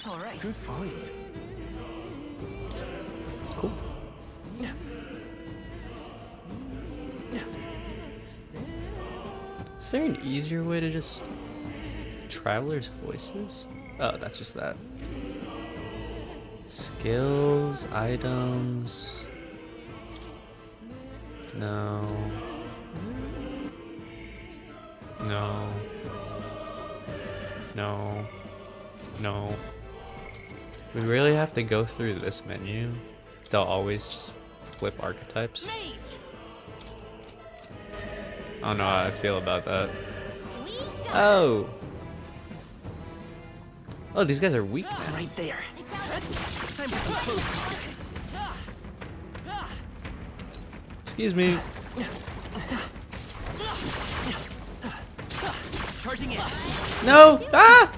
All right. Good fight. Cool. Is there an easier way to just travelers' voices? Oh, that's just that. Skills, items. No. No. No. No. We really have to go through this menu. They'll always just flip archetypes. I don't know how I feel about that. Oh! Oh, these guys are weak now. right there. Time for some close. Excuse me. Charging in. No! Ah!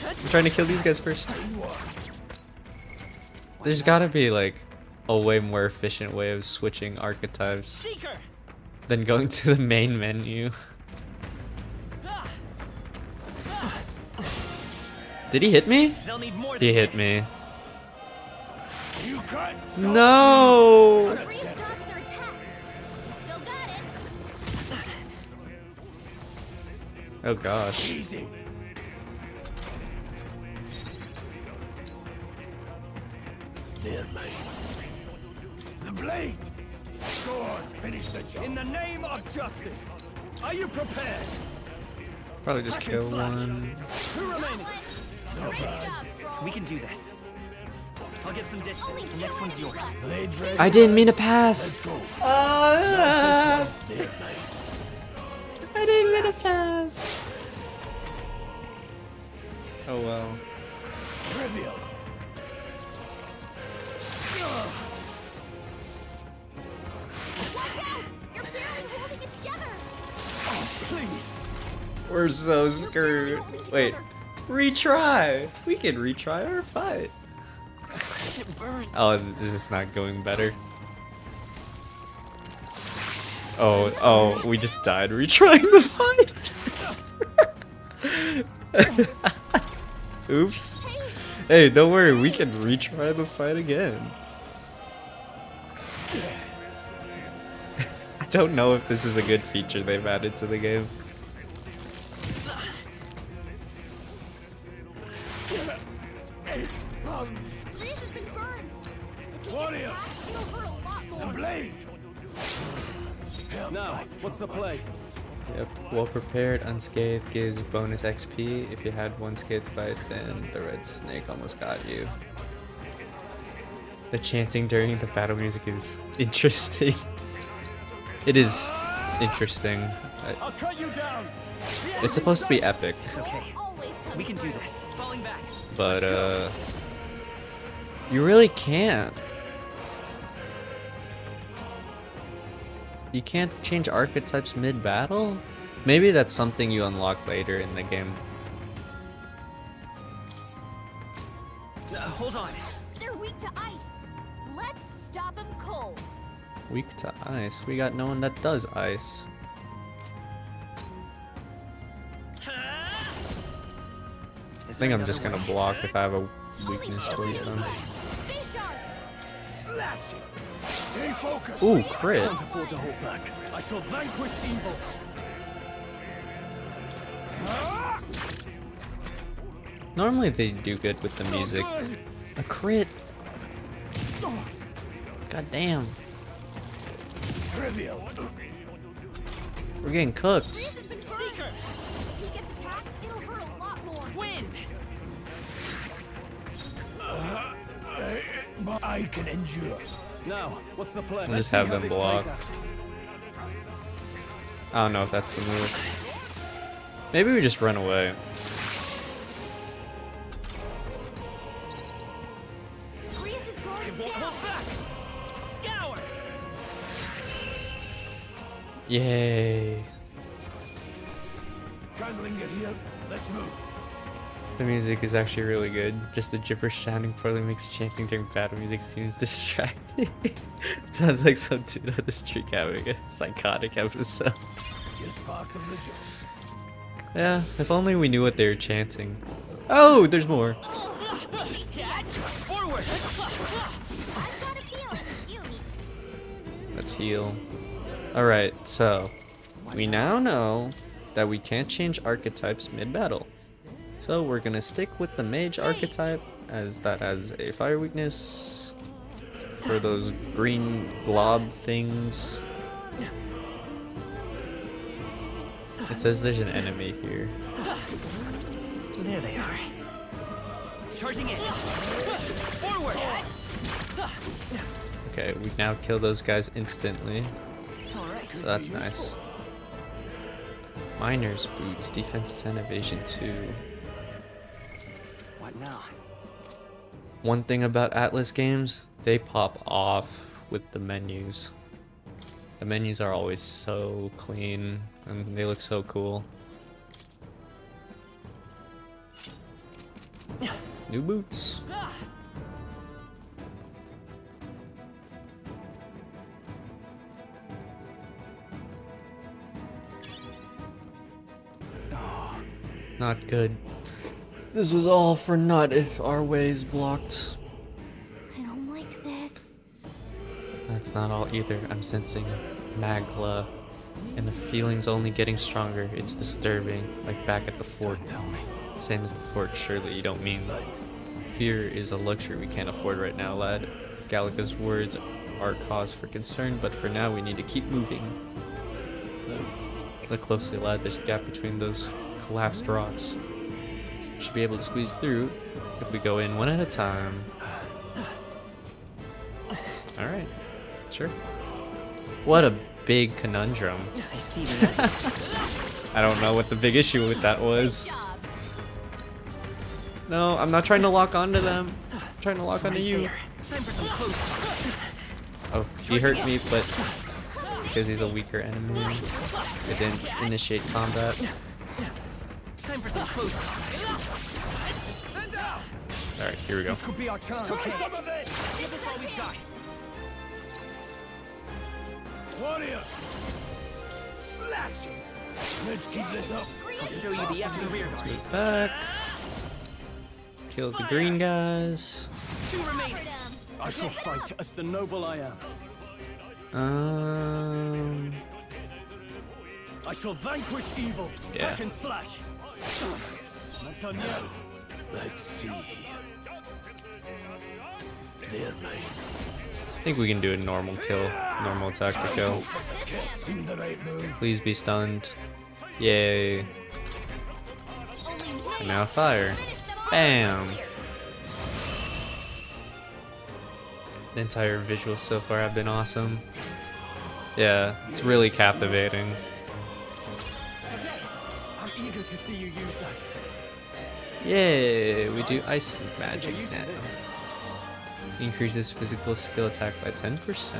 I'm trying to kill these guys first. There's gotta be like a way more efficient way of switching archetypes than going to the main menu. Did he hit me? He hit me. No! Oh gosh. There, mate. The blade! Go on, finish the job. In the name of justice, are you prepared? Probably just Hack and kill slash. one. Two remaining. We can do this. I'll get some distance. The next one's yours. I didn't mean to pass. There, I didn't mean to pass. Oh well. Trivial. We're so screwed. Wait, retry. We can retry our fight. Oh, this is not going better. Oh, we just died retrying the fight. Oops. Hey, don't worry, we can retry the fight again. I don't know if this is a good feature they've added to the game. The blade! Now, what's the play? Yep, well prepared, unscathed gives bonus XP. If you had one scathed fight, then the red snake almost got you. The chanting during the battle music is interesting. It is interesting. I'll cut you down. It's supposed to be epic, It's okay. We can do this. Falling back. but you really can't. You can't change archetypes mid-battle? Maybe that's something you unlock later in the game. Hold on. They're weak to ice. Let's stop them cold. Weak to ice. We got no one that does ice. I think I'm just gonna block if I have a weakness towards them. Slash it! Stay focused! Ooh, crit. Can't afford to hold back. I shall vanquish evil. Normally they do good with the music. A crit. God damn. Trivial. We're getting cooked. Seeker. If he gets attacked, it'll hurt a lot more. Wind. But I can endure. Now, what's the plan? We'll just have them block. I don't know if that's the move. Maybe we just run away. Yay. Can't linger here. Let's move. The music is actually really good. Just the gibberish sounding poorly makes chanting during battle music seems distracting. It sounds like some dude on the street having a psychotic episode. Just part of the job. Yeah, if only we knew what they were chanting. Oh, there's more. Forward! Let's heal. Alright, so we now know that we can't change archetypes mid-battle. So we're gonna stick with the mage archetype, as that has a fire weakness for those green blob things. It says there's an enemy here. There they are. Charging in. Forward! Okay, we now kill those guys instantly. So that's nice. Miner's boots, defense 10, evasion 2. What now? One thing about Atlas games, they pop off with the menus. The menus are always so clean and they look so cool. New boots. Not good. This was all for naught if our way is blocked. I don't like this. That's not all either. I'm sensing magla, and the feeling's only getting stronger. It's disturbing, like back at the fort. Tell me. Same as the fort, surely you don't mean. Fear is a luxury we can't afford right now, lad. Gallica's words are cause for concern, but for now we need to keep moving. Look closely, lad. There's a gap between those collapsed rocks. We should be able to squeeze through if we go in one at a time. Alright, sure. What a big conundrum. I don't know what the big issue with that was. No, I'm not trying to lock onto them. I'm trying to lock onto you. Oh, he hurt me, but because he's a weaker enemy, it didn't initiate combat. Alright, here we go. This could be our chance. Okay. Some of it. Give us all we've got. Warrior. Slash it. Let's keep this up. I'll show you the after rear guard. Move back. Kill the green guys. Two remaining. I shall fight as the noble I am. I shall vanquish evil. Yeah. Back and slash. Not done yet. Let's see. There, mate. I think we can do a normal kill, normal attack to kill. Can't seem the right move. Please be stunned. Yay. And now fire. Bam! The entire visuals so far have been awesome. Yeah, it's really captivating. I'm eager to see you use that. Yay! We do ice magic now. Increases physical skill attack by 10%.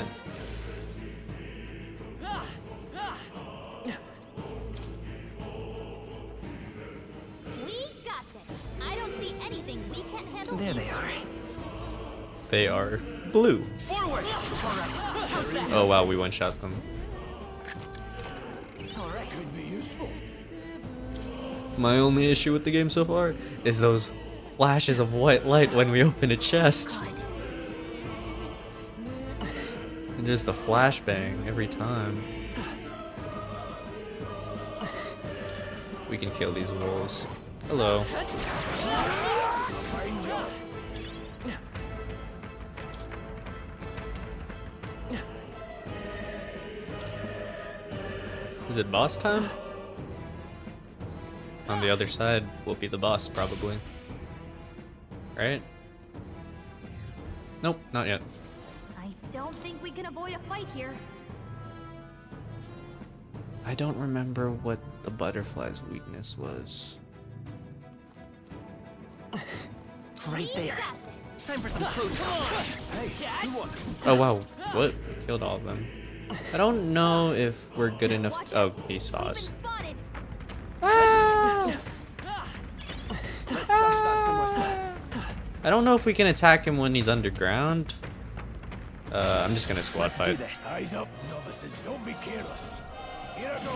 There they are. They are blue. Forward. Oh wow, we one-shot them. Alright. Could be useful. My only issue with the game so far is those flashes of white light when we open a chest. And just a flashbang every time. We can kill these wolves. Hello. Is it boss time? On the other side will be the boss, probably. Right? Nope, not yet. I don't think we can avoid a fight here. I don't remember what the butterfly's weakness was. Right there. Time for some close. Hey, who won? Oh wow, what? We killed all of them. I don't know if we're good enough. Oh, he saw us. Let's stash that somewhere safe. I don't know if we can attack him when he's underground. I'm just gonna squad fight. Eyes up, novices. Don't be careless. Here I go.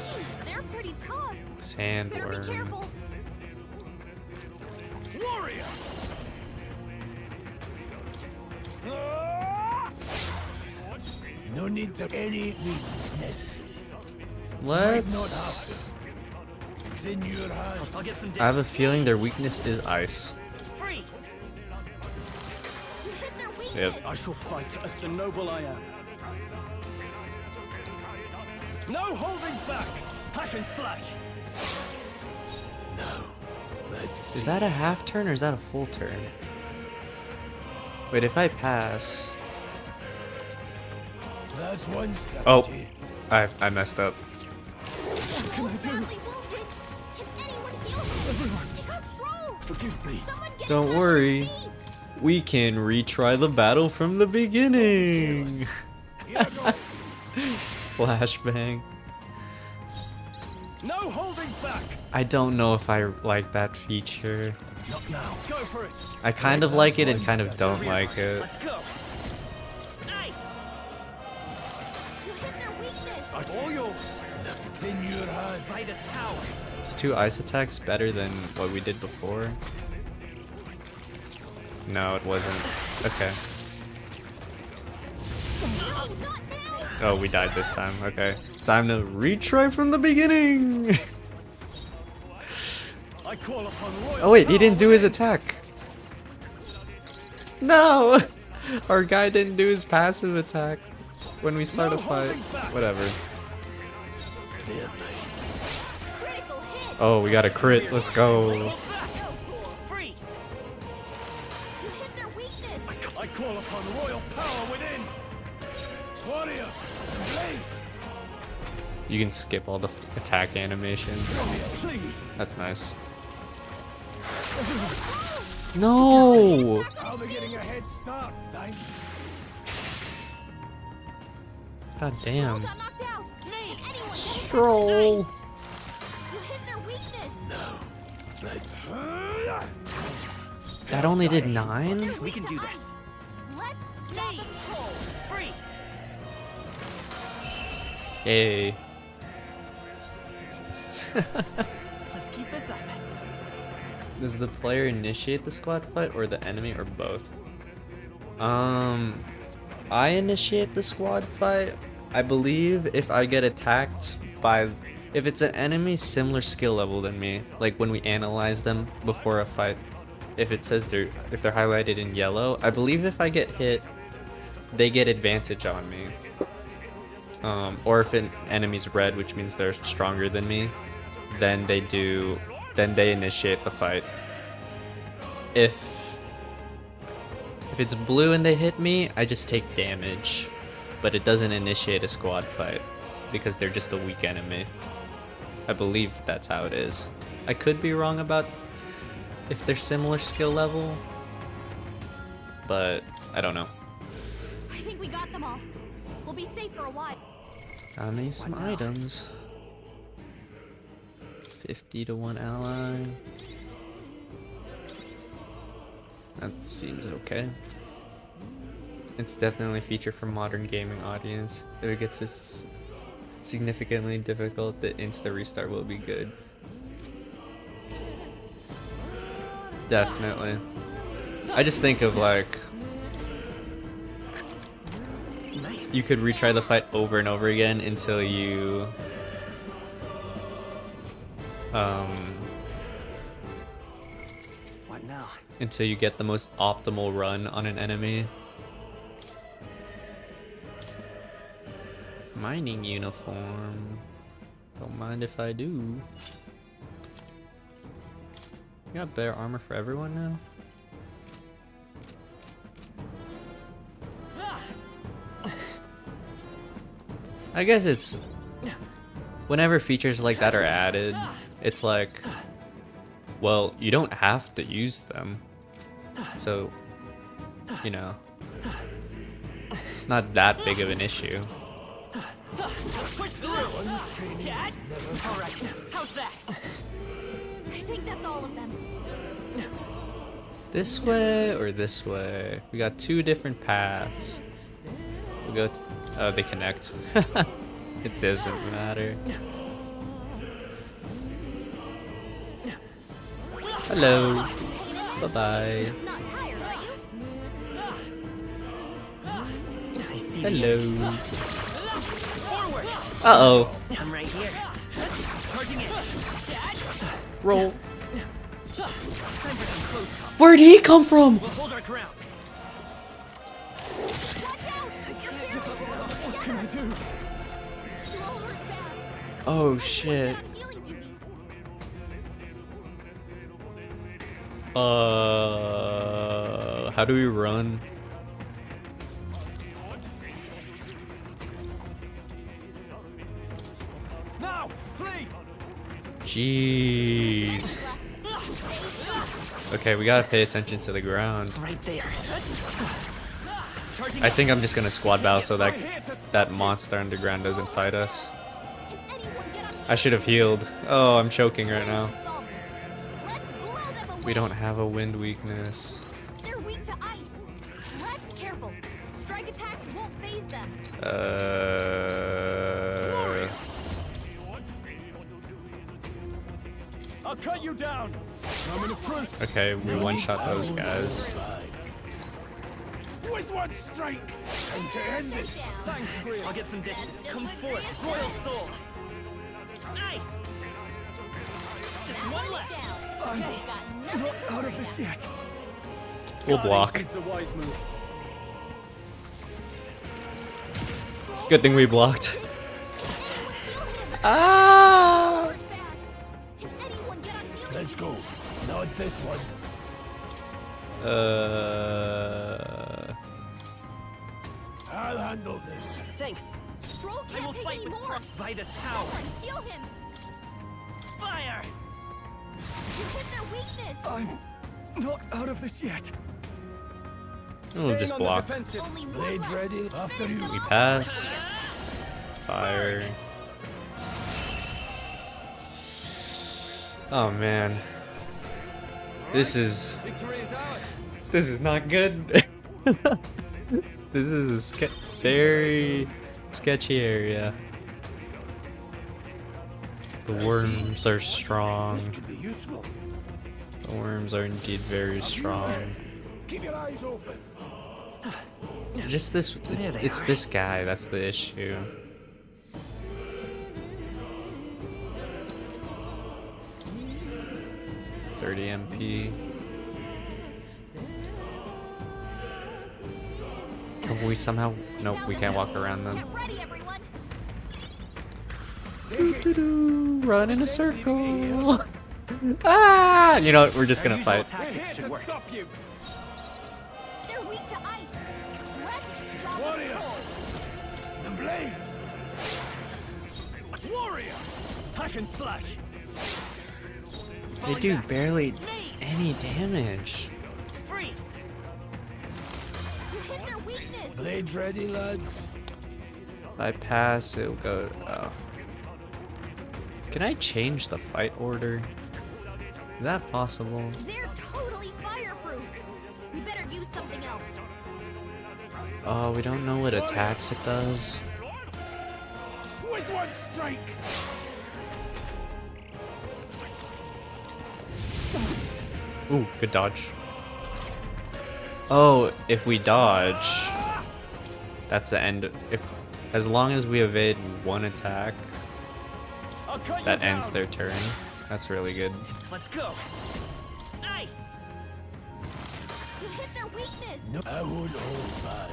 Jeez, they're pretty tough. Better be Sandworm. careful. Warrior. No need to any means necessary. Let's. It's in your hands. I'll get some I have a feeling their weakness is ice. Freeze! Yep. I shall fight as the noble I am. No holding back! Hack and slash! Is that a half turn or is that a full turn? Wait, if I pass. That's one Oh, strategy. I messed up. What can I do? Forgive me. Don't worry. We can retry the battle from the beginning. Flashbang. No holding back! I don't know if I like that feature. Not now. Go for it. I kind of like it and kind of don't like it. Let's go. Nice. All yours. It's in your hands. Fight as power. Is 2 ice attacks better than what we did before? No, it wasn't. Okay. Oh, we died this time. Okay. Time to retry from the beginning. I call upon royal Oh wait, he didn't do his attack. No! Our guy didn't do his passive attack when we start a fight. Whatever. Oh, we got a crit. Let's go. I call upon royal power within. Warrior, blade. You can skip all the attack animations. Please. That's nice. No! I'll be getting a head start, thanks. God damn. Stroll. That only did 9? We can do this. Freeze! Yay. Let's keep this up. Does the player initiate the squad fight or the enemy or both? I initiate the squad fight. I believe if I get attacked by, if it's an enemy similar skill level than me, like when we analyze them before a fight, if it says if they're highlighted in yellow, I believe if I get hit, they get advantage on me. Or if an enemy's red, which means they're stronger than me, then they initiate the fight. If it's blue and they hit me, I just take damage, but it doesn't initiate a squad fight because they're just a weak enemy. I believe that's how it is. I could be wrong about if they're similar skill level, but I don't know. I think we got them all. We'll be safe for a while. Got me some items. 50 to 1 ally. That seems okay. It's definitely a feature for modern gaming audience. If it gets this significantly difficult, the insta restart will be good. Definitely. I just think of like, you could retry the fight over and over again until you What now? until you get the most optimal run on an enemy. Mining uniform. Don't mind if I do. You got better armor for everyone now? I guess it's whenever features like that are added, it's like, well, you don't have to use them. So you know, not that big of an issue. Push through! Cat? Alright, how's that? I think that's all of them. This way or this way? We got two different paths. We'll go oh, they connect. It doesn't matter. Hello. Bye-bye. Not tired, are you? Hello. Uh-oh. I'm right here. Charging in. Roll. Where'd he come from? We'll hold our ground. What can I do? Oh shit. How do we run? Now, flee! Jeez. Okay, we gotta pay attention to the ground. Right there. I think I'm just gonna squad battle so that that monster underground doesn't fight us. I should have healed. Oh, I'm choking right now. We don't have a wind weakness. They're weak to ice. Let's careful. Strike attacks won't phase them. I'll cut you down. Moment of truth. Okay, we one-shot those guys. With one strike, time to end this. Thanks, Grill. I'll get some dishes. Come forth, Royal Soul. Nice. Just one left. I'm not out of this yet. We'll block. It's a wise move. Good thing we blocked. Ah! Let's go. Not this one. I'll handle this. Thanks. Stroll I will can't take fight any with more. by this power. Someone heal him. Fire! You hit their weakness. I'm not out of this yet. We'll just block. Blades ready. After you. We pass. Fire. Oh man. This is not good. This is a very sketchy area. The worms are strong. The worms are indeed very strong. Keep your eyes open. Just this, it's this guy that's the issue. $30 MP. Can we somehow? Nope, we can't walk around them. Run in a circle. Ah! You know what? We're just gonna fight. They're weak to ice. Let's stop Warrior. The blade. Warrior. Hack and slash. They do barely any damage. Freeze. You hit their weakness. Blades ready, lads. If I pass, it'll go. Oh. Can I change the fight order? Is that possible? They're totally fireproof. We better use something else. Oh, we don't know what attacks it does. With one strike. Ooh, good dodge. Oh, if we dodge, that's the end. As long as we evade one attack, that ends their turn. That's really good. Let's go. Nice. You hit their weakness. No, I won't hold back.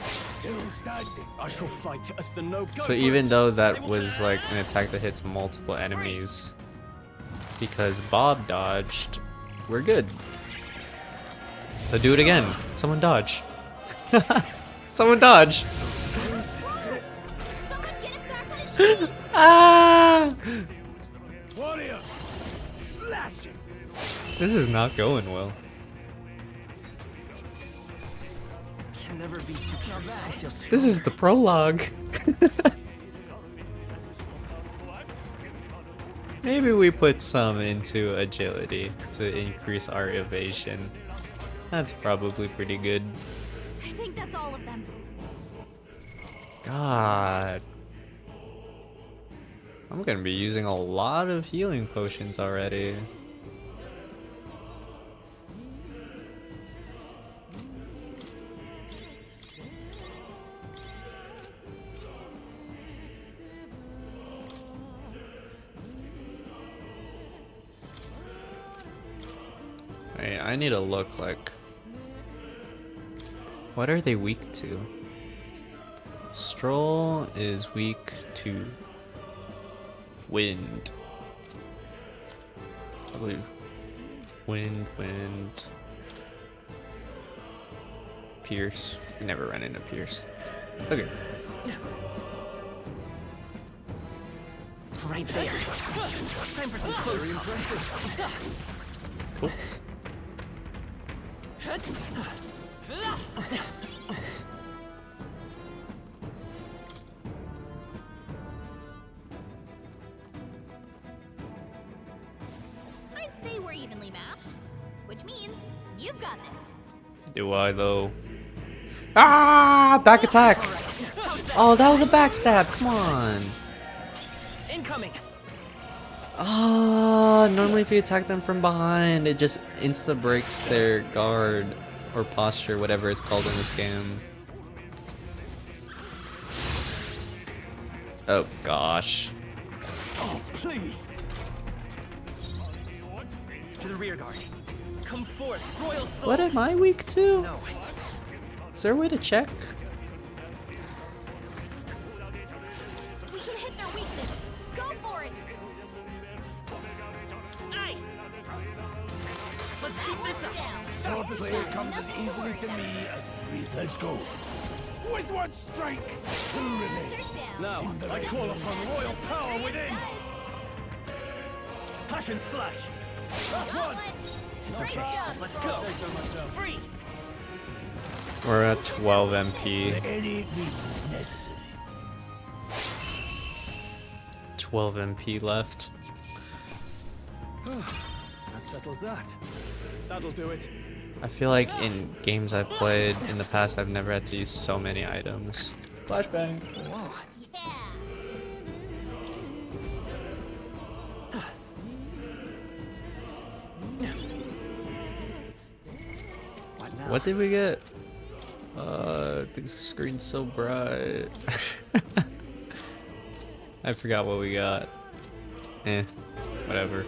Still standing. I shall fight as the no. So even though that was like an attack that hits multiple enemies, because Bob dodged, we're good. So do it again. Someone dodge. Someone dodge. Ah! Warrior. Slashing. This is not going well. Never be too I feel strong. This is the prologue. Maybe we put some into agility to increase our evasion. That's probably pretty good. I think that's all of them. God. I'm gonna be using a lot of healing potions already. Wait, I need to look like... What are they weak to? Stroll is weak to wind. I believe. Wind. Pierce. We never ran into Pierce. Okay. Right there. Time for some close. Very impressive. Cool. I'd say we're evenly matched, which means you've got this. Do I though? Ah! Back attack! Oh, that was a backstab. Come on. Incoming. Oh, normally if you attack them from behind, it just insta breaks their guard or posture, whatever it's called in this game. Oh gosh. Oh, please. To the rear guard. Come forth, royal soul. What am I weak to? No. Is there a way to check? We can hit their weakness. Go for it. Nice. Let's keep this up. Sword play comes as easily to me as breathe. Let's go. With one strike, two remain. Now, I call upon royal power within. Hack and slash. Last one. It's okay. Let's go. Freeze. We're at 12 MP. Any means necessary. 12 MP left. That settles that. That'll do it. I feel like in games I've played in the past, I've never had to use so many items. Flashbang. Whoa. What did we get? The screen's so bright. I forgot what we got. Whatever.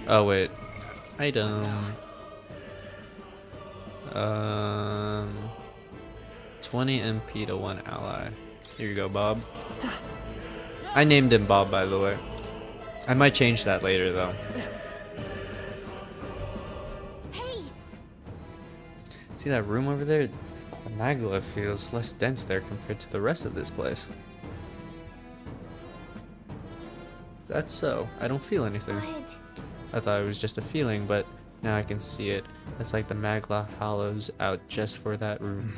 Oh wait, item. 20 MP to 1 ally. Here you go, Bob. I named him Bob, by the way. I might change that later, though. Hey. See that room over there? The Magla feels less dense there compared to the rest of this place. That's so. I don't feel anything. What? I thought it was just a feeling, but now I can see it. It's like the Magla hollows out just for that room.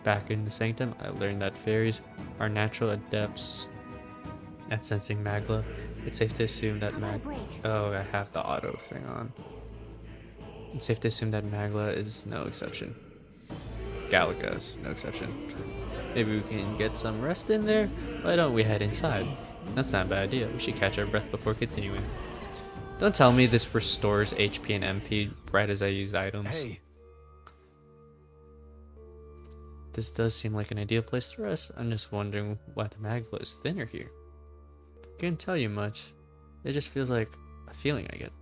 Back in the Sanctum, I learned that fairies are natural adepts at sensing Magla. It's safe to assume that Oh, I have the auto thing on. It's safe to assume that Magla is no exception. Galaga is no exception. Maybe we can get some rest in there? Why don't we head inside? That's not a bad idea. We should catch our breath before continuing. Don't tell me this restores HP and MP right as I use items. Hey. This does seem like an ideal place to rest. I'm just wondering why the Magla is thinner here. Can't tell you much. It just feels like a feeling I get.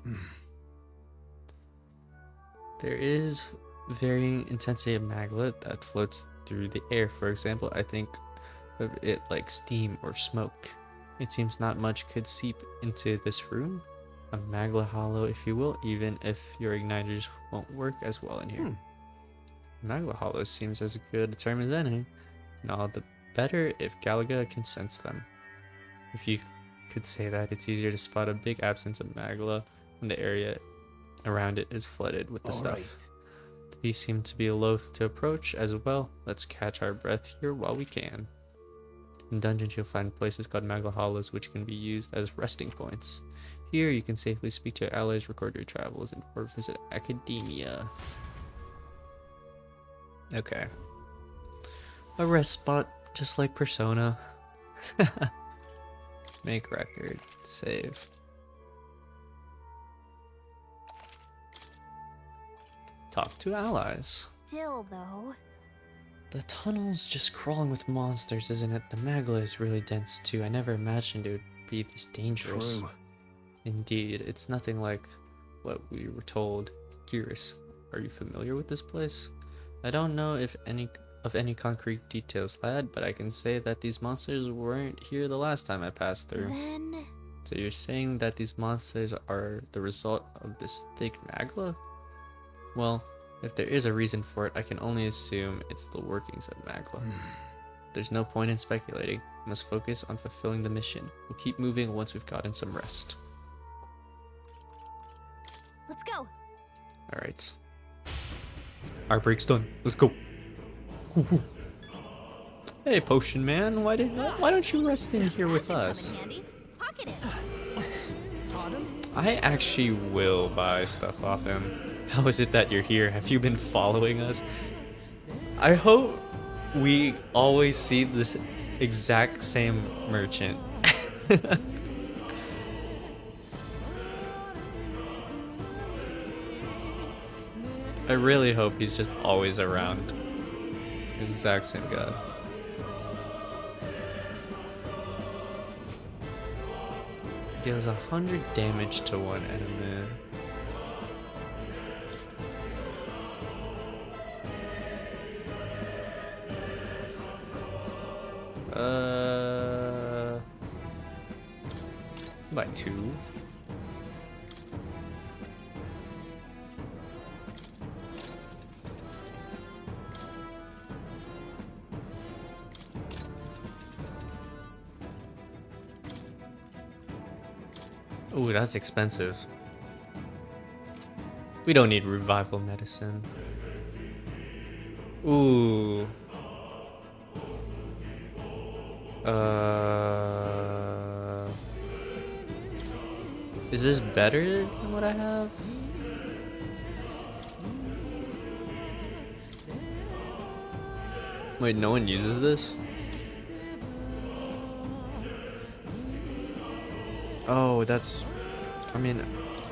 There is varying intensity of Magla that floats through the air. For example, I think of it like steam or smoke. It seems not much could seep into this room. A Magla hollow, if you will, even if your igniters won't work as well in here. Magla hollow seems as good a term as any, and all the better if Galaga can sense them. If you could say that, it's easier to spot a big absence of Magla in the area around it is flooded with the All stuff. right. The beasts seem to be loath to approach as well. Let's catch our breath here while we can. In dungeons, you'll find places called Magla Hollows, which can be used as resting points. Here, you can safely speak to your allies, record your travels, or visit academia. Okay. A rest spot, just like Persona. Make record. Save. Talk to allies. Still, though. The tunnel's just crawling with monsters, isn't it? The Magla is really dense too. I never imagined it would be this dangerous. True. Indeed, it's nothing like what we were told. Curious, are you familiar with this place? I don't know if any concrete details, lad, but I can say that these monsters weren't here the last time I passed through. Then... So you're saying that these monsters are the result of this thick Magla? Well, if there is a reason for it, I can only assume it's the workings of Magla. There's no point in speculating. We must focus on fulfilling the mission. We'll keep moving once we've gotten some rest. Let's go. Alright. Our break's done. Let's go. Hey, Potion Man, why don't you rest in here with us? Pocket it. I actually will buy stuff off him. How is it that you're here? Have you been following us? I hope we always see this exact same merchant. I really hope he's just always around. Exact same guy. Deals 100 damage to one enemy. By 2. Ooh, that's expensive. We don't need revival medicine. Ooh. Is this better than what I have? Wait, no one uses this? Oh, that's... I mean,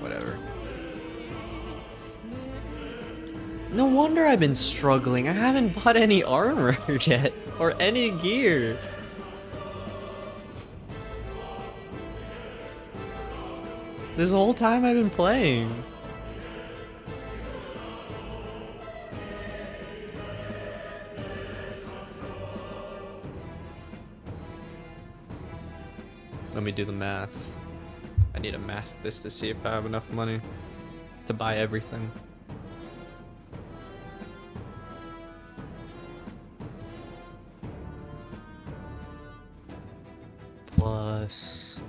whatever. No wonder I've been struggling. I haven't bought any armor yet, or any gear. This whole time I've been playing. Let me do the math. I need to math this to see if I have enough money to buy everything. Plus...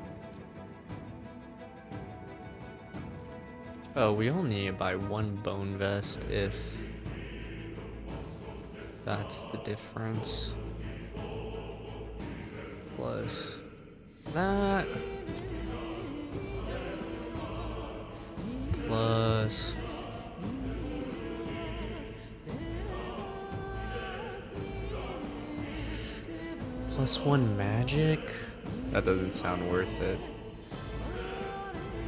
Oh, we only need to buy one bone vest if that's the difference. Plus that. Plus +1 magic? That doesn't sound worth it.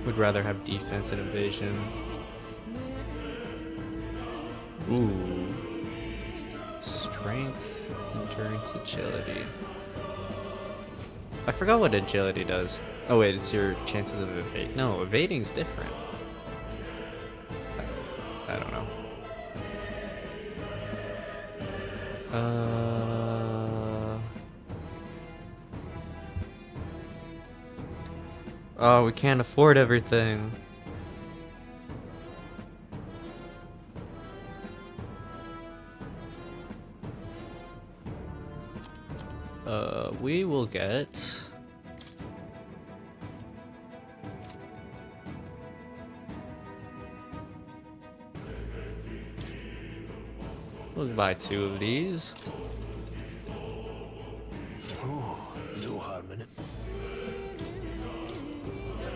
Would rather have defense and evasion. Ooh. Strength, endurance, agility. I forgot what agility does. Oh wait, it's your chances of evading. No, evading's different. I don't know. Oh, we can't afford everything. We will get... We'll buy 2 of these. No harm in it.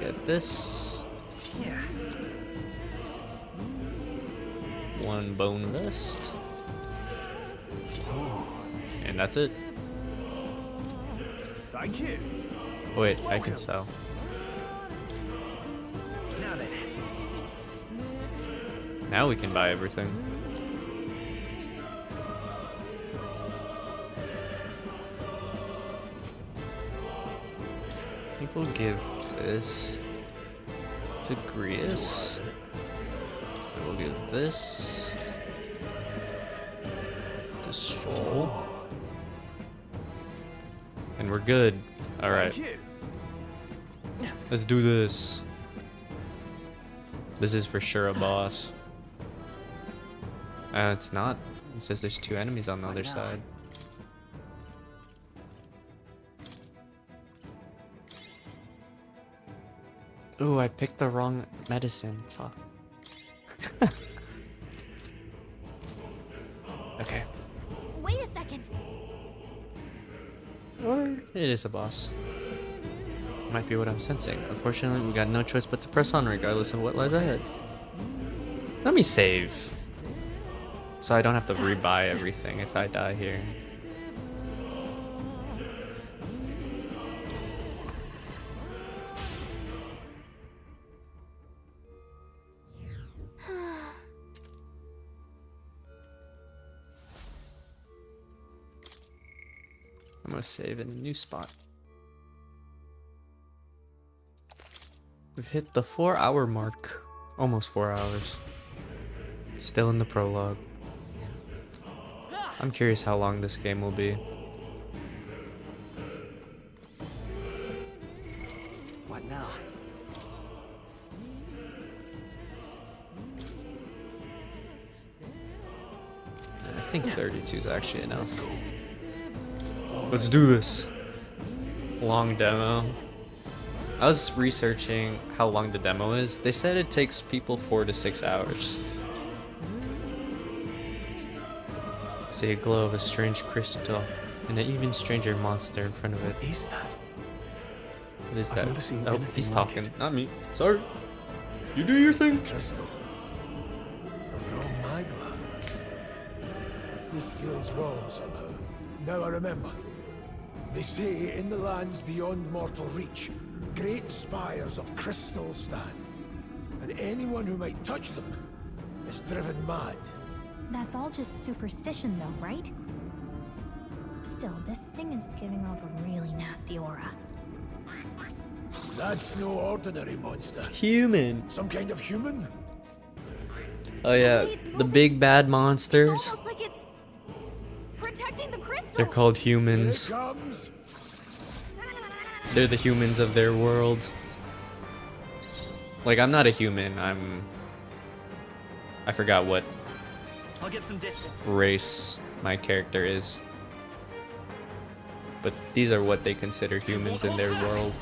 Get this. Yeah. 1 bone vest. And that's it. Thank you. Wait, I can sell. Now then. Now we can buy everything. I think we'll give this to Grius. And we'll give this to Stroll. And we're good. Alright. Let's do this. This is for sure a boss. It's not. It says there's 2 enemies on the other side. Ooh, I picked the wrong medicine. Fuck. Okay. Wait a second. Or it is a boss. Might be what I'm sensing. Unfortunately, we got no choice but to press on regardless of what lies ahead. Let me save. So I don't have to rebuy everything if I die here. I'm gonna save in a new spot. We've hit the 4-hour mark. Almost 4 hours. Still in the prologue. I'm curious how long this game will be. What now? I think 32 is actually enough. Let's do this. Long demo. I was researching how long the demo is. They said it takes people 4 to 6 hours. See a glow of a strange crystal and an even stranger monster in front of it. What is that? What is I've that? never seen Oh, anything he's like talking. it. Not me. Sorry. You do your thing. It's a crystal. Of wrong magma. This feels wrong somehow. Now I remember. They say in the lands beyond mortal reach, great spires of crystal stand. And anyone who might touch them is driven mad. That's all just superstition though, right? Still, this thing is giving off a really nasty aura. That's no ordinary monster. Human. Some kind of human? Oh yeah, the big bad monsters. Almost like it's protecting the crystal. They're called humans. Here it comes. They're the humans of their world. Like, I'm not a human. I forgot what I'll get some distance. race my character is. But these are what they consider humans in their world.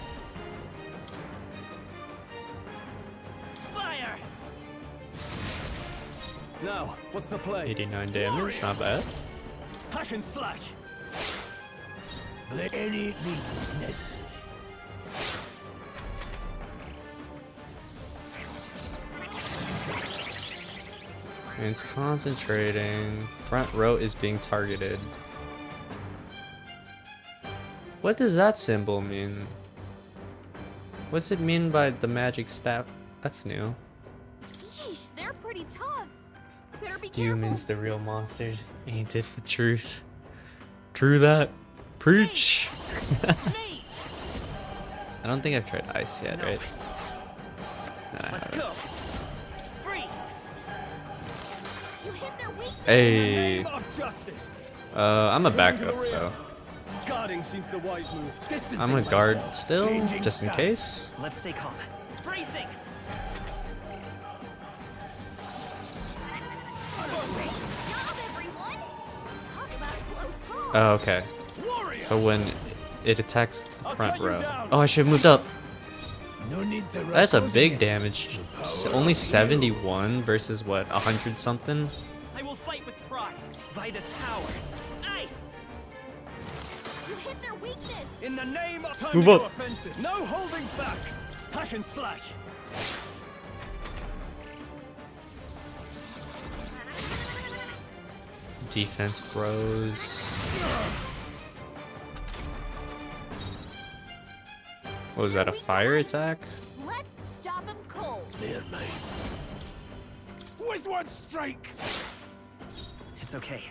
Fire! Now, what's the play? 89 damage, not bad. Hack and slash. Let any means necessary. And it's concentrating. Front row is being targeted. What does that symbol mean? What's it mean by the magic staff? That's new. Yeesh, they're pretty tough. Better be Humans, the real monsters. Ain't it the truth? True that. Preach. I don't think I've tried ice yet, right? No, I Let's haven't. go. Freeze. You hit their weakness. Hey. Of justice. I'm a backup, so Guarding seems the wise move. I'm a guard still, just in case. Let's stay calm. Bracing. Job, everyone. Talk about a close call. Oh, okay. So when it attacks front row. Oh, I should have moved up. No need to That's a rush big again. damage. Only 71 versus what, 100 something? I will fight with pride. By this power. Ice! You hit their weakness! In the name of time Move to up. go offensive. No holding back. Hack and slash. Defense grows. What was that, a fire attack? Let's stop him cold. There, mate. With one strike. It's okay.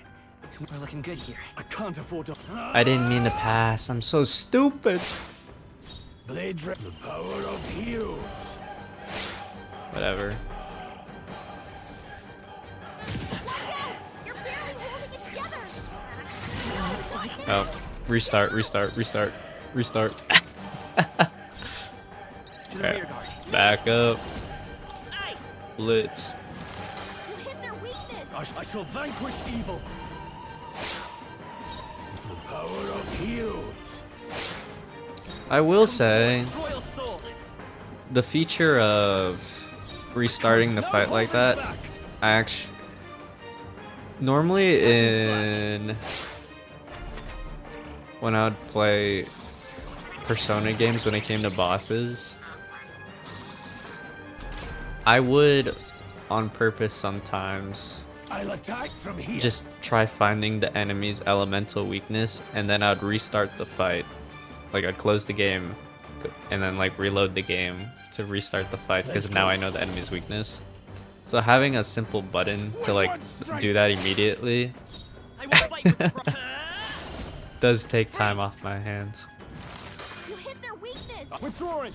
We're looking good here. I can't afford to. I didn't mean to pass. I'm so stupid. Blade the power of heroes. Whatever. You're barely holding it together. Oh, restart, restart, restart, restart. Alright, back up. Blitz. You hit their weakness. I shall vanquish evil. The power of heroes. I will say, the feature of restarting the fight like that, I actually normally when I would play Persona games when it came to bosses, I would on purpose sometimes I'll attack from here. just try finding the enemy's elemental weakness, and then I'd restart the fight. Like, I'd close the game and then like reload the game to restart the fight, because now I know the enemy's weakness. So having a simple button to like do that immediately does take time off my hands. You hit their weakness. Withdrawing.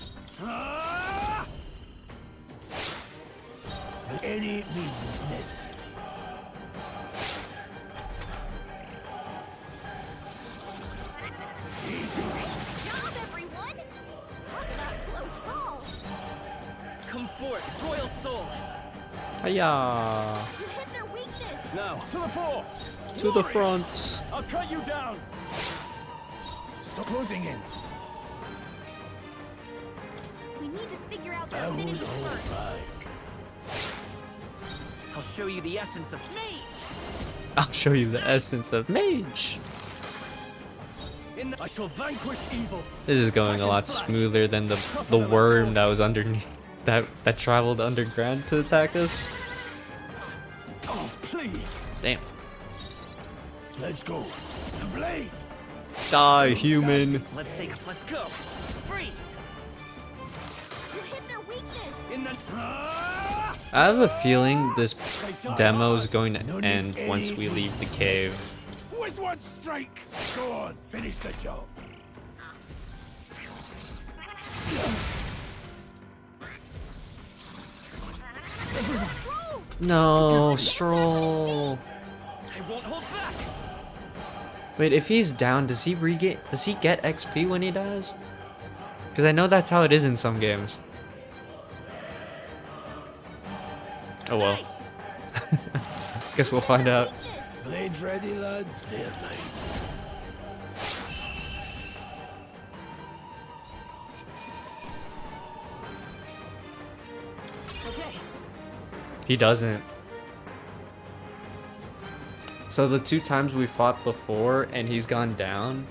Any means necessary. Great job, everyone. Talk about a close call. Come forth, royal soul. Hiya! You hit their weakness. Now, to the fore. To the front. I'll cut you down. So closing in. We need to figure out their I would abilities hold first. back. I'll show you the essence of me. I'll show you the essence of mage. I shall vanquish evil. This is going a lot smoother than the worm that was underneath that traveled underground to attack us. Oh, please. Damn. Let's go. The blade. Die, human. Let's go. Freeze. You hit their weakness. In the I have a feeling this demo is going to end once we leave the cave. With one strike. Go on, finish the job. No, Stroll. I won't hold back. Wait, if he's down, does he get XP when he dies? Because I know that's how it is in some games. Oh well. Guess we'll find out. Blades ready, lads. There, mate. Okay. He doesn't. So the 2 times we fought before and he's gone down,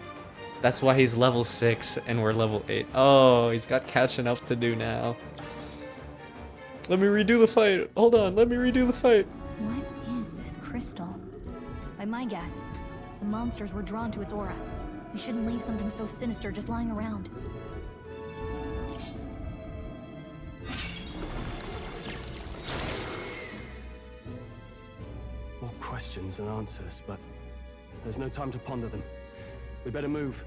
that's why he's level 6 and we're level 8. Oh, he's got catching up to do now. Let me redo the fight. Hold on, let me redo the fight. What is this crystal? By my guess, the monsters were drawn to its aura. We shouldn't leave something so sinister just lying around. More questions than answers, but there's no time to ponder them. We better move.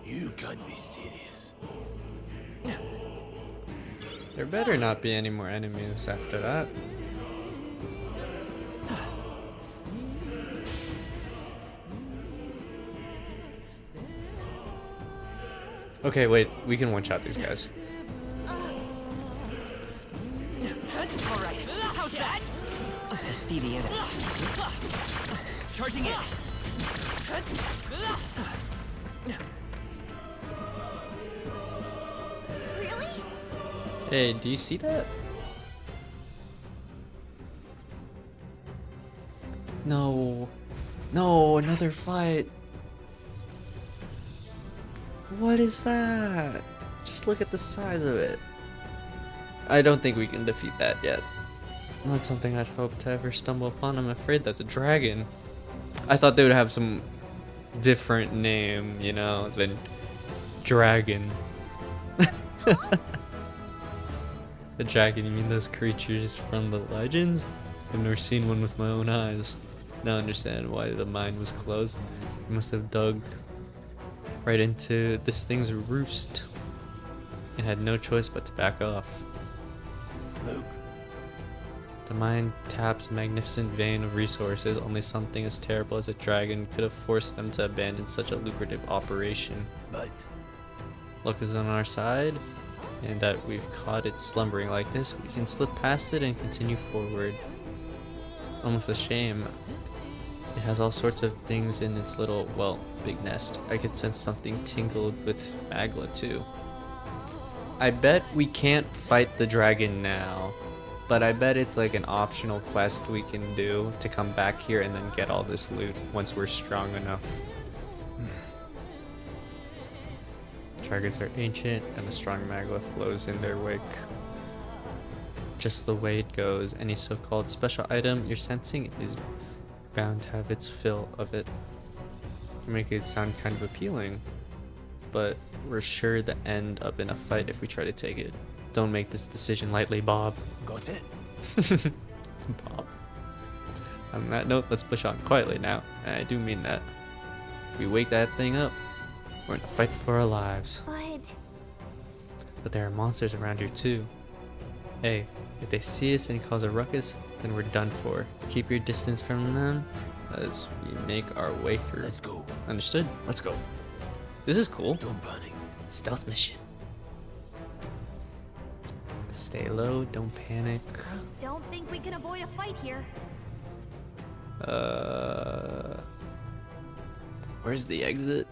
You can't be serious. There better not be any more enemies after that. Okay, wait, we can one-shot these guys. Alright, how's that? I see the enemy. Charging in. Really? Hey, do you see that? another fight. What is that? Just look at the size of it. I don't think we can defeat that yet. Not something I'd hope to ever stumble upon. I'm afraid that's a dragon. I thought they would have some different name, you know, than dragon. The dragon, you mean those creatures from the legends? I've never seen one with my own eyes. Now I understand why the mine was closed. You must have dug right into this thing's roost and had no choice but to back off. Luke. The mine taps a magnificent vein of resources. Only something as terrible as a dragon could have forced them to abandon such a lucrative operation. But luck is on our side, and that we've caught it slumbering like this, we can slip past it and continue forward. Almost a shame. It has all sorts of things in its little, well, big nest. I could sense something tingled with magma too. I bet we can't fight the dragon now, but I bet it's like an optional quest we can do to come back here and then get all this loot once we're strong enough. Dragons are ancient and the strong magma flows in their wake. Just the way it goes, any so-called special item you're sensing is bound to have its fill of it. You make it sound kind of appealing, but we're sure to end up in a fight if we try to take it. Don't make this decision lightly, Bob. got it? Bob. On that note, let's push on quietly now, and I do mean that. If we wake that thing up, we're in a fight for our lives. But there are monsters around here too. Hey, if they see us and cause a ruckus, then we're done for. Keep your distance from them as we make our way through. Let's go. Understood? Let's go. This is cool. Don't panic. Stealth mission. Stay low, don't panic. I don't think we can avoid a fight here. Where's the exit?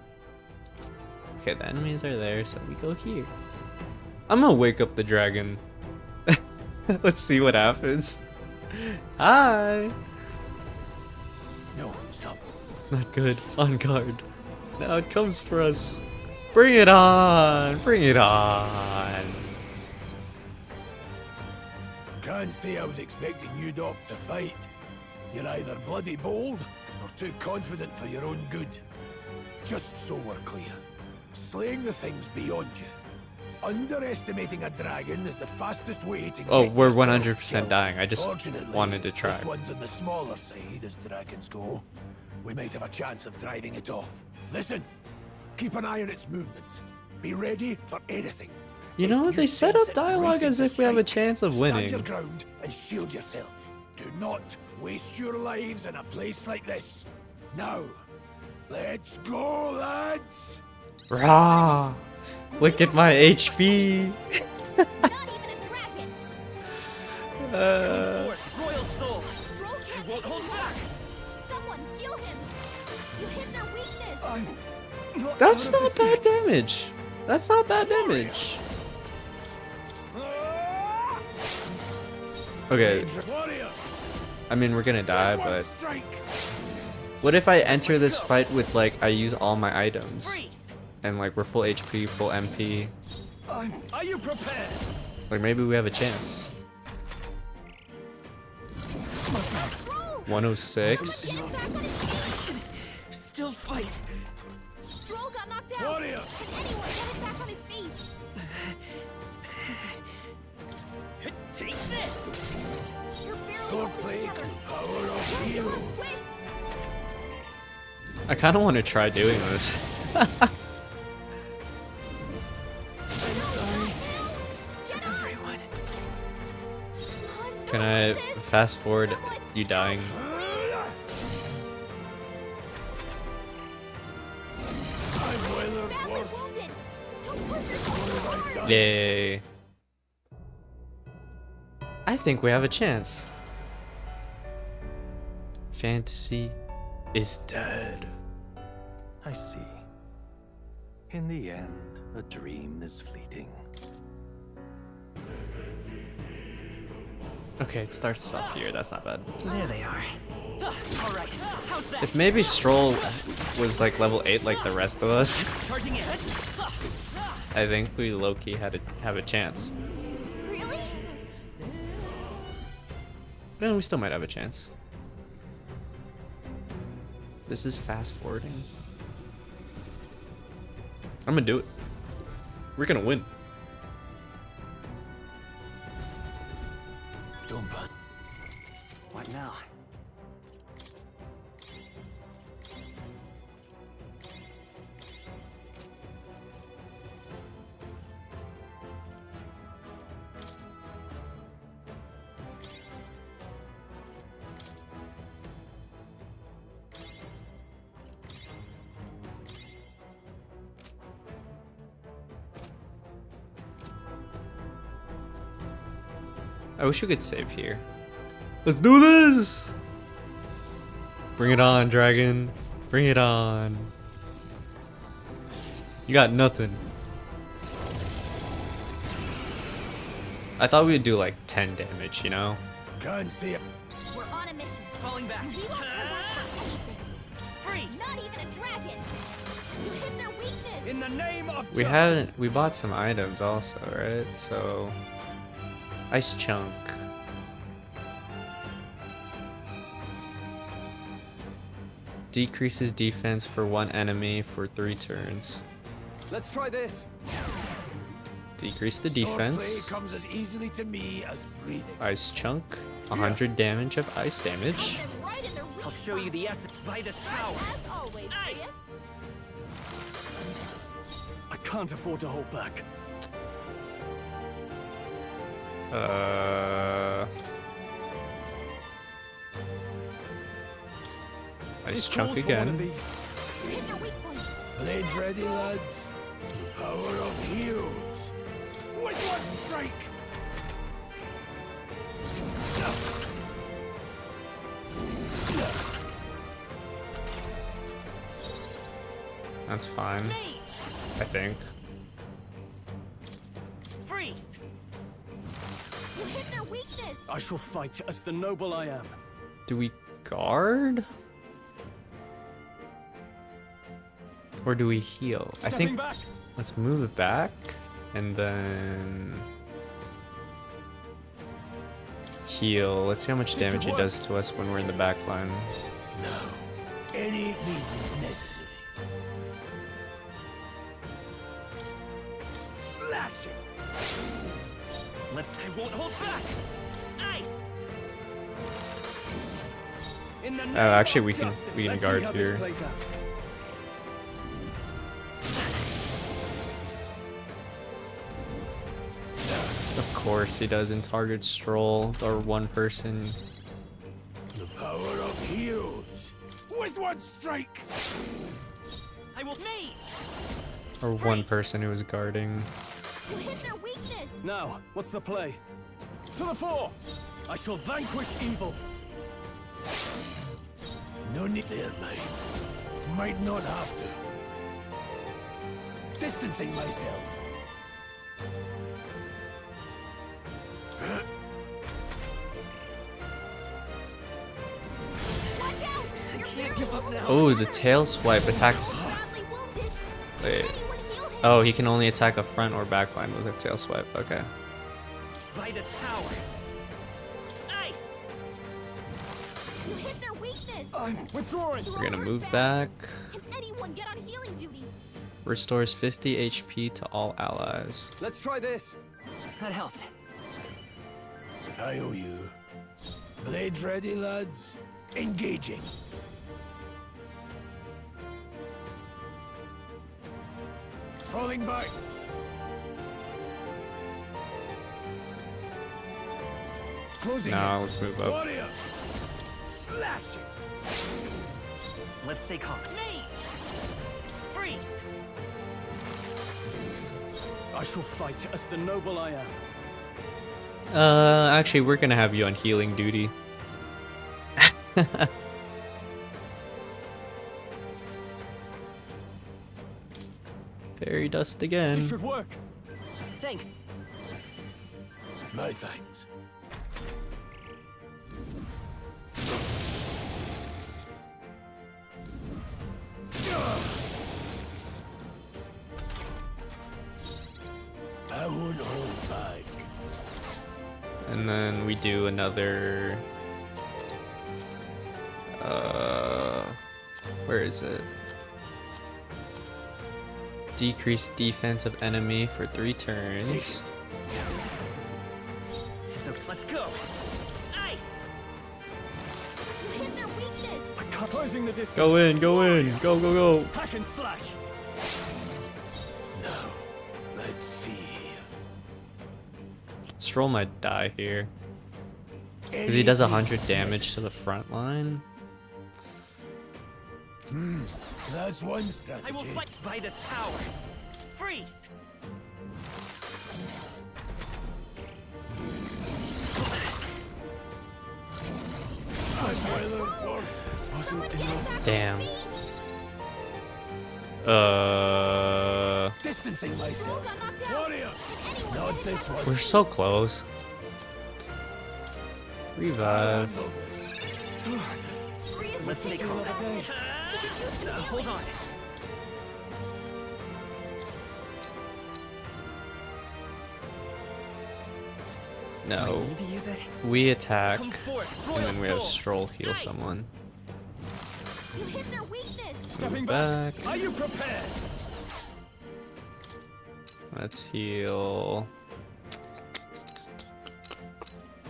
Okay, the enemies are there, so we go here. I'm gonna wake up the dragon. Let's see what happens. Hi! No, stop. Not good. On guard. Now it comes for us. Bring it on! Bring it on! Can't say I was expecting you, Doc, to fight. You're either bloody bold or too confident for your own good. Just so we're clear, slaying the thing's beyond you. Underestimating a dragon is the fastest way to Oh, get we're yourself 100% killed. dying. I just Fortunately, wanted to try. This one's on the smaller side as dragons go. We might have a chance of driving it off. Listen, keep an eye on its movements. Be ready for anything. You know, they set up dialogue as if we have a chance of winning. Stand your ground and shield yourself. Do not waste your lives in a place like this. Now, let's go, lads! Rah! Look at my HP! Not even a dragon! Royal Soul! You won't hold back! Someone heal him! You hit their weakness! That's not bad damage! That's not bad damage! Okay. I mean, we're gonna die, but... What if I enter this fight with, like, I use all my items? And, like, we're full HP, full MP. Are you prepared? Like, maybe we have a chance. 106. Still fight. Stroll got knocked out! Warrior! Can anyone get him back on his feet? Take this! You're barely Swordplay, power of heroes. I kind of want to try doing this. Everyone. Can I fast forward you dying? Yay. I think we have a chance. Fantasy is dead. I see. In the end, a dream is fleeting. Okay, it starts us off here. That's not bad. There they are. All right, If maybe Stroll was like level 8 like the rest of us, I think we low-key have a chance. Really? No, we still might have a chance. This is fast forwarding. I'm gonna do it. We're gonna win. Don't run. What now? I wish we could save here. Let's do this! Bring it on, dragon. Bring it on. You got nothing. I thought we'd do like 10 damage, you know? Can't see it. We're on a mission. Falling back. We won't survive for anything. Freeze! Not even a dragon. You hit their weakness. In the name of We bought some items also, right? So ice chunk. Decreases defense for one enemy for 3 turns. Let's try this. Decrease the Swordplay defense. comes as easily to me as breathing. Ice chunk. 100 damage of ice damage. I'll show you the essence by this power. As always, Ice! I can't afford to hold back. Ice chunk again. Blades ready, lads. The power of heroes. With one strike. That's fine. I think. Freeze! You hit their weakness. I shall fight as the noble I am. Do we guard? Or do we heal? I think back. let's move it back and then heal. Let's see how much damage he does to us when we're in the back line. No. Any means necessary. Slash it. I won't hold back. Ice. In the name Actually, of we can justice. Let's see guard how this here. plays out. Of course he doesn't target Stroll or one person. The power of heroes. With one strike. I will me. Or one person who was guarding. You hit their weakness. Now, what's the play? To the fore! I shall vanquish evil. No need there, mate. Might not have to. Distancing myself. Watch out. You're Can't give up now. Oh, the tail swipe attacks. Wait. Oh, he can only attack a front or back line with a tail swipe. Okay. By this power. Ice. You hit their weakness. I'm withdrawing. We're gonna move back. Can anyone get on healing duty? Restores 50 HP to all allies. Let's try this. That helped. I owe you. Blades ready, lads. Engaging. Falling back. Closing Now in. let's move up. Warrior. Slashing. Let's stay calm. Me. Freeze. I shall fight as the noble I am. Actually, we're gonna have you on healing duty. Fairy dust again. This should work. Thanks. My thanks. I won't hold back. And then we do another... where is it? Decrease defense of enemy for 3 turns. So let's go. Ice. You hit their weakness. Closing the distance. Go in, go in, go, go, go. Hack and slash. Now, let's see. Stroll might die here. Because he does 100 damage to the front line. That's one strategy. I will fight by this power. Freeze. Damn. Distancing myself. Warrior. Not this one. We're so close. Revive. Let's take another day. Hold on. No. We attack, and then we have Stroll heal someone. You hit their weakness. Move back. Are you prepared? Let's heal.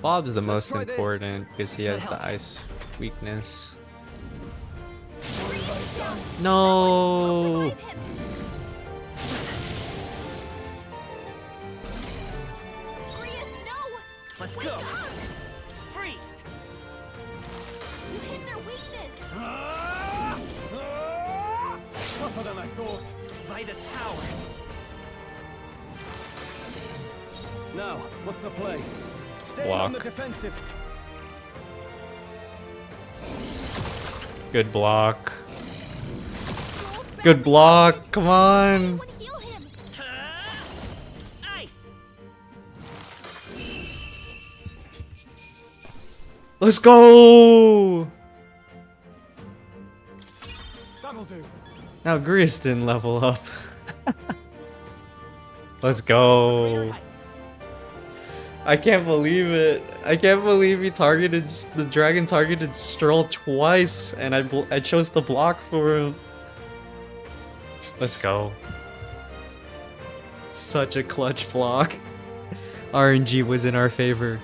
Bob's the most important because he has the ice weakness. No. Let's go. Freeze. You hit their weakness. Tougher than I thought. By this power. Now, what's the play? Stay Block. on the defensive. Good block. Good block. Come on. Let's go. That'll do. Now Grius didn't level up. Let's go. I can't believe it. I can't believe he targeted the dragon targeted Stroll twice, and I chose the block for him. Let's go. Such a clutch block. RNG was in our favor.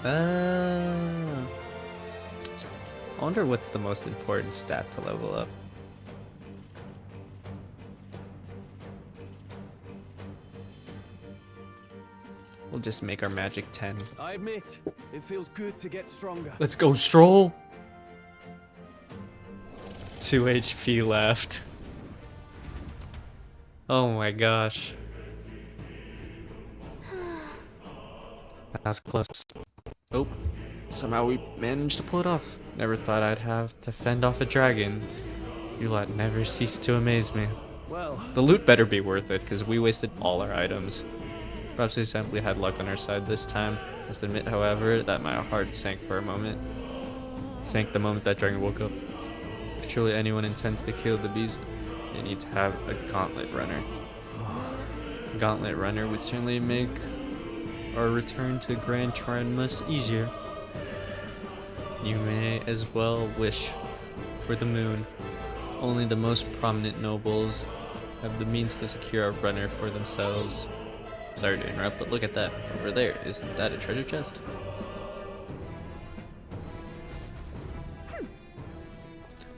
I wonder what's the most important stat to level up. We'll just make our magic 10. I admit, it feels good to get stronger. Let's go, Stroll! 2 HP left. Oh my gosh. That was close. Oh, somehow we managed to pull it off. Never thought I'd have to fend off a dragon. You lot never cease to amaze me. Well, the loot better be worth it, because we wasted all our items. Perhaps we simply had luck on our side this time. Must admit, however, that my heart sank for a moment. Sank the moment that dragon woke up. If truly anyone intends to kill the beast, they need to have a gauntlet runner. A gauntlet runner would certainly make our return to Grand Trine much easier. You may as well wish for the moon. Only the most prominent nobles have the means to secure a runner for themselves. Sorry to interrupt, but look at that. Over there, isn't that a treasure chest?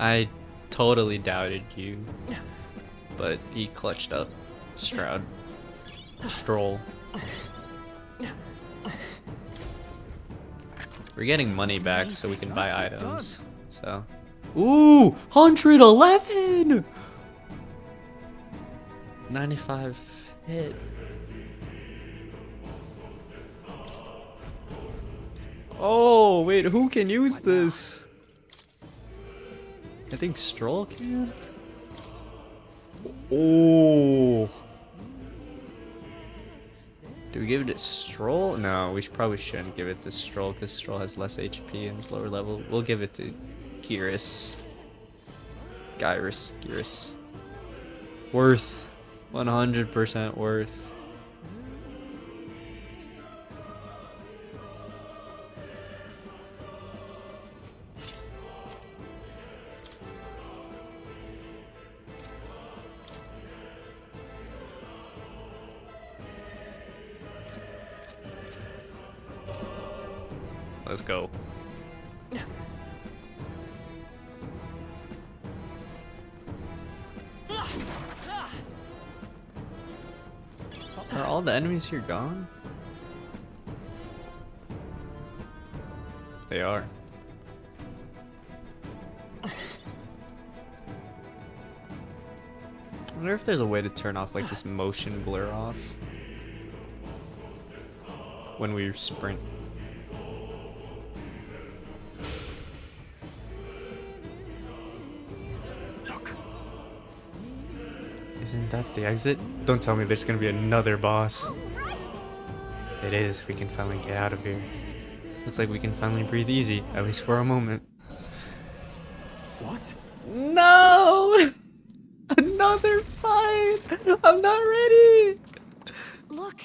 I totally doubted you, but he clutched up. Stroud. Stroll. We're getting money back so we can buy items. So, ooh, 111! 95 hit. Oh, wait, who can use this? I think Stroll can? Oh. Do we give it to Stroll? No, probably shouldn't give it to Stroll because Stroll has less HP and is lower level. We'll give it to Gyrus. Gyrus. Worth. 100% worth. Let's go. Are all the enemies here gone? They are. I wonder if there's a way to turn off like this motion blur off when we sprint. Isn't that the exit? Don't tell me there's gonna be another boss. It is. We can finally get out of here. Looks like we can finally breathe easy, at least for a moment. What? No! Another fight! I'm not ready! Look!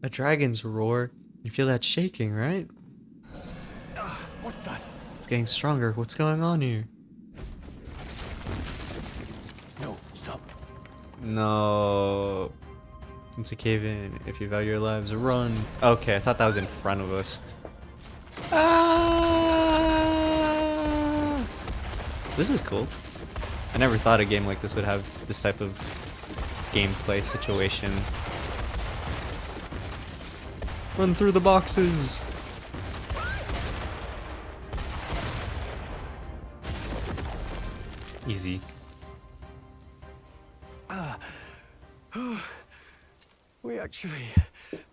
A dragon's roar. You feel that shaking, right? What the? It's getting stronger. What's going on here? No, stop. No. It's a cave in. If you value your lives, run. Okay, I thought that was in front of us. Ah! This is cool. I never thought a game like this would have this type of gameplay situation. Run through the boxes. Easy. We actually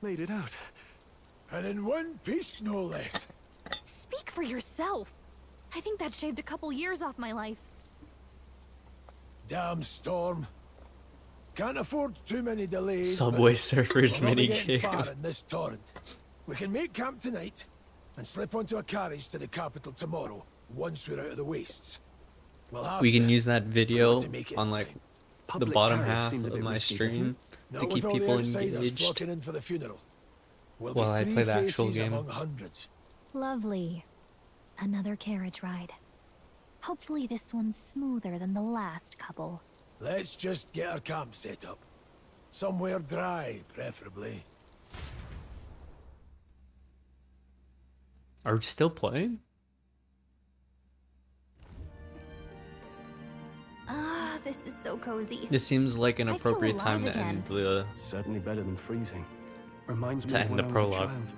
made it out. And in one piece, no less. Speak for yourself. I think that shaved a couple years off my life. Damn storm. Can't afford too many delays. Subway but Surfers we're not getting minigame. far in this torrent. We can make camp tonight and slip onto a carriage to the capital tomorrow once we're out of the wastes. We'll have We can to, use that video to make it on like time. the Public bottom carriage half seemed a of bit my risky, doesn't stream Not to with keep all the people outsiders engaged flocking in for the funeral. We'll while I be play three the actual faces game. among hundreds. Lovely. Another carriage ride. Hopefully this one's smoother than the last couple. Let's just get our camp set up. Somewhere dry, preferably. Are we still playing? Ah, this is so cozy. This seems like an I feel appropriate time alive to again. end the Certainly better than freezing. Reminds me To of end when the I was a prologue. child.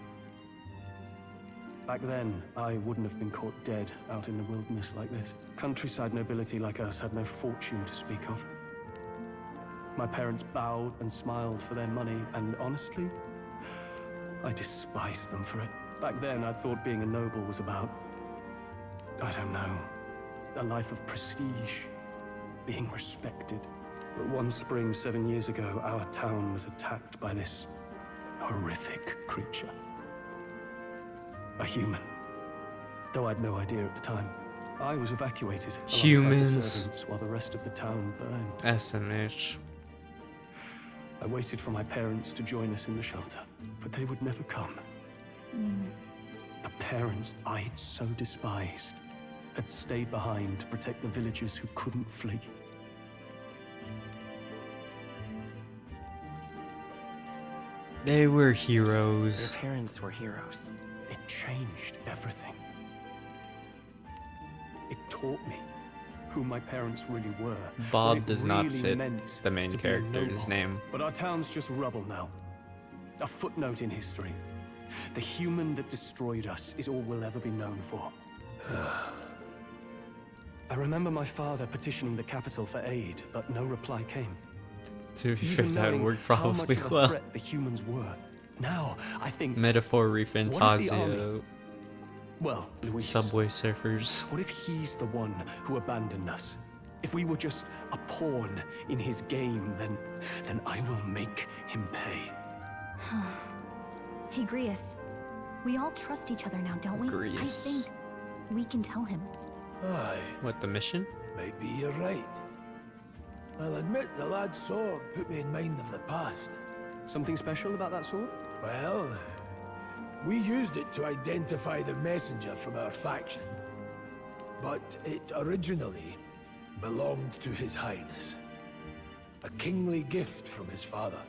Back then, I wouldn't have been caught dead out in the wilderness like this. Countryside nobility like us had no fortune to speak of. My parents bowed and smiled for their money, and honestly, I despised them for it. Back then, I thought being a noble was about, I don't know, a life of prestige, being respected. But one spring 7 years ago, our town was attacked by this horrific creature. A human. Though I'd no idea at the time. I was evacuated alongside the Humans. servants while the rest of the town burned. SMH. I waited for my parents to join us in the shelter, but they would never come. The parents I'd so despised had stayed behind to protect the villagers who couldn't flee. They were heroes. Your parents were heroes. It changed everything. It taught me who my parents really were. Bob what it does not really fit meant the main to be a character's noble. name. But our town's just rubble now. A footnote in history. The human that destroyed us is all we'll ever be known for. I remember my father petitioning the capital for aid, but no reply came. To be fair, Even that knowing worked how much probably of a well. threat the humans were. Now, I think... Metaphor What if the ReFantazio. army- Well, Luis, Subway Surfers. what if he's the one who abandoned us? If we were just a pawn in his game, then I will make him pay. Hey, Grius. We all trust each other now, don't we? I Grius. think we can tell him. Aye. What, the mission? Maybe you're right. I'll admit the lad's sword put me in mind of the past. Something special about that sword? Well, we used it to identify the messenger from our faction. But it originally belonged to His Highness. A kingly gift from his father.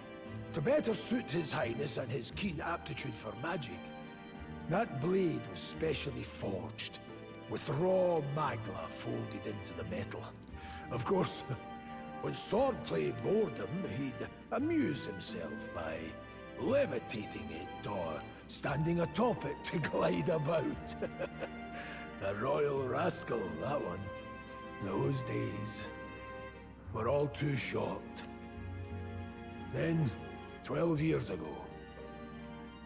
To better suit His Highness and his keen aptitude for magic, that blade was specially forged, with raw magla folded into the metal. Of course, when swordplay bored him, he'd amuse himself by levitating it or standing atop it to glide about. A royal rascal, that one. Those days were all too short. Then, 12 years ago,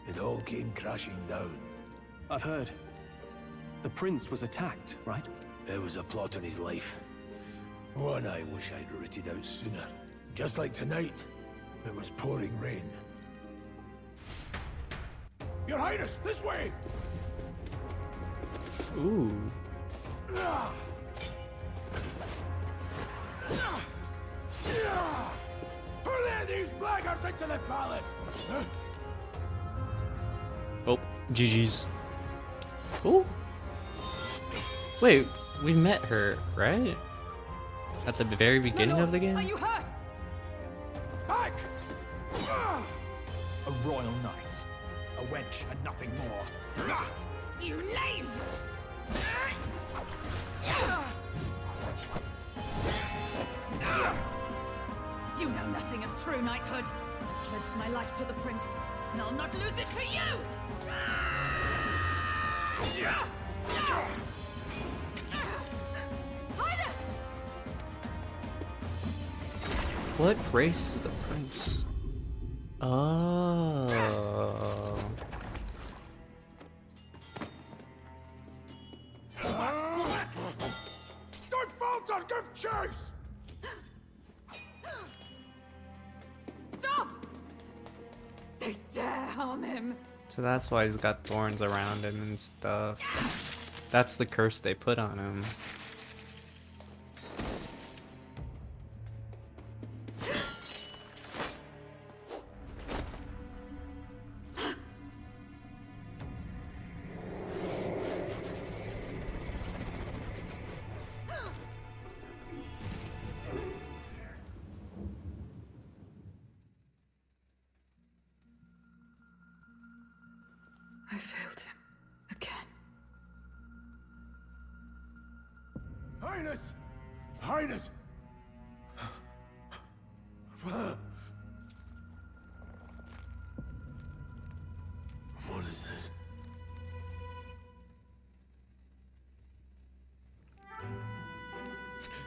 it all came crashing down. I've heard. The prince was attacked, right? There was a plot on his life. One I wish I'd rooted out sooner. Just like tonight, it was pouring rain. Your Highness, this way! Ooh. Who let these blackguards into the palace? Oh, GG's. Oh. Wait, we met her, right? At the very beginning of the game? Are you hurt? Back! A royal knight. A wench and nothing more. You knave! You know nothing of true knighthood. I pledged my life to the prince, and I'll not lose it to you! Highness! What race is the prince? Oh. Don't falter, give chase! Stop! They dare harm him. So that's why he's got thorns around him and stuff. That's the curse they put on him. I failed him again. Highness! Highness! What is this?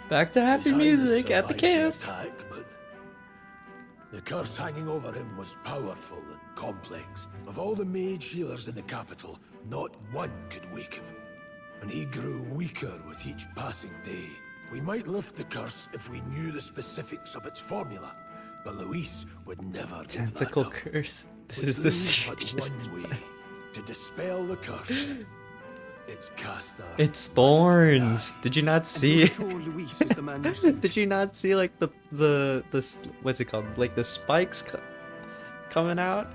Back to happy music at the camp. Attack, but the curse hanging over him was powerful and complex. Of all the mage healers in the capital, not one could wake him. And he grew weaker with each passing day. We might lift the curse if we knew the specifics of its formula, but Luis would never give that Tentacle up. curse. This But is the there's but serious. one way to dispel the curse. It's cast our It's thorns. Did you not see? Sure Luis is the man you see. Did you not see like the what's it called? Like the spikes coming out?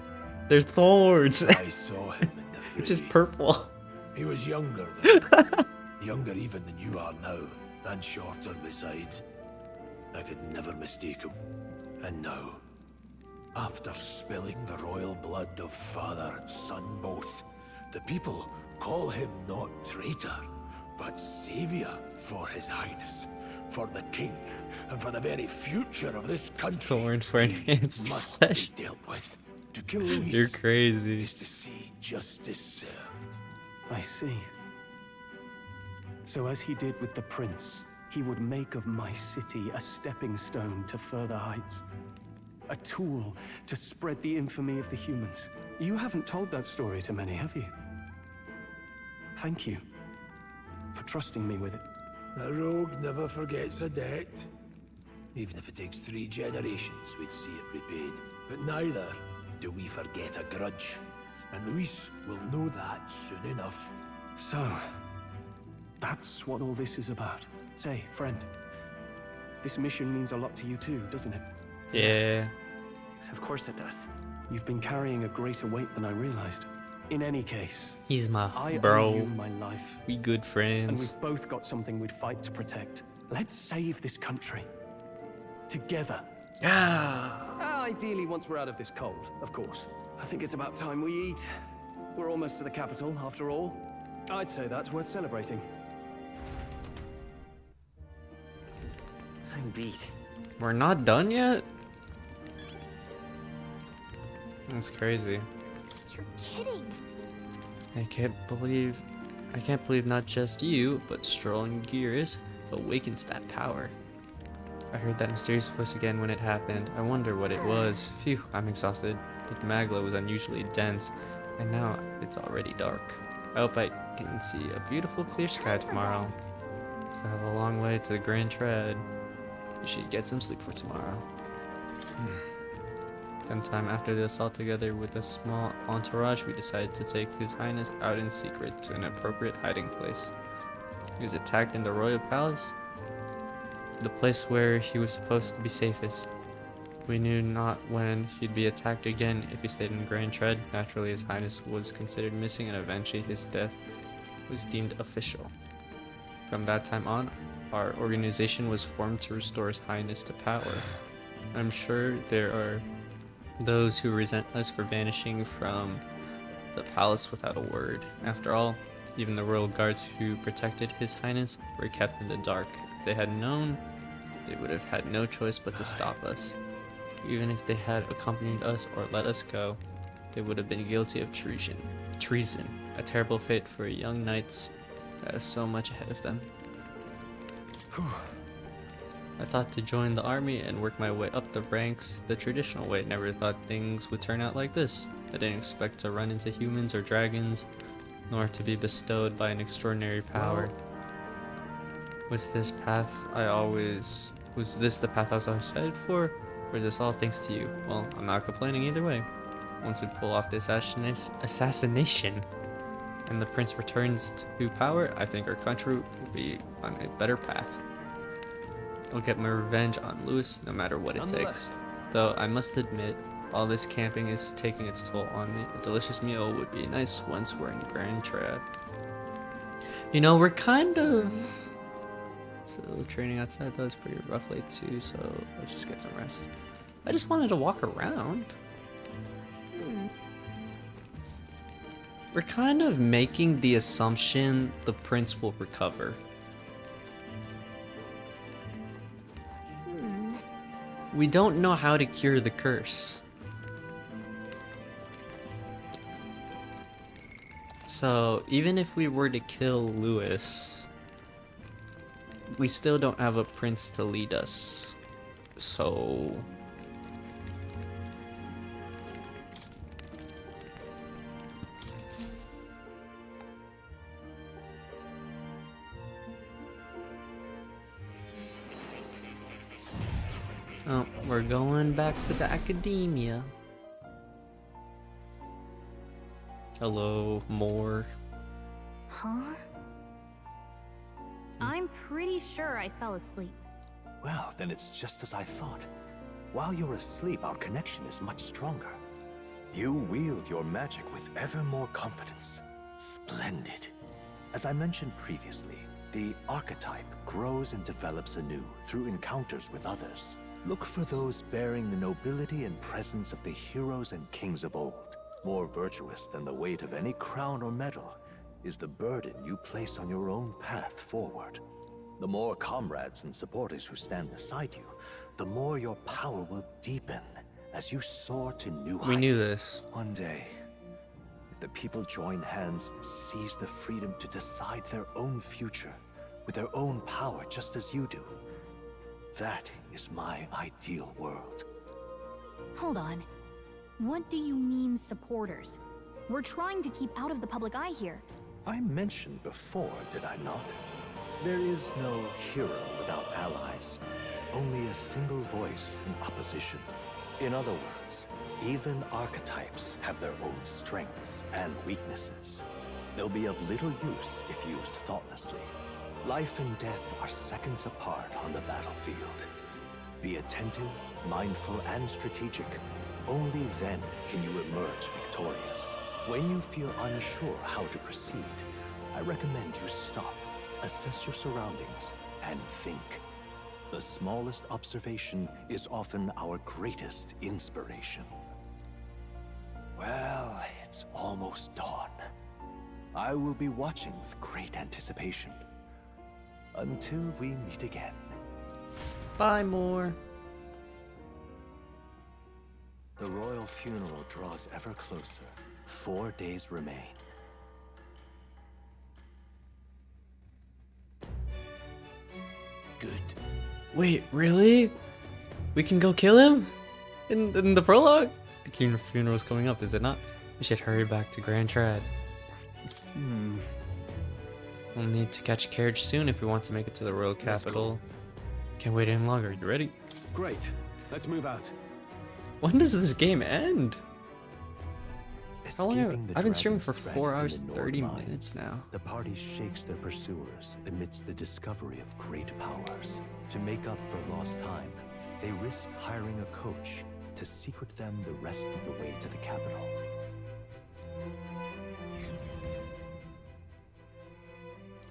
They're thorns. I saw him in the fray. Which is purple. He was younger then. Younger even than you are now, and shorter besides. I could never mistake him. And now, after spilling the royal blood of father and son both, the people call him not traitor, but savior for His Highness, for the king, and for the very future of this country. Thorn for enhanced must flesh. be dealt with. To kill Luis You're crazy. is to see justice served. I see. So as he did with the prince, he would make of my city a stepping stone to further heights. A tool to spread the infamy of the humans. You haven't told that story to many, have you? Thank you for trusting me with it. A rogue never forgets a debt. Even if it takes 3 generations, we'd see it repaid. But neither do we forget a grudge. And Luis will know that soon enough. So, that's what all this is about. Say, friend, this mission means a lot to you too, doesn't it? Yeah. Yes. Of course it does. You've been carrying a greater weight than I realized. In any case, He's my I bro. owe you my life. We good And friends. we've both got something we'd fight to protect. Let's save this country. Together. Yeah. Ideally, once we're out of this cold, of course. I think it's about time we eat. We're almost to the capital, after all. I'd say that's worth celebrating. I'm beat. We're not done yet? That's crazy. You're kidding. I can't believe not just you, but strolling gears awakened to that power. I heard that mysterious voice again when it happened. I wonder what it was. Phew, I'm exhausted. But the mag glow was unusually dense, and now it's already dark. I hope I can see a beautiful clear sky tomorrow. Still have a long way to the Grand Tread. You should get some sleep for tomorrow. Sometime after the assault, together with a small entourage, we decided to take His Highness out in secret to an appropriate hiding place. He was attacked in the royal palace, the place where he was supposed to be safest. We knew not when he'd be attacked again if he stayed in Grand Tread. Naturally, His Highness was considered missing, and eventually his death was deemed official. From that time on, our organization was formed to restore His Highness to power. I'm sure there are those who resent us for vanishing from the palace without a word. After all, even the royal guards who protected His Highness were kept in the dark. If they had known, they would have had no choice but to stop us. Even if they had accompanied us or let us go, they would have been guilty of treason, a terrible fate for young knights that have so much ahead of them. I thought to join the army and work my way up the ranks the traditional way. Never thought things would turn out like this. I didn't expect to run into humans or dragons, nor to be bestowed by an extraordinary power. Was this the path I was always headed for? Or is this all thanks to you? Well, I'm not complaining either way. Once we pull off the assassination and the prince returns to power, I think our country will be on a better path. I'll get my revenge on Louis no matter what it takes. Though I must admit, all this camping is taking its toll on me. A delicious meal would be nice once we're in Grand Tread. You know, we're kind of still training outside. That was pretty rough late too, so let's just get some rest. I just wanted to walk around. We're kind of making the assumption the prince will recover. We don't know how to cure the curse. So even if we were to kill Louis, we still don't have a prince to lead us. So oh, we're going back to the academia. Hello, more. Huh? I'm pretty sure I fell asleep. Well, then it's just as I thought. While you're asleep, our connection is much stronger. You wield your magic with ever more confidence. Splendid. As I mentioned previously, the archetype grows and develops anew through encounters with others. Look for those bearing the nobility and presence of the heroes and kings of old. More virtuous than the weight of any crown or medal is the burden you place on your own path forward. The more comrades and supporters who stand beside you, the more your power will deepen as you soar to new heights. We knew this. One day, if the people join hands and seize the freedom to decide their own future with their own power just as you do, that is my ideal world. Hold on. What do you mean, supporters? We're trying to keep out of the public eye here. I mentioned before, did I not? There is no hero without allies. Only a single voice in opposition. In other words, even archetypes have their own strengths and weaknesses. They'll be of little use if used thoughtlessly. Life and death are seconds apart on the battlefield. Be attentive, mindful, and strategic. Only then can you emerge victorious. When you feel unsure how to proceed, I recommend you stop, assess your surroundings, and think. The smallest observation is often our greatest inspiration. Well, it's almost dawn. I will be watching with great anticipation. Until we meet again. Bye, more. The royal funeral draws ever closer. 4 days remain. Good. Wait, really? We can go kill him? In the prologue? The king funeral's coming up, is it not? We should hurry back to Grand Trad. We'll need to catch a carriage soon if we want to make it to the royal capital. Can't wait any longer. You ready? Great. Let's move out. When does this game end? How long Escaping the I've been streaming dragon's for threat 4 in hours the Nord 30 mines, minutes now. The party shakes their pursuers amidst the discovery of great powers. To make up for lost time, they risk hiring a coach to secret them the rest of the way to the capital.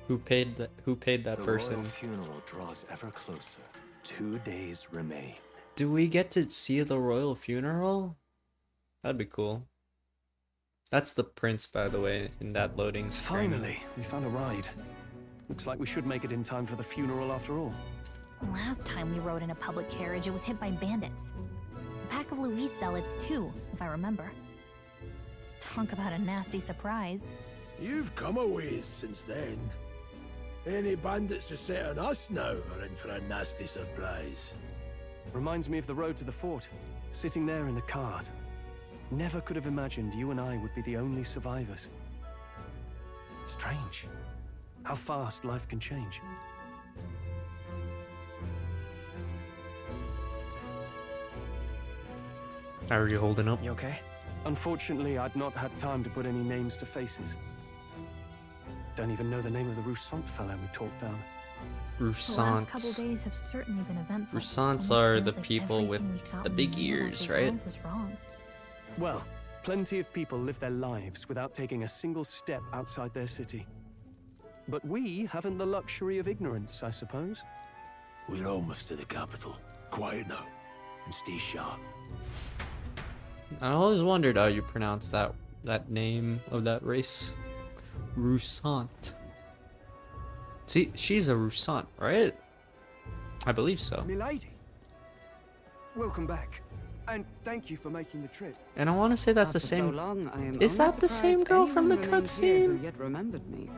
Who paid that The person? royal funeral draws ever closer. 2 days remain. Do we get to see the royal funeral? That'd be cool. That's the prince, by the way, in that loading screen. Finally, we found a ride. Looks like we should make it in time for the funeral after all. Last time we rode in a public carriage, it was hit by bandits. A pack of Louise zealots, too, if I remember. Talk about a nasty surprise. You've come a ways since then. Any bandits who set on us now are in for a nasty surprise. Reminds me of the road to the fort. Sitting there in the cart. Never could have imagined you and I would be the only survivors. Strange. How fast life can change. How are you holding up? You okay? Unfortunately, I'd not had time to put any names to faces. Don't even know the name of the Roussant fellow we talked down. The last Roussant. couple days have certainly been eventful. Roussants Almost are the feels like people with everything we thought the we big knew about ears, the right? world was wrong. Well, plenty of people live their lives without taking a single step outside their city. But we haven't the luxury of ignorance, I suppose. We're almost to the capital. Quiet now, and stay sharp. I always wondered how you pronounce that name of that race. Roussant. See, she's a Roussant, right? I believe so. Milady, welcome back, and thank you for making the trip. And I want to say that's the After so same. long, I am Is only that the same surprised girl from the anyone remains here who cutscene? yet remembered me.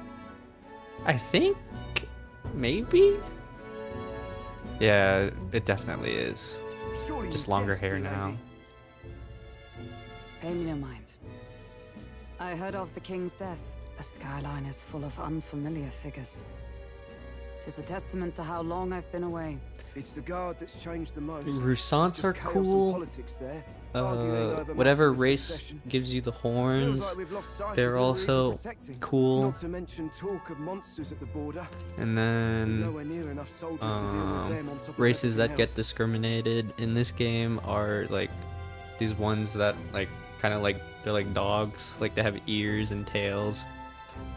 I think, maybe. Yeah, it definitely is. Surely Just you longer jest, hair milady. now. Pay me no mind. I heard of the king's death. The skyline is full of unfamiliar figures. 'Tis a testament to how long I've been away. It's the guard that's changed the most. Roussants are There's just chaos and cool. politics there, arguing over Whatever matters of race succession. gives you the Feels horns, like we've lost sight of they're who we're also even protecting. cool. Not to mention talk of monsters at the border. And then Nowhere near enough soldiers to deal with them on top of races that everything get else. discriminated in this game are like these ones that like kind of like they're like dogs, like they have ears and tails.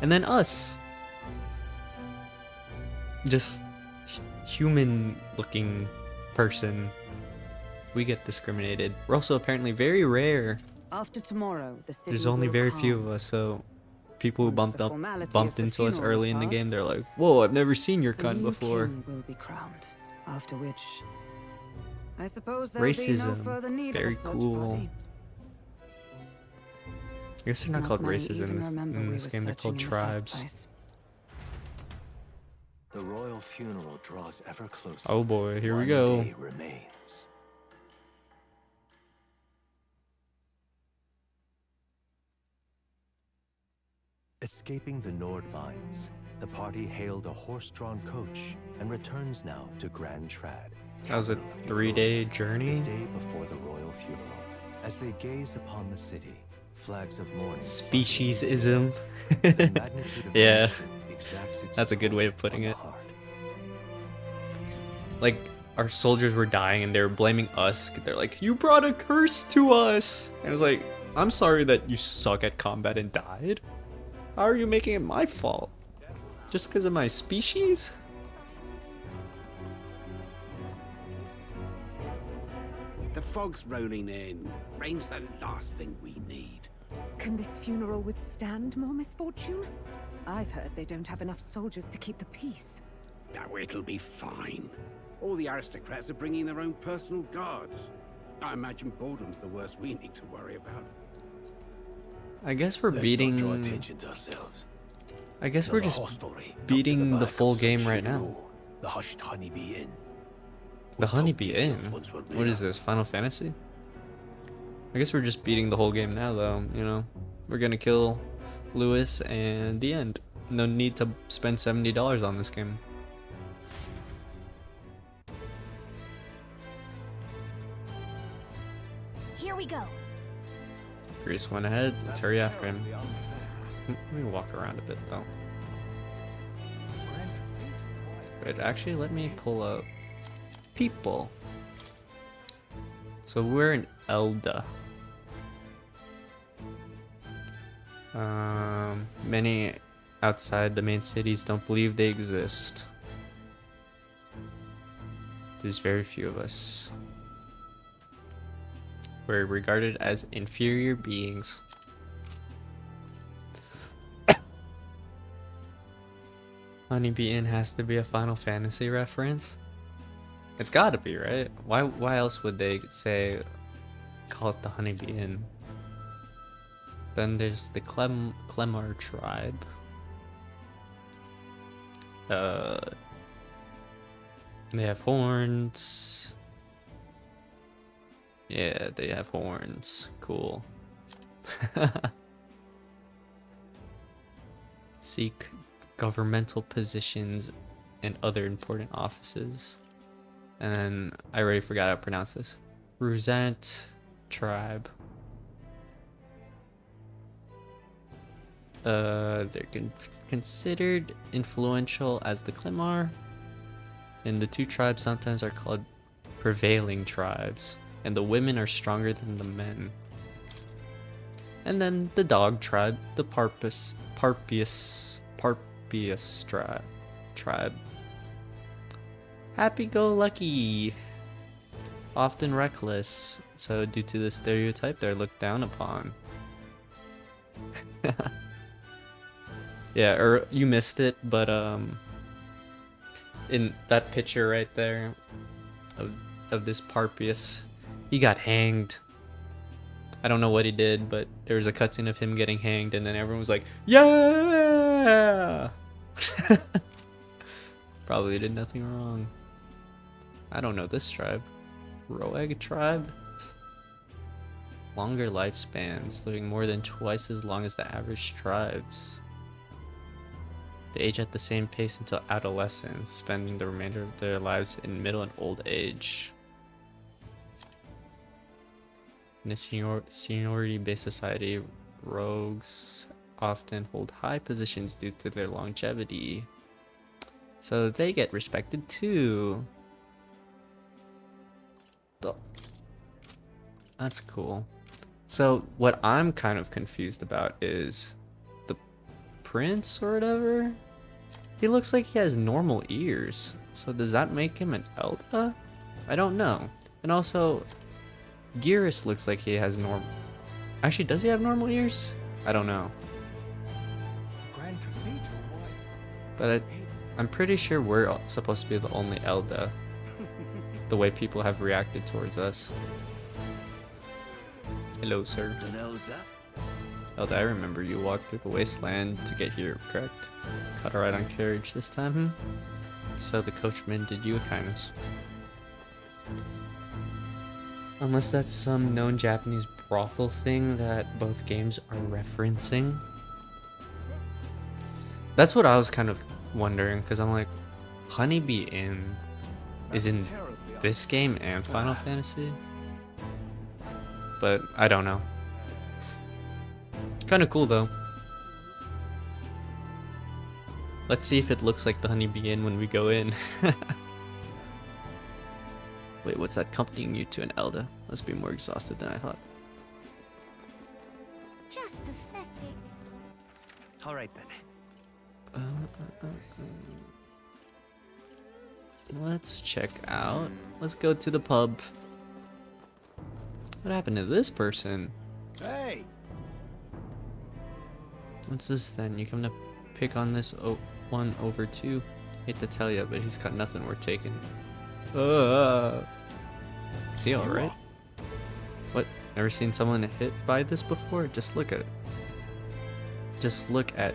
And then us, just human looking person, we get discriminated. We're also apparently very rare. After tomorrow, the city There's only will very calm. few of us, so people who Once the formality of bumped the into us funeral is early in the game, past, they're like, "Whoa, I've never seen your The cunt new before." king will be crowned. After which, I suppose there'll be no Racism, further need very of a search cool. party. I guess they're not called many races even in remember in we this were game. They're called searching in the first tribes. place. The royal funeral draws ever closer. Oh boy, here we One go. day remains. Escaping the Nord mines, the party hailed a horse-drawn coach and returns now to Grand Trad. That was a 3-day journey. The day before the royal funeral, as they gaze upon the city, flags of mourning. Speciesism. The magnitude of Yeah, emotion exacts its that's a good way of putting it. Like, our soldiers were dying and they were blaming us. They're like, you brought a curse to us. And it was like, I'm sorry that you suck at combat and died. How are you making it my fault? Just because of my species? The fog's rolling in. Rain's the last thing we need. Can this funeral withstand more misfortune? I've heard they don't have enough soldiers to keep the peace. Oh, it'll be fine. All the aristocrats are bringing their own personal guards. I imagine boredom's the worst we need to worry about. I guess we're Let's beating... not draw attention to ourselves. I guess we're There's a just hostelry beating tucked the at full back of game St. right now. Shiro, the hushed honeybee inn. The Honeybee Inn? What is this, Final Fantasy? I guess we're just beating the whole game now, though, you know? We're gonna kill Lewis and the end. No need to spend $70 on this game. Here we go. Grease went ahead. Let's hurry after him. Let me walk around a bit, though. Wait, actually, let me pull up people. So we're in Elda. Many outside the main cities don't believe they exist. There's very few of us. We're regarded as inferior beings. Honeybee Inn has to be a Final Fantasy reference. It's gotta be, right? Why else would they say call it the Honeybee Inn? Then there's the Clemar tribe. They have horns. Yeah, they have horns. Cool. Seek governmental positions and other important offices. And then I already forgot how to pronounce this. Ruzant tribe. They're considered influential as the Clemar, and the two tribes sometimes are called prevailing tribes, and the women are stronger than the men. And then the dog tribe, the Parpius tribe. Happy-go-lucky, often reckless, so due to the stereotype, they're looked down upon. Yeah, or you missed it, but in that picture right there of this Parpius, he got hanged. I don't know what he did, but there was a cutscene of him getting hanged, and then everyone was like, yeah! Probably did nothing wrong. I don't know this tribe. Roeg tribe? Longer lifespans, living more than twice as long as the average tribes. They age at the same pace until adolescence, spending the remainder of their lives in middle and old age. In a seniority-based society, rogues often hold high positions due to their longevity. So they get respected too. That's cool. So what I'm kind of confused about is the prince or whatever. He looks like he has normal ears. So does that make him an Elda? I don't know. And also, Geras looks like he has normal... Actually, does he have normal ears? I don't know. Grand Cathedral, But I'm pretty sure we're supposed to be the only Elda. The way people have reacted towards us. Hello, sir. An Elda? Elda, I remember you walked through the wasteland to get here, correct? Caught a ride on carriage this time, So the coachman did you a kindness. Unless that's some known Japanese brothel thing that both games are referencing. That's what I was kind of wondering, because I'm like, Honeybee Inn is in this game and Final Fantasy. But I don't know. Kind of cool though. Let's see if it looks like the Honeybee Inn when we go in. Wait, what's that accompanying you to an Elda? Must be more exhausted than I thought. Just pathetic. All right then. Let's check out. Let's go to the pub. What happened to this person? Hey! What's this then? You come to pick on this one over two? Hate to tell you, but he's got nothing worth taking. Is he alright? What? Never seen someone hit by this before? Just look at it. Just look at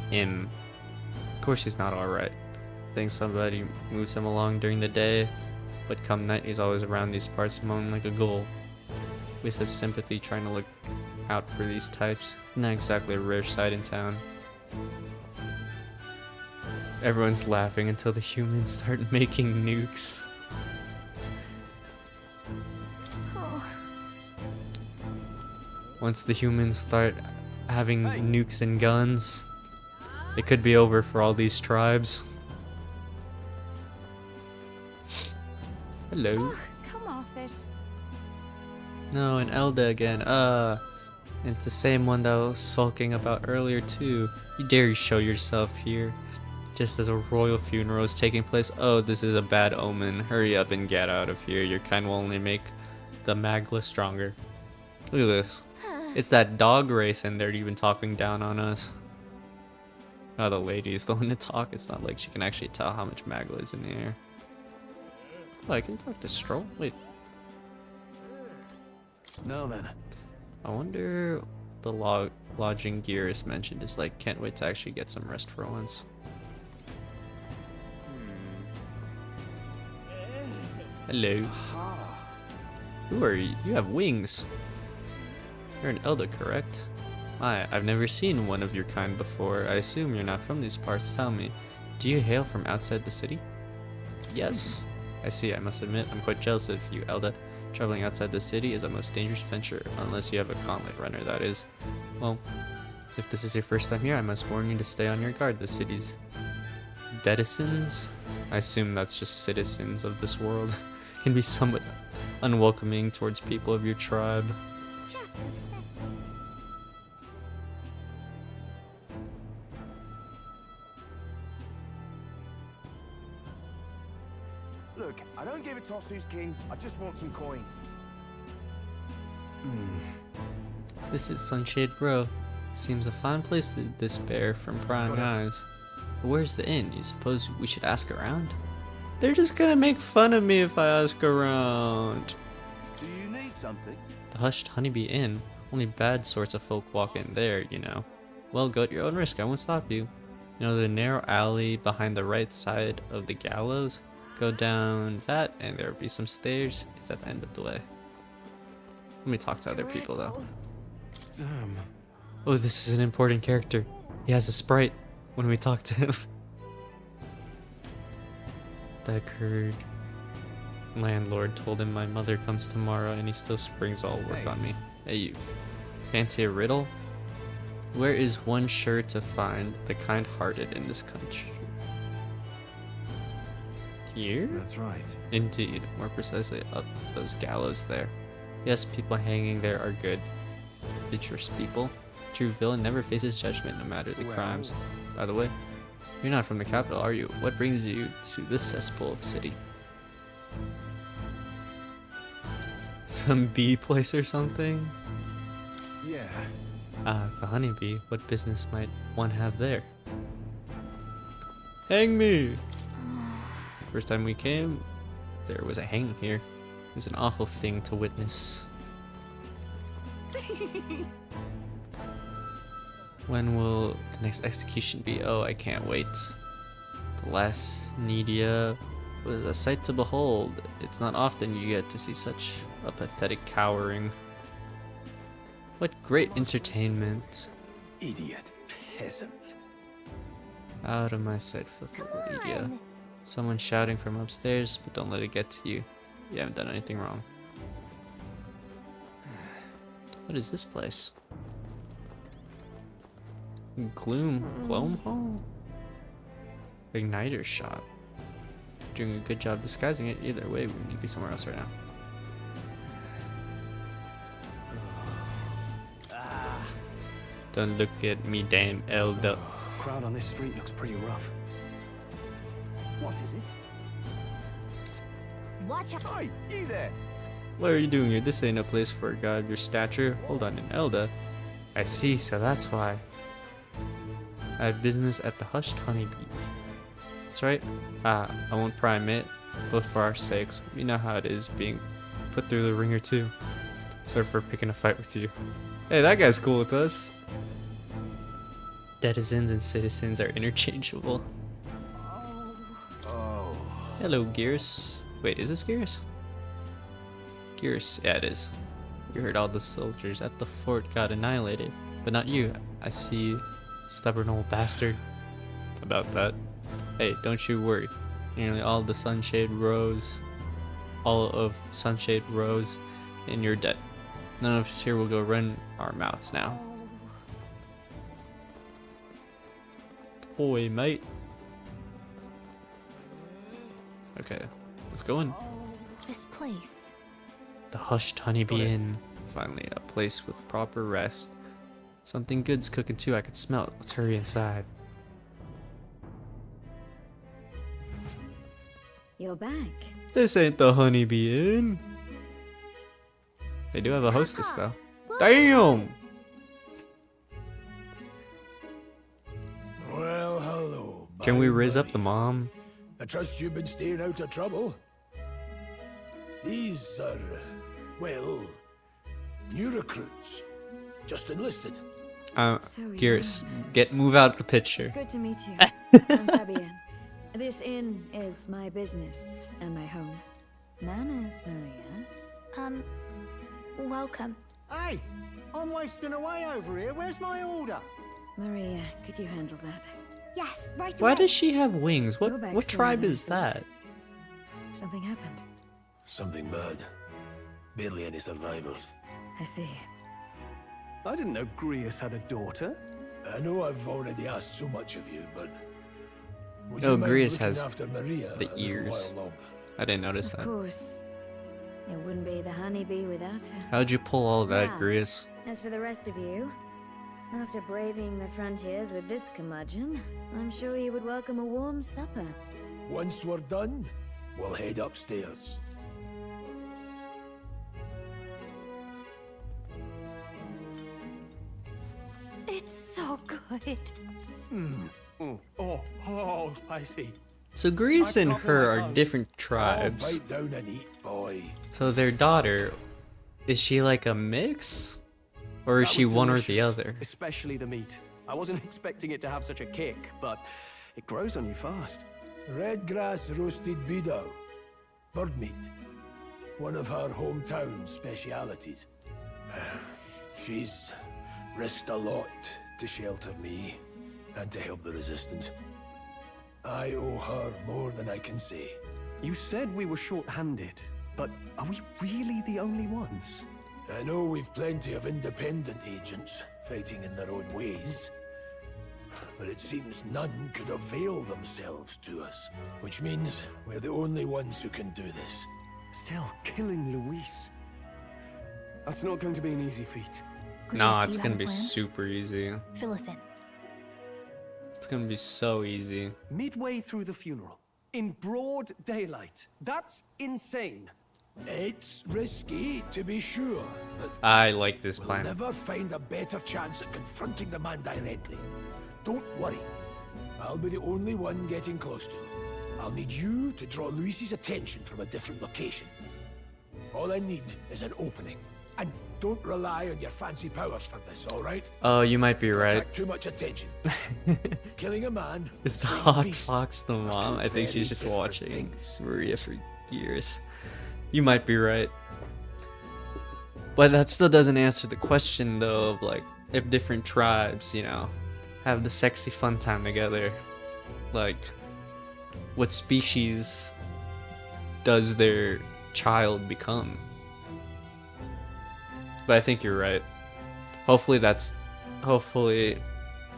him. Of course he's not alright. Think somebody moves him along during the day, but come night he's always around these parts moaning like a ghoul. Waste of sympathy trying to look out for these types. Not exactly a rare sight in town. Everyone's laughing until the humans start making nukes. Once the humans start having nukes and guns, it could be over for all these tribes. Hello. Come off it. No, an Elda again. It's the same one that I was sulking about earlier too. You dare show yourself here, just as a royal funeral is taking place. Oh, this is a bad omen. Hurry up and get out of here. Your kind will only make the Magla stronger. Look at this. It's that dog race in there even talking down on us. Oh, the lady's the one to talk. It's not like she can actually tell how much Magla is in the air. Oh, I can talk to Stroll? Wait. Now then. I wonder the lodging gear is mentioned is like, can't wait to actually get some rest for once. Hello. Who are you? You have wings. You're an Elder, correct? I've never seen one of your kind before. I assume you're not from these parts. Tell me, do you hail from outside the city? Yes. I see. I must admit, I'm quite jealous of you, Elda. Traveling outside the city is a most dangerous venture, unless you have a gauntlet runner, that is. Well, if this is your first time here, I must warn you to stay on your guard. The city's denizens, I assume that's just citizens of this world, can be somewhat unwelcoming towards people of your tribe. Look, I don't give a toss who's king. I just want some coin. This is Sunshade Row. Seems a fine place to despair from prying eyes. But where's the inn? You suppose we should ask around? They're just gonna make fun of me if I ask around. Do you need something? The hushed Honeybee Inn. Only bad sorts of folk walk in there, you know. Well, go at your own risk. I won't stop you. You know the narrow alley behind the right side of the gallows? Go down that and there'll be some stairs. It's at the end of the way. Let me talk to other people though. Damn. Oh, this is an important character. He has a sprite when we talk to him. That occurred. Landlord told him my mother comes tomorrow and he still springs all work on me. Hey, you fancy a riddle? Where is one sure to find the kind-hearted in this country? Here? That's right. Indeed, more precisely up those gallows there. Yes, people hanging there are good, virtuous people. True villain never faces judgment, no matter the crimes. By the way, you're not from the capital, are you? What brings you to this cesspool of city? Some bee place or something? Yeah. The honeybee. What business might one have there? Hang me! First time we came, there was a hanging here. It was an awful thing to witness. When will the next execution be? Oh, I can't wait. The last Nidia was a sight to behold. It's not often you get to see such a pathetic cowering. What great entertainment. Idiot peasants. Out of my sight, filthy little idiot. Someone shouting from upstairs, but don't let it get to you. You haven't done anything wrong. What is this place? Gloam Hall? Igniter shop. Doing a good job disguising it. Either way, we need to be somewhere else right now. Don't look at me, damn elder. Crowd on this street looks pretty rough. What is it? Watch out! Oi, you there! What are you doing here? This ain't a place for a guy of your stature. Hold on, an elder. I see, so that's why. I have business at the Hushed Honeybee. That's right. I won't prime it, but for our sakes, we know how it is being put through the ringer too. Sorry for picking a fight with you. Hey, that guy's cool with us. Denizens and citizens are interchangeable. Oh. Hello, Gears. Wait, is this Gears? Gears, yeah, it is. We heard all the soldiers at the fort got annihilated, but not you. I see, stubborn old bastard. About that. Hey, don't you worry. Nearly all of Sunshade Rose, and you're dead. None of us here will go run our mouths now. Oi, mate. Okay, let's go in. This place. The Hushed Honeybee Inn. Finally, a place with proper rest. Something good's cooking too, I can smell it. Let's hurry inside. You're back. This ain't the Honeybee Inn. They do have a hostess though. Damn! Well, hello. Can we raise up the mom? I trust you've been staying out of trouble. These are, well, new recruits. Just enlisted. Gears, move out the picture. It's good to meet you. I'm Fabienne. This inn is my business and my home. Manners, Maria. Welcome. Hey, I'm wasting away over here. Where's my order? Maria, could you handle that? Yes, right away. Why does she have wings? Go back What soon, tribe I is thought. that? Something happened. Something bad. Barely any survivors. I see. I didn't know Grius had a daughter. I know I've already asked so much of you, but would Oh, you mind Grius looking has after Maria the a little ears. while longer? I didn't notice Of that. course. It wouldn't be the honeybee without her. How'd you pull all that, Now, Grius? As for the rest of you, after braving the frontiers with this curmudgeon, I'm sure you would welcome a warm supper. Once we're done, we'll head upstairs. It's so good. Oh, spicy. So Grius and her are different Oh, tribes. bite down and eat, boy. So their daughter, is she like a mix? Or is That she was one or the delicious, other? Especially the meat. I wasn't expecting it to have such a kick, but it grows on you fast. Red grass roasted beedow. Bird meat. One of her hometown specialities. She's risked a lot to shelter me and to help the resistance. I owe her more than I can say. You said we were short-handed, but are we really the only ones? I know we've plenty of independent agents fighting in their own ways, but it seems none could avail themselves to us, which means we're the only ones who can do this. Still, killing Luis. That's not going to be an easy feat. Nah, do it's you gonna have a be plan? super easy. Fill us in. It's gonna be so easy. Midway through the funeral, in broad daylight. That's insane. It's risky, to be sure, but I like this we'll plan. never find a better chance at confronting the man directly. Don't worry. I'll be the only one getting close to him. I'll need you to draw Luis's attention from a different location. All I need is an opening. And don't rely on your fancy powers for this, all right? Oh, you might be right. Attract too much attention. Killing a man Is the slaying Hawk beast Fox the mom? I think very she's just different watching things. Maria for years. You might be right. But that still doesn't answer the question though of like if different tribes, you know, have the sexy fun time together. Like what species does their child become? But I think you're right. Hopefully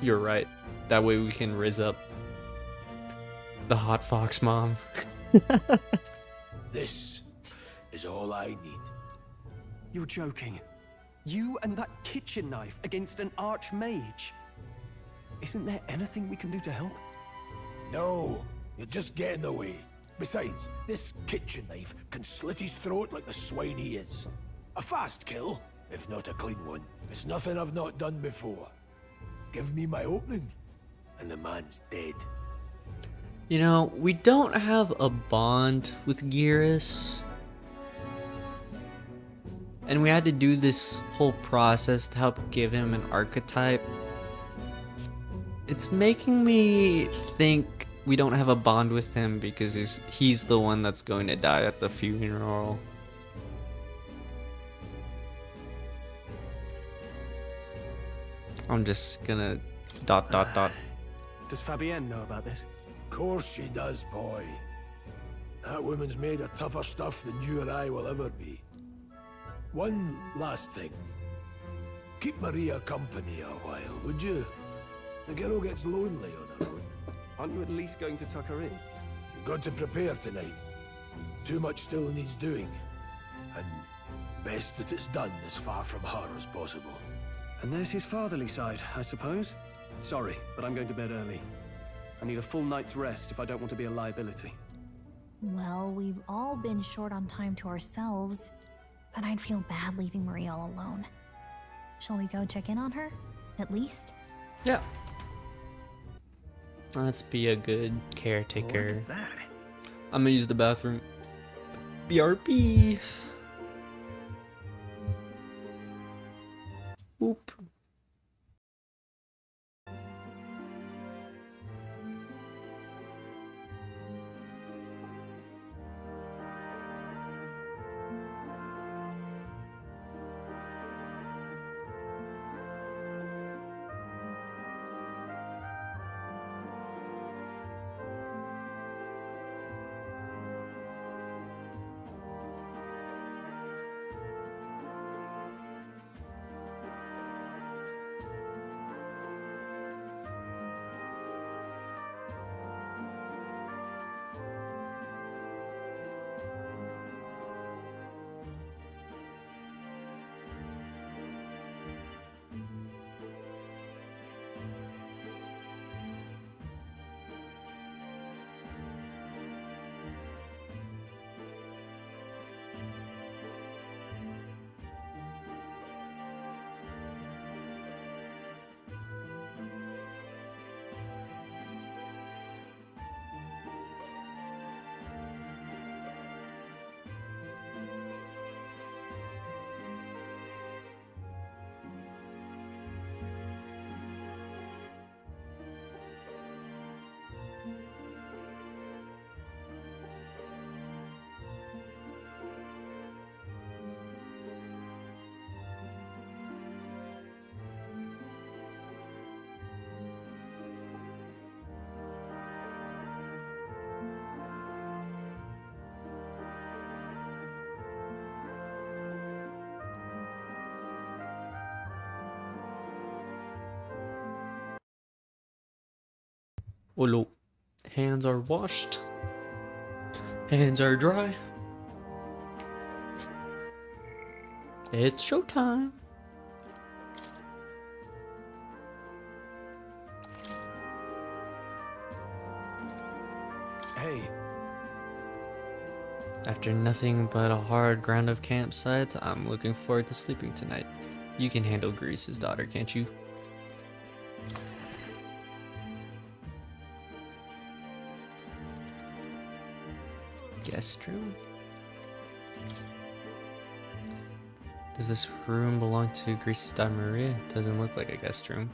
you're right. That way we can raise up the hot fox mom. This is all I need. You're joking. You and that kitchen knife against an archmage. Isn't there anything we can do to help? No, you're just getting in the way. Besides, this kitchen knife can slit his throat like the swine he is. A fast kill, if not a clean one. It's nothing I've not done before. Give me my opening, and the man's dead. You know, we don't have a bond with Geras. And we had to do this whole process to help give him an archetype. It's making me think we don't have a bond with him because he's the one that's going to die at the funeral. I'm just gonna ... Does Fabienne know about this? Of course she does, boy. That woman's made of tougher stuff than you or I will ever be. One last thing. Keep Maria company a while, would you? The girl gets lonely on her own. Aren't you at least going to tuck her in? You've got to prepare tonight. Too much still needs doing. And best that it's done as far from her as possible. And there's his fatherly side, I suppose. Sorry, but I'm going to bed early. I need a full night's rest if I don't want to be a liability. Well, we've all been short on time to ourselves, but I'd feel bad leaving Maria all alone. Shall we go check in on her? At least? Yeah. Let's be a good caretaker. I'm gonna use the bathroom. BRB. Oop. Olo. Hands are washed. Hands are dry. It's showtime. Hey. After nothing but a hard grind of campsites, I'm looking forward to sleeping tonight. You can handle Grease's daughter, can't you? Guest room? Does this room belong to Grease's daughter Maria? Doesn't look like a guest room.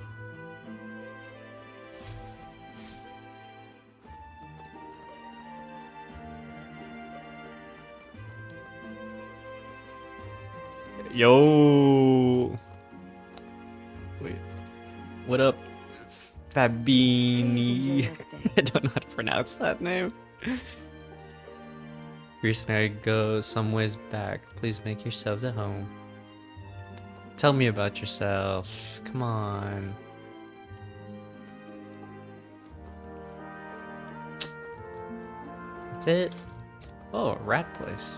Yo! Wait. What up, Fabini. Please enjoy your stay. I don't know how to pronounce that name. Recently, I go some ways back. Please make yourselves at home. Tell me about yourself. Come on. That's it. Oh, a rat place.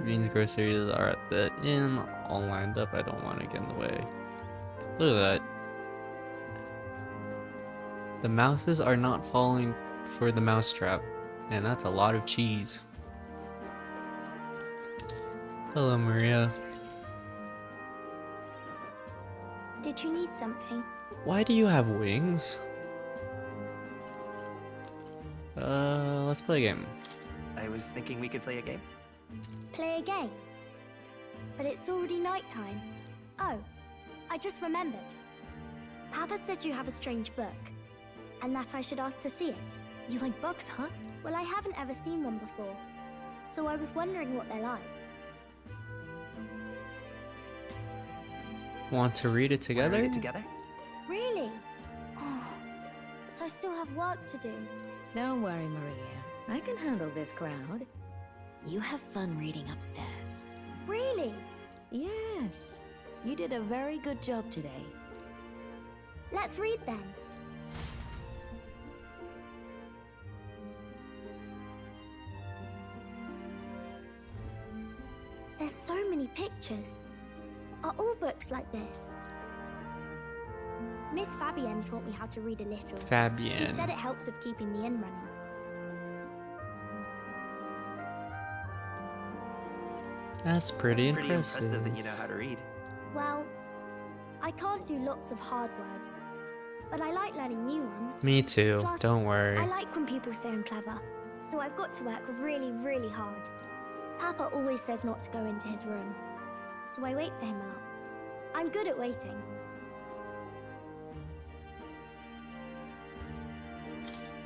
Beans groceries are at the inn, all lined up. I don't want to get in the way. Look at that. The mouses are not falling for the mousetrap, and that's a lot of cheese. Hello, Maria. Did you need something? Why do you have wings? Let's play a game. I was thinking we could play a game. Play a game? But it's already nighttime. Oh, I just remembered. Papa said you have a strange book, and that I should ask to see it. You like books, huh? Well, I haven't ever seen one before, so I was wondering what they're like. Want to read it together? Read it together? Really? Oh, but I still have work to do. Don't worry, Maria. I can handle this crowd. You have fun reading upstairs. Really? Yes. You did a very good job today. Let's read then. There's so many pictures. Are all books like this? Miss Fabienne taught me how to read a little. Fabienne. She said it helps with keeping the inn running. That's pretty It's pretty impressive. impressive that you know how to read. Well, I can't do lots of hard words, but I like learning new ones. Me too. Plus, Don't worry. I like when people say I'm clever, so I've got to work really, really hard. Papa always says not to go into his room, so I wait for him a lot. I'm good at waiting.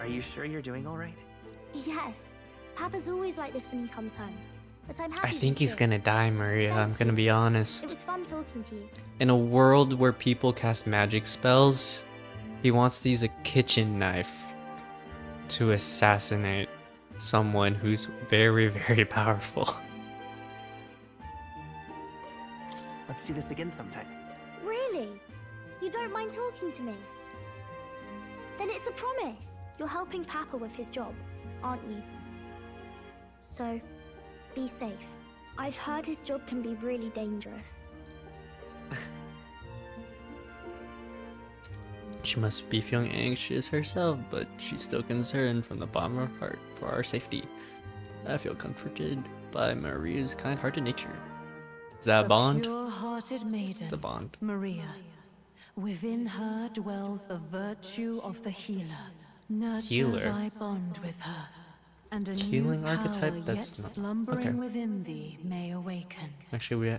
Are you sure you're doing all right? Yes, Papa's always like this when he comes home, but I'm happy I think he's here. gonna die, Maria. I'm gonna be honest. It was fun talking to you. In a world where people cast magic spells, he wants to use a kitchen knife to assassinate someone who's very, very powerful. Let's do this again sometime. Really? You don't mind talking to me? Then it's a promise. You're helping Papa with his job, aren't you? So, be safe. I've heard his job can be really dangerous. She must be feeling anxious herself, but she's still concerned from the bottom of her heart for our safety. I feel comforted by Maria's kind-hearted nature. Is that a bond? Pure-hearted maiden, It's a bond. Maria. Within her dwells the virtue of the healer. Nurture Healer? thy bond with her, and a Healing new archetype? power That's yet not- slumbering okay. within thee may awaken. Actually,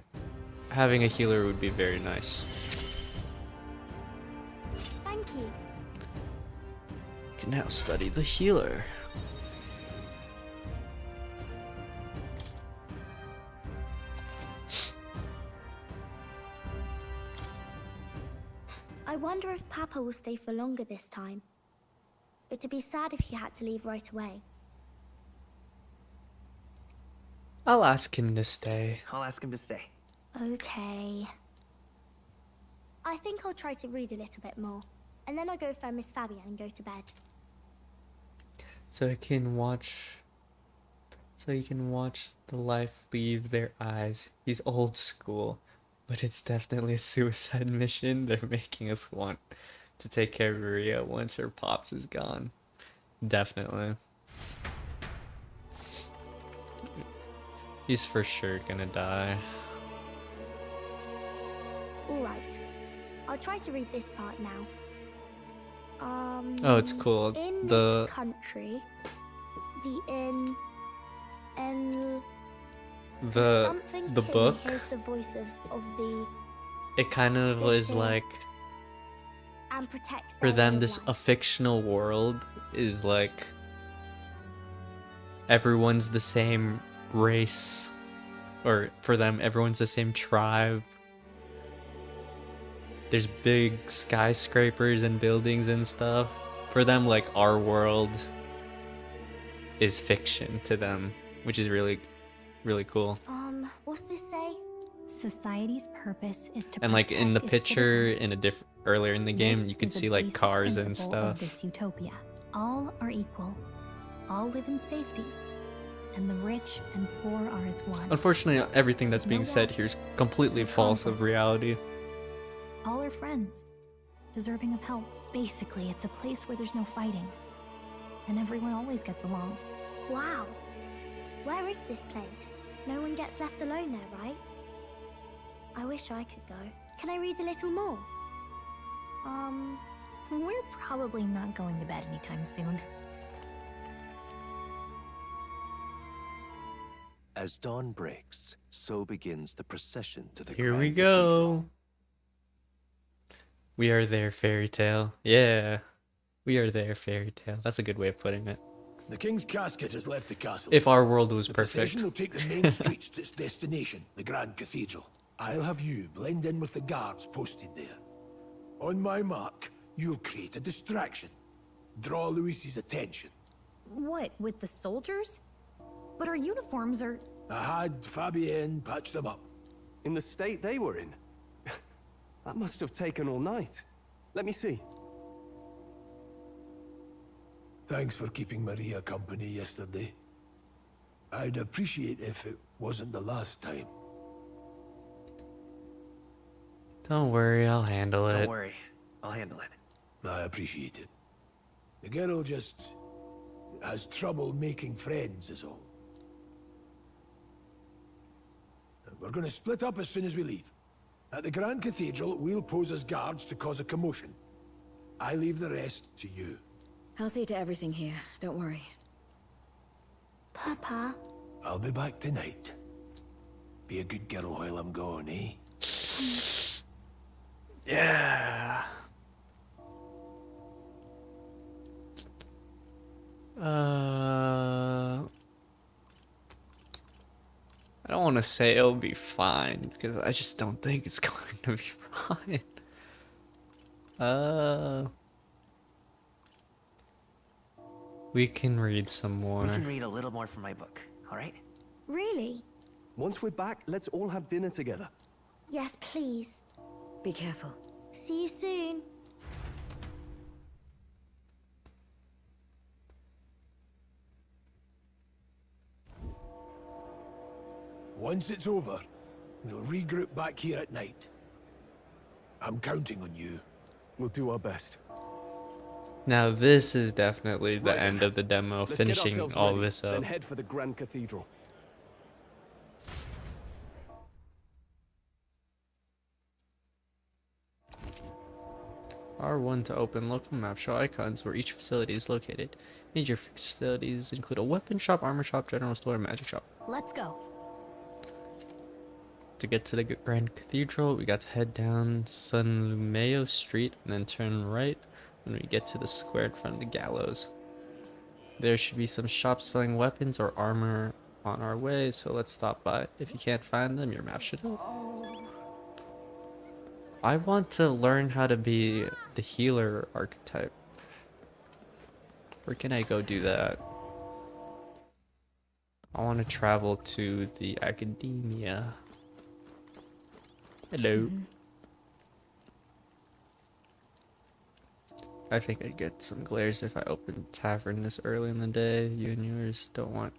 having a healer would be very nice. Thank you. Can now study the healer. I wonder if Papa will stay for longer this time. It'd be sad if he had to leave right away. I'll ask him to stay. I'll ask him to stay. Okay. I think I'll try to read a little bit more, and then I'll go find Miss Fabienne and go to bed. So you can watch the life leave their eyes. He's old school, but it's definitely a suicide mission. They're making us want to take care of Maria once her pops is gone. Definitely. He's for sure gonna die. Alright. I'll try to read this part now. Oh, it's cool. In The this country, the inn, and the king book, hears the voices of the it kind of is city like, and protects for their them way of this life. a fictional world is like everyone's the same race, or for them everyone's the same tribe. there's big skyscrapers and buildings and stuff. For them, like, our world is fiction to them, which is really, really cool. What's this say? Society's purpose is to And like in the protect its picture citizens. in a different earlier in the game, This you could is a see like basic cars and principle of stuff. this utopia. All are equal. All live in safety. And the rich and poor are as one. Unfortunately, everything that's being No said wars, here is completely no false of conflict. reality. All are friends, deserving of help. Basically, it's a place where there's no fighting. And everyone always gets along. Wow. Where is this place? No one gets left alone there, right? I wish I could go. Can I read a little more? We're probably not going to bed anytime soon. As dawn breaks, so begins the procession to the Here we Grand go. We are there, fairy tale. Yeah. We are there, fairy tale. That's a good way of putting it. The king's casket has left the castle. If our world was The perfect. procession will take the main streets to its destination, the Grand Cathedral. I'll have you blend in with the guards posted there. On my mark, you'll create a distraction. Draw Luis's attention. What, with the soldiers? But our uniforms are... I had Fabienne patch them up. In the state they were in? That must have taken all night. Let me see. Thanks for keeping Maria company yesterday. I'd appreciate if it wasn't the last time. Don't worry, I'll handle it. Don't worry. I'll handle it. I appreciate it. The girl just has trouble making friends is all. We're going to split up as soon as we leave. At the Grand Cathedral, we'll pose as guards to cause a commotion. I leave the rest to you. I'll see to everything here. Don't worry. Papa. I'll be back tonight. Be a good girl while I'm gone, eh? Yeah. I don't want to say it'll be fine because I just don't think it's going to be fine. We can read some more. We can read a little more from my book, alright? Really? Once we're back, let's all have dinner together. Yes, please. Be careful. See you soon. Once it's over, we'll regroup back here at night. I'm counting on you. We'll do our best. Now this is definitely the Right. end of the demo, Let's get finishing ourselves all ready, this then up. head for the Grand Cathedral. R1 to open local map, show icons where each facility is located. Major facilities include a weapon shop, armor shop, general store, and magic shop. Let's go. To get to the Grand Cathedral, we got to head down San Lumeo Street and then turn right when we get to the square in front of the gallows. There should be some shops selling weapons or armor on our way, so let's stop by. If you can't find them, your map should help. I want to learn how to be the healer archetype. Where can I go do that? I want to travel to the academia. Hello. I think I'd get some glares if I opened tavern this early in the day. You and yours don't want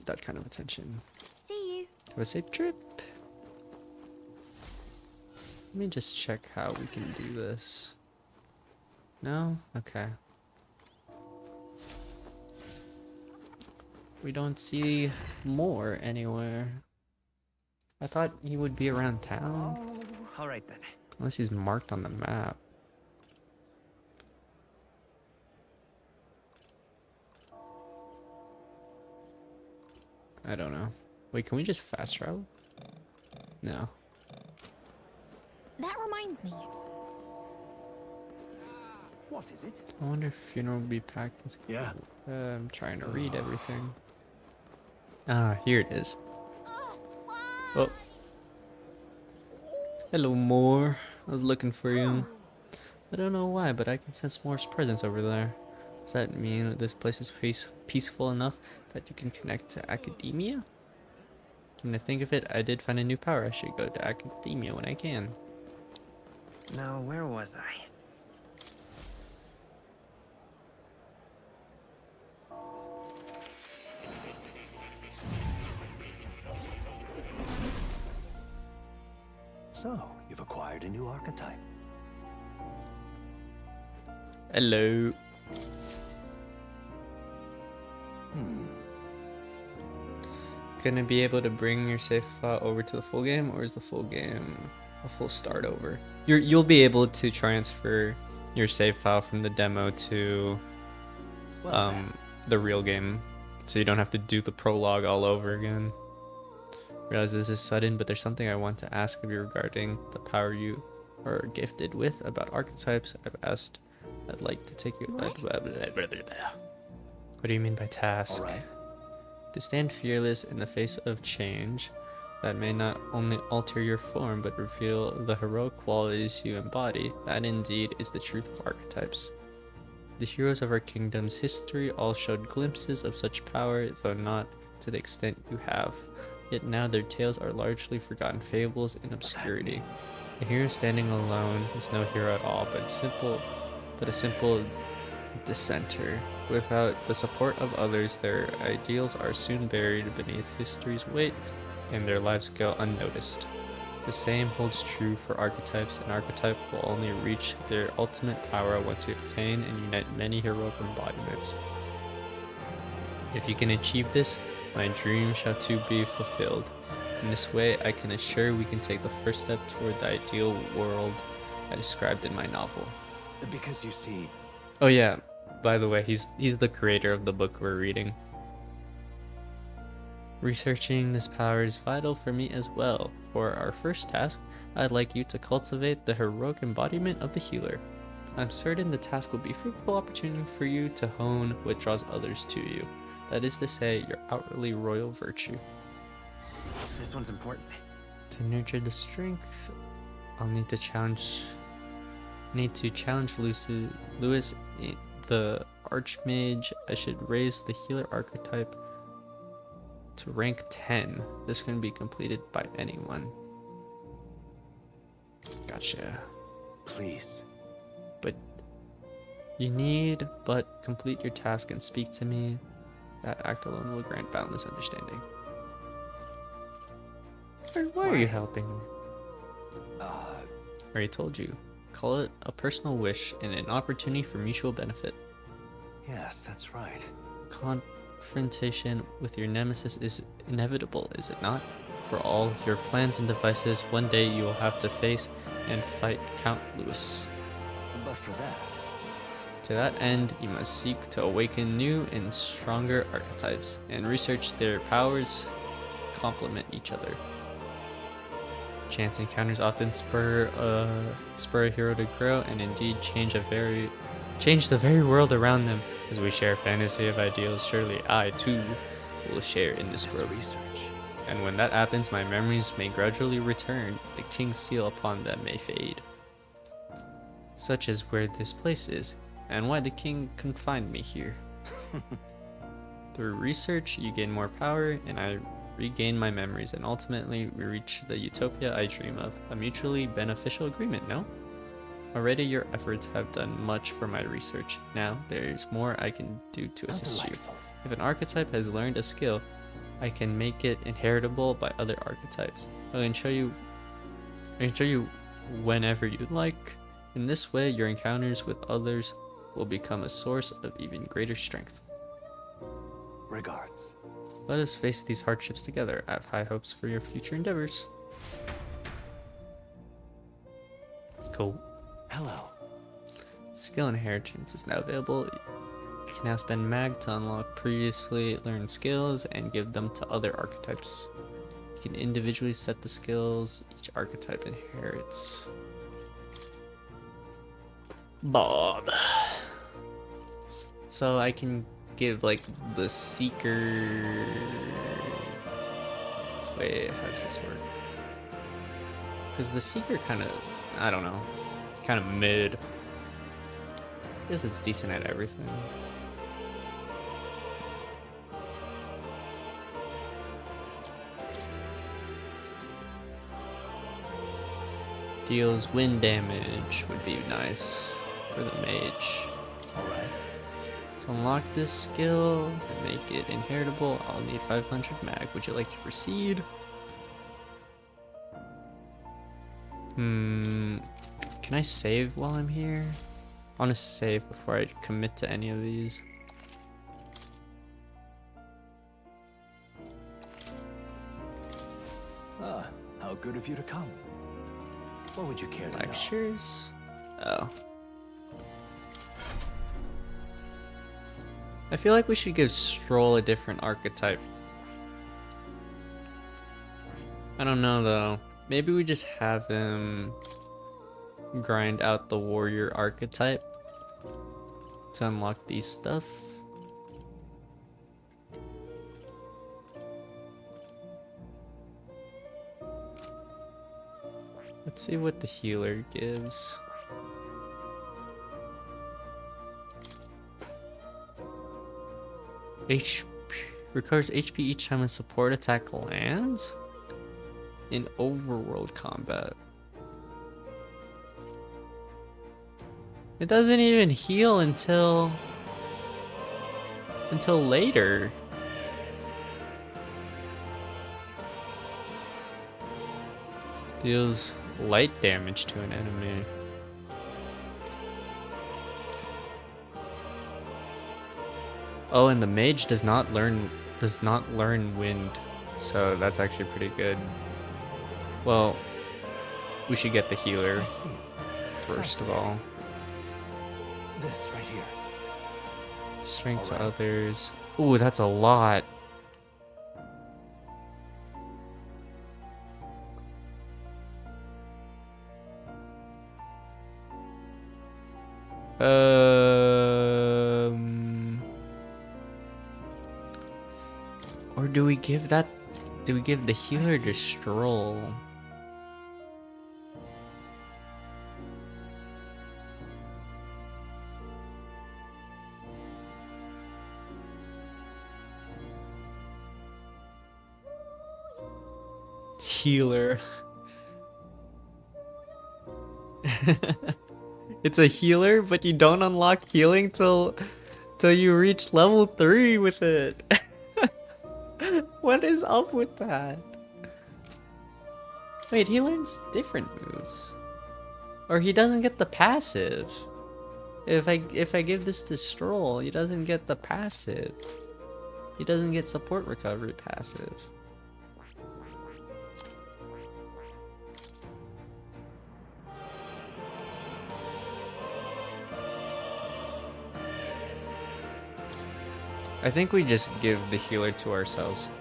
that kind of attention. See you. Have a safe trip. Let me just check how we can do this. No? Okay. We don't see more anywhere. I thought he would be around town. Alright then. Unless he's marked on the map. I don't know. Wait, can we just fast travel? No. That reminds me. What is it? I wonder if funeral will be packed. Yeah. I'm trying to read everything. Ah, here it is. Oh. Hello, Moore. I was looking for you. I don't know why, but I can sense Moore's presence over there. Does that mean this place is peaceful enough that you can connect to academia? When I think of it, I did find a new power. I should go to academia when I can. Now, where was I? So, you've acquired a new archetype. Hello. Gonna be able to bring your save file over to the full game, or is the full game a full start over? You'll be able to transfer your save file from the demo to the real game, so you don't have to do the prologue all over again. Realize this is sudden, but there's something I want to ask of you regarding the power you are gifted with. About archetypes, I'd like to take you. What do you mean by task? All right. To stand fearless in the face of change that may not only alter your form but reveal the heroic qualities you embody. That indeed is the truth of archetypes. The heroes of our kingdom's history all showed glimpses of such power, though not to the extent you have. Yet now their tales are largely forgotten fables in obscurity. A hero standing alone is no hero at all, but a simple dissenter. Without the support of others, their ideals are soon buried beneath history's weight, and their lives go unnoticed. The same holds true for archetypes. An archetype will only reach their ultimate power once you obtain and unite many heroic embodiments. If you can achieve this, my dream shall too be fulfilled. In this way, I can assure we can take the first step toward the ideal world I described in my novel. Because you see... Oh yeah, by the way, he's the creator of the book we're reading. Researching this power is vital for me as well. For our first task, I'd like you to cultivate the heroic embodiment of the healer. I'm certain the task will be a fruitful opportunity for you to hone what draws others to you. That is to say, your outwardly royal virtue. This one's important. To nurture the strength, I'll need to challenge Lewis, the Archmage. I should raise the healer archetype to rank 10. This can be completed by anyone. Gotcha. Please. But you need but complete your task and speak to me. That act alone will grant boundless understanding. Why are you helping me? I already told you. Call it a personal wish and an opportunity for mutual benefit. Yes, that's right. Confrontation with your nemesis is inevitable, is it not? For all your plans and devices, one day you will have to face and fight Count Lewis. But for that... To that end, you must seek to awaken new and stronger archetypes, and research their powers complement each other. Chance encounters often spur a hero to grow, and indeed change the very world around them. As we share a fantasy of ideals, surely I too will share in this growth. And when that happens, my memories may gradually return. The king's seal upon them may fade. Such is where this place is, and why the king confined me here. Through research, you gain more power, and I regain my memories, and ultimately we reach the utopia I dream of. A mutually beneficial agreement, no? Already your efforts have done much for my research. Now there's more I can do to assist you. If an archetype has learned a skill, I can make it inheritable by other archetypes. I can show you whenever you'd like. In this way, your encounters with others will become a source of even greater strength. Regards. Let us face these hardships together. I have high hopes for your future endeavors. Cool. Hello. Skill inheritance is now available. You can now spend mag to unlock previously learned skills and give them to other archetypes. You can individually set the skills each archetype inherits. Bob. So I can give like the seeker. Wait, how does this work? Because the Seeker kind of, I don't know, kind of mid. I guess it's decent at everything. Deals wind damage would be nice for the mage. Alright. To unlock this skill and make it inheritable, I'll need 500 mag. Would you like to proceed? Can I save while I'm here? I want to save before I commit to any of these. Ah, how good of you to come. What would you care to know? Lectures? Oh. I feel like we should give Stroll a different archetype. I don't know though. Maybe we just have him grind out the warrior archetype to unlock these stuff. Let's see what the healer gives. HP recovers HP each time a support attack lands in overworld combat. It doesn't even heal until later. Deals light damage to an enemy. Oh, and the mage does not learn wind, so that's actually pretty good. Well, we should get the healer first of all. This right here. Strength to others. Ooh, that's a lot. Or do we give that? Do we give the healer to Stroll? Healer. It's a healer, but you don't unlock healing till you reach level 3 with it. What is up with that? Wait, he learns different moves. Or he doesn't get the passive. If I give this to Stroll, he doesn't get the passive. He doesn't get support recovery passive. I think we just give the healer to ourselves.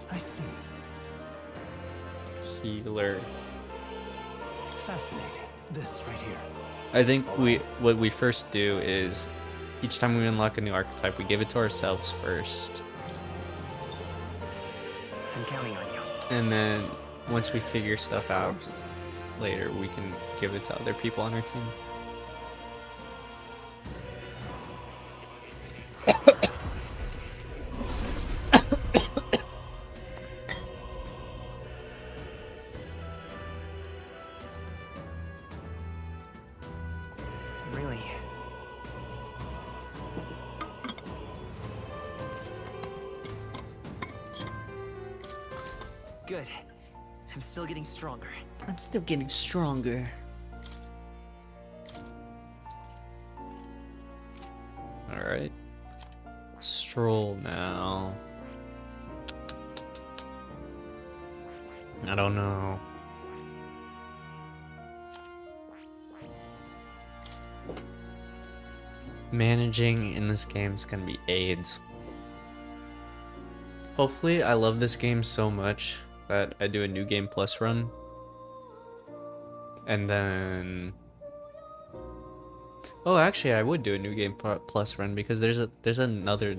I see. Healer. Fascinating. This right here. I think what we first do is each time we unlock a new archetype, we give it to ourselves first. I'm counting on you. And then once we figure stuff out later, we can give it to other people on our team. Really? Good. I'm still getting stronger. I'm still getting stronger. Alright. Stroll now. I don't know. Managing in this game is gonna be AIDS. Hopefully I love this game so much that I do a new game plus run. And then... Oh, actually I would do a new game plus run because there's another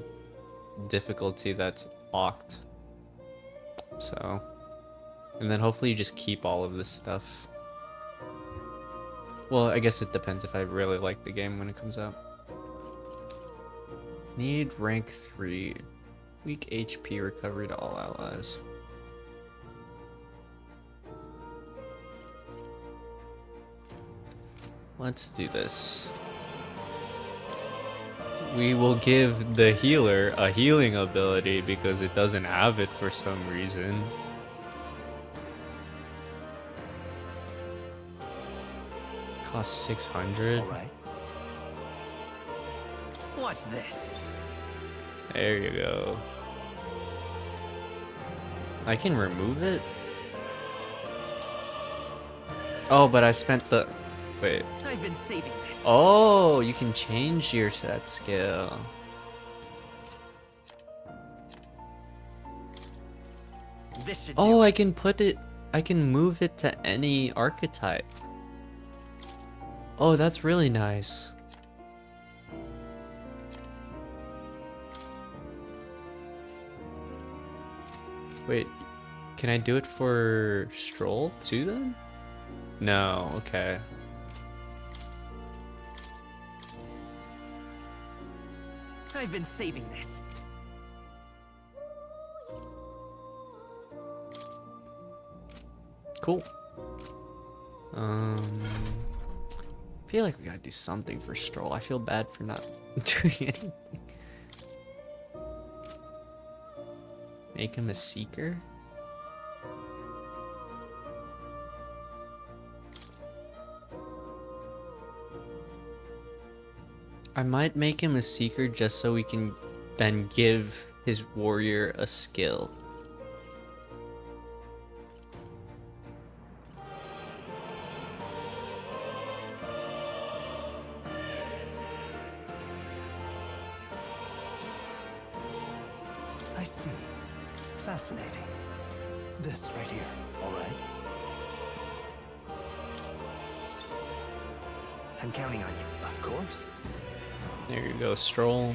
difficulty that's locked. So... And then hopefully you just keep all of this stuff. Well, I guess it depends if I really like the game when it comes out. Need rank 3. Weak HP recovery to all allies. Let's do this. We will give the healer a healing ability because it doesn't have it for some reason. Costs 600. All right. Watch this. There you go. I can remove it? Oh, but I spent the... Wait. I've been saving this. Oh, you can change your stat skill. This should Oh, I can put it... I can move it to any archetype. Oh, that's really nice. Wait, can I do it for Stroll too then? No, okay. I've been saving this. Cool. I feel like we gotta do something for Stroll. I feel bad for not doing anything. Make him a seeker? I might make him a seeker just so we can then give his warrior a skill. I see. Fascinating. This right here, all right? I'm counting on you. Of course. There you go, Stroll.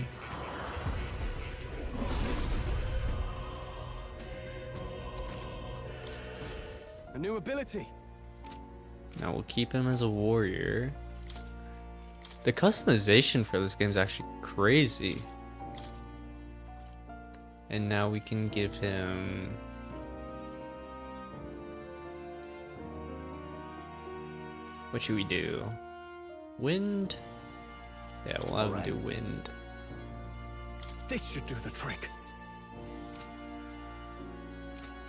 A new ability. Now we'll keep him as a warrior. The customization for this game is actually crazy. And now we can give him... What should we do? Wind? Yeah, we'll have him do wind. This should do the trick.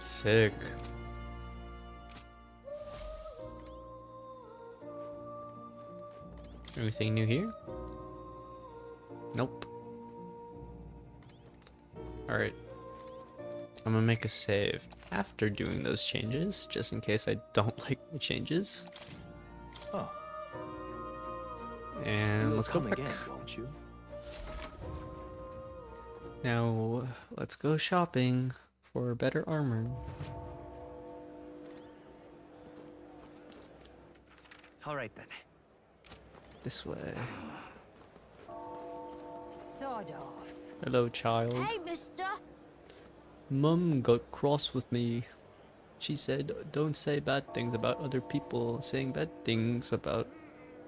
Sick. Anything new here? Nope. Alright. I'm gonna make a save after doing those changes, just in case I don't like the changes. Oh. And let's go back. Again, won't you? Now, let's go shopping for better armor. All right then. This way. Sod off. Hello, child. Hey, mister. Mum got cross with me. She said, don't say bad things about other people. Saying bad things about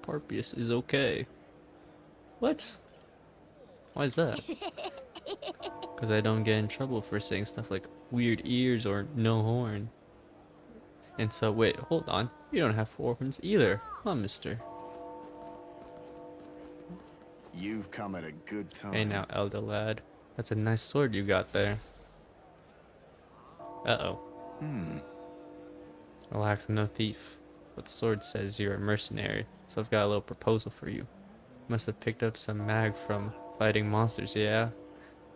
Parpius is okay. What? Why is that? Because I don't get in trouble for saying stuff like weird ears or no horn. And so, wait, hold on. You don't have 4 horns either, huh, mister? You've come at a good time. Hey now, elder lad. That's a nice sword you got there. Uh-oh. Relax, I'm no thief. But the sword says you're a mercenary, so I've got a little proposal for you. Must have picked up some mag from fighting monsters, yeah?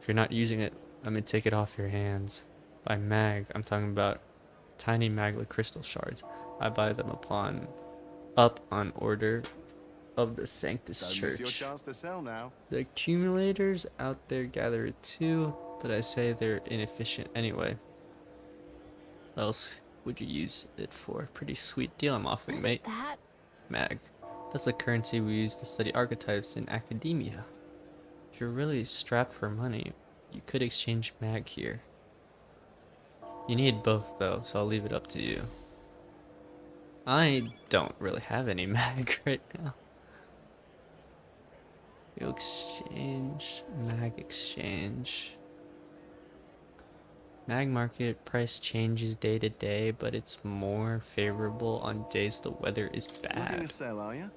If you're not using it, let me take it off your hands. By mag, I'm talking about tiny maglet crystal shards. I buy them up on order of the Sanctus Don't Church. miss your chance to sell now. The accumulators out there gather it too, but I say they're inefficient anyway. What else would you use it for? Pretty sweet deal I'm offering, mate. That? Mag. That's the currency we use to study archetypes in academia. If you're really strapped for money, you could exchange mag here. You need both though, so I'll leave it up to you. I don't really have any mag right now. You exchange, mag exchange. Mag market price changes day to day, but it's more favorable on days the weather is Looking bad. to sell, are you?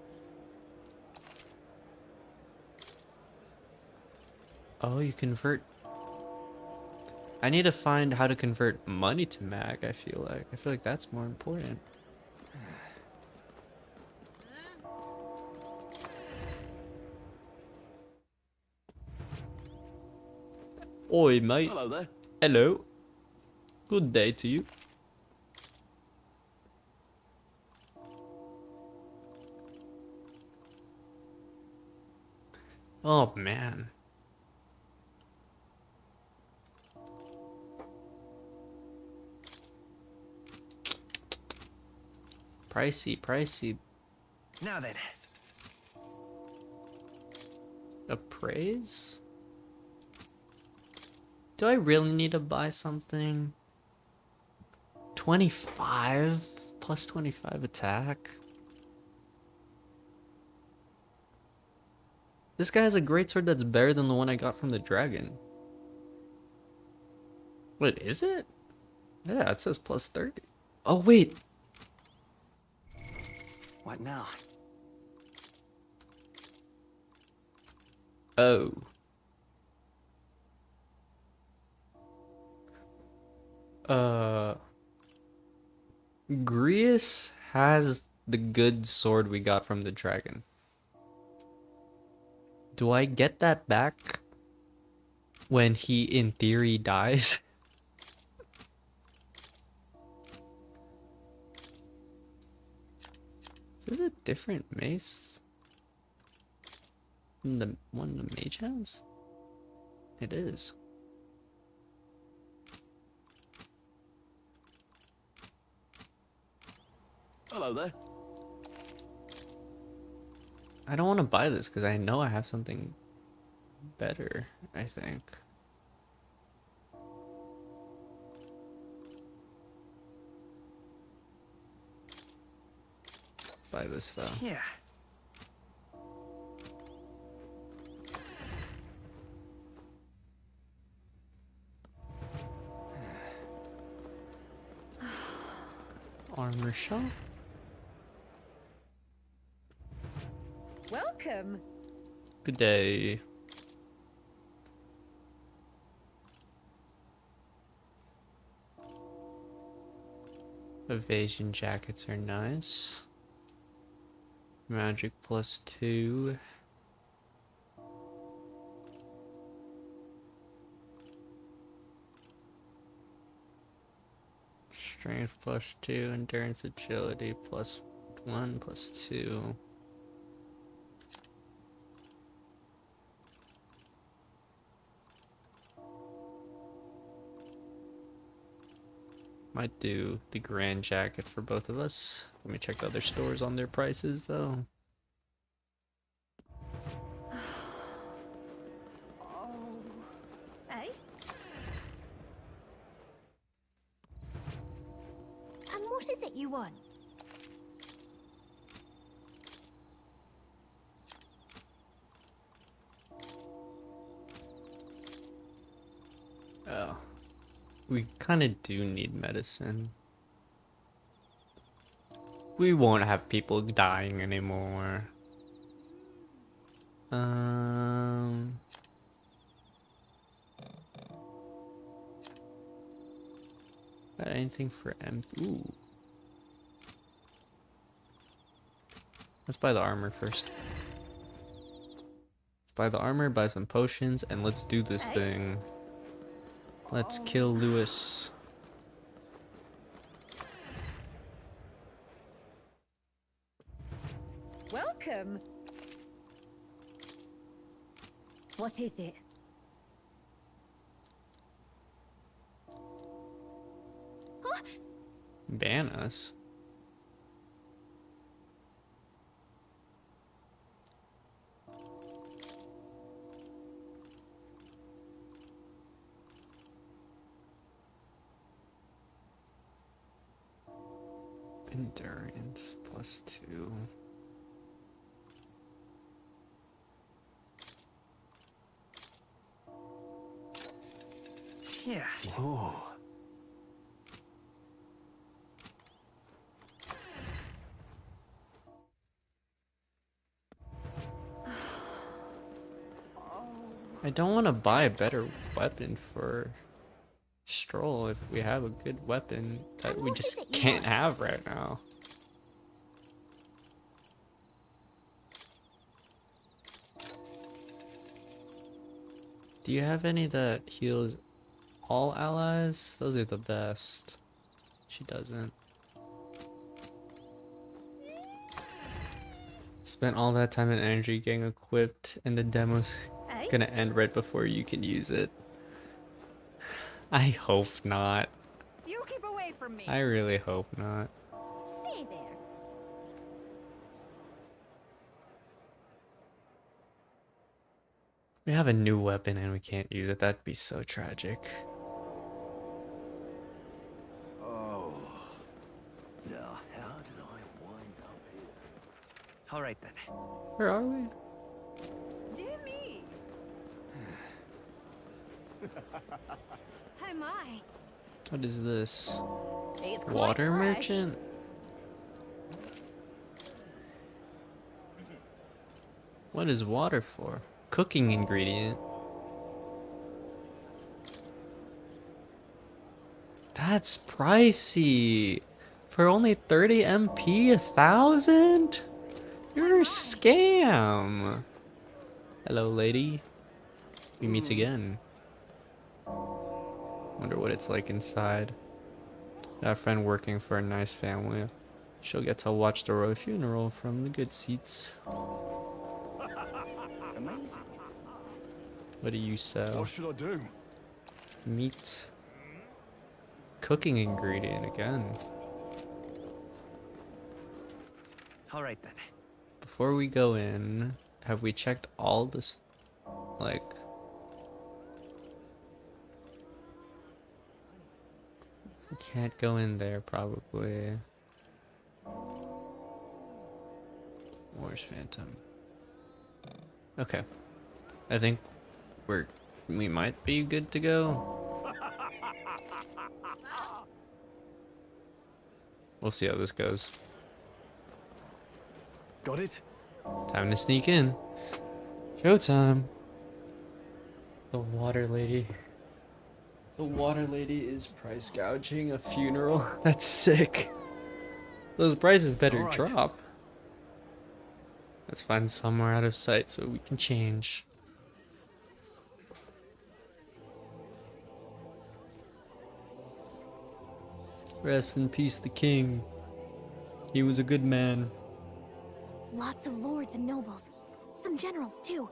Oh, you convert. I need to find how to convert money to mag, I feel like that's more important. Oi, mate. Hello there. Hello. Good day to you. Oh, man. Pricey, pricey. Now then. Appraise? Do I really need to buy something? 25 plus 25 attack. This guy has a great sword that's better than the one I got from the dragon. Wait, is it? Yeah, it says plus 30. Oh, wait. What now? Oh. Grius has the good sword we got from the dragon. Do I get that back when he, in theory, dies? Is this a different mace than the one the mage has? It is. Hello there. I don't want to buy this because I know I have something better, I think. Buy this though. Yeah. Armor shop. Welcome. Good day. Evasion jackets are nice. Magic +2. Strength +2. Endurance agility +1 +2. Might do the grand jacket for both of us. Let me check the other stores on their prices though. Eh? And what is it you want? Oh. We kind of do need medicine. We won't have people dying anymore. Got anything for M? Ooh. Let's buy the armor first. Let's buy the armor, buy some potions, and let's do this thing. Let's kill Lewis. Welcome. What is it? Ban us. Endurance +2. Yeah. Ooh. I don't want to buy a better weapon for Stroll if we have a good weapon that we just can't have right now. Do you have any that heals all allies? Those are the best. She doesn't. Spent all that time and energy getting equipped, and the demo's gonna end right before you can use it. I hope not. You keep away from me. I really hope not. Stay there. We have a new weapon and we can't use it. That'd be so tragic. Oh. Now, how did I wind up here? All right then. Where are we? Dear me. Oh my. What is this? It's quite Water fresh. merchant? What is water for? Cooking ingredient. That's pricey. For only 30 MP, 1,000? You're a scam. Hello, lady. We meet again. Wonder what it's like inside. Got a friend working for a nice family. She'll get to watch the royal funeral from the good seats. Amazing. What do you sell? What should I do? Meat. Cooking ingredient again. All right then. Before we go in, have we checked all this, like... We can't go in there, probably. Where's Phantom? Okay. I think we might be good to go. We'll see how this goes. Got it? Time to sneak in. Showtime. The water lady. The water lady is price gouging a funeral. That's sick. Those prices better drop. Let's find somewhere out of sight so we can change. Rest in peace, the king. He was a good man. Lots of lords and nobles. Some generals, too.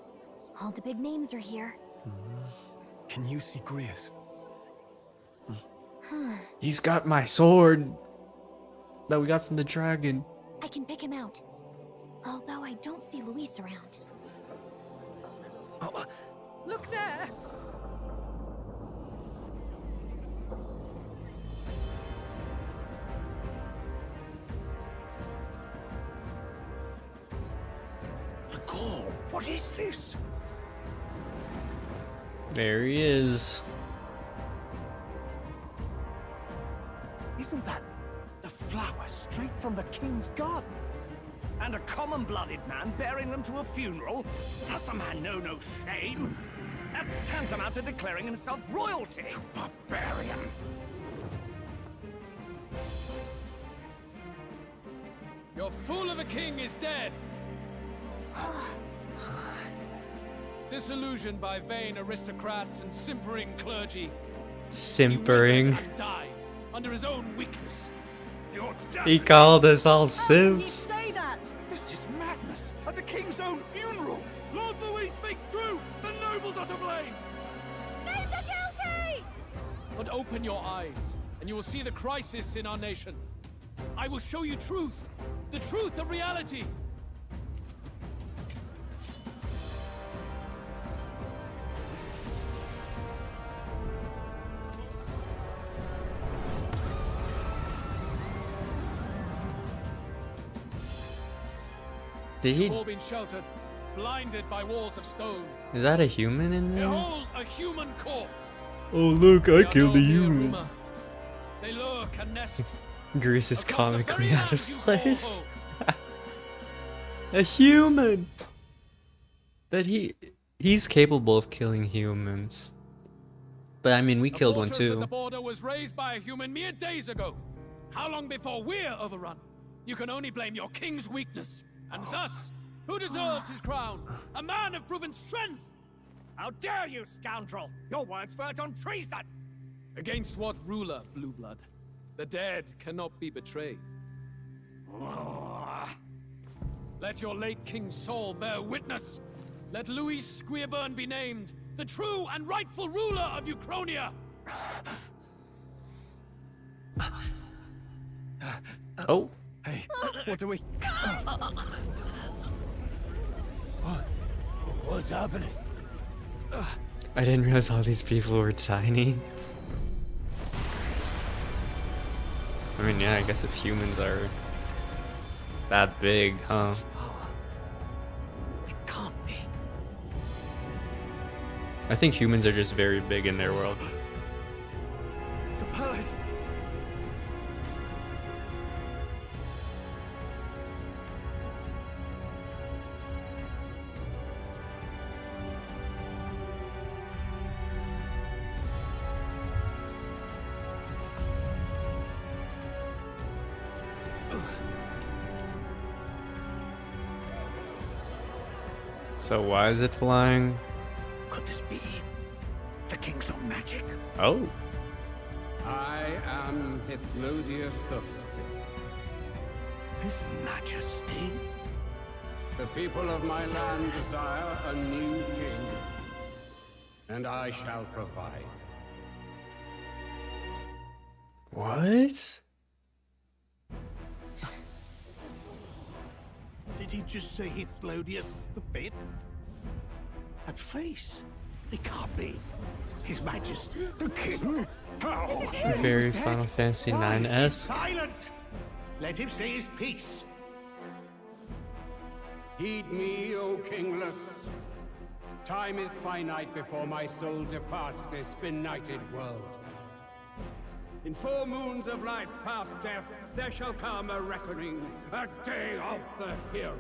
All the big names are here. Can you see Grius? He's got my sword that we got from the dragon. I can pick him out. Although I don't see Luis around. Look there. The call. What is this? There he is. Isn't that the flower straight from the king's garden? And a common-blooded man bearing them to a funeral? Does the man know no shame? That's tantamount to declaring himself royalty. You barbarian! Your fool of a king is dead. Disillusioned by vain aristocrats and simpering clergy. Simpering. He died under his own weakness. You're done. He called us all How can he simps. say that? This is madness! At the king's own funeral! Lord Louis speaks true. The nobles are to blame. Name the guilty! But open your eyes, and you will see the crisis in our nation. I will show you truth. The truth of reality. Did he? You've all been sheltered, blinded by walls of stone. Is that a human in there? Behold, a human corpse. Oh look, I They are killed no a mere human. rumor. They lurk and nest. Grease is across the comically very out of land you call place. home. A human. That he's capable of killing humans. But I mean, we killed one fortress at too. the border was raised by a human mere days ago. How long before we're overrun? You can only blame your king's weakness. And thus, who deserves his crown? A man of proven strength! How dare you, scoundrel! Your words verge on treason! Against what ruler, Blue Blood? The dead cannot be betrayed. Let your late king's soul bear witness. Let Louis Squeerburn be named, the true and rightful ruler of Uchronia. Oh. Hey, what do we... What's happening? I didn't realize all these people were tiny. I mean, yeah, I guess if humans are that big, huh? It can't be. I think humans are just very big in their world. The palace! So why is it flying? Could this be the king's own magic? Oh. I am Hithlodius V. His Majesty? The people of my land desire a new king, and I shall provide. What? Did he just say Hithlodius V? That face? It can't be. His Majesty, the King? How? Very Final Fantasy IX. Silent! Let him say his piece. Heed me, O kingless. Time is finite before my soul departs this benighted world. In 4 moons of life past death, there shall come a reckoning, a day of the hero.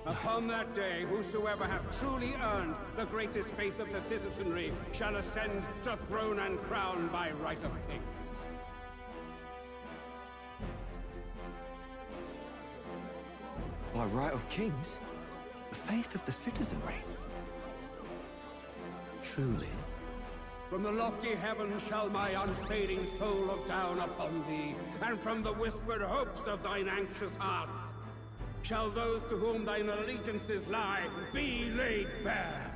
Upon that day, whosoever hath truly earned the greatest faith of the citizenry shall ascend to throne and crown by right of kings. By right of kings? The faith of the citizenry? Truly? From the lofty heaven shall my unfading soul look down upon thee, and from the whispered hopes of thine anxious hearts shall those to whom thine allegiances lie be laid bare.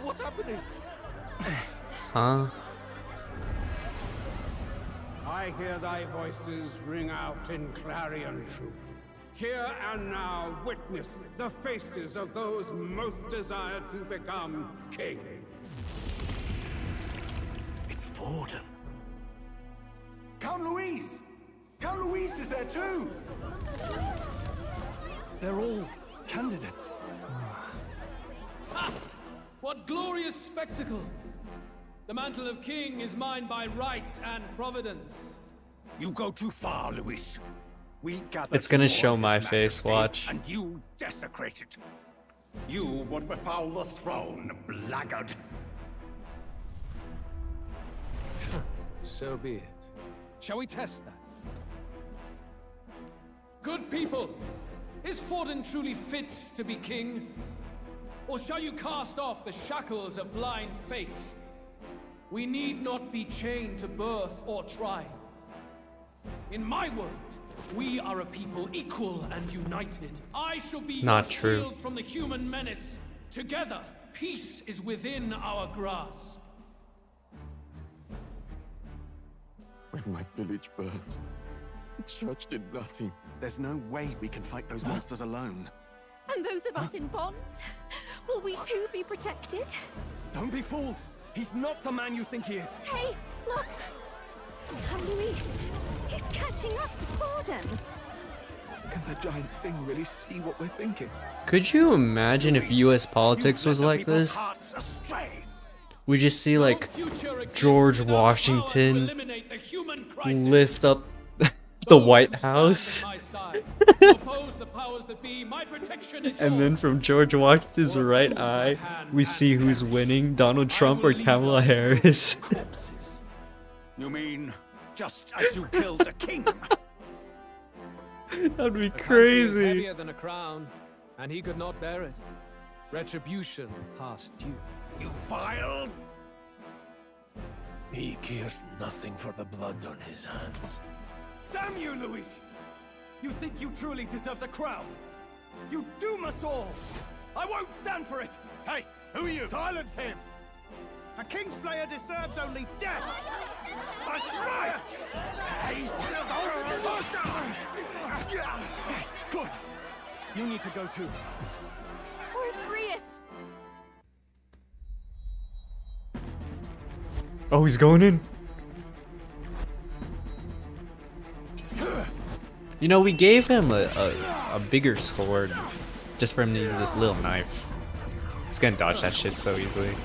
What's happening? Huh? I hear thy voices ring out in clarion truth. Here and now, witness the faces of those most desired to become king. It's Vorden. Count Louise! Count Louise is there too! They're all candidates. Ha! What glorious spectacle! The mantle of king is mine by right and providence. You go too far, Louis. We gathered It's gonna to show mourn my His face, Majesty, watch. And you desecrate it. You would befoul the throne, blackguard. So be it. Shall we test that? Good people, is Vorden truly fit to be king? Or shall you cast off the shackles of blind faith? We need not be chained to birth or tribe. In my world, we are a people equal and united. I shall be Not your true. shield from the human menace. Together, peace is within our grasp. When my village burned, the church did nothing. There's no way we can fight those monsters alone. And those of us in bonds? Will we too be protected? Don't be fooled. He's not the man you think he is. Hey, look! Luis, he's catching up to Borden. Can the giant thing really see what we're thinking? Could you imagine if US politics was like this? We just see like George Washington lift up the White House. And then from George Washington's right eye, we see who's winning, Donald Trump or Kamala Harris. You mean just as you killed the king? That'd be A country is crazy. heavier than a crown, and he could not bear it. Retribution past due. You vile! He cares nothing for the blood on his hands. Damn you, Luis! You think you truly deserve the crown? You doom us all! I won't stand for it! Hey, who are you? Silence him! A Kingslayer deserves only death! That's right! Hey! Yes, good! You need to go too. Where's Grius? Oh, he's going in. You know, we gave him a bigger sword just for him to use this little knife. He's gonna dodge that shit so easily.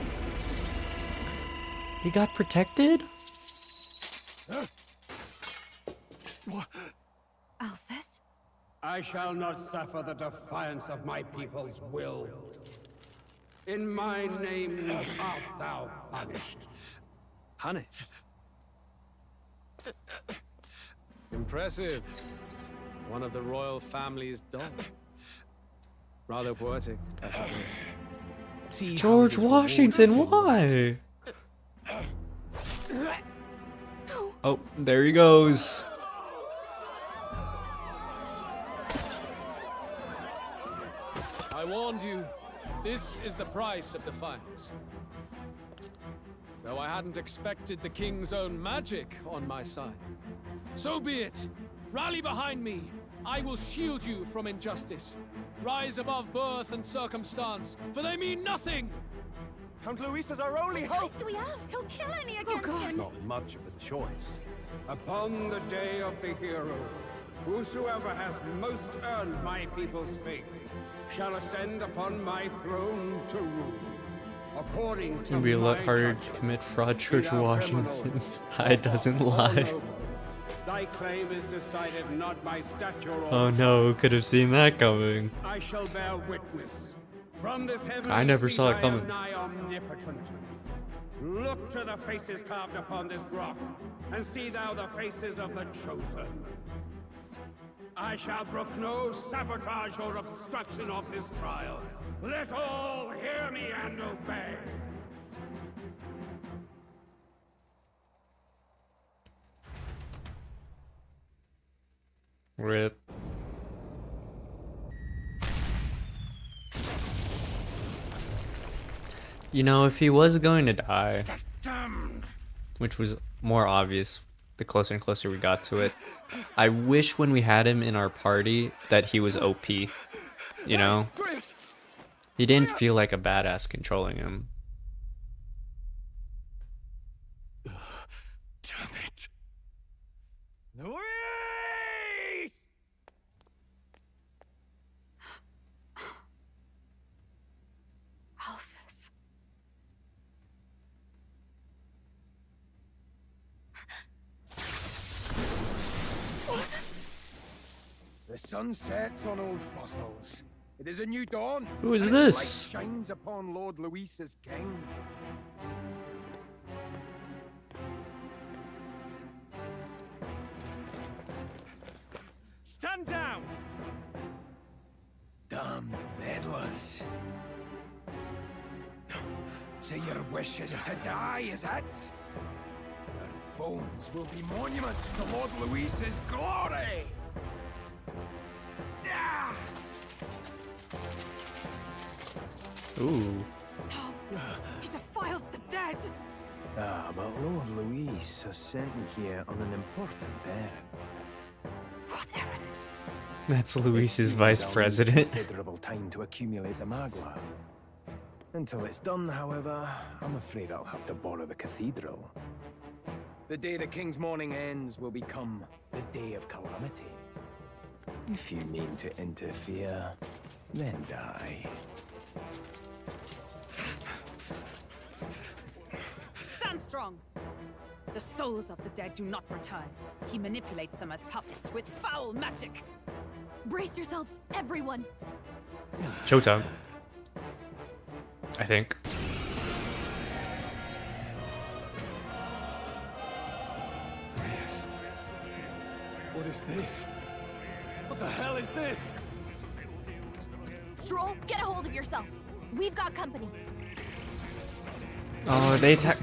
He got protected? Alcest? I shall not suffer the defiance of my people's will. In my name art thou punished. Punished? Impressive. One of the royal family's dog. Rather poetic, I suppose. See George Washington, why? Oh, there he goes. I warned you, this is the price of defiance. Though I hadn't expected the king's own magic on my side. So be it. Rally behind me. I will shield you from injustice. Rise above birth and circumstance, for they mean nothing. Count Luis is our only What hope! choice do we have? He'll kill any against him. Not much of a choice. Upon the day of the hero, whosoever has most earned my people's faith shall ascend upon my throne to rule. According to It'd be a lot my harder to judgment, commit fraud. George thou Washington's criminal, eye doesn't all lie. noble, thy claim is decided not by stature or Oh no, who could have seen that coming? I shall bear witness. From this heavenly I never seat saw it I am coming. nigh omnipotent. Look to the faces carved upon this rock, and see thou the faces of the chosen. I shall brook no sabotage or obstruction of this trial. Let all hear me and obey. Rip. You know, if he was going to die, which was more obvious the closer and closer we got to it, I wish when we had him in our party that he was OP. You know? He didn't feel like a badass controlling him. Damn it! Luis! Alcest. The sun sets on old fossils. It is a new dawn. Who is and its this? light shines upon Lord Luis as king. Stand down! Damned meddlers. So your wish is to die, is it? Your bones will be monuments to Lord Luis's glory! Ah! Ooh. He defiles the dead. Ah, but Lord Luis has sent me here on an important errand. What errand? That's Luis's Seems vice I'll need president. Considerable time to accumulate the magla. Until it's done, however, I'm afraid I'll have to borrow the cathedral. The day the king's mourning ends will become the day of calamity. If you mean to interfere, then die. Stand strong! The souls of the dead do not return. He manipulates them as puppets with foul magic. Brace yourselves, everyone! Showtime. I think. Yes. What is this? What the hell is this? Stroll, get a hold of yourself. We've got company. Oh, they attack.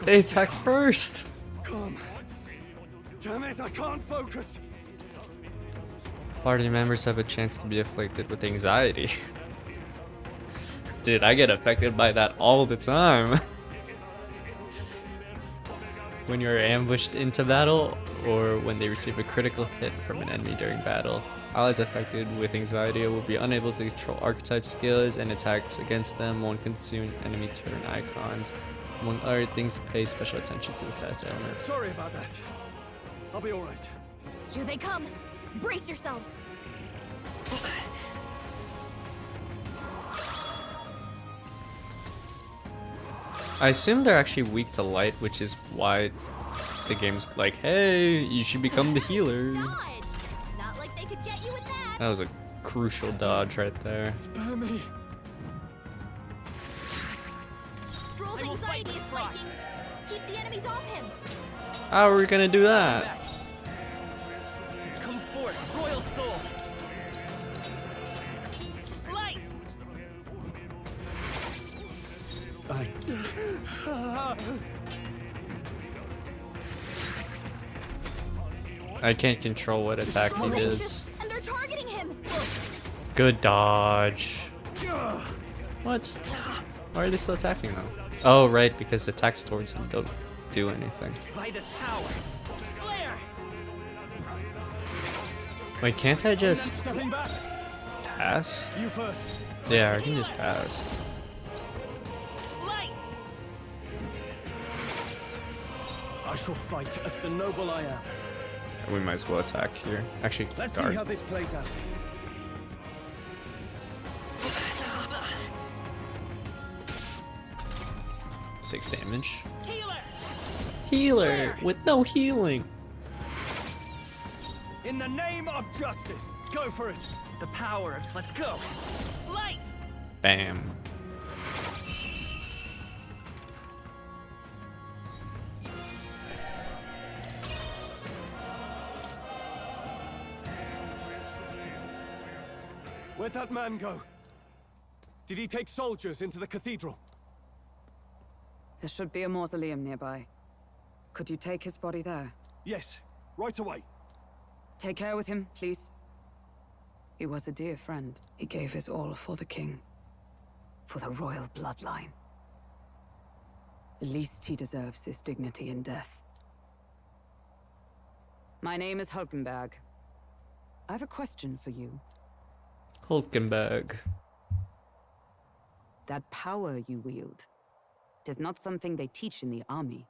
They attack first. Come. Damn it, I can't focus. Party members have a chance to be afflicted with anxiety. Dude, I get affected by that all the time. When you're ambushed into battle, or when they receive a critical hit from an enemy during battle. Allies affected with anxiety will be unable to control archetype skills, and attacks against them won't consume enemy turn icons. Among other things, pay special attention to the status element. Sorry about that. I'll be alright. Here they come. Brace yourselves. I assume they're actually weak to light, which is why the game's like, hey, you should become the healer. Not like they could get you with that. That was a crucial dodge right there. Spare me. Stroll's anxiety is spiking. Keep the enemies off him. How are we gonna do that? Come forth, royal soul. Light. I can't control what attack he does. And they're targeting him. Good dodge. What? Why are they still attacking though? Oh, right, because attacks towards him don't do anything. By this power. Flare. Wait, can't I just Stepping back. pass? You first. Yeah, I can just pass. Light. I shall fight as the noble I am. We might as well attack here. Actually, Let's guard. see how this plays out. 6 damage. Healer. Healer with no healing. In the name of justice, go for it. The power of let's go. Light. Bam. Where'd that man go? Did he take soldiers into the cathedral? There should be a mausoleum nearby. Could you take his body there? Yes, right away. Take care with him, please. He was a dear friend. He gave his all for the king. For the royal bloodline. The least he deserves is dignity in death. My name is Hulkenberg. I have a question for you. Hulkenberg. That power you wield, it is not something they teach in the army.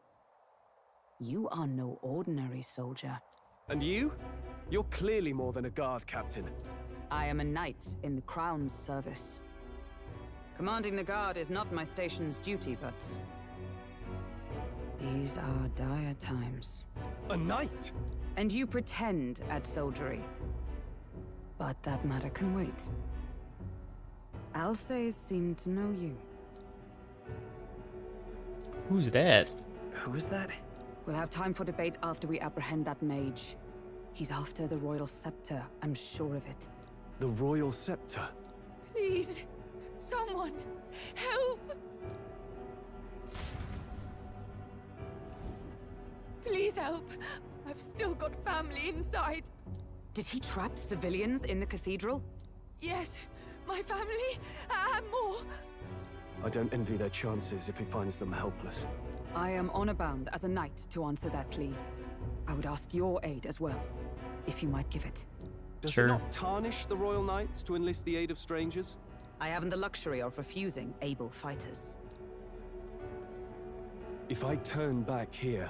You are no ordinary soldier. And you? You're clearly more than a guard captain. I am a knight in the Crown's service. Commanding the guard is not my station's duty, but... these are dire times. A knight? And you pretend at soldiery. But that matter can wait. Alsays seem to know you. Who's that? Who is that? We'll have time for debate after we apprehend that mage. He's after the royal scepter, I'm sure of it. The royal scepter? Please, someone, help! Please help. I've still got family inside. Did he trap civilians in the cathedral? Yes, my family, and more. I don't envy their chances if he finds them helpless. I am honor bound as a knight to answer that plea. I would ask your aid as well, if you might give it. Does it not tarnish the royal knights to enlist the aid of strangers? I haven't the luxury of refusing able fighters. If I turned back here,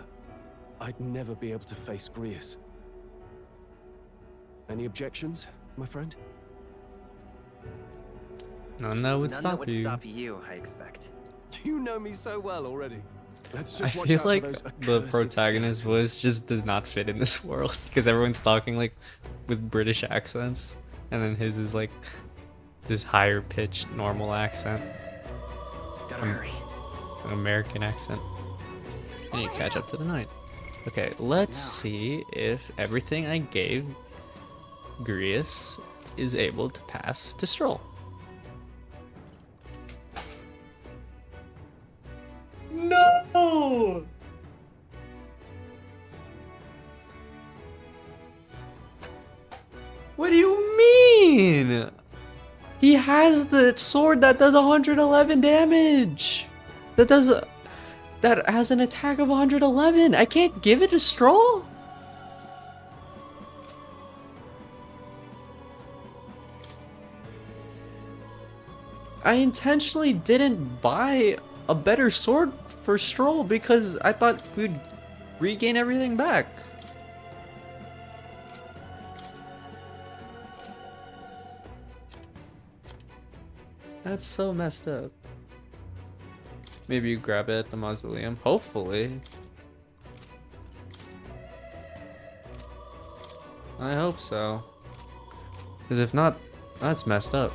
I'd never be able to face Grius. Any objections, my friend? None that would None stop that would you. stop you, I expect. You know me so well already. Let's I just watch feel out for like those the accursed protagonist's voice just does not fit in this world because everyone's talking like with British accents, and then his is like this higher pitched normal accent. Gotta hurry. An American accent. I need to catch up to the night. Okay, let's see if everything I gave Grius is able to pass to Stroll. No! What do you mean? He has the sword that does 111 damage. That has an attack of 111. I can't give it to Stroll? I intentionally didn't buy a better sword for Stroll because I thought we'd regain everything back. That's so messed up. Maybe you grab it at the mausoleum. Hopefully. I hope so. Because if not, that's messed up.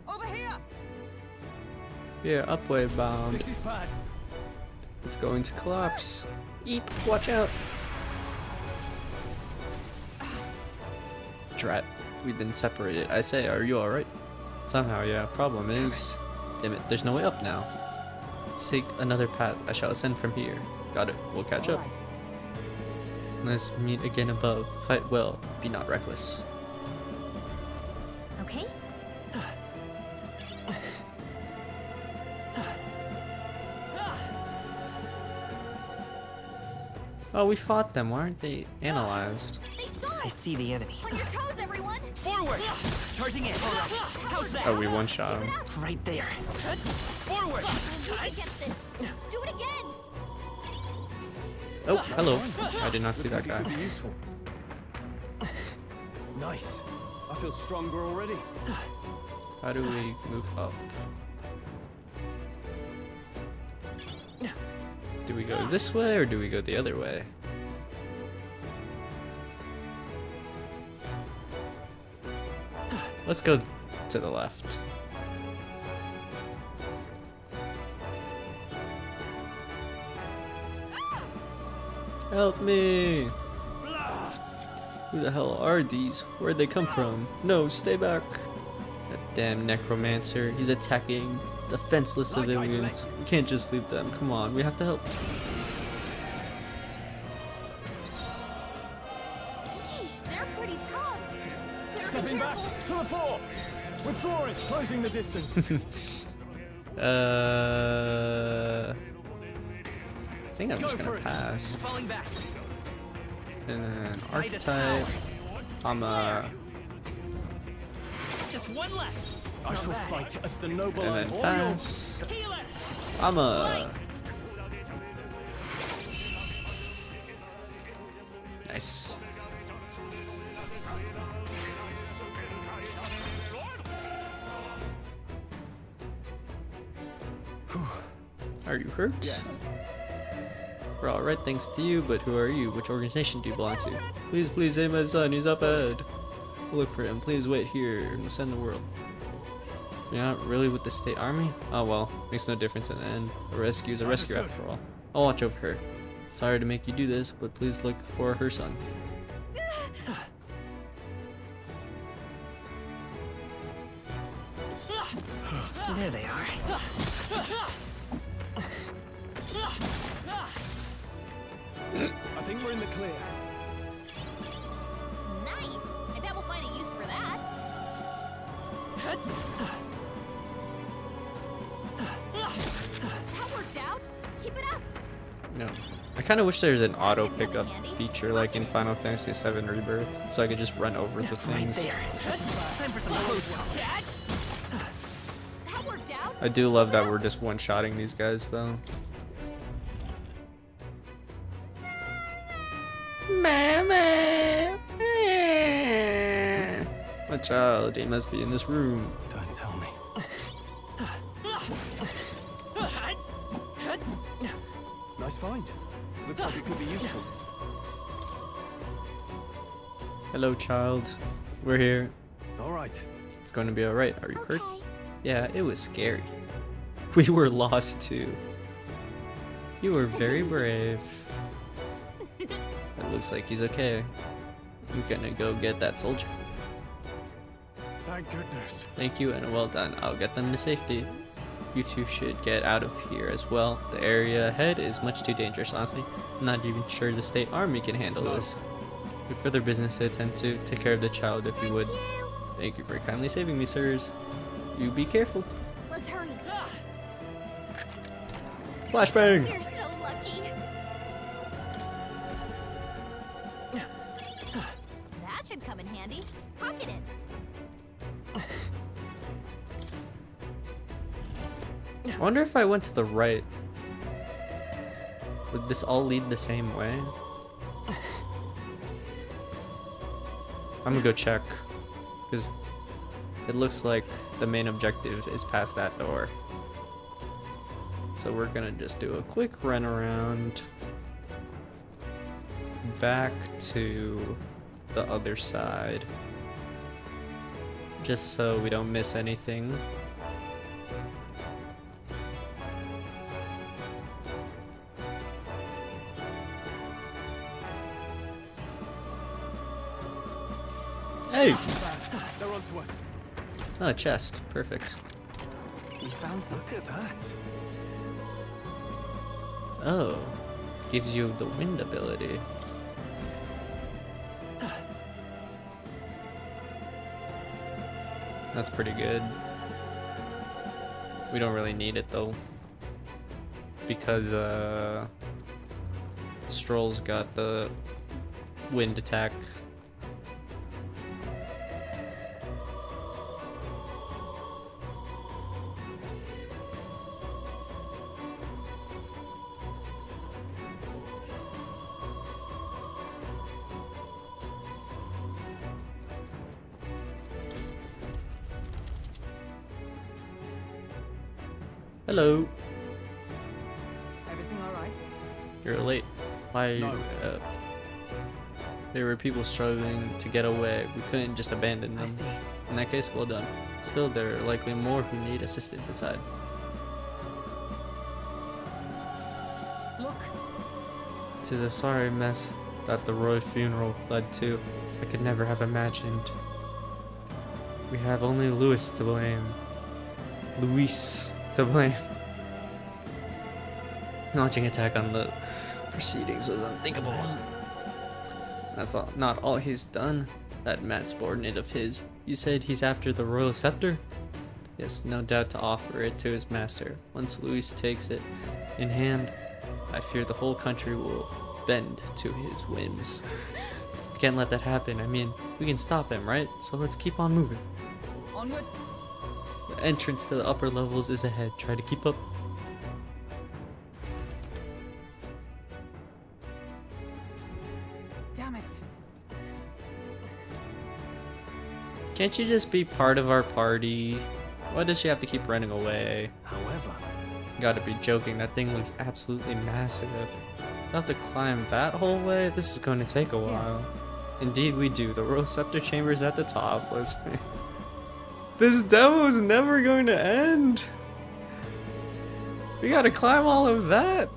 Over here! Yeah, upward bound. This is bad. It's going to collapse. Eep, watch out. Drat, we've been separated. I say, are you alright? Somehow, yeah. Problem is, damn it, there's no way up now. Seek another path. I shall ascend from here. Got it. We'll catch up. Let's meet again above. Fight well. Be not reckless. Okay? Oh, we fought them. Why aren't they analyzed? I see the enemy. On your toes, everyone! Forward! Charging in. How's that? Oh, we one-shot him. Right there. Forward! You get this! Do it again! Oh, hello. I did not see that guy. Could be useful. Nice. I feel stronger already. How do we move up? Do we go this way or do we go the other way? Let's go to the left. Help me! Blast! Who the hell are these? Where'd they come from? No, stay back! That damn necromancer, he's attacking defenseless civilians. We can't just leave them. Come on, we have to help. Yeesh, they're pretty tough! Stepping back to the fore! Withdrawing, closing the distance. I think I'm just gonna pass. Falling back. And then archetype. I'm a. Just one left. I shall fight as the noble And then I pass. I'm a. Nice. Are you hurt? Yes. We're alright thanks to you, but who are you? Which organization do you belong to? Please, please save my son, he's up ahead. We'll look for him. Please wait here and we'll send the world. You're not really with the state army? Oh well, makes no difference in the end. A rescue is a rescue after all. I'll watch over her. Sorry to make you do this, but please look for her son. There they are. I think we're in the clear. Nice! I bet we'll find a use for that. That worked out! Keep it up! No. I kind of wish there's an auto pickup feature like in Final Fantasy VII Rebirth, so I could just run over the things. I do love that we're just one-shotting these guys, though. Mama! My child, he must be in this room. Don't tell me. Nice find. Looks like it could be useful. Hello, child. We're here. Alright. It's going to be alright. Are you hurt? Yeah, it was scary. We were lost too. You were very brave. It looks like he's okay. I'm gonna go get that soldier. Thank goodness. Thank you and well done. I'll get them to safety. You two should get out of here as well. The area ahead is much too dangerous, honestly. I'm not even sure the state army can handle this. We have further business to attend to. Take care of the child if you would. Thank you for kindly saving me, sirs. You be careful. Let's hurry. Flashbang! You're so lucky. That should come in handy. Pocket it. I wonder if I went to the right, would this all lead the same way? I'm gonna go check, because it looks like the main objective is past that door. So we're gonna just do a quick run around back to the other side, just so we don't miss anything. Hey! They're onto us. Oh, a chest. Perfect. We found some. Look at that. Oh. Gives you the wind ability. That's pretty good. We don't really need it though. Because Stroll's got the wind attack. Hello. Everything all right? You're late. Why? No. There were people struggling to get away. We couldn't just abandon them. I see. In that case, well done. Still, there are likely more who need assistance inside. Look. It is a sorry mess that the royal funeral led to. I could never have imagined. We have only Louis to blame. Luis to blame. Launching attack on the proceedings was unthinkable. That's not all he's done. That mad subordinate of his. You said he's after the royal scepter? Yes, no doubt to offer it to his master. Once Luis takes it in hand, I fear the whole country will bend to his whims. We can't let that happen. I mean, we can stop him, right? So let's keep on moving. Onward. The entrance to the upper levels is ahead. Try to keep up. Damn it. Can't you just be part of our party? Why does she have to keep running away? However, gotta be joking. That thing looks absolutely massive. I have to climb that whole way? This is going to take a while. Yes. Indeed we do. The royal scepter chamber is at the top. Let's This demo is never going to end. We gotta climb all of that.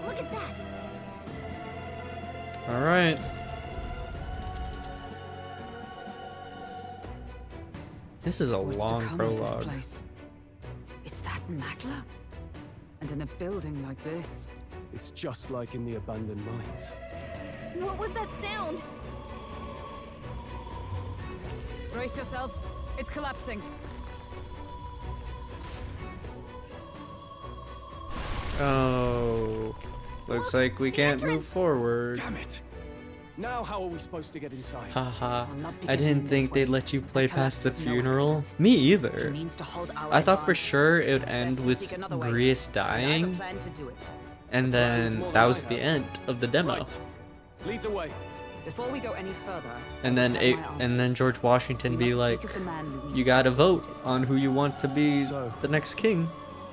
Look at that. All right. This is a long prologue. Is that Magla? And in a building like this? It's just like in the abandoned mines. What was that sound? Brace yourselves. It's collapsing. Oh, looks like we can't move forward. Damn it! Now how are we supposed to get inside? Haha, I didn't think they'd let you play past the funeral. Me either. I thought for sure it would end with Grius dying, and then that was the end of the demo. Right. Lead the way. Before we go any further, And then George Washington be like, you gotta vote on who you want to be the next king.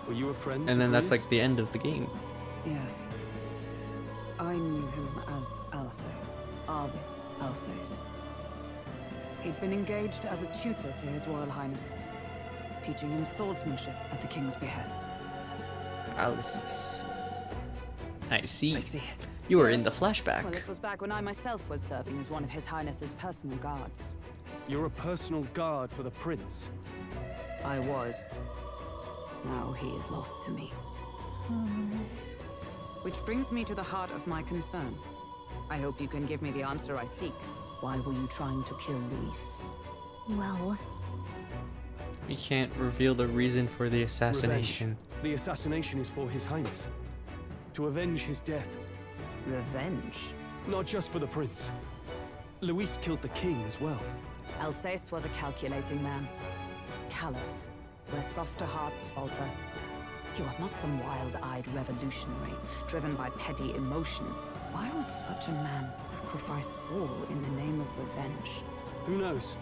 Were you a friend? And then that's like the end of the game. Yes. I knew him as Alsace. Arvid Alsace. He'd been engaged as a tutor to His Royal Highness, teaching him swordsmanship at the king's behest. Alsace. I see. You were in the flashback. Well, it was back when I myself was serving as one of His Highness's personal guards. You're a personal guard for the prince. I was. Now he is lost to me. Which brings me to the heart of my concern. I hope you can give me the answer I seek. Why were you trying to kill Luis? Well... We can't reveal the reason for the assassination. Revenge. The assassination is for His Highness. To avenge his death. Revenge? Not just for the prince. Luis killed the king as well. Alsace was a calculating man. Callous, where softer hearts falter. He was not some wild-eyed revolutionary, driven by petty emotion. Why would such a man sacrifice all in the name of revenge? Who knows?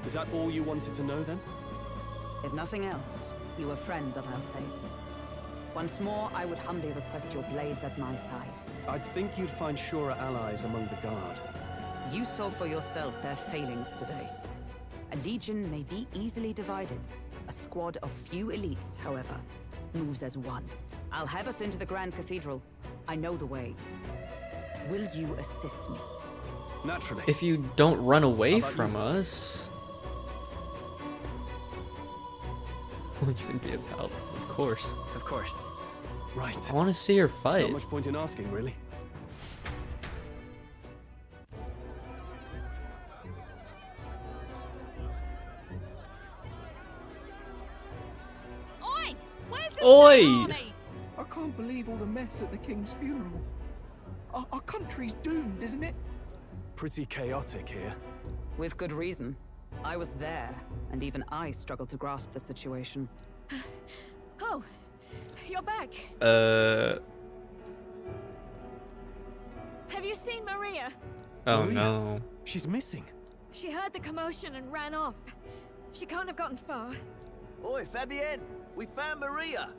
Is that all you wanted to know then? If nothing else, you were friends of Alsace. Once more, I would humbly request your blades at my side. I'd think you'd find surer allies among the guard. You saw for yourself their failings today. A legion may be easily divided. A squad of few elites, however, moves as one. I'll have us into the Grand Cathedral. I know the way. Will you assist me? Naturally. If you don't run away from us... We'll even be of help, of course. Of course. Right. I want to see her fight. Not much point in asking, really. Oi! Where's this Oi! army? I can't believe all the mess at the king's funeral. Our country's doomed, isn't it? Pretty chaotic here. With good reason. I was there, and even I struggled to grasp the situation. Oh, you're back. Have you seen Maria? Oh Maria? no. She's missing. She heard the commotion and ran off. She can't have gotten far. Oi, Fabienne! We found Maria!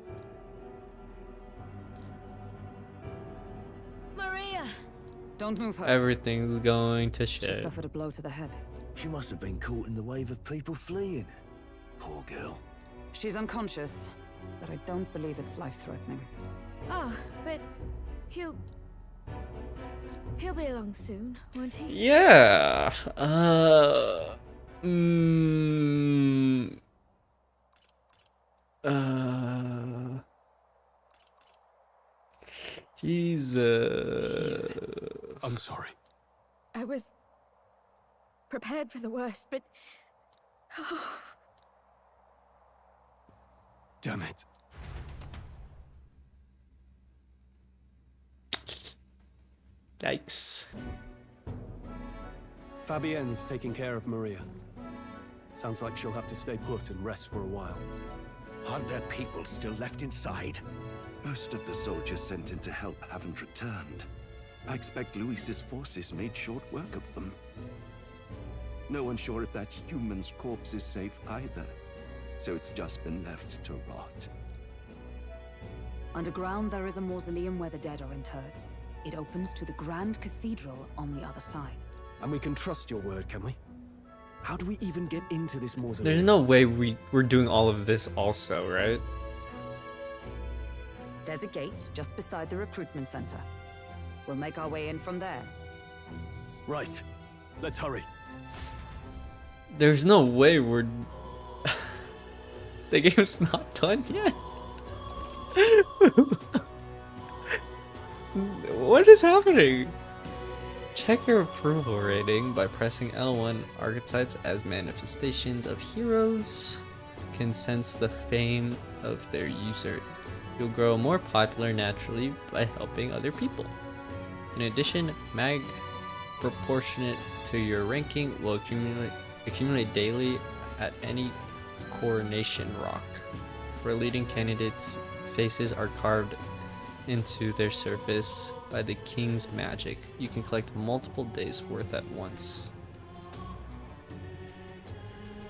Maria! Don't move her. Everything's going to She shit. suffered a blow to the head. She must have been caught in the wave of people fleeing. Poor girl. She's unconscious, but I don't believe it's life-threatening. Oh, but he'll be along soon, won't he? Yeah. Jesus. I'm sorry. I was prepared for the worst, but oh, Damn it. Yikes. Fabienne is taking care of Maria. Sounds like she'll have to stay put and rest for a while. Aren't there people still left inside? Most of the soldiers sent in to help haven't returned. I expect Luis's forces made short work of them. No one's sure if that human's corpse is safe either, so it's just been left to rot. Underground, there is a mausoleum where the dead are interred. It opens to the Grand Cathedral on the other side. And we can trust your word, can we? How do we even get into this mausoleum? There's no way we're doing all of this also, right? There's a gate just beside the recruitment center. We'll make our way in from there. Right. Let's hurry. There's no way we're... The game's not done yet. What is happening? Check your approval rating by pressing L1. Archetypes as manifestations of heroes can sense the fame of their user. You'll grow more popular naturally by helping other people. In addition, mag proportionate to your ranking will accumulate daily at any coronation rock, where leading candidates' faces are carved into their surface by the king's magic. You can collect multiple days worth at once.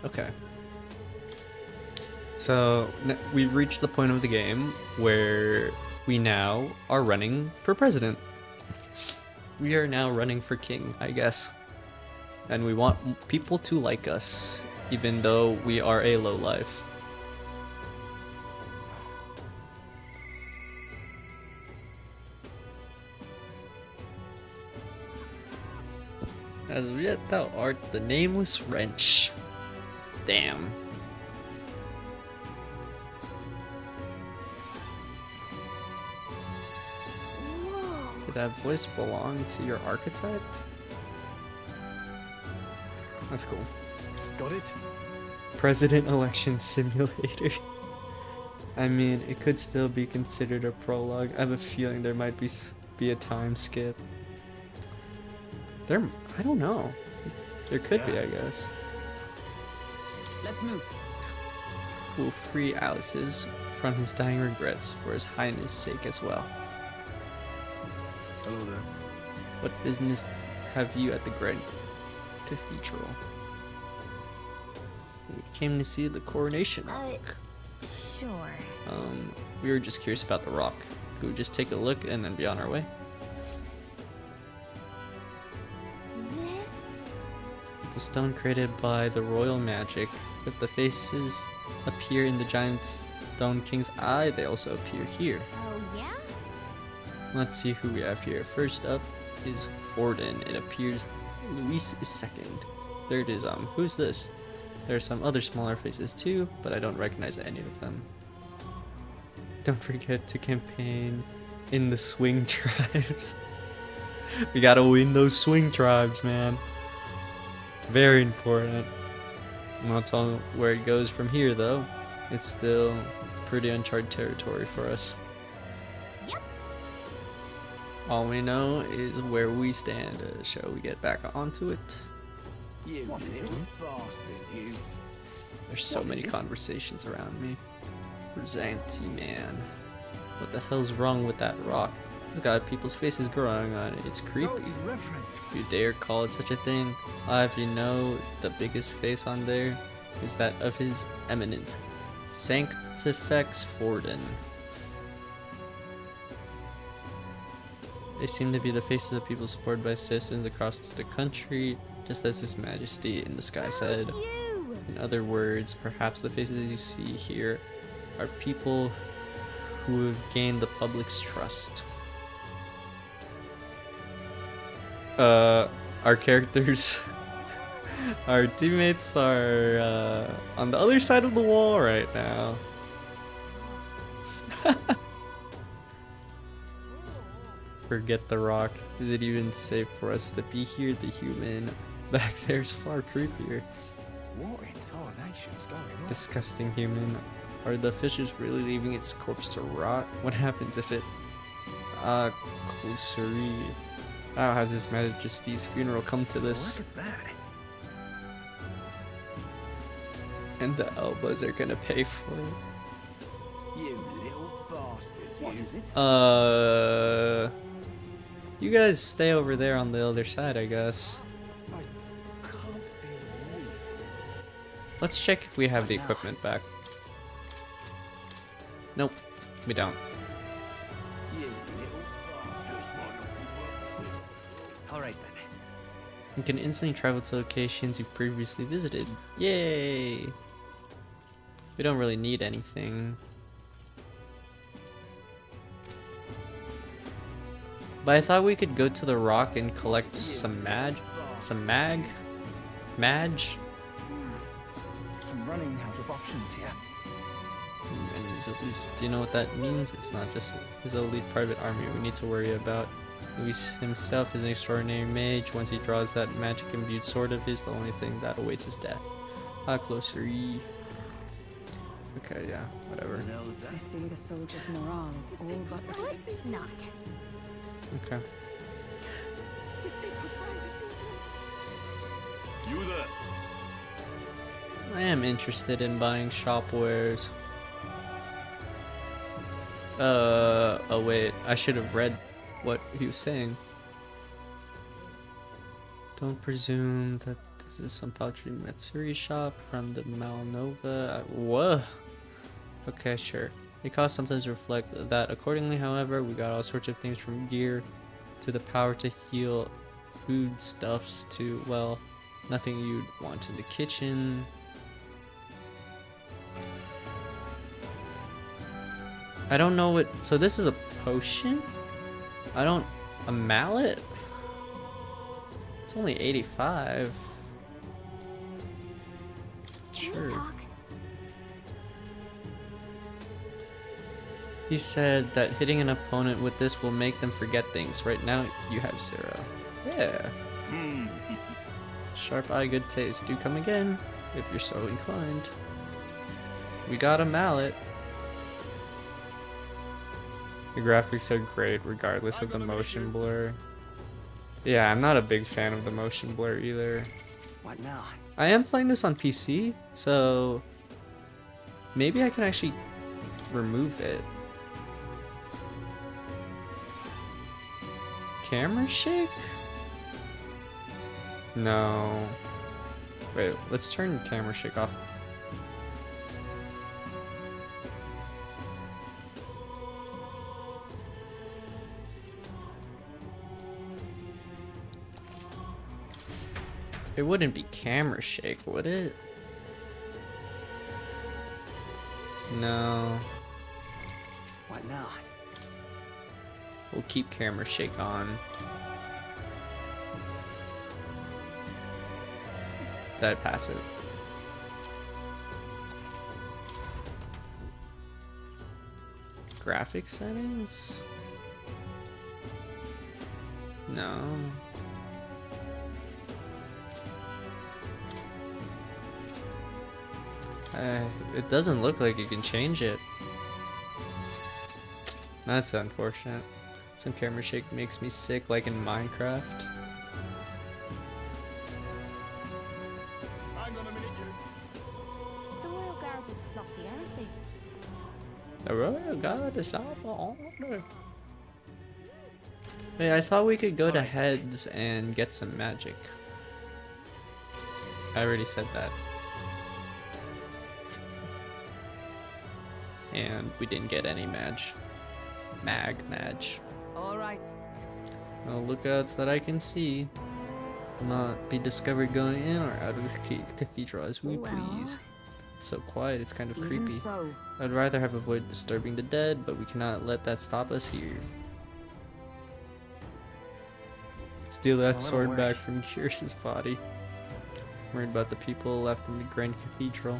Okay. So we've reached the point of the game where we now are running for president. We are now running for king, I guess. And we want people to like us, even though we are a lowlife. As yet thou art the nameless wrench. Damn. Did that voice belong to your archetype? That's cool. Got it? President election simulator. I mean, it could still be considered a prologue. I have a feeling there might be a time skip. I don't know. There could be, I guess. Let's move. We'll free Alice's from his dying regrets for his highness' sake as well. Hello there. What business have you at the Grand Cathedral? We came to see the coronation rock. Sure. We were just curious about the rock. Could we just take a look and then be on our way? This? It's a stone created by the royal magic. If the faces appear in the giant stone king's eye, they also appear here. Oh, yeah? Let's see who we have here. First up is Forden. It appears Luis is second. Third is, who's this? There are some other smaller faces too, but I don't recognize any of them. Don't forget to campaign in the swing tribes. We gotta win those swing tribes, man. Very important. I'm not telling where it goes from here, though. It's still pretty uncharted territory for us. Yep. All we know is where we stand. Shall we get back onto it? You little bastard, you. There's so many conversations around me. Rosante, man. What the hell's wrong with that rock? It's got people's faces growing on it. It's creepy. So irreverent. You dare call it such a thing? I'll have you know the biggest face on there is that of His Eminence, Sanctifex Forden. They seem to be the faces of people supported by citizens across the country, just as His Majesty in the sky said. In other words, perhaps the faces you see here are people who have gained the public's trust. Our characters, our teammates are on the other side of the wall right now. Forget the rock. Is it even safe for us to be here? The human back there's far creepier. What in tarnation's going on? Disgusting human. Are the fishes really leaving its corpse to rot? What happens if it... closery. How has His Majesty's funeral come to this? Look at that. And the Elbas are gonna pay for it. You little bastard, you. What is it? You guys stay over there on the other side, I guess. I can't believe it. Let's check if we have the equipment back. Nope, we don't. You little bastard. Alright then. You can instantly travel to locations you've previously visited. Yay! We don't really need anything. But I thought we could go to the rock and collect some mag? I'm running out of options here. And he's at least, do you know what that means? It's not just his elite private army we need to worry about. Luis himself is an extraordinary mage. Once he draws that magic imbued sword of his, the only thing that awaits is death. Closery. Okay, yeah, whatever. I see the soldiers' morale is all but... Let's not. Okay. You there? I am interested in buying shop wares. Oh wait, I should have read what he was saying. Don't presume that this is some paltry Matsuri shop from the Malnova. Whoa. Okay, sure. The costs sometimes reflect that accordingly, however, we got all sorts of things from gear to the power to heal, foodstuffs to, well, nothing you'd want in the kitchen. I don't know what, so this is a potion? A mallet? It's only 85. Sure. He said that hitting an opponent with this will make them forget things. Right now, you have 0. Yeah. Sharp eye, good taste. Do come again, if you're so inclined. We got a mallet. The graphics are great, regardless of the motion blur. Yeah, I'm not a big fan of the motion blur either. What now? I am playing this on PC, so maybe I can actually remove it. Camera shake? No. Wait, let's turn camera shake off. It wouldn't be camera shake, would it? No. What now? We'll keep camera shake on. Did I pass it? Graphic settings? No. It doesn't look like you can change it. That's unfortunate. Some camera shake makes me sick, like in Minecraft. Hang on a minute, you. The Royal Guard is sloppy, aren't they? The Royal Guard is sloppy. Hey, I thought we could go to heads and get some magic. I already said that. And we didn't get any match. Match. All right. No lookouts that I can see. Will not be discovered going in or out of the cathedral as we please. It's so quiet, it's kind of Even creepy. so. I'd rather have avoided disturbing the dead, but we cannot let that stop us here. Steal that sword back from Kyr's body. Worried about the people left in the Grand Cathedral.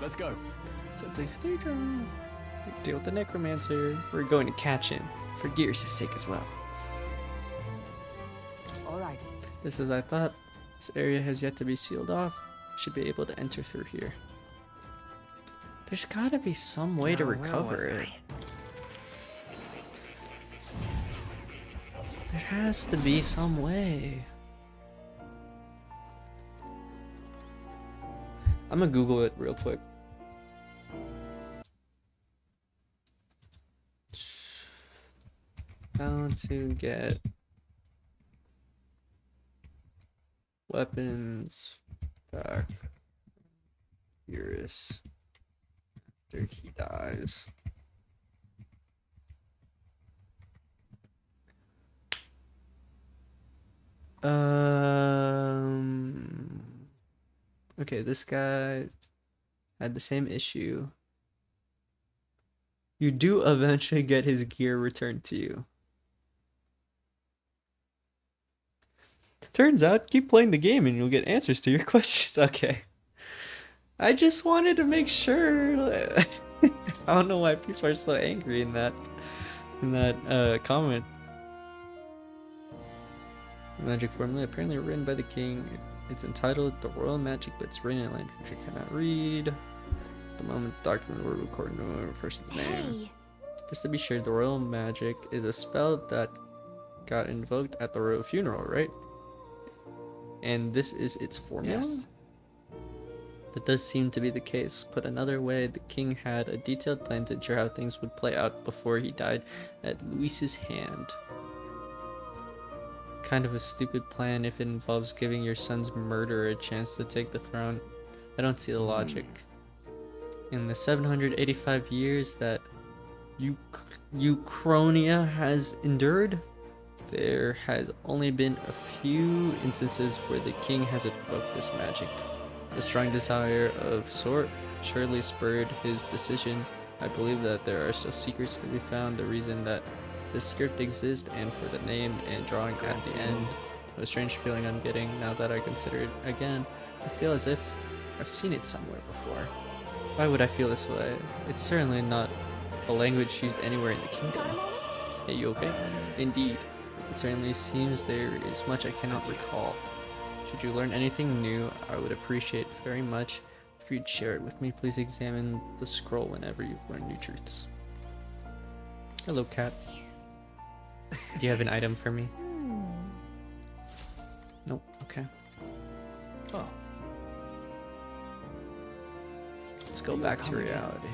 Let's go. To the cathedral. Deal with the necromancer. We're going to catch him, for Gears' sake as well. Alright. Just as I thought, this area has yet to be sealed off. Should be able to enter through here. There's gotta be some way to recover it. There has to be some way. I'm gonna Google it real quick. How to get weapons back. Furious after he dies. Okay, this guy had the same issue. You do eventually get his gear returned to you. Turns out, keep playing the game and you'll get answers to your questions. Okay. I just wanted to make sure. I don't know why people are so angry in that comment. The magic formula apparently written by the king. It's entitled The Royal Magic, but it's written in a language I cannot read. The moment the document were recording the person's name. Just to be sure, the Royal Magic is a spell that got invoked at the royal funeral, right? And this is its formula? Yes. That does seem to be the case. Put another way, the king had a detailed plan to ensure how things would play out before he died at Luis's hand. Kind of a stupid plan if it involves giving your son's murderer a chance to take the throne. I don't see the logic. In the 785 years that Uchronia has endured, there has only been a few instances where the king has invoked this magic. A strong desire of sort surely spurred his decision. I believe that there are still secrets to be found. The reason that this script exists, and for the name and drawing at the end. A strange feeling I'm getting now that I consider it again. I feel as if I've seen it somewhere before. Why would I feel this way? It's certainly not a language used anywhere in the kingdom. Hey, you okay? Indeed. It certainly seems there is much I cannot recall. Should you learn anything new, I would appreciate very much if you'd share it with me. Please examine the scroll whenever you've learned new truths. Hello, cat. Do you have an item for me? Nope. Okay. Oh. Let's go back to reality.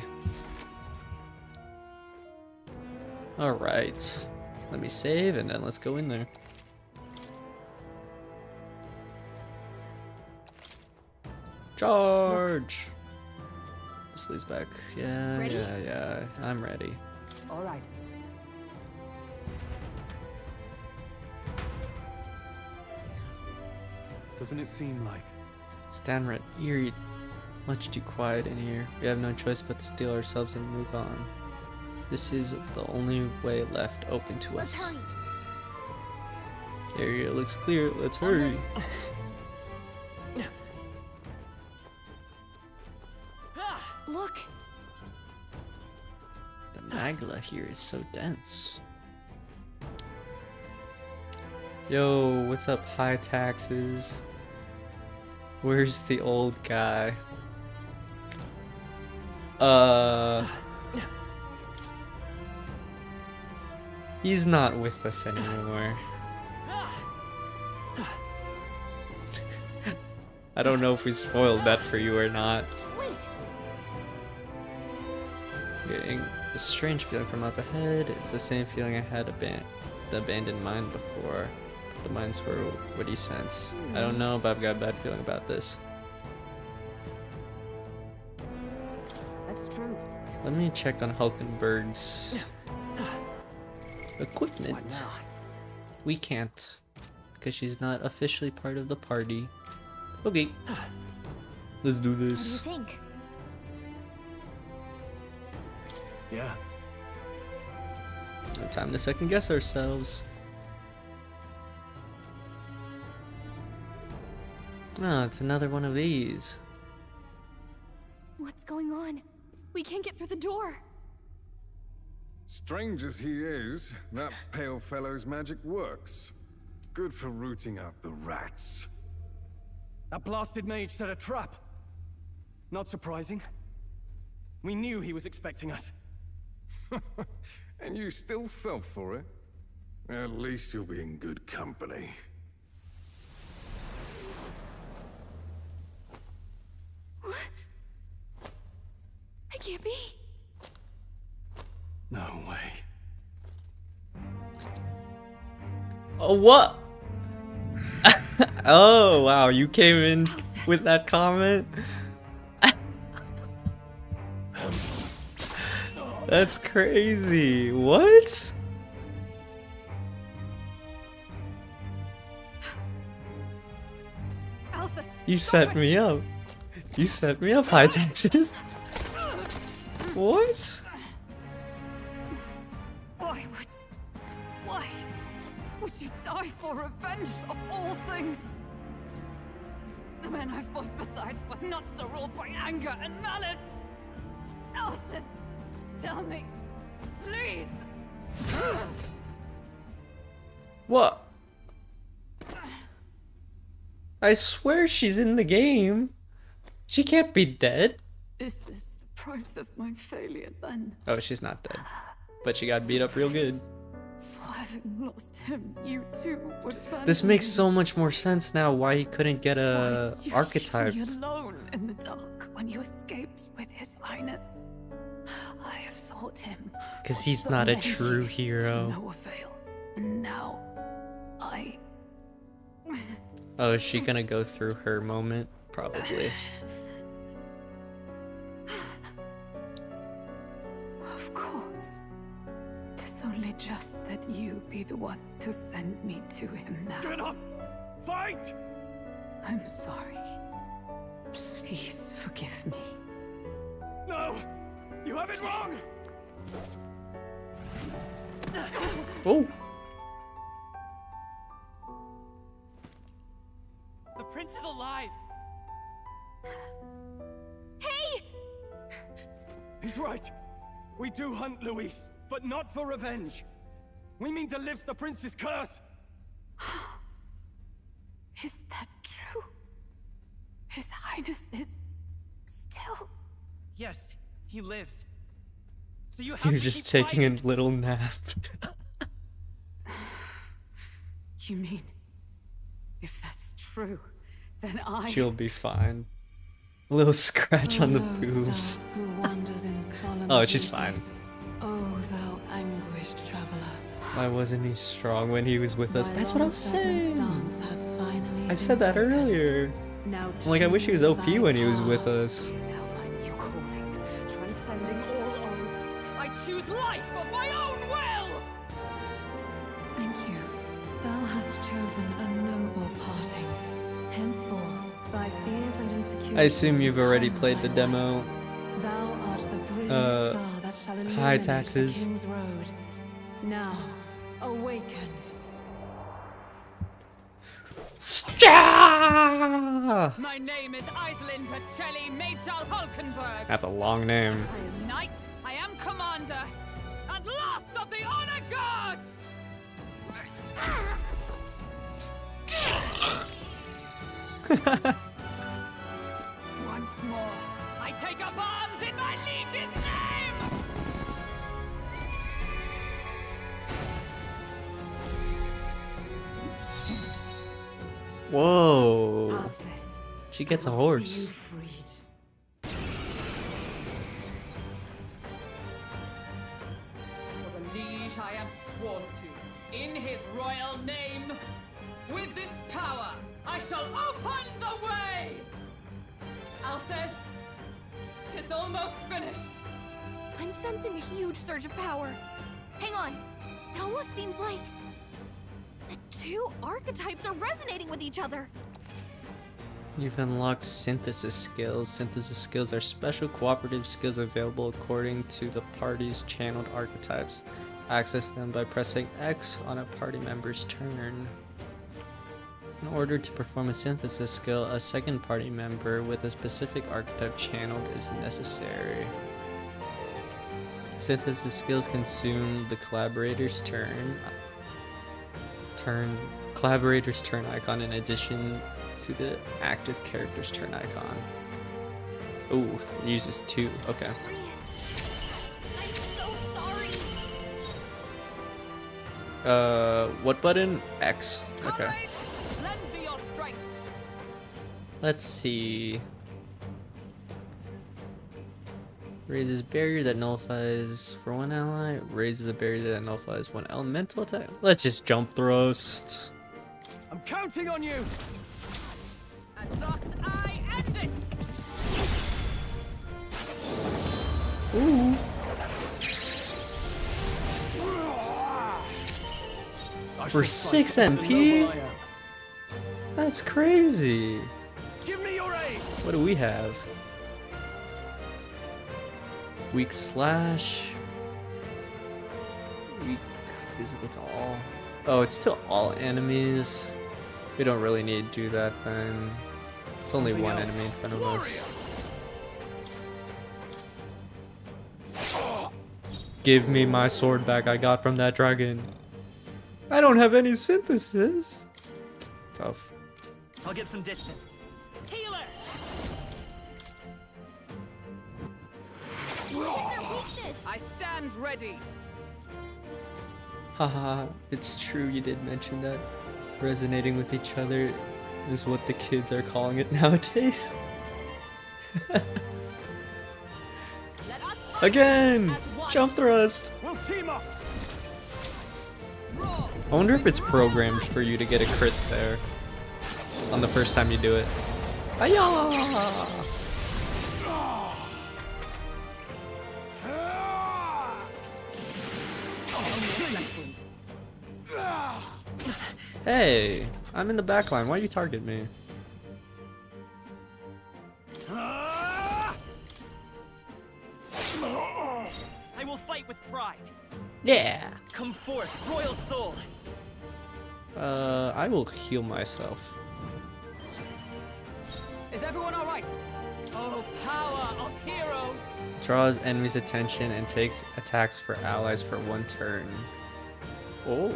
Alright. Let me save and then let's go in there. Charge! This leads back. Yeah, Ready? yeah. I'm ready. Alright. Doesn't it seem like... It's downright eerie. Much too quiet in here. We have no choice but to steel ourselves and move on. This is the only way left open to us. Let's hurry. The area looks clear. Let's hurry. Look. The magla here is so dense. Yo, what's up, high taxes? Where's the old guy? He's not with us anymore. I don't know if we spoiled that for you or not. Wait. Getting a strange feeling from up ahead. It's the same feeling I had the abandoned mine before. The mines were what do you sense? I don't know, but I've got a bad feeling about this. That's true. Let me check on Hulkenberg's equipment. We can't, because she's not officially part of the party. Okay. Let's do this. What do you think? Yeah. No time to second guess ourselves. Ah, it's another one of these. What's going on? We can't get through the door. Strange as he is, that pale fellow's magic works. Good for rooting out the rats. That blasted mage set a trap. Not surprising. We knew he was expecting us. And you still fell for it? At least you'll be in good company. It can't be. No way. Oh, what? Oh, wow, you came in with that comment? That's crazy. What? You set me up. You set me up, high taxes. What? Why would you die for revenge of all things? The man I fought beside was not so ruled by anger and malice. Elsis, tell me, please. What? I swear she's in the game. She can't be dead. Is this the price of my failure then? Oh, she's not dead. But she got beat up real good. For having lost him, you too would abandon This makes me. so much more sense now why he couldn't get Why a did you archetype. leave me alone in the dark when you escaped with his highness? I have sought him. Because for he's so not a many true years to hero. no avail. And now, I... Oh, is she gonna go through her moment? Probably. Of course. 'Tis only just that you be the one to send me to him now. Get up! Fight! I'm sorry. Please forgive me. No! You have it wrong! Oh! The prince is alive! Hey! He's right. We do hunt Luis, but not for revenge. We mean to lift the prince's curse. Is that true? His highness is still... Yes, he lives. So you have He was to just keep taking fighting. a little nap. You mean, if that's true, then I... She'll be fine. A little scratch on the boobs. Who wanders in solemn Oh, she's beauty. fine. Oh, thou anguished traveler. Why wasn't he strong when he was with us? That's what I was saying. I I said that earlier. Now Like, I wish he was OP choose when thy he was with path. us. You calling, transcending all oaths. I choose life of my own will! Thank you. Thou hast chosen a noble parting. Henceforth, thy fears and insecurities. I assume you've already become played the thy demo. light. Thou art the brilliant Uh, star that shall high illuminate taxes. the King's Road. Now, awaken. My name is Iselin Pacelli Majal Hulkenberg. That's a long name. I am knight, I am commander, and last of the honor guard! Once more, I take up arms in my liege's name! Whoa. Alcest, She gets a I will see you horse. freed. For the liege I am sworn to, in his royal name, with this power, I shall open the way! Alcest, 'tis almost finished. I'm sensing a huge surge of power. Hang on. It almost seems like the two archetypes are resonating with each other. You've unlocked synthesis skills. Synthesis skills are special cooperative skills available according to the party's channeled archetypes. Access them by pressing X on a party member's turn. In order to perform a synthesis skill, a second party member with a specific archetype channeled is necessary. Synthesis skills consume the collaborator's collaborator's turn icon in addition to the active character's turn icon. Ooh, it uses two. Okay. I'm so sorry. What button? X. Okay. Lend me your strength. Let's see. Raises barrier that nullifies for one ally. Raises a barrier that nullifies one elemental attack. Let's just jump thrust. I'm counting on you! And thus I end it! Ooh. For 6 MP? That's crazy. Give me your aid! What do we have? Weak slash. Weak physical to all. Oh, it's to all enemies. We don't really need to do that then. It's only Something one else. enemy in front of us. Give me my sword back I got from that dragon. I don't have any synthesis. Tough. I'll get some distance. Healer! I stand ready. Haha, it's true you did mention that. Resonating with each other is what the kids are calling it nowadays. Again! Jump thrust! We'll team up. I wonder if it's programmed for you to get a crit there on the first time you do it. Hiya! Hey, I'm in the back line. Why you target me? I will fight with pride. Yeah. Come forth, royal soul. I will heal myself. Is everyone all right? Oh, power of heroes! Draws enemies' attention and takes attacks for allies for 1 turn. Oh.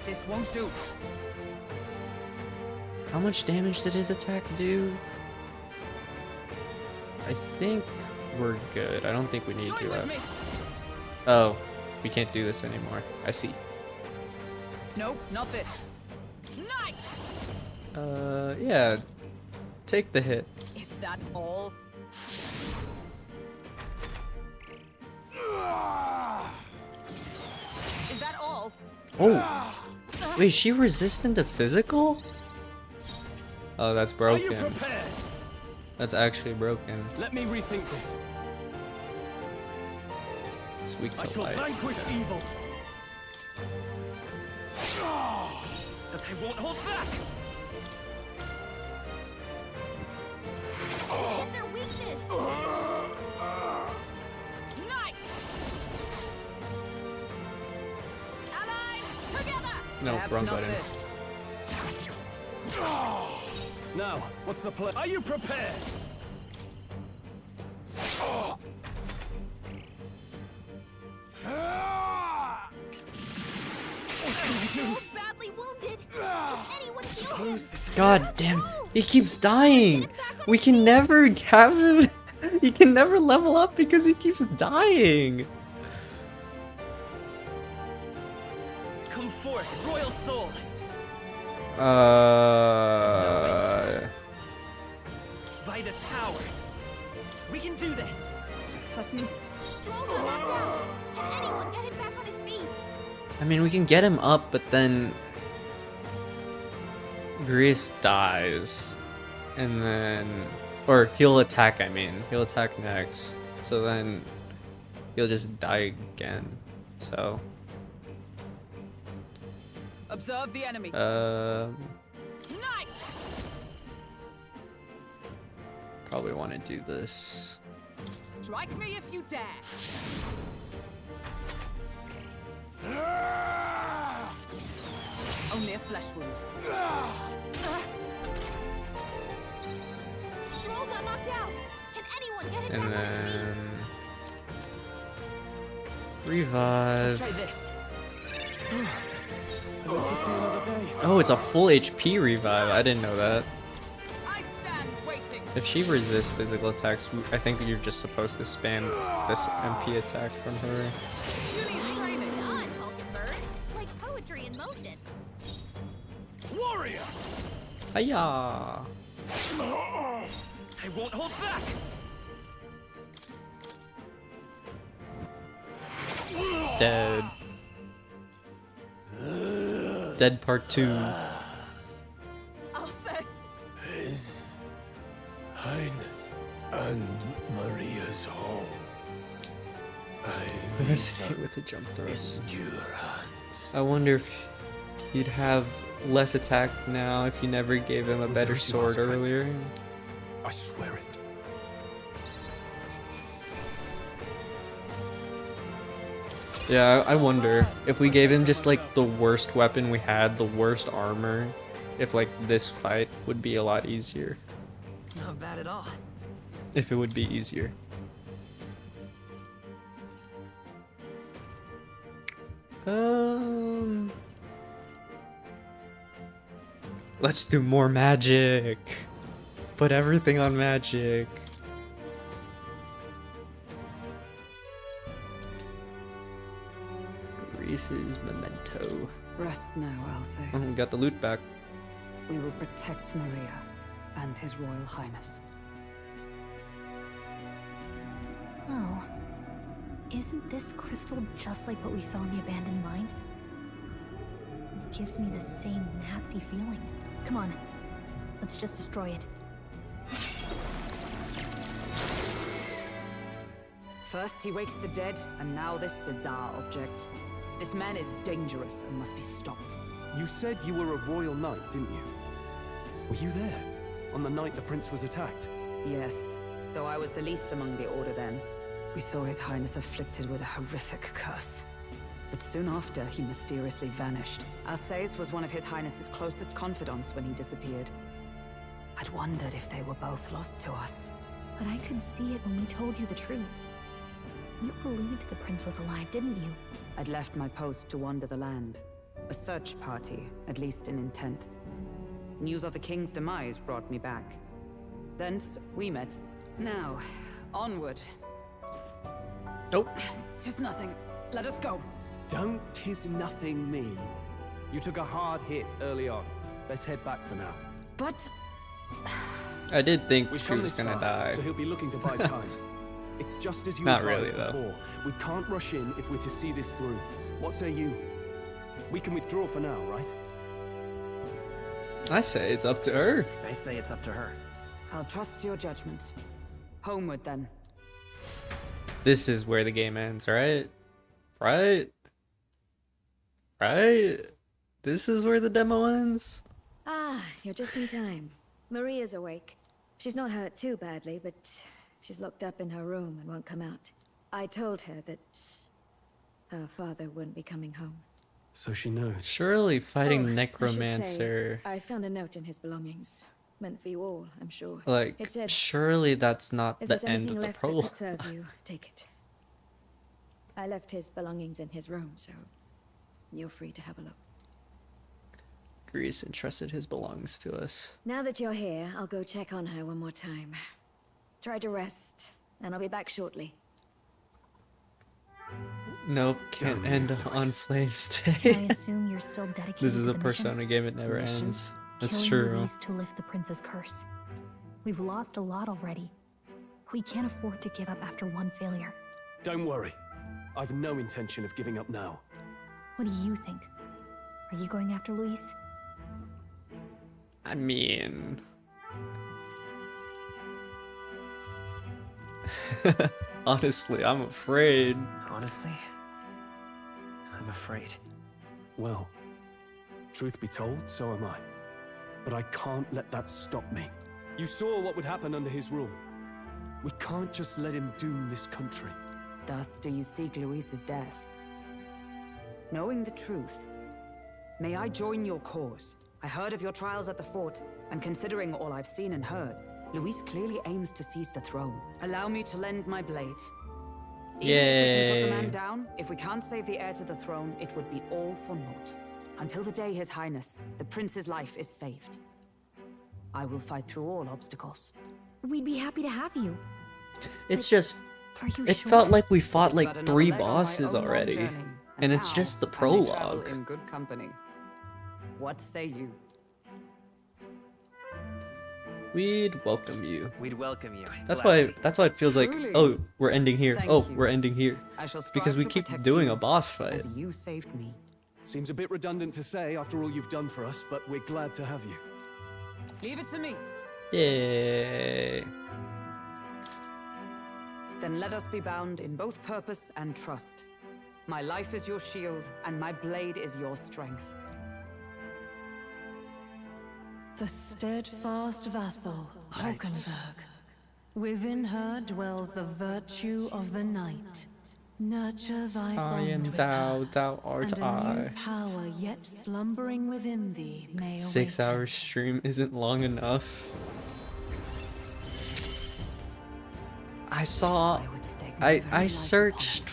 This won't do. How much damage did his attack do? I think we're good. I don't think we need to have... Oh, we can't do this anymore. I see. Nope, not this. Knight! Yeah. Take the hit. Is that all? Is that all? Oh. Wait, is she resistant to physical? Oh, that's broken. That's actually broken. Let me rethink this. It's weak I to shall light. vanquish evil. But I won't hold back. Hit their weakness. Knight! Allies, together! No, Perhaps wrong not button. this. Now, what's the plan? Are you prepared? So badly wounded. Can anyone heal him? God damn, he keeps dying. We can never have him. He can never level up because he keeps dying. Come forth, royal soul. Vitus power. We can do this. Trust me. Strolls are knocked out. Can anyone get him back on his feet? I mean, we can get him up, but then Grease dies, and then, or he'll attack. I mean, he'll attack next. So then he'll just die again. So. Observe the enemy. Knight! Probably want to do this. Strike me if you dare. Only a flesh wound. Stroll got knocked out. Can anyone get him And back on his feet? then revive. Try this. I'd love to see another day. Oh, it's a full HP revive. I didn't know that. I stand waiting. If she resists physical attacks, I think you're just supposed to spam this MP attack from her. Dodge, Hulkenberg. Like poetry in motion. Warrior! Hiya! I won't hold back. Dead. Dead part 2. Alcest! His Highness and Maria's home. I Resonate with the jump thrust. in your hands. I wonder if he'd have less attack now if you never gave him a better sword earlier. I swear it. Yeah, I wonder if we gave him just like the worst weapon we had, the worst armor, if like this fight would be a lot easier. Not bad at all. If it would be easier. Let's do more magic. Put everything on magic. Greece's memento. Rest now, Alsace. Oh, we got the loot back. We will protect Maria and His Royal Highness. Oh. Isn't this crystal just like what we saw in the abandoned mine? It gives me the same nasty feeling. Come on. Let's just destroy it. First he wakes the dead, and now this bizarre object. This man is dangerous and must be stopped. You said you were a royal knight, didn't you? Were you there on the night the prince was attacked? Yes, though I was the least among the Order then. We saw His Highness afflicted with a horrific curse. But soon after, he mysteriously vanished. Alsace was one of His Highness's closest confidants when he disappeared. I'd wondered if they were both lost to us. But I could see it when we told you the truth. You believed the prince was alive, didn't you? I'd left my post to wander the land. A search party, at least in intent. News of the king's demise brought me back. Thence, we met. Now, onward. Nope. 'Tis nothing. Let us go. Don't "'tis nothing" me. You took a hard hit early on. Let's head back for now. But... I did think We've she come was this gonna far, die. so he'll be looking to buy time. It's just as you Not advised really, though. before. We can't rush in if we're to see this through. What say you? We can withdraw for now, right? I say it's up to her. I say it's up to her. I'll trust your judgment. Homeward, then. This is where the game ends, right? Right? Right? This is where the demo ends? Ah, you're just in time. Maria's awake. She's not hurt too badly, but she's locked up in her room and won't come out. I told her that her father wouldn't be coming home. So she knows. Surely fighting Oh, I should necromancer. say, I found a note in his belongings. Meant for you all, I'm sure. Like, It said, surely that's not if the there's end anything of the left that prologue. could serve you, take it. I left his belongings in his room, so you're free to have a look. Greece entrusted his belongings to us. Now that you're here, I'll go check on her one more time. Try to rest, and I'll be back shortly. Nope, can't end on Flames Can Day. I assume you're still dedicated This is to a the Persona mission? game, it never Mission? ends. That's Killing true. Luis to lift the prince's curse. We've lost a lot already. We can't afford to give up after one failure. Don't worry. I've no intention of giving up now. What do you think? Are you going after Luis? I mean... Honestly, I'm afraid. Honestly, I'm afraid. Well, truth be told, so am I. But I can't let that stop me. You saw what would happen under his rule. We can't just let him doom this country. Thus do you seek Luis's death. Knowing the truth, may I join your cause? I heard of your trials at the fort, and considering all I've seen and heard, Luis clearly aims to seize the throne. Allow me to lend my blade. Even if we can put the man Yay. down, if we can't save the heir to the throne, it would be all for naught. Until the day His Highness, the prince's life is saved. I will fight through all obstacles. We'd be happy to have you. It's just... Are you It sure? felt like we fought But like another 3 leg on my bosses own long already. journey, And it's now just the I may travel prologue. in good company. What say you? We'd welcome you. We'd welcome you. That's gladly. why it feels like, Truly. oh, we're ending here. Thank Oh, you. we're ending here. I shall strive Because we to keep protect doing you a boss fight. as you saved me. Seems a bit redundant to say after all you've done for us, but we're glad to have you. Leave it to me. Yay. Then let us be bound in both purpose and trust. My life is your shield, and my blade is your strength. The steadfast vassal, Hulkenberg. Within her dwells the virtue of the knight. Nurture thy I bond am with thou, her, thou art and a I. new power yet slumbering within thee may 6 awaken. hour stream isn't long enough. I saw... I searched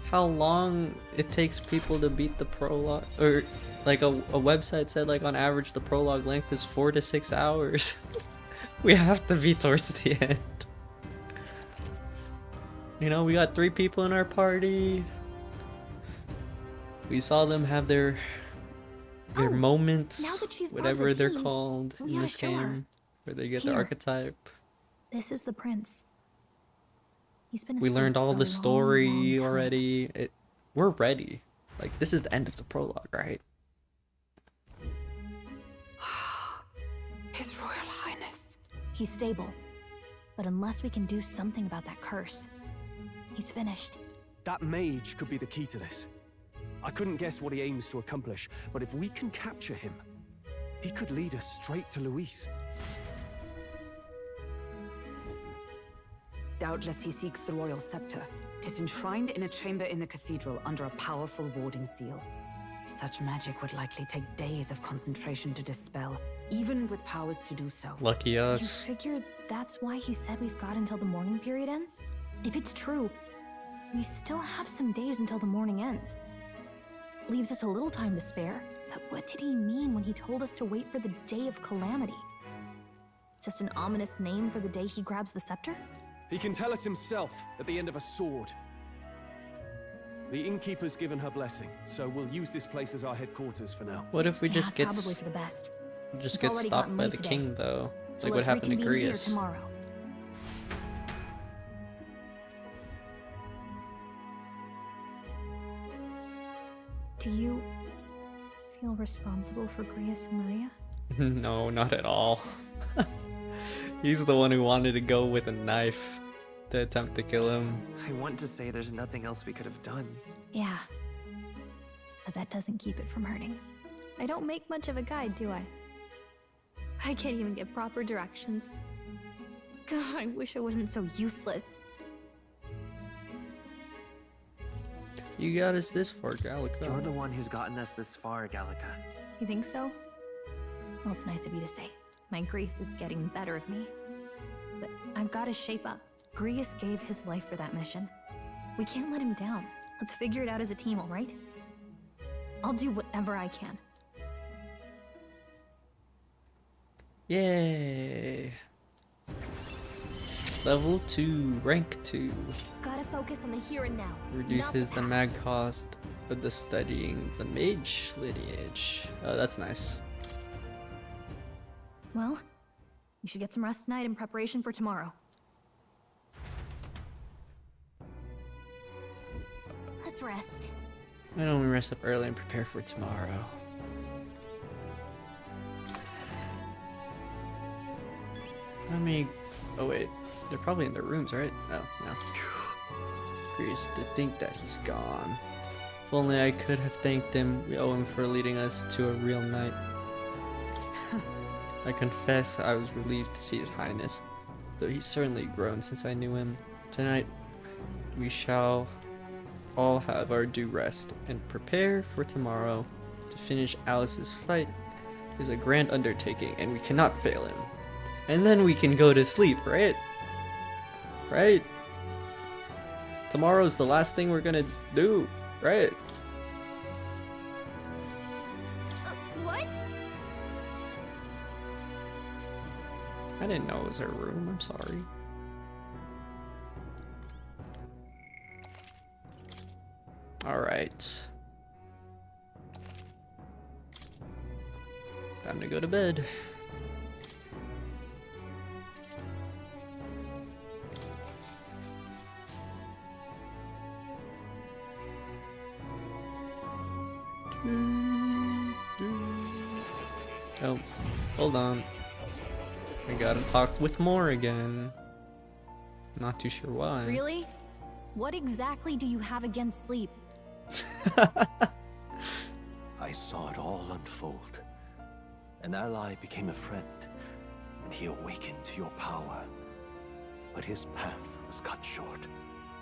how long it takes people to beat the prologue, or Like a website said, like on average the prologue length is 4 to 6 hours. We have to be towards the end. You know, we got 3 people in our party. We saw them have their moments, now that she's part of whatever the they're team, called we in gotta this show her. game, where they get the Here. archetype. This is the prince. He's been We asleep learned all for a the long, story long time. already. We're ready. Like, this is the end of the prologue, right? His Royal Highness. He's stable. But unless we can do something about that curse, he's finished. That mage could be the key to this. I couldn't guess what he aims to accomplish, but if we can capture him, he could lead us straight to Luis. Doubtless he seeks the royal scepter. 'Tis enshrined in a chamber in the cathedral under a powerful warding seal. Such magic would likely take days of concentration to dispel, even with powers to do so. Lucky us. You figure that's why he said we've got until the mourning period ends? If it's true, we still have some days until the mourning ends. Leaves us a little time to spare, but what did he mean when he told us to wait for the day of calamity? Just an ominous name for the day he grabs the scepter? He can tell us himself at the end of a sword. The innkeeper's given her blessing, so we'll use this place as our headquarters for now. What if we just get probably for the best. just It's get already stopped gotten by late the today. king though? So Like what let's happened to reconvene here Grius? tomorrow. Do you feel responsible for Grius and Maria? No, not at all. He's the one who wanted to go with a knife to attempt to kill him. I want to say there's nothing else we could have done. Yeah. But that doesn't keep it from hurting. I don't make much of a guide, do I? I can't even get proper directions. God, I wish I wasn't so useless. You got us this far, Gallica. You're the one who's gotten us this far, Gallica. You think so? Well, it's nice of you to say. My grief is getting the better of me. But I've got to shape up. Grius gave his life for that mission. We can't let him down. Let's figure it out as a team, all right? I'll do whatever I can. Yay! Level 2, rank 2. Gotta focus on the here and now. Reduces the mag cost of the studying the mage lineage. Oh, that's nice. Well, you should get some rest tonight in preparation for tomorrow. Let's rest. Why don't we rest up early and prepare for tomorrow? I mean, oh wait, they're probably in their rooms, right? Oh, no. Curious to think that he's gone. If only I could have thanked him. We owe him for leading us to a real night. I confess I was relieved to see His Highness, though he's certainly grown since I knew him. Tonight, we shall all have our due rest and prepare for tomorrow. To finish Alice's fight is a grand undertaking, and we cannot fail him. And then we can go to sleep, right? Right? Tomorrow's the last thing we're gonna do, right? What? I didn't know it was her room, I'm sorry. Alright. Time to go to bed. Oh, hold on. I gotta talk with Moore again. Not too sure why. Really? What exactly do you have against sleep? I saw it all unfold. An ally became a friend, and he awakened to your power. But his path was cut short.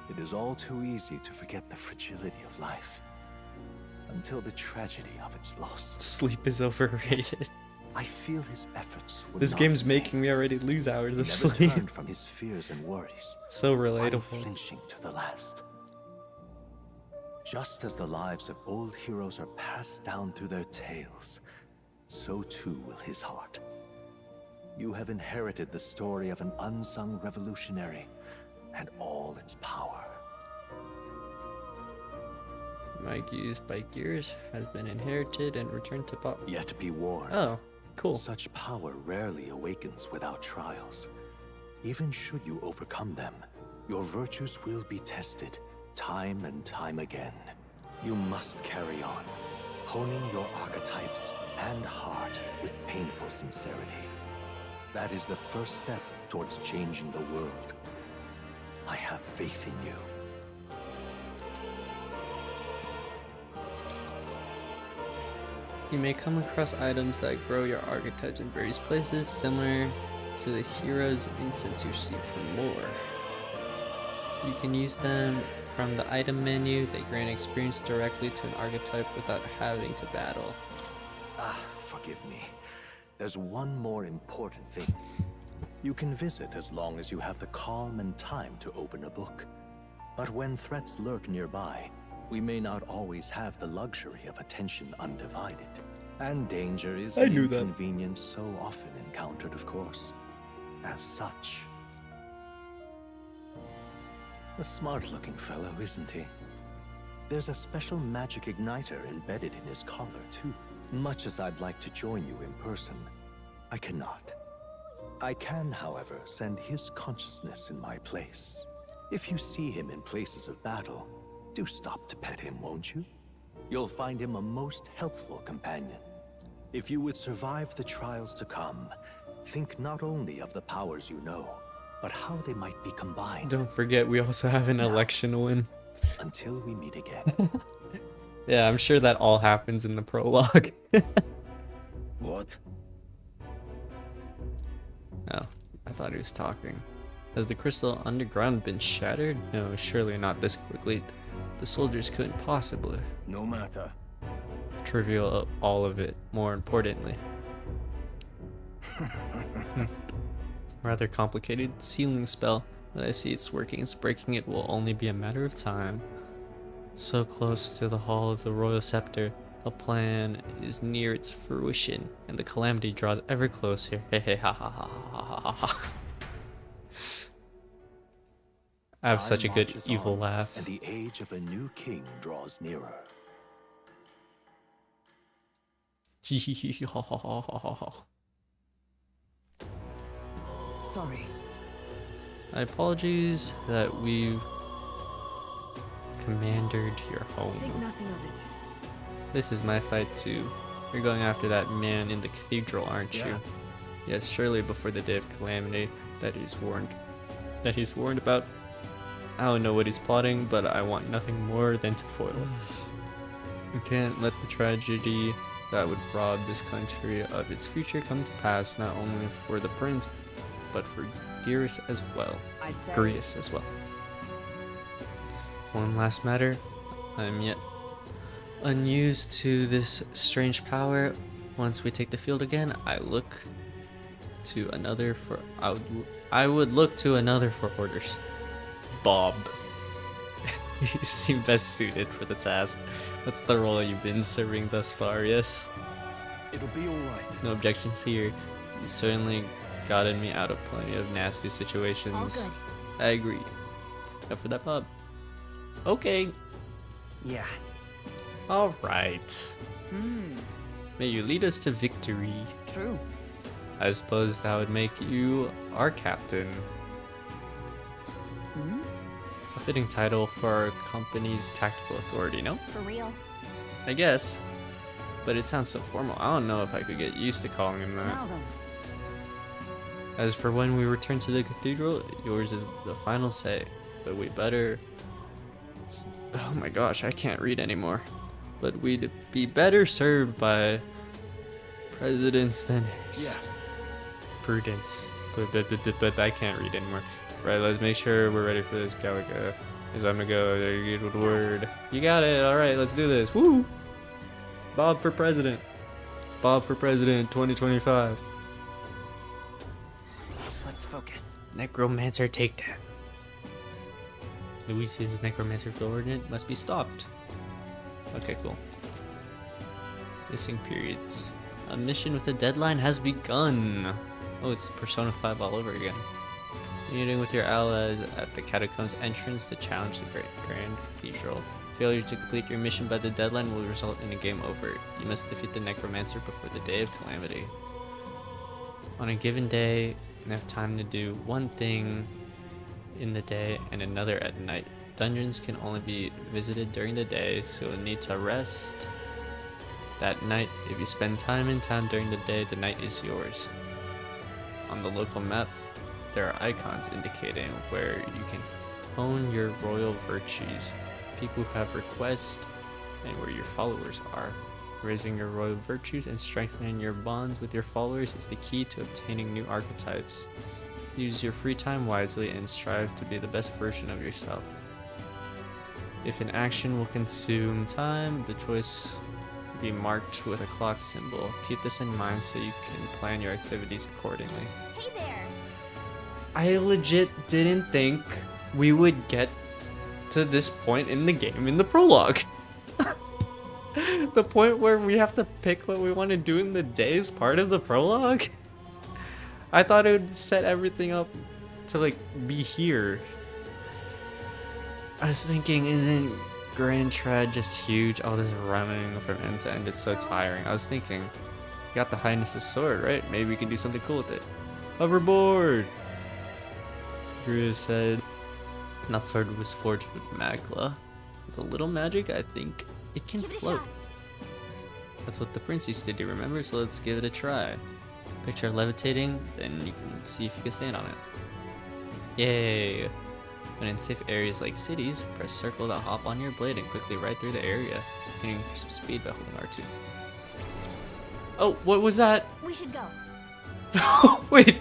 It is all too easy to forget the fragility of life, until the tragedy of its loss. Sleep is overrated. I feel his efforts were This not game's in vain. making me already lose hours He of never sleep. turned from his fears and worries, So relatable. unflinching to the last. Just as the lives of old heroes are passed down through their tales, so too will his heart. You have inherited the story of an unsung revolutionary and all its power. Might used by Gears has been inherited and returned to Bob. Yet be warned. Oh, cool. Such power rarely awakens without trials. Even should you overcome them, your virtues will be tested time and time again. You must carry on, honing your archetypes and heart with painful sincerity. That is the first step towards changing the world. I have faith in you. You may come across items that grow your archetypes in various places, similar to the hero's incense you seek for more. You can use them from the item menu. They grant experience directly to an archetype without having to battle. Forgive me. There's one more important thing. You can visit as long as you have the calm and time to open a book. But when threats lurk nearby, we may not always have the luxury of attention undivided. And danger is an inconvenience so often encountered, of course. As such. A smart-looking fellow, isn't he? There's a special magic igniter embedded in his collar, too. Much as I'd like to join you in person, I cannot. I can, however, send his consciousness in my place. If you see him in places of battle, do stop to pet him, won't you? You'll find him a most helpful companion. If you would survive the trials to come, think not only of the powers you know, but how they might be combined. Don't forget, we also have an election to win. Until we meet again. Yeah, I'm sure that all happens in the prologue. What? Oh, I thought he was talking. Has the crystal underground been shattered? No, surely not this quickly. The soldiers couldn't possibly. No matter. Trivial all of it, more importantly. Rather complicated sealing spell, but I see it's working. It's breaking it will only be a matter of time. So close to the Hall of the Royal Scepter, a plan is near its fruition, and the calamity draws ever closer. Hey, hey, ha ha ha ha ha ha. I have such a good evil laugh. And the age of a new king draws nearer. Sorry. My apologies that we've commandered your home. Think nothing of it. This is my fight too. You're going after that man in the cathedral, aren't you? Yes, surely before the day of calamity that he's warned about. I don't know what he's plotting, but I want nothing more than to foil it. You can't let the tragedy that would rob this country of its future come to pass, not only for the prince, but for Geras as well. Geras as well. One last matter. I am yet unused to this strange power. Once we take the field again, I would look to another for orders. Bob. You seem best suited for the task. That's the role you've been serving thus far, yes? It'll be alright. No objections here. You certainly gotten me out of plenty of nasty situations. All good. I agree. Go for that, Bob. Okay. Yeah. Alright. May you lead us to victory. True. I suppose that would make you our captain. A fitting title for our company's tactical authority, no? For real. I guess. But it sounds so formal. I don't know if I could get used to calling him that. Now then. As for when we return to the cathedral, yours is the final say. But we better... Oh my gosh, I can't read anymore. But we'd be better served by presidents than haste. Prudence. But I can't read anymore. Right, let's make sure we're ready for this. Go. It's time to go. There you get the word. You got it. All right, let's do this. Woo! Bob for president. Bob for president 2025. Let's focus. Necromancer takedown. Luis's necromancer coordinate must be stopped. Okay, cool. Missing periods. A mission with a deadline has begun. Oh, it's Persona 5 all over again. Meeting with your allies at the catacombs entrance to challenge the Great Grand Cathedral. Failure to complete your mission by the deadline will result in a game over. You must defeat the necromancer before the day of calamity. On a given day, you have time to do one thing in the day and another at night. Dungeons can only be visited during the day, so you'll need to rest that night. If you spend time in town during the day, the night is yours. On the local map, there are icons indicating where you can hone your royal virtues, people who have requests, and where your followers are. Raising your royal virtues and strengthening your bonds with your followers is the key to obtaining new archetypes. Use your free time wisely and strive to be the best version of yourself. If an action will consume time, the choice will be marked with a clock symbol. Keep this in mind so you can plan your activities accordingly. Hey there! I legit didn't think we would get to this point in the game in the prologue. The point where we have to pick what we want to do in the day is part of the prologue? I thought it would set everything up to like be here. I was thinking, isn't Grand Trad just huge? All this running from end to end, it's so tiring. I was thinking, you got the Highness's sword, right? Maybe we can do something cool with it. Hoverboard! Guru said, that sword was forged with magla. With a little magic, I think it can float. That's what the prince used to do, remember? So let's give it a try. Picture levitating, then you can see if you can stand on it. Yay! When in safe areas like cities, press circle to hop on your blade and quickly ride through the area. You can increase speed by holding R2. Oh, what was that? We should go. Wait,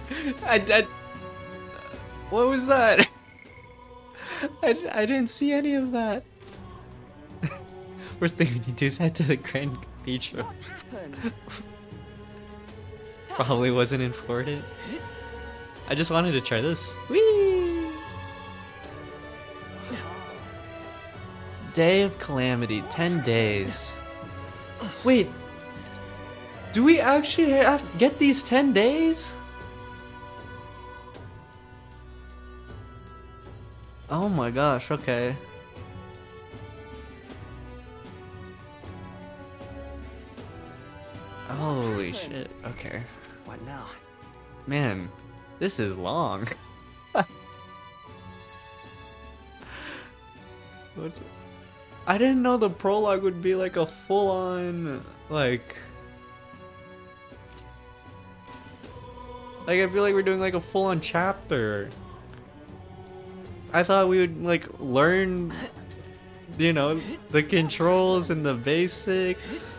what was that? I didn't see any of that. First thing we need to do is head to the Grand Cathedral. What's happened? Probably wasn't important. I just wanted to try this. Whee! Day of Calamity, 10 days. Wait, do we actually get these 10 days? Oh my gosh, okay. Holy shit, okay. What now? Man, this is long. I didn't know the prologue would be like a full-on, like I feel like we're doing like a full-on chapter. I thought we would like learn, you know, the controls and the basics.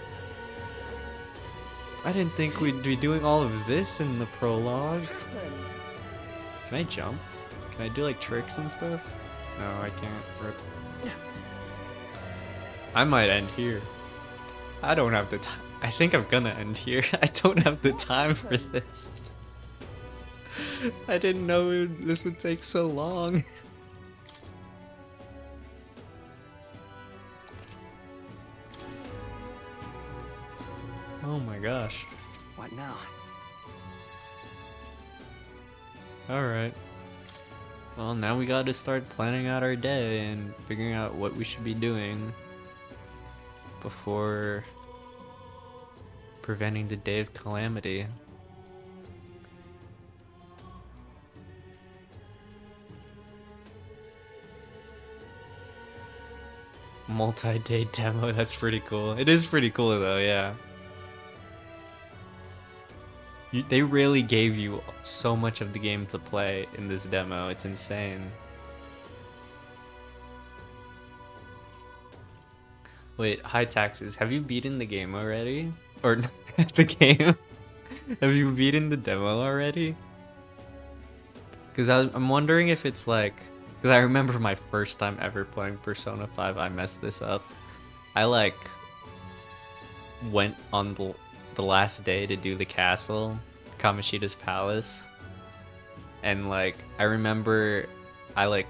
I didn't think we'd be doing all of this in the prologue. Can I jump? Can I do like tricks and stuff? No, I can't. Rip. I might end here. I don't have the time. I think I'm gonna end here. I don't have the time for this. I didn't know this would take so long. Oh my gosh. What now? Alright. Well, now we gotta start planning out our day and figuring out what we should be doing before preventing the day of calamity. Multi-day demo, that's pretty cool. It is pretty cool though, yeah. They really gave you so much of the game to play in this demo, it's insane. Wait, high taxes. Have you beaten the game already? Or the game? Have you beaten the demo already? Because I'm wondering if it's like... Because I remember my first time ever playing Persona 5, I messed this up. I like went on the last day to do the castle, Kamoshida's palace. And like, I remember I like,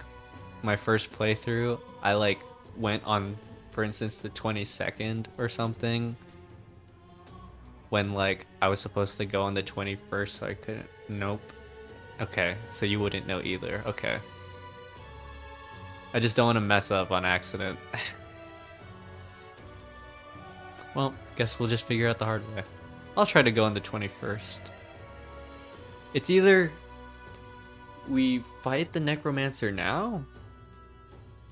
my first playthrough, I like went on for instance, the 22nd or something, when like I was supposed to go on the 21st, so I couldn't. Nope. Okay, so you wouldn't know either. Okay. I just don't want to mess up on accident. Well, guess we'll just figure out the hard way. I'll try to go on the 21st. It's either we fight the necromancer now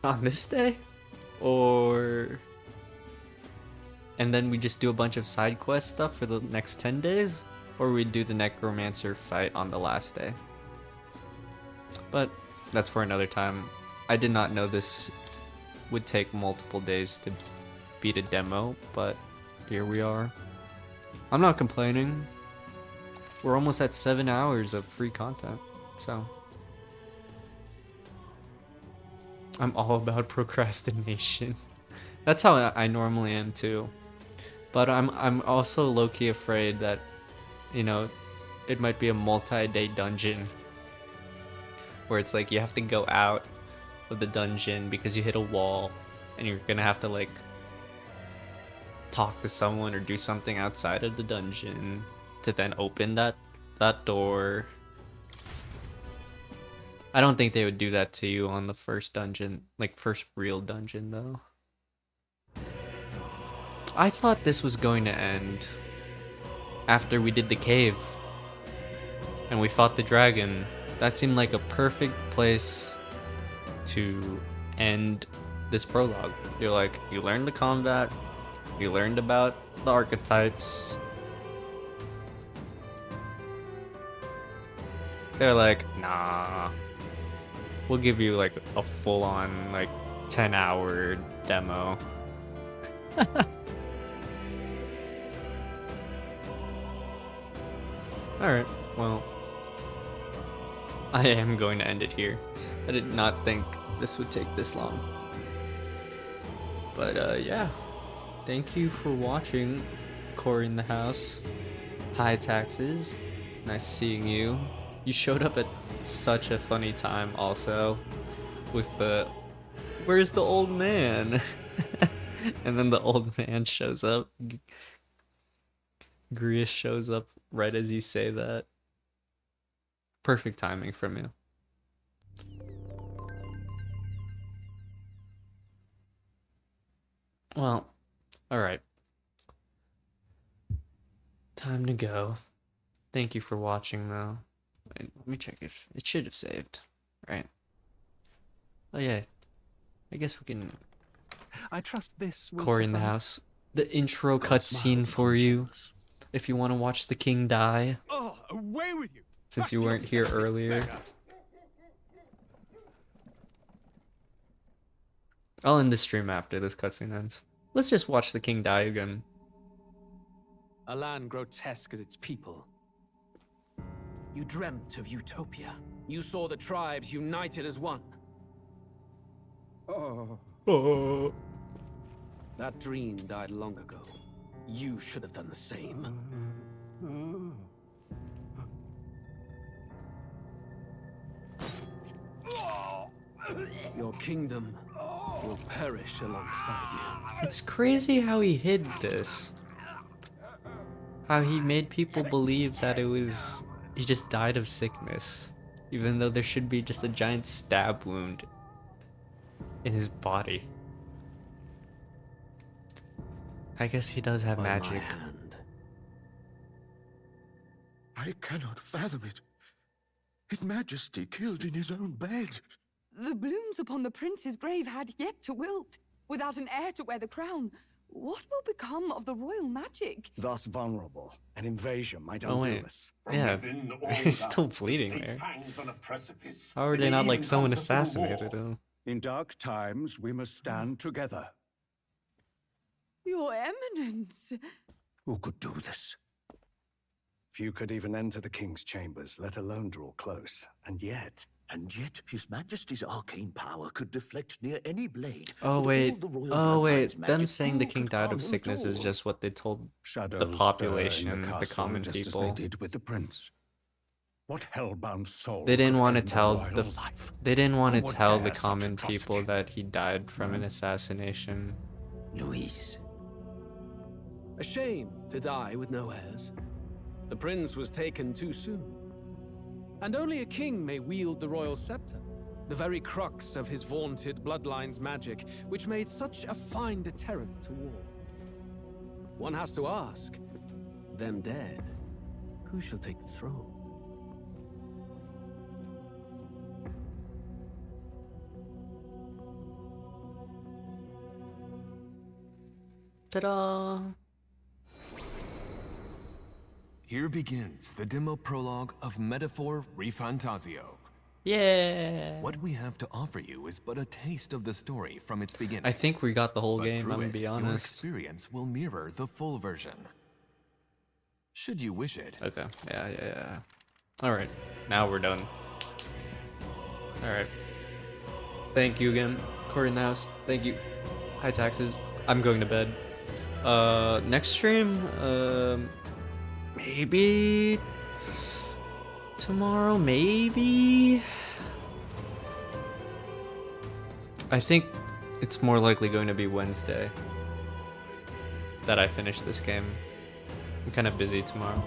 on this day, or and then we just do a bunch of side quest stuff for the next 10 days, or we do the necromancer fight on the last day. But that's for another time. I did not know this would take multiple days to beat a demo, but here we are. I'm not complaining. We're almost at 7 hours of free content, so I'm all about procrastination. That's how I normally am too. But I'm also low-key afraid that, you know, it might be a multi-day dungeon where it's like you have to go out of the dungeon because you hit a wall and you're gonna have to like talk to someone or do something outside of the dungeon to then open that door. I don't think they would do that to you on the first dungeon, like first real dungeon though. I thought this was going to end after we did the cave and we fought the dragon. That seemed like a perfect place to end this prologue. You're like, you learned the combat, you learned about the archetypes. They're like, nah, we'll give you like a full-on like 10-hour demo. Alright, well, I am going to end it here. I did not think this would take this long. But yeah, thank you for watching Corey in the House. High Taxes, nice seeing you. You showed up at such a funny time also with the, where's the old man? And then the old man shows up. Grius shows up right as you say that. Perfect timing from you. Well, alright. Time to go. Thank you for watching though. Wait, let me check if it should have saved. Right. Oh yeah. I guess we can. I trust this will Corey in the suffice. House. The intro cutscene for you. If you want to watch the king die. Oh, away with you! Since Back you to your weren't here second earlier. beggar. I'll end the stream after this cutscene ends. Let's just watch the king die again. A land grotesque as its people. You dreamt of utopia. You saw the tribes united as one. Oh. That dream died long ago. You should have done the same. Your kingdom will perish alongside you. It's crazy how he hid this. How he made people believe that it was... he just died of sickness. Even though there should be just a giant stab wound in his body. I guess he does have magic. I cannot fathom it. His Majesty killed in his own bed. The blooms upon the prince's grave had yet to wilt. Without an heir to wear the crown, what will become of the royal magic? Thus vulnerable, an invasion might Oh, undo wait. us. Yeah, he's still bleeding there. How are they not like someone assassinated him? In dark times, we must stand together. Your Eminence. Who could do this? Few could even enter the king's chambers, let alone draw close. And yet His Majesty's arcane power could deflect near any blade. Oh with wait, all the royal oh wait, bloodline's them magic. saying the Who king could died harm of him sickness at is all? just what they told Shadows the stir in population, the castle common just as people. they did with the prince. What hellbound soul? They didn't could want to end a tell royal the life? they didn't want to Who would tell dare the such common atrocity? people that he died from an assassination. Luis. A shame to die with no heirs. The prince was taken too soon. And only a king may wield the royal scepter, the very crux of his vaunted bloodline's magic, which made such a fine deterrent to war. One has to ask, them dead, who shall take the throne? Ta-da! Here begins the demo prologue of Metaphor ReFantazio. Yeah! What we have to offer you is but a taste of the story from its beginning. I think we got the whole But game, through I'm gonna it, be your honest. experience will mirror the full version. Should you wish it. Okay, yeah. Alright, now we're done. Alright. Thank you again, Corey in the house. Thank you. High taxes. I'm going to bed. Next stream, maybe tomorrow, maybe? I think it's more likely going to be Wednesday that I finish this game. I'm kind of busy tomorrow.